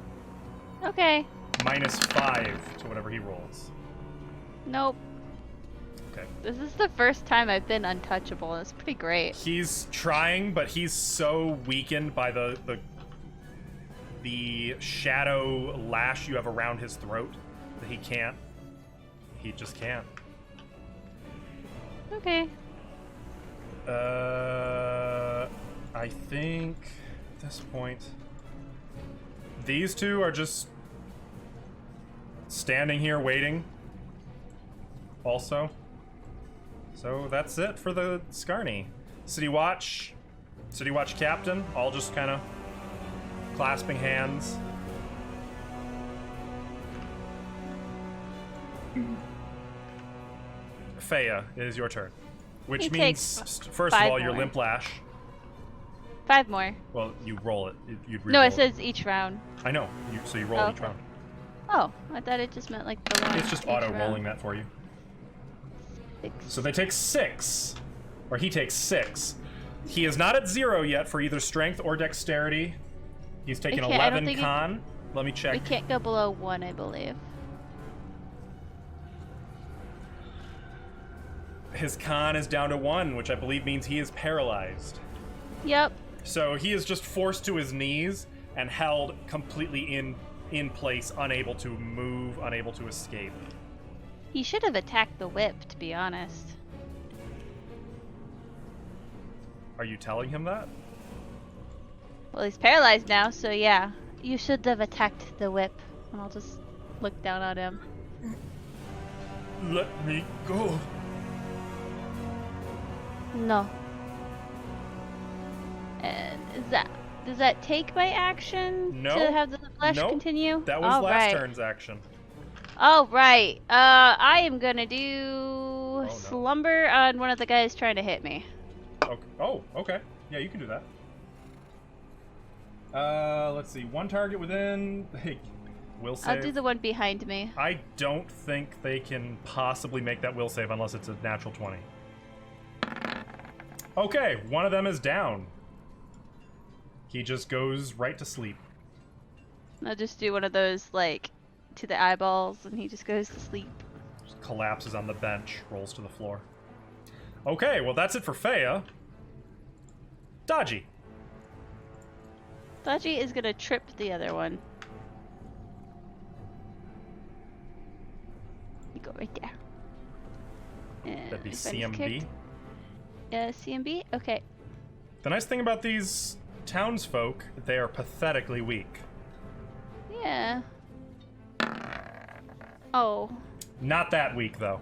[SPEAKER 2] Okay.
[SPEAKER 1] -5 to whatever he rolls.
[SPEAKER 2] Nope.
[SPEAKER 1] Okay.
[SPEAKER 2] This is the first time I've been untouchable. It's pretty great.
[SPEAKER 1] He's trying, but he's so weakened by the shadow lash you have around his throat that he can't. He just can't.
[SPEAKER 2] Okay.
[SPEAKER 1] I think at this point, these two are just standing here waiting. Also. So that's it for the Scarny. City Watch Captain, all just kind of clasping hands. Faya, it is your turn. Which
[SPEAKER 2] He
[SPEAKER 1] means,
[SPEAKER 2] takes
[SPEAKER 1] first of
[SPEAKER 2] 5
[SPEAKER 1] all, your
[SPEAKER 2] more.
[SPEAKER 1] limp lash.
[SPEAKER 2] 5 more.
[SPEAKER 1] Well, you roll it. You'd
[SPEAKER 2] No,
[SPEAKER 1] re-roll
[SPEAKER 2] it says each round.
[SPEAKER 1] I know. So you roll
[SPEAKER 2] Oh,
[SPEAKER 1] each
[SPEAKER 2] okay.
[SPEAKER 1] round.
[SPEAKER 2] Oh, I thought it just meant like the one.
[SPEAKER 1] It's just
[SPEAKER 2] each
[SPEAKER 1] auto
[SPEAKER 2] round.
[SPEAKER 1] rolling that for you.
[SPEAKER 2] 6.
[SPEAKER 1] So they take 6. Or he takes 6. He is not at 0 yet for either strength or dexterity. He's taken
[SPEAKER 2] I don't
[SPEAKER 1] 11
[SPEAKER 2] think
[SPEAKER 1] con. Let me check.
[SPEAKER 2] We can't go below 1, I believe.
[SPEAKER 1] His con is down to 1, which I believe means he is paralyzed.
[SPEAKER 2] Yep.
[SPEAKER 1] So he is just forced to his knees and held completely in place, unable to move, unable to escape.
[SPEAKER 2] He should have attacked the whip, to be honest.
[SPEAKER 1] Are you telling him that?
[SPEAKER 2] Well, he's paralyzed now, so yeah. You should have attacked the whip. And I'll just look down on him.
[SPEAKER 1] Let me go.
[SPEAKER 2] No. And does that take my action
[SPEAKER 1] No.
[SPEAKER 2] to have the flesh
[SPEAKER 1] Nope.
[SPEAKER 2] continue?
[SPEAKER 1] That was
[SPEAKER 2] All
[SPEAKER 1] last
[SPEAKER 2] right.
[SPEAKER 1] turn's action.
[SPEAKER 2] Oh, right. I am gonna do
[SPEAKER 1] no.
[SPEAKER 2] slumber on one of the guys trying to hit me.
[SPEAKER 1] Okay. Oh, okay. Yeah, you can do that. Let's see. One target within. Hey, will save.
[SPEAKER 2] I'll do the one behind me.
[SPEAKER 1] I don't think they can possibly make that will save unless it's a natural 20. Okay, one of them is down. He just goes right to sleep.
[SPEAKER 2] I'll just do one of those, like, to the eyeballs, and he just goes to sleep.
[SPEAKER 1] Just collapses on the bench, rolls to the floor. Okay, well that's it for Fea. Dodgy.
[SPEAKER 2] Dodgy is gonna trip the other one. You go right there. And
[SPEAKER 1] That'd be
[SPEAKER 2] my friend's
[SPEAKER 1] CMB.
[SPEAKER 2] kicked. CMB? Okay.
[SPEAKER 1] The nice thing about these townsfolk, they are pathetically weak.
[SPEAKER 2] Yeah. Oh.
[SPEAKER 1] Not that weak, though.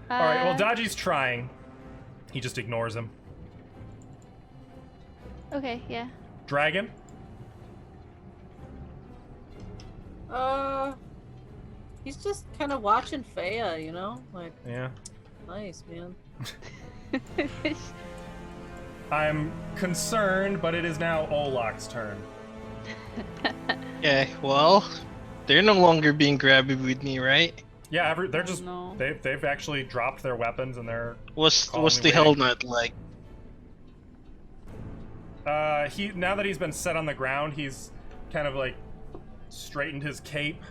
[SPEAKER 1] Alright, well,
[SPEAKER 2] Uh,
[SPEAKER 1] Dodgy's trying. He just ignores him.
[SPEAKER 2] Okay, yeah.
[SPEAKER 1] Dragon?
[SPEAKER 3] He's just kind of watching Fea, you know? Like,
[SPEAKER 1] Yeah.
[SPEAKER 3] nice, man.
[SPEAKER 1] I'm concerned, but it is now Olok's turn.
[SPEAKER 4] Yeah, well, they're no longer being grabby with me, right?
[SPEAKER 1] Yeah, they're just...
[SPEAKER 2] no.
[SPEAKER 1] They've actually dropped their weapons and they're...
[SPEAKER 4] What's
[SPEAKER 1] Calling
[SPEAKER 4] the
[SPEAKER 1] me
[SPEAKER 4] helmet like?
[SPEAKER 1] Now that he's been set on the ground, he's kind of like straightened his cape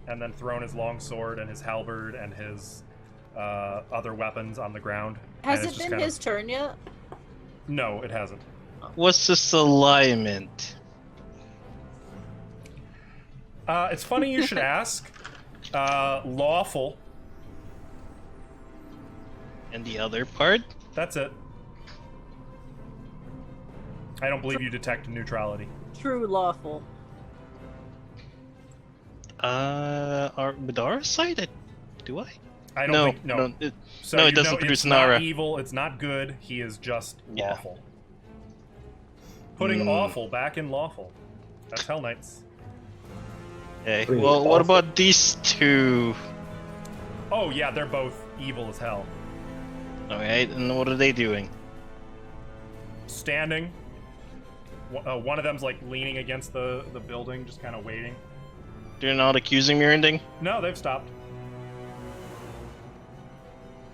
[SPEAKER 1] and then thrown his longsword and his halberd and his other weapons on the ground.
[SPEAKER 3] Has
[SPEAKER 1] And
[SPEAKER 3] it
[SPEAKER 1] it's just
[SPEAKER 3] been
[SPEAKER 1] kind
[SPEAKER 3] his turn yet?
[SPEAKER 1] No, it hasn't.
[SPEAKER 4] What's this alignment?
[SPEAKER 1] It's funny you should ask. Lawful.
[SPEAKER 4] And the other part?
[SPEAKER 1] That's it. I don't believe you detect neutrality.
[SPEAKER 3] True lawful.
[SPEAKER 4] With our side? Do I?
[SPEAKER 1] I don't
[SPEAKER 4] No,
[SPEAKER 1] think... No.
[SPEAKER 4] no,
[SPEAKER 1] So
[SPEAKER 4] no, it
[SPEAKER 1] you
[SPEAKER 4] doesn't
[SPEAKER 1] know
[SPEAKER 4] produce
[SPEAKER 1] it's
[SPEAKER 4] an
[SPEAKER 1] not
[SPEAKER 4] aura.
[SPEAKER 1] evil, it's not good, he is just
[SPEAKER 4] Yeah.
[SPEAKER 1] lawful. Putting
[SPEAKER 4] Hmm.
[SPEAKER 1] awful back in lawful. That's Hell Knights.
[SPEAKER 4] Okay,
[SPEAKER 6] Pretty
[SPEAKER 4] well, what
[SPEAKER 6] awful.
[SPEAKER 4] about these two?
[SPEAKER 1] Oh yeah, they're both evil as hell.
[SPEAKER 4] Alright, and what are they doing?
[SPEAKER 1] Standing. One of them's like leaning against the building, just kind of waiting.
[SPEAKER 4] They're not accusing me or anything?
[SPEAKER 1] No, they've stopped.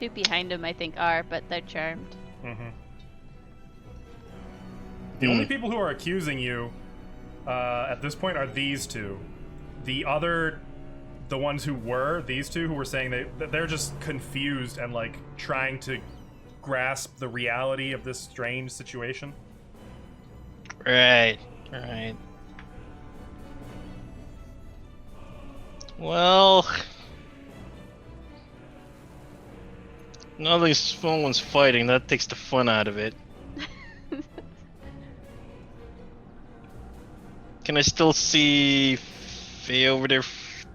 [SPEAKER 2] Two behind him, I think, are, but they're charmed.
[SPEAKER 1] Mm-hmm. The only people who are accusing you at this point are these two. The ones who were, these two who were saying they're just confused and like trying to grasp the reality of this strange situation.
[SPEAKER 4] Right, right. Well, now that someone's fighting, that takes the fun out of it. Can I still see Faye over there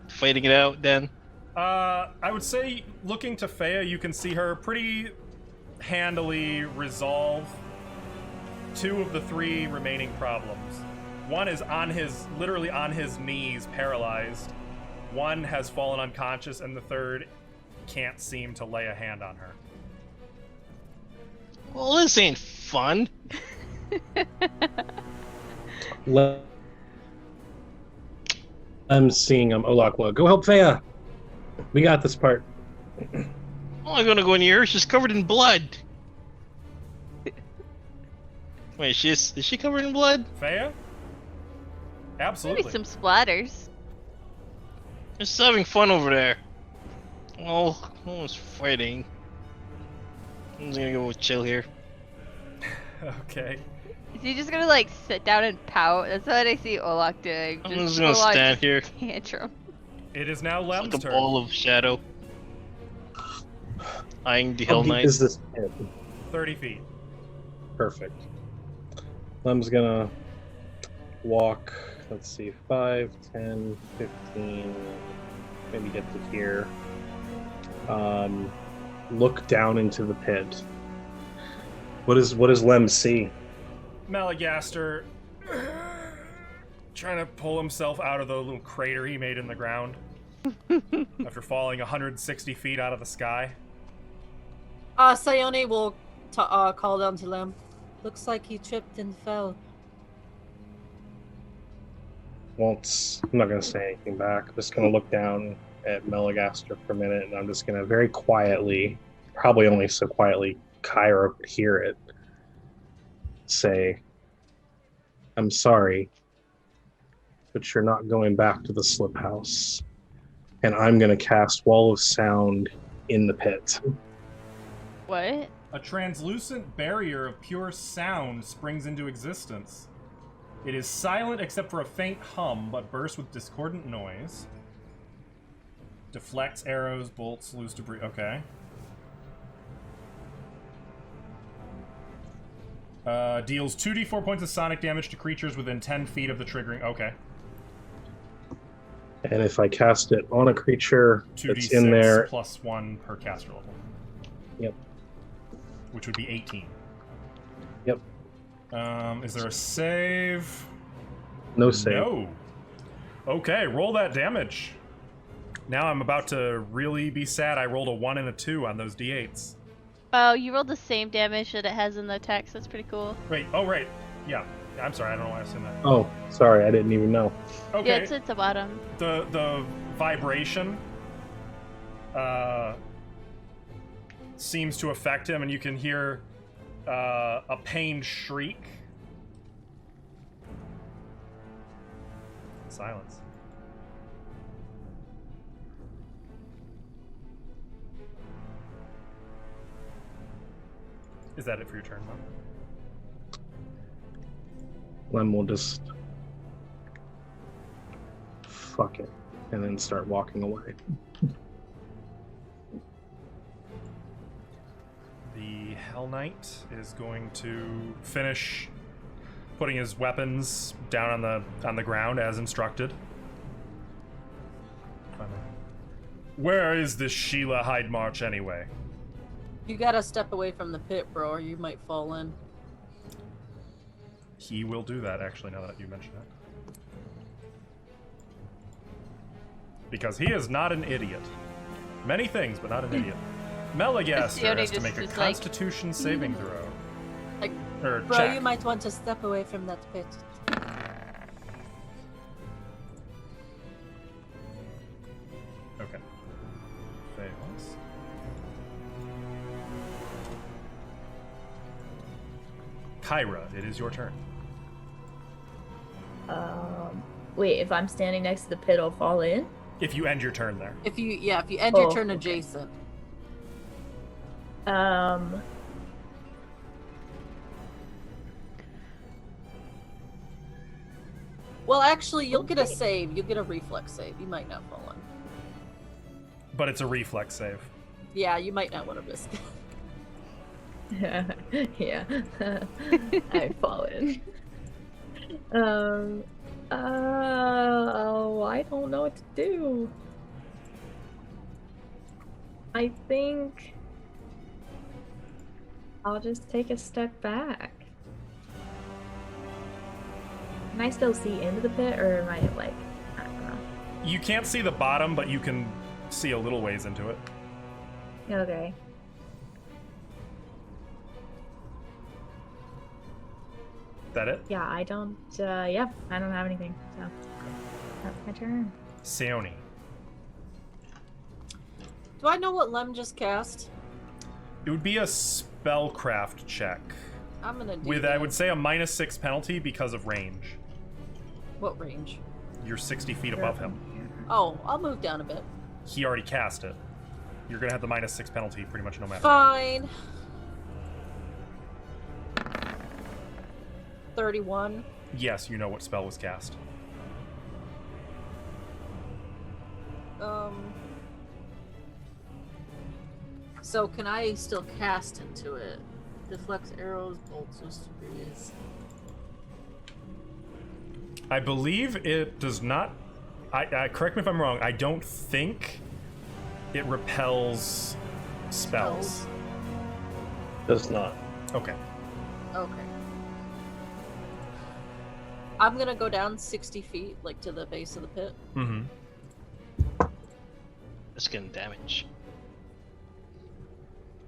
[SPEAKER 4] fighting it out then?
[SPEAKER 1] I would say, looking to Fea, you can see her pretty handily resolve two of the three remaining problems. One is literally on his knees, paralyzed. One has fallen unconscious, and the third can't seem to lay a hand on her.
[SPEAKER 4] Well, this ain't fun.
[SPEAKER 6] I'm seeing Olok. Go help Fea. We got this part.
[SPEAKER 4] I'm not gonna go in here. She's covered in blood. Wait, is she covered in blood?
[SPEAKER 1] Fea? Absolutely.
[SPEAKER 2] Maybe some splatters.
[SPEAKER 4] Just having fun over there. Oh, no one's fighting. I'm just gonna go chill here.
[SPEAKER 1] Okay.
[SPEAKER 2] Is he just gonna like sit down and pout? That's what I see Olok doing.
[SPEAKER 4] I'm just gonna
[SPEAKER 2] full on
[SPEAKER 4] stand here
[SPEAKER 2] Tantrum.
[SPEAKER 1] It is now Lem's
[SPEAKER 4] like a
[SPEAKER 1] turn.
[SPEAKER 4] ball of shadow. Eyeing the
[SPEAKER 6] How
[SPEAKER 4] Hell
[SPEAKER 6] deep
[SPEAKER 4] Knight.
[SPEAKER 6] is this pit?
[SPEAKER 1] 30 feet.
[SPEAKER 6] Perfect. Lem's gonna walk, let's see, 5, 10, 15, maybe get to here. Look down into the pit. What does Lem see?
[SPEAKER 1] Malagaster trying to pull himself out of the little crater he made in the ground after falling 160 feet out of the sky.
[SPEAKER 3] Sayone will call down to Lem. Looks like he tripped and fell.
[SPEAKER 6] I'm not gonna say anything back. I'm just gonna look down at Malagaster for a minute, and I'm just gonna very quietly, probably only so quietly Kyra could hear it, say, I'm sorry, but you're not going back to the slip house. And I'm going to cast Wall of Sound in the pit.
[SPEAKER 2] What?
[SPEAKER 1] A translucent barrier of pure sound springs into existence. It is silent except for a faint hum, but bursts with discordant noise. Deflects arrows, bolts, loose debris. Okay. Deals 2d4 points of sonic damage to creatures within 10 feet of the triggering. Okay.
[SPEAKER 6] And if I cast it on a creature that's
[SPEAKER 1] 2d6
[SPEAKER 6] in there...
[SPEAKER 1] plus 1 per caster level.
[SPEAKER 6] Yep.
[SPEAKER 1] Which would be 18.
[SPEAKER 6] Yep.
[SPEAKER 1] Is there a save?
[SPEAKER 6] No save.
[SPEAKER 1] No. Okay, roll that damage. Now I'm about to really be sad I rolled a 1 and a 2 on those d8s.
[SPEAKER 2] Oh, you rolled the same damage that it has in the text. That's pretty cool.
[SPEAKER 1] Wait, oh right. Yeah. I'm sorry, I don't know why I assumed that.
[SPEAKER 6] Oh, sorry, I didn't even know.
[SPEAKER 1] Okay.
[SPEAKER 2] Yeah, it's at the bottom.
[SPEAKER 1] The vibration seems to affect him, and you can hear a pained shriek. Silence. Is that it for your turn, Mom?
[SPEAKER 6] Lem will just fuck it and then start walking away.
[SPEAKER 1] The Hell Knight is going to finish putting his weapons down on the ground as instructed. Where is this Sheila Hyde March anyway?
[SPEAKER 3] You gotta step away from the pit, bro, or you might fall in.
[SPEAKER 1] He will do that, actually, now that you mention it. Because he is not an idiot. Many things, but not an idiot. Melagaster has to make a Constitution saving throw.
[SPEAKER 3] Like,
[SPEAKER 1] Or
[SPEAKER 3] bro,
[SPEAKER 1] check.
[SPEAKER 3] you might want to step away from that pit.
[SPEAKER 1] Okay. Fails. Kyra, it is your turn.
[SPEAKER 5] Wait, if I'm standing next to the pit, I'll fall in?
[SPEAKER 1] If you end your turn there.
[SPEAKER 3] If you end your turn
[SPEAKER 5] okay.
[SPEAKER 3] adjacent. Well, actually, you'll get a save. You'll get a reflex save. You might not fall in.
[SPEAKER 1] But it's a reflex save.
[SPEAKER 3] Yeah, you might not want to risk it.
[SPEAKER 5] Yeah. I fall in. I don't know what to do. I think I'll just take a step back. Can I still see into the pit, or am I like, I don't know.
[SPEAKER 1] You can't see the bottom, but you can see a little ways into it.
[SPEAKER 5] Okay.
[SPEAKER 1] That it?
[SPEAKER 5] Yeah, I don't have anything, so that's my turn.
[SPEAKER 1] Seoni.
[SPEAKER 3] Do I know what Lem just cast?
[SPEAKER 1] It would be a spellcraft check.
[SPEAKER 3] I'm gonna do
[SPEAKER 1] With,
[SPEAKER 3] that.
[SPEAKER 1] I would say, a -6 penalty because of range.
[SPEAKER 3] What range?
[SPEAKER 1] You're 60 feet above him.
[SPEAKER 3] Oh, I'll move down a bit.
[SPEAKER 1] He already cast it. You're gonna have the -6 penalty pretty much no matter.
[SPEAKER 3] Fine. 31.
[SPEAKER 1] Yes, you know what spell was cast.
[SPEAKER 3] So can I still cast into it? Deflects arrows, bolts, or debris.
[SPEAKER 1] I believe it does not. I correct me if I'm wrong. I don't think it repels spells.
[SPEAKER 6] Does not.
[SPEAKER 1] Okay.
[SPEAKER 3] Okay. I'm gonna go down 60 feet, like to the base of the pit.
[SPEAKER 1] Mm-hmm.
[SPEAKER 4] It's getting damage.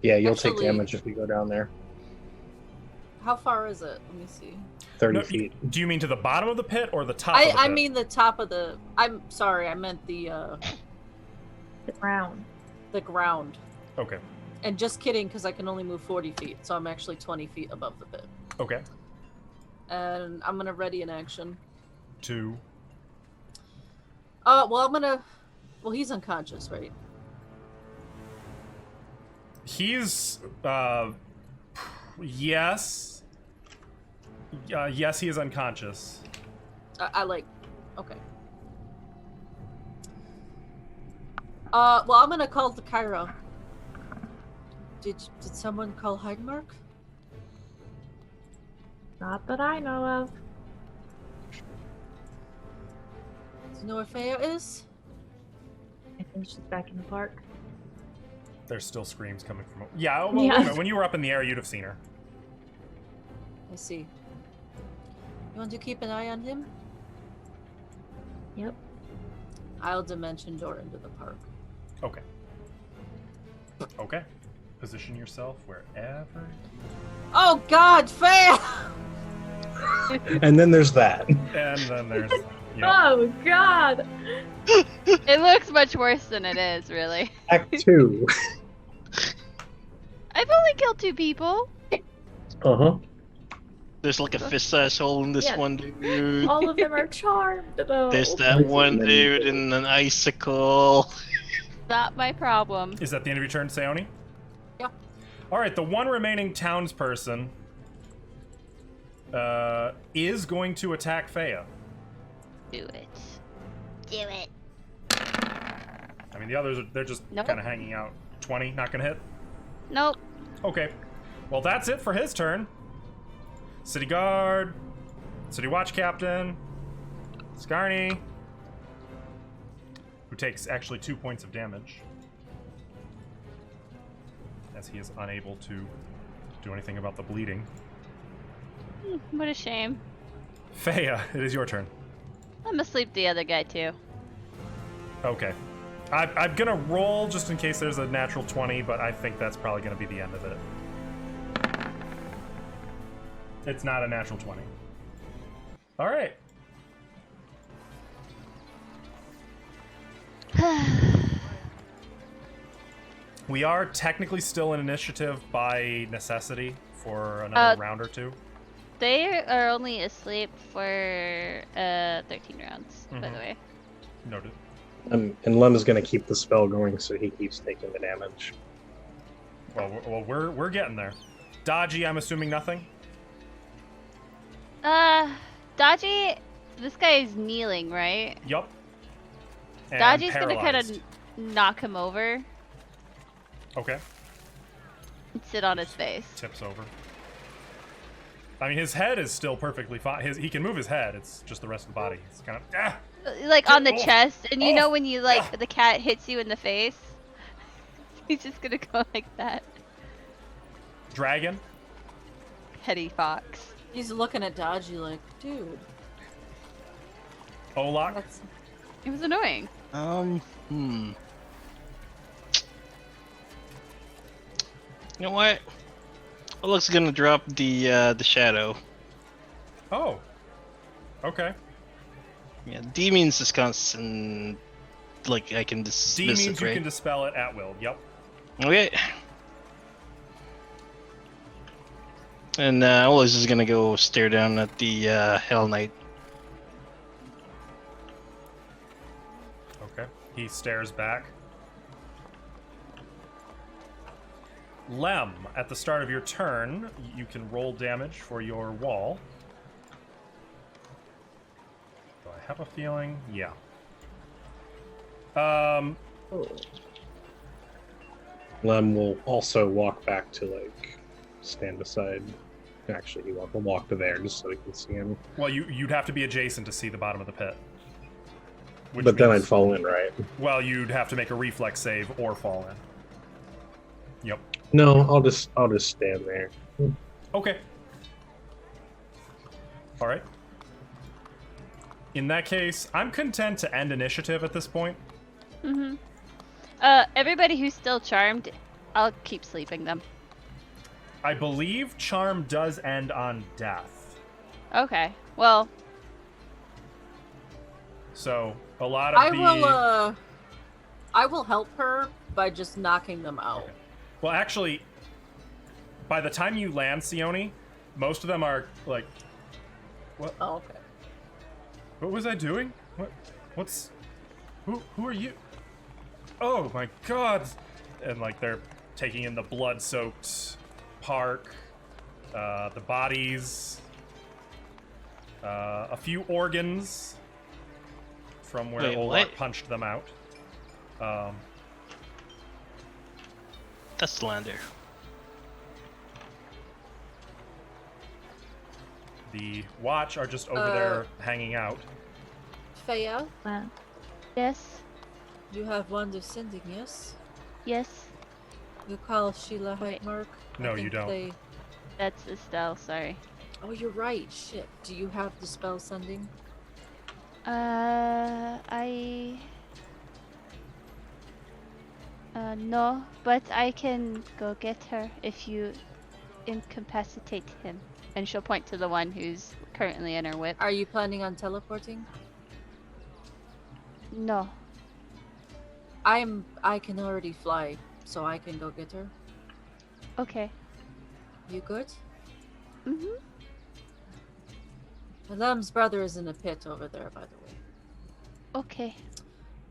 [SPEAKER 6] Yeah, you'll take
[SPEAKER 3] Actually-
[SPEAKER 6] damage if you go down there.
[SPEAKER 3] How far is it? Let me see.
[SPEAKER 6] 30
[SPEAKER 1] No,
[SPEAKER 6] feet.
[SPEAKER 1] do you mean to the bottom of the pit or the top of the pit?
[SPEAKER 3] I mean the top of the. I'm sorry, I meant the
[SPEAKER 5] Round.
[SPEAKER 3] ground.
[SPEAKER 1] Okay.
[SPEAKER 3] And just kidding, because I can only move 40 feet, so I'm actually 20 feet above the pit.
[SPEAKER 1] Okay.
[SPEAKER 3] And I'm gonna ready an action.
[SPEAKER 1] 2.
[SPEAKER 3] Well, he's unconscious, right?
[SPEAKER 1] He's yes. Yes, he is unconscious.
[SPEAKER 3] Okay. Well, I'm gonna call the Cairo. Did someone call Heidenmark?
[SPEAKER 5] Not that I know of.
[SPEAKER 3] Do you know where Freya is?
[SPEAKER 5] I think she's back in the park.
[SPEAKER 1] There's still screams coming from. Yeah. Well,
[SPEAKER 5] Yeah.
[SPEAKER 1] wait a minute. When you were up in the air, you'd have seen her.
[SPEAKER 3] I see. You want to keep an eye on him?
[SPEAKER 5] Yep.
[SPEAKER 3] I'll dimension door into the park.
[SPEAKER 1] Okay. Okay. Position yourself wherever.
[SPEAKER 3] Oh God, Freya!
[SPEAKER 6] And then there's that.
[SPEAKER 1] And then there's. Yep.
[SPEAKER 5] Oh God!
[SPEAKER 2] It looks much worse than it is, really.
[SPEAKER 6] Act 2.
[SPEAKER 2] I've only killed 2 people.
[SPEAKER 6] Uh-huh.
[SPEAKER 4] There's like a fist-sized hole in this
[SPEAKER 5] Yeah.
[SPEAKER 4] one dude.
[SPEAKER 5] All of them are charmed though.
[SPEAKER 4] There's that one dude in an icicle.
[SPEAKER 2] Not my problem.
[SPEAKER 1] Is that the end of your turn, Sayoni?
[SPEAKER 3] Yeah.
[SPEAKER 1] All right. The one remaining townsperson is going to attack Freya.
[SPEAKER 2] Do it. Do it.
[SPEAKER 1] I mean, the others they're just
[SPEAKER 2] Nope.
[SPEAKER 1] kind of hanging out. 20, not gonna hit.
[SPEAKER 2] Nope.
[SPEAKER 1] Okay. Well, that's it for his turn. City Guard, City Watch Captain, Scarny, who takes actually 2 points of damage, as he is unable to do anything about the bleeding.
[SPEAKER 2] What a shame.
[SPEAKER 1] Freya, it is your turn.
[SPEAKER 2] I'm gonna sleep the other guy too.
[SPEAKER 1] Okay. I'm gonna roll just in case there's a natural 20, but I think that's probably gonna be the end of it. It's not a natural 20. All right. We are technically still in initiative by necessity for another round or 2.
[SPEAKER 2] They are only asleep for 13 rounds, by the way.
[SPEAKER 1] Noted.
[SPEAKER 6] And Lem is going to keep the spell going so he keeps taking the damage.
[SPEAKER 1] Well, we're getting there. Dodgy, I'm assuming nothing?
[SPEAKER 2] Dodgy, this guy is kneeling, right?
[SPEAKER 1] Yup. And
[SPEAKER 2] Dodgy's gonna kind
[SPEAKER 1] paralyzed.
[SPEAKER 2] of knock him over
[SPEAKER 1] Okay.
[SPEAKER 2] and sit on his face.
[SPEAKER 1] Tips over. I mean, his head is still perfectly fine. He can move his head. It's just the rest of the body. It's kind of
[SPEAKER 2] Like on the
[SPEAKER 1] Oh.
[SPEAKER 2] chest, and you
[SPEAKER 1] Oh.
[SPEAKER 2] know when you like the cat hits you in the face? He's just gonna go like that.
[SPEAKER 1] dragon.
[SPEAKER 2] Petty fox.
[SPEAKER 3] He's looking at Dodgy like, dude,
[SPEAKER 1] Olak.
[SPEAKER 3] that's...
[SPEAKER 2] It was annoying.
[SPEAKER 4] You know what? Olak's gonna drop the shadow.
[SPEAKER 1] Oh. Okay.
[SPEAKER 4] Yeah, D means disgusting. Like I can
[SPEAKER 1] D
[SPEAKER 4] dismiss
[SPEAKER 1] means
[SPEAKER 4] it,
[SPEAKER 1] you
[SPEAKER 4] right?
[SPEAKER 1] can dispel it at will. Yep.
[SPEAKER 4] Okay. And Ola's just gonna go stare down at the Hell Knight.
[SPEAKER 1] Okay. He stares back. Lem, at the start of your turn, you can roll damage for your wall. Do I have a feeling? Yeah.
[SPEAKER 6] Lem will also walk back to, like, stand aside. Actually, he will walk to there just so he can see him.
[SPEAKER 1] Well, you'd have to be adjacent to see the bottom of the pit. Which
[SPEAKER 6] But then
[SPEAKER 1] means-
[SPEAKER 6] I'd fall in, right?
[SPEAKER 1] Well, you'd have to make a reflex save or fall in. Yep.
[SPEAKER 6] No, I'll just stand there.
[SPEAKER 1] Okay. All right. In that case, I'm content to end initiative at this point.
[SPEAKER 2] Mm-hmm. Everybody who's still charmed, I'll keep sleeping them.
[SPEAKER 1] I believe charm does end on death.
[SPEAKER 2] Okay. Well,
[SPEAKER 1] So a lot of
[SPEAKER 3] I will help her by just knocking them out.
[SPEAKER 1] Okay. Well, actually, by the time you land, Sione, most of them are like What?
[SPEAKER 3] Oh, okay.
[SPEAKER 1] What was I doing? Who are you? Oh my god! And like they're taking in the blood-soaked park, the bodies, a few organs from where
[SPEAKER 4] Wait,
[SPEAKER 1] Olak
[SPEAKER 4] what?
[SPEAKER 1] punched them out.
[SPEAKER 4] That's slander.
[SPEAKER 1] The watch are just over there hanging out.
[SPEAKER 3] Faya,
[SPEAKER 2] Yes.
[SPEAKER 3] you have wand of sending, yes?
[SPEAKER 2] Yes.
[SPEAKER 3] You call Sheila
[SPEAKER 2] Wait.
[SPEAKER 3] Heitmark?
[SPEAKER 1] No, you don't.
[SPEAKER 2] That's Estelle. Sorry.
[SPEAKER 3] Oh, you're right. Shit. Do you have the spell sending?
[SPEAKER 2] No, but I can go get her if you incapacitate him. And she'll point to the one who's currently in her whip.
[SPEAKER 3] Are you planning on teleporting?
[SPEAKER 2] No.
[SPEAKER 3] I can already fly, so I can go get her.
[SPEAKER 2] Okay.
[SPEAKER 3] You good?
[SPEAKER 2] Mhm.
[SPEAKER 3] Alam's brother is in a pit over there, by the way.
[SPEAKER 2] Okay.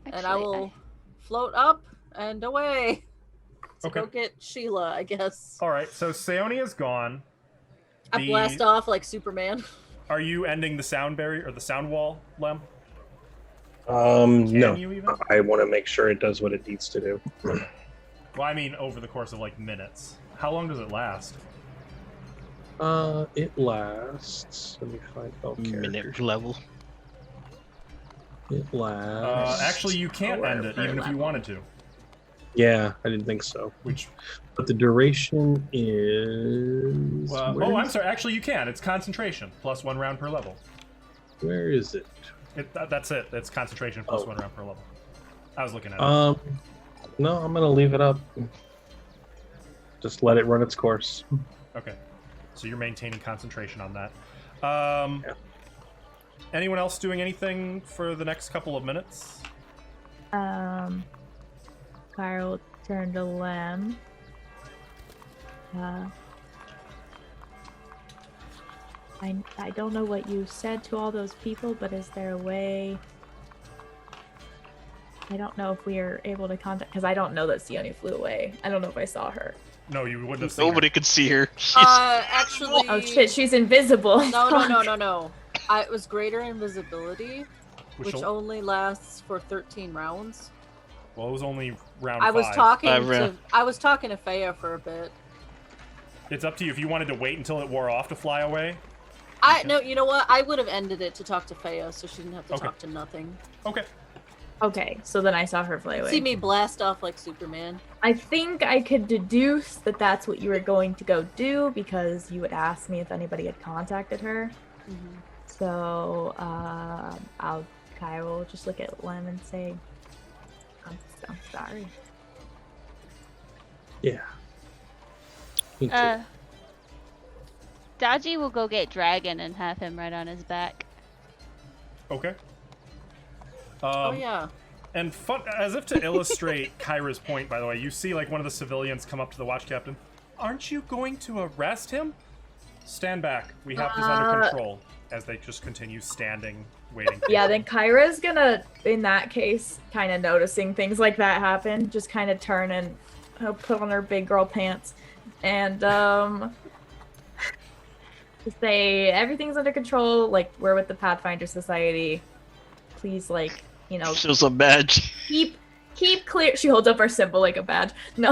[SPEAKER 3] And I will float up and away to
[SPEAKER 1] Okay.
[SPEAKER 3] go get Sheila, I guess.
[SPEAKER 1] All right, so Seoni is gone.
[SPEAKER 3] I blast off like Superman.
[SPEAKER 1] Are you ending the sound barrier or the sound wall, Lem?
[SPEAKER 6] No.
[SPEAKER 1] You even?
[SPEAKER 6] I want to make sure it does what it needs to do.
[SPEAKER 1] Well, I mean, over the course of like minutes. How long does it last?
[SPEAKER 6] It lasts. Let me find
[SPEAKER 4] Minute
[SPEAKER 6] character.
[SPEAKER 4] level.
[SPEAKER 6] It lasts.
[SPEAKER 1] Actually, you can't end it, even if you wanted to.
[SPEAKER 6] Yeah, I didn't think so.
[SPEAKER 1] Which?
[SPEAKER 6] But the duration is.
[SPEAKER 1] Oh, I'm sorry. Actually, you can. It's concentration plus 1 round per level.
[SPEAKER 6] Where is it?
[SPEAKER 1] That's it. It's concentration plus 1 round per level. I was looking at it.
[SPEAKER 6] No, I'm gonna leave it up. Just let it run its course.
[SPEAKER 1] Okay. So you're maintaining concentration on that. Yeah. Anyone else doing anything for the next couple of minutes?
[SPEAKER 5] Kyra will turn to Lem. I don't know what you said to all those people, but is there a way? I don't know if we are able to contact, because I don't know that Sione flew away. I don't know if I saw her.
[SPEAKER 1] No, you wouldn't have seen
[SPEAKER 4] Nobody
[SPEAKER 1] her.
[SPEAKER 4] could see her.
[SPEAKER 3] Actually.
[SPEAKER 5] Oh shit, she's invisible.
[SPEAKER 3] No. It was greater invisibility, which
[SPEAKER 1] will-
[SPEAKER 3] only lasts for 13 rounds.
[SPEAKER 1] Well, it was only round
[SPEAKER 3] I was
[SPEAKER 1] 5.
[SPEAKER 3] talking
[SPEAKER 4] round.
[SPEAKER 3] I was talking to Faya for a bit.
[SPEAKER 1] It's up to you if you wanted to wait until it wore off to fly away.
[SPEAKER 3] No, you know what? I would have ended it to talk to Faya, so she didn't have to
[SPEAKER 1] Okay.
[SPEAKER 3] talk to nothing.
[SPEAKER 1] Okay.
[SPEAKER 5] Okay, so then I saw her fly away.
[SPEAKER 3] See me blast off like Superman.
[SPEAKER 5] I think I could deduce that that's what you were going to go do because you had asked me if anybody had contacted her.
[SPEAKER 3] Mm-hmm.
[SPEAKER 5] So Kyra will just look at Lem and say, I'm sorry.
[SPEAKER 6] Yeah. Me too.
[SPEAKER 2] Dodgy will go get Dragon and have him right on his back.
[SPEAKER 1] Okay.
[SPEAKER 3] Oh yeah.
[SPEAKER 1] And as if to illustrate Kyra's point, by the way, you see like one of the civilians come up to the watch captain. Aren't you going to arrest him? Stand back. We have this under control. As they just continue standing, waiting.
[SPEAKER 5] Yeah, then Kyra's gonna, in that case, kind of noticing things like that happen, just kind of turn and put on her big girl pants and just say everything's under control. Like we're with the Pathfinder Society. Please, like, you know,
[SPEAKER 4] Shows a badge.
[SPEAKER 5] keep clear. She holds up her symbol like a badge. No,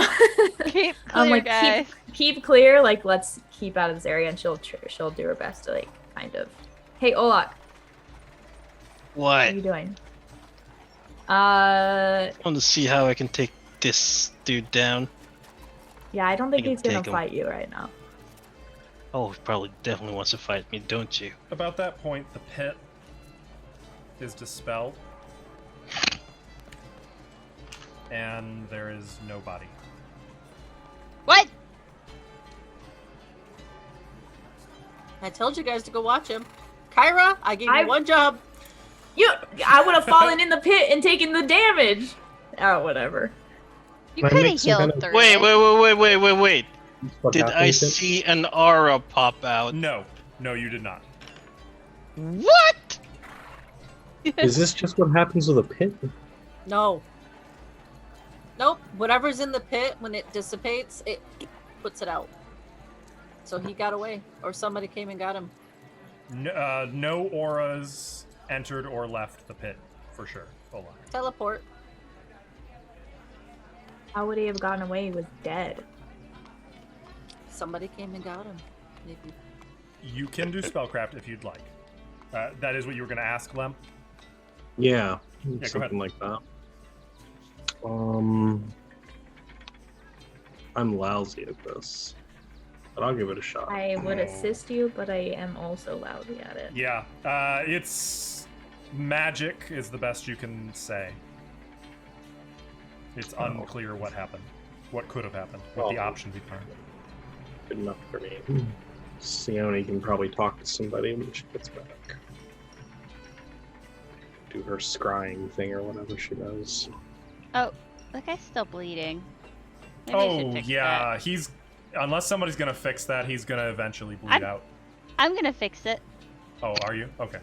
[SPEAKER 2] Keep clear, guys.
[SPEAKER 5] keep clear. Like let's keep out of this area, and she'll do her best to like kind of. Hey, Olak. What are
[SPEAKER 4] What?
[SPEAKER 5] you doing?
[SPEAKER 4] I want to see how I can take this dude down.
[SPEAKER 5] Yeah, I don't think
[SPEAKER 4] I can
[SPEAKER 5] he's gonna
[SPEAKER 4] take him.
[SPEAKER 5] fight you right now.
[SPEAKER 4] Oh, he probably definitely wants to fight me, don't you?
[SPEAKER 1] About that point, the pit is dispelled. And there is no body.
[SPEAKER 2] What?
[SPEAKER 3] I told you guys to go watch him. Kyra, I gave you one job.
[SPEAKER 5] I would have fallen in the pit and taken the damage. Oh, whatever.
[SPEAKER 2] You
[SPEAKER 6] Might
[SPEAKER 2] could
[SPEAKER 6] make
[SPEAKER 2] have
[SPEAKER 6] some
[SPEAKER 2] healed
[SPEAKER 6] kind of-
[SPEAKER 2] through
[SPEAKER 4] Wait,
[SPEAKER 2] it.
[SPEAKER 4] wait.
[SPEAKER 6] What
[SPEAKER 4] Did I
[SPEAKER 6] happens if-
[SPEAKER 4] see an aura pop out?
[SPEAKER 1] No, you did not.
[SPEAKER 4] What?
[SPEAKER 6] Is this just what happens with a pit?
[SPEAKER 3] No. Nope. Whatever's in the pit, when it dissipates, it puts it out. So he got away, or somebody came and got him.
[SPEAKER 1] No auras entered or left the pit, for sure. Hold on.
[SPEAKER 3] Teleport.
[SPEAKER 5] How would he have gotten away? He was dead.
[SPEAKER 3] Somebody came and got him. Maybe.
[SPEAKER 1] You can do spellcraft if you'd like. That is what you were going to ask, Lem?
[SPEAKER 6] Yeah,
[SPEAKER 1] go
[SPEAKER 6] something
[SPEAKER 1] ahead.
[SPEAKER 6] like that. I'm lousy at this, but I'll give it a shot.
[SPEAKER 5] I would assist you, but I am also lousy at it.
[SPEAKER 1] Yeah, it's magic is the best you can say. It's unclear what happened, what could have happened, what the options are.
[SPEAKER 6] Good enough for me. Sione can probably talk to somebody when she gets back. Do her scrying thing or whatever she does.
[SPEAKER 2] Oh, that guy's still bleeding. Maybe I should
[SPEAKER 1] Oh,
[SPEAKER 2] fix
[SPEAKER 1] yeah,
[SPEAKER 2] that.
[SPEAKER 1] he's... Unless somebody's gonna fix that, he's gonna eventually bleed out.
[SPEAKER 2] I'm gonna fix it.
[SPEAKER 1] Oh, are you? Okay.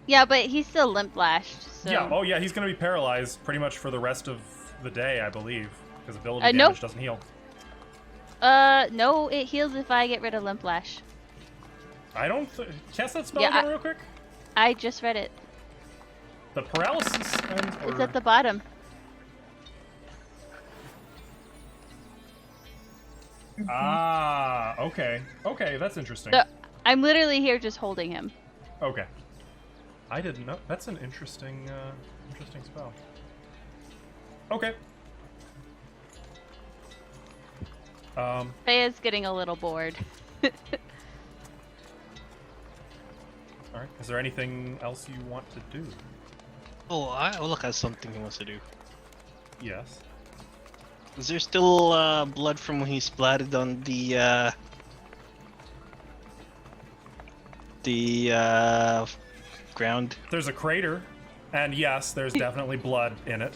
[SPEAKER 2] Yeah, but he's still limp lashed. So.
[SPEAKER 1] Yeah, oh yeah, he's gonna be paralyzed pretty much for the rest of the day, I believe. Because ability
[SPEAKER 2] Nope.
[SPEAKER 1] damage doesn't heal.
[SPEAKER 2] No, it heals if I get rid of limp lash.
[SPEAKER 1] I don't... Cast that spell
[SPEAKER 2] Yeah,
[SPEAKER 1] again real quick?
[SPEAKER 2] I just read it.
[SPEAKER 1] The paralysis ends,
[SPEAKER 2] It's
[SPEAKER 1] or...
[SPEAKER 2] at the bottom.
[SPEAKER 1] Ah, okay. Okay, that's interesting.
[SPEAKER 2] So, I'm literally here just holding him.
[SPEAKER 1] Okay. I didn't know. That's an interesting, interesting spell. Okay.
[SPEAKER 2] Feya's getting a little bored.
[SPEAKER 1] Alright. Is there anything else you want to do?
[SPEAKER 4] Oh, I'll look at something he wants to do.
[SPEAKER 1] Yes.
[SPEAKER 4] Is there still blood from when he splatted on the ground?
[SPEAKER 1] There's a crater, and yes, there's definitely blood in it.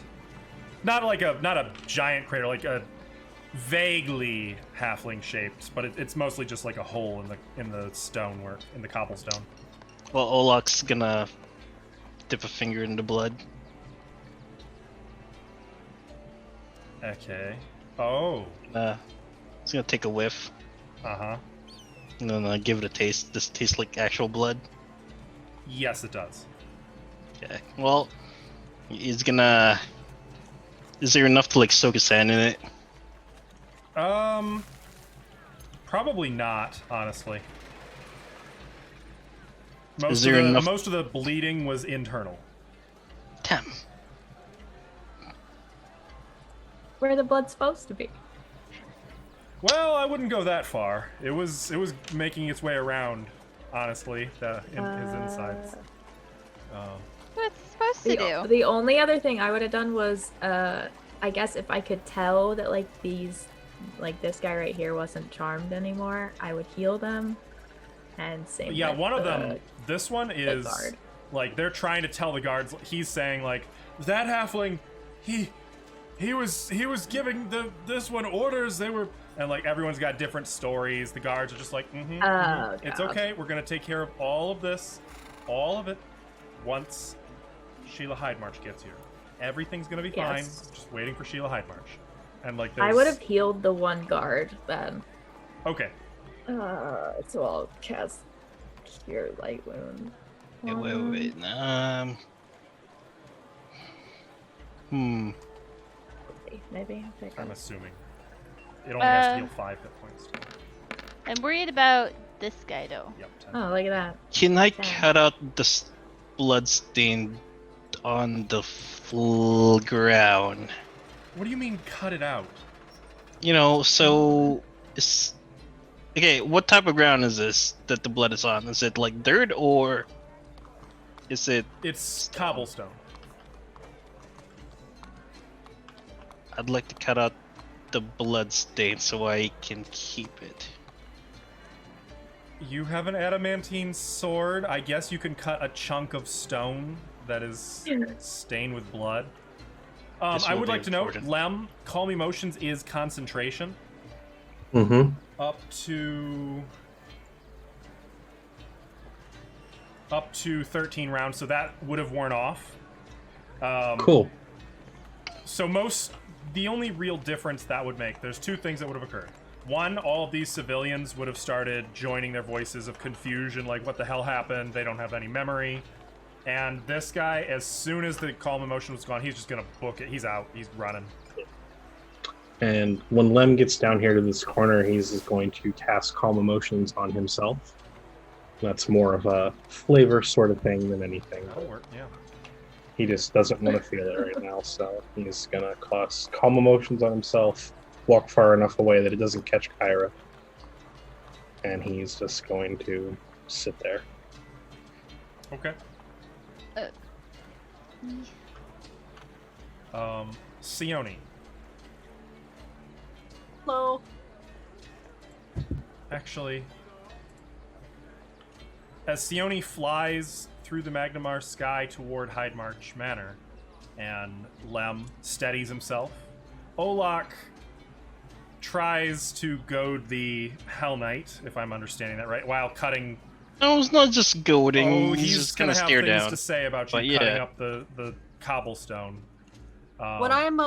[SPEAKER 1] Not a giant crater, like a vaguely halfling shaped, but it's mostly just like a hole in the stonework, in the cobblestone.
[SPEAKER 4] Well, Olak's gonna dip a finger in the blood.
[SPEAKER 1] Okay. Oh.
[SPEAKER 4] He's gonna take a whiff
[SPEAKER 1] Uh-huh.
[SPEAKER 4] and then give it a taste. Does it taste like actual blood?
[SPEAKER 1] Yes, it does.
[SPEAKER 4] Okay. Well, he's gonna. Is there enough to like soak his sand in it?
[SPEAKER 1] Probably not, honestly.
[SPEAKER 4] Is there enough?
[SPEAKER 1] Most of the bleeding was internal.
[SPEAKER 4] Damn.
[SPEAKER 5] Where the blood's supposed to be.
[SPEAKER 1] Well, I wouldn't go that far. It was making its way around, honestly, his insides.
[SPEAKER 2] What's it supposed to do?
[SPEAKER 5] The only other thing I would have done was, I guess if I could tell that this guy right here wasn't charmed anymore, I would heal them. And same.
[SPEAKER 1] Yeah,
[SPEAKER 5] with
[SPEAKER 1] one of
[SPEAKER 5] the-
[SPEAKER 1] them. This one is
[SPEAKER 5] guard.
[SPEAKER 1] like they're trying to tell the guards. He's saying like that halfling, he was giving this one orders. They were, and like everyone's got different stories. The guards are just like,
[SPEAKER 5] Oh,
[SPEAKER 1] it's
[SPEAKER 5] God.
[SPEAKER 1] okay. We're gonna take care of all of this, all of it, once Sheila Hydemarch gets here. Everything's gonna be fine.
[SPEAKER 5] Yes.
[SPEAKER 1] Just waiting for Sheila Hydemarch. And like
[SPEAKER 5] I would have healed the one guard then.
[SPEAKER 1] Okay.
[SPEAKER 5] So I'll cast Cure Light Wound.
[SPEAKER 4] Yeah, wait.
[SPEAKER 5] Maybe.
[SPEAKER 1] I'm assuming it only has to heal 5 hit points.
[SPEAKER 2] I'm worried about this guy though.
[SPEAKER 1] Yep. 10.
[SPEAKER 5] Oh, look at that.
[SPEAKER 4] Can I
[SPEAKER 5] Damn.
[SPEAKER 4] cut out the blood stain on the full ground?
[SPEAKER 1] What do you mean cut it out?
[SPEAKER 4] You know, so it's okay. What type of ground is this that the blood is on? Is it like dirt or is it?
[SPEAKER 1] It's cobblestone.
[SPEAKER 4] I'd like to cut out the blood stain so I can keep it.
[SPEAKER 1] You have an adamantine sword. I guess you can cut a chunk of stone that is stained with blood.
[SPEAKER 4] This
[SPEAKER 1] I
[SPEAKER 4] will
[SPEAKER 1] would
[SPEAKER 4] be
[SPEAKER 1] like to note,
[SPEAKER 4] important.
[SPEAKER 1] Lem, Call Me Motions is concentration.
[SPEAKER 6] Mm-hmm.
[SPEAKER 1] Up to... up to 13 rounds, so that would have worn off.
[SPEAKER 6] Cool.
[SPEAKER 1] So the only real difference that would make, there's two things that would have occurred. One, all of these civilians would have started joining their voices of confusion, like what the hell happened, they don't have any memory. And this guy, as soon as the calm emotion was gone, he's just gonna book it. He's out, he's running.
[SPEAKER 6] And when Lem gets down here to this corner, he's going to cast Calm Emotions on himself. That's more of a flavor sort of thing than anything.
[SPEAKER 1] That'll work, yeah.
[SPEAKER 6] He just doesn't want to feel it right now, so he's going to cast Calm Emotions on himself, walk far enough away that it doesn't catch Kyra. And he's just going to sit there.
[SPEAKER 1] Okay. Sione.
[SPEAKER 3] Hello.
[SPEAKER 1] Actually, as Sione flies through the Magnamar sky toward Hydemarch Manor, and Lem steadies himself, Olak tries to goad the Hell Knight, if I'm understanding that right, while cutting...
[SPEAKER 4] No, it's not just goading.
[SPEAKER 1] Oh,
[SPEAKER 4] he's
[SPEAKER 1] he's
[SPEAKER 4] just
[SPEAKER 1] gonna
[SPEAKER 4] gonna
[SPEAKER 1] have
[SPEAKER 4] stare
[SPEAKER 1] things
[SPEAKER 4] down.
[SPEAKER 1] to say about you
[SPEAKER 4] But
[SPEAKER 1] cutting
[SPEAKER 4] yeah.
[SPEAKER 1] up the cobblestone.
[SPEAKER 3] When I'm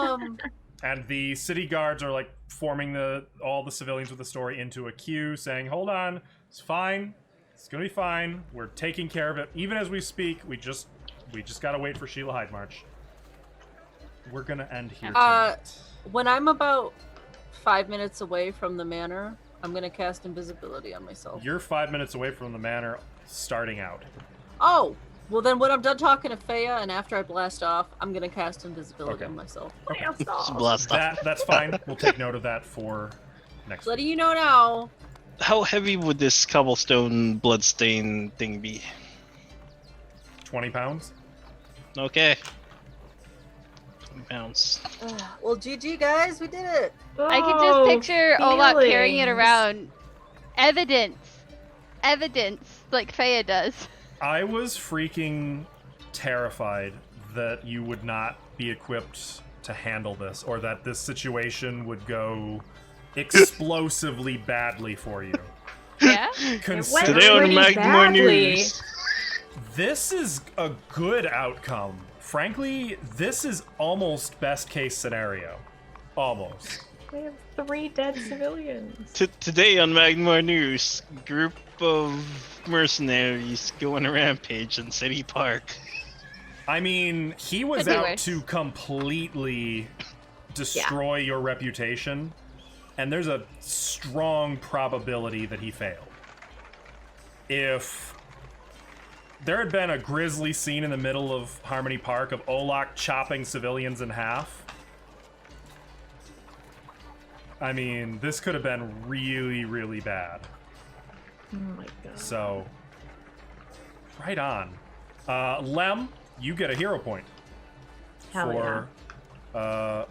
[SPEAKER 1] And the city guards are like forming all the civilians with the story into a queue, saying, "Hold on, it's fine, it's gonna be fine. We're taking care of it. Even as we speak, we just gotta wait for Sheila Hydemarch. We're gonna end here tonight."
[SPEAKER 3] when I'm about 5 minutes away from the manor, I'm gonna cast invisibility on myself.
[SPEAKER 1] You're 5 minutes away from the manor, starting out.
[SPEAKER 3] Oh, well then when I'm done talking to Faya and after I blast off, I'm gonna cast invisibility
[SPEAKER 1] Okay.
[SPEAKER 3] on myself.
[SPEAKER 4] Just blast off.
[SPEAKER 1] That's fine. We'll take note of that for next week.
[SPEAKER 3] Letting you know now.
[SPEAKER 4] How heavy would this cobblestone bloodstain thing be?
[SPEAKER 1] 20 pounds.
[SPEAKER 4] Okay. 20 pounds.
[SPEAKER 3] Well, GG guys, we did it.
[SPEAKER 2] I can just picture Olaf carrying it
[SPEAKER 5] feelings.
[SPEAKER 2] around. Evidence, like Faya does.
[SPEAKER 1] I was freaking terrified that you would not be equipped to handle this, or that this situation would go explosively badly for you.
[SPEAKER 2] Yeah.
[SPEAKER 1] Consider-
[SPEAKER 4] Today on
[SPEAKER 5] pretty
[SPEAKER 4] Magmar
[SPEAKER 5] badly.
[SPEAKER 4] News.
[SPEAKER 1] This is a good outcome. Frankly, this is almost best case scenario. Almost.
[SPEAKER 5] We have 3 dead civilians.
[SPEAKER 4] Today on Magmar News, group of mercenaries go on a rampage in City Park.
[SPEAKER 1] I mean, he was
[SPEAKER 2] Could be
[SPEAKER 1] out
[SPEAKER 2] worse.
[SPEAKER 1] to completely destroy your reputation, and there's a strong probability that he failed. If there had been a grisly scene in the middle of Harmony Park of Olak chopping civilians in half, I mean, this could have been really, really bad.
[SPEAKER 5] Oh my god.
[SPEAKER 1] So, right on. Lem, you get a hero point
[SPEAKER 5] Hell
[SPEAKER 1] for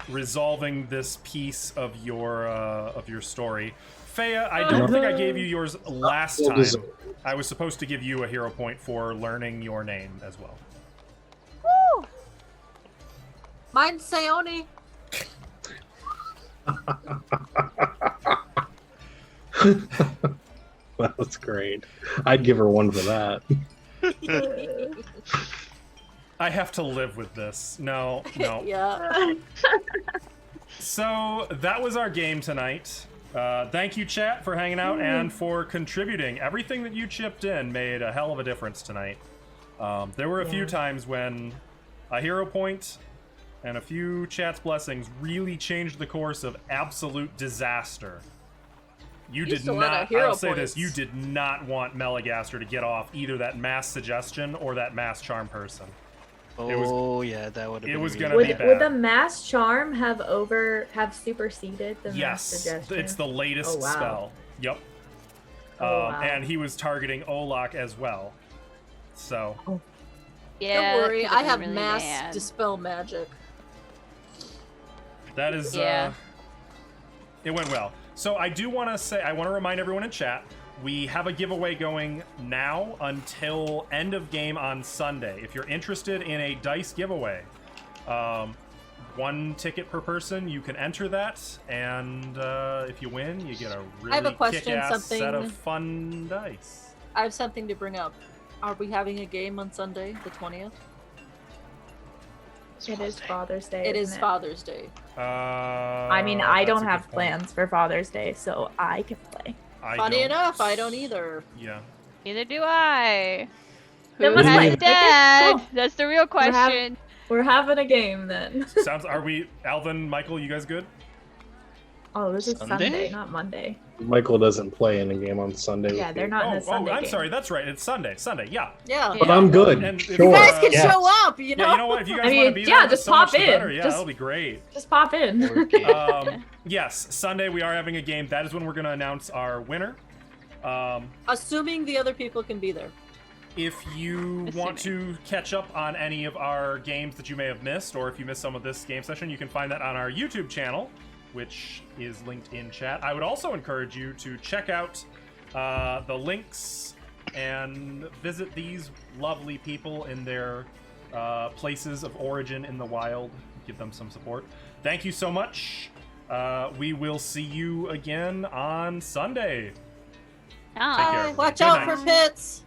[SPEAKER 1] resolving this piece of your story. Faya, I don't think I gave you yours last
[SPEAKER 6] Well
[SPEAKER 1] time.
[SPEAKER 6] deserved.
[SPEAKER 1] I was supposed to give you a hero point for learning your name as well.
[SPEAKER 3] Woo! Mine's Sayoni.
[SPEAKER 6] That's great. I'd give her 1 for that.
[SPEAKER 1] I have to live with this. No.
[SPEAKER 3] Yeah.
[SPEAKER 1] So that was our game tonight. Thank you, chat, for hanging out and for contributing. Everything that you chipped in made a hell of a difference tonight. There were a few times when a hero point and a few chat's blessings really changed the course of absolute disaster. You did
[SPEAKER 3] Used a lot of
[SPEAKER 1] not,
[SPEAKER 3] hero
[SPEAKER 1] I'll say this,
[SPEAKER 3] points.
[SPEAKER 1] you did not want Meligaster to get off either that mass suggestion or that mass charm person.
[SPEAKER 4] Oh yeah, that would have been.
[SPEAKER 1] it was
[SPEAKER 4] really
[SPEAKER 1] gonna be
[SPEAKER 4] bad.
[SPEAKER 1] bad.
[SPEAKER 5] Would the mass charm have superseded the mass
[SPEAKER 1] Yes,
[SPEAKER 5] suggestion?
[SPEAKER 1] it's the latest
[SPEAKER 5] Oh, wow.
[SPEAKER 1] spell. Yep.
[SPEAKER 5] Oh, wow.
[SPEAKER 1] And he was targeting Olak as well. So,
[SPEAKER 2] Yeah.
[SPEAKER 3] Don't worry,
[SPEAKER 2] that
[SPEAKER 3] I
[SPEAKER 2] could've
[SPEAKER 3] have
[SPEAKER 2] been really
[SPEAKER 3] mass
[SPEAKER 2] bad.
[SPEAKER 3] dispel magic.
[SPEAKER 1] that is,
[SPEAKER 2] Yeah.
[SPEAKER 1] it went well. So I do want to say, I want to remind everyone in chat, we have a giveaway going now until end of game on Sunday. If you're interested in a dice giveaway, 1 ticket per person, you can enter that, and if you win, you get a really
[SPEAKER 3] have a question,
[SPEAKER 1] kick-ass set
[SPEAKER 3] something-
[SPEAKER 1] of fun dice.
[SPEAKER 3] I have something to bring up. Are we having a game on Sunday, the 20th?
[SPEAKER 5] It is Father's Day.
[SPEAKER 3] It
[SPEAKER 5] isn't
[SPEAKER 3] is Father's Day.
[SPEAKER 5] I mean, I don't have plans for Father's Day, so I can play.
[SPEAKER 3] Funny enough, I don't either.
[SPEAKER 1] Yeah.
[SPEAKER 2] Neither do I. Who
[SPEAKER 5] Then
[SPEAKER 6] let's
[SPEAKER 2] has
[SPEAKER 6] play.
[SPEAKER 2] a dad?
[SPEAKER 5] Cool.
[SPEAKER 2] That's the real question.
[SPEAKER 5] We're having a game then.
[SPEAKER 1] Are we, Alvin, Michael, you guys good?
[SPEAKER 5] Oh, this is
[SPEAKER 4] Sunday?
[SPEAKER 5] Sunday, not Monday.
[SPEAKER 6] Michael doesn't play in a game on Sunday.
[SPEAKER 5] Yeah,
[SPEAKER 6] with
[SPEAKER 5] they're
[SPEAKER 6] me.
[SPEAKER 5] not in a Sunday
[SPEAKER 1] I'm
[SPEAKER 5] game.
[SPEAKER 1] sorry. That's right. It's Sunday. Yeah.
[SPEAKER 3] Yeah.
[SPEAKER 6] But I'm good.
[SPEAKER 1] And if
[SPEAKER 6] Sure.
[SPEAKER 3] You guys can
[SPEAKER 6] Yes.
[SPEAKER 3] show up, you know?
[SPEAKER 1] Yeah, you know what? If you guys
[SPEAKER 5] I
[SPEAKER 1] want to
[SPEAKER 5] mean,
[SPEAKER 1] be
[SPEAKER 5] yeah,
[SPEAKER 1] there,
[SPEAKER 5] just
[SPEAKER 1] so much
[SPEAKER 5] pop
[SPEAKER 1] the
[SPEAKER 5] in.
[SPEAKER 1] better. Yeah,
[SPEAKER 5] Just-
[SPEAKER 1] that'll be great.
[SPEAKER 5] Just pop in.
[SPEAKER 4] Okay.
[SPEAKER 1] Yes, Sunday we are having a game. That is when we're going to announce our winner.
[SPEAKER 3] Assuming the other people can be there.
[SPEAKER 1] If you want to catch up on any of our games that you may have missed, or if you missed some of this game session, you can find that on our YouTube channel, which is linked in chat. I would also encourage you to check out the links and visit these lovely people in their places of origin in the wild. Give them some support. Thank you so much. We will see you again on Sunday.
[SPEAKER 2] Oh.
[SPEAKER 1] Take care.
[SPEAKER 3] Watch
[SPEAKER 1] Good
[SPEAKER 3] out
[SPEAKER 1] night.
[SPEAKER 3] for pits.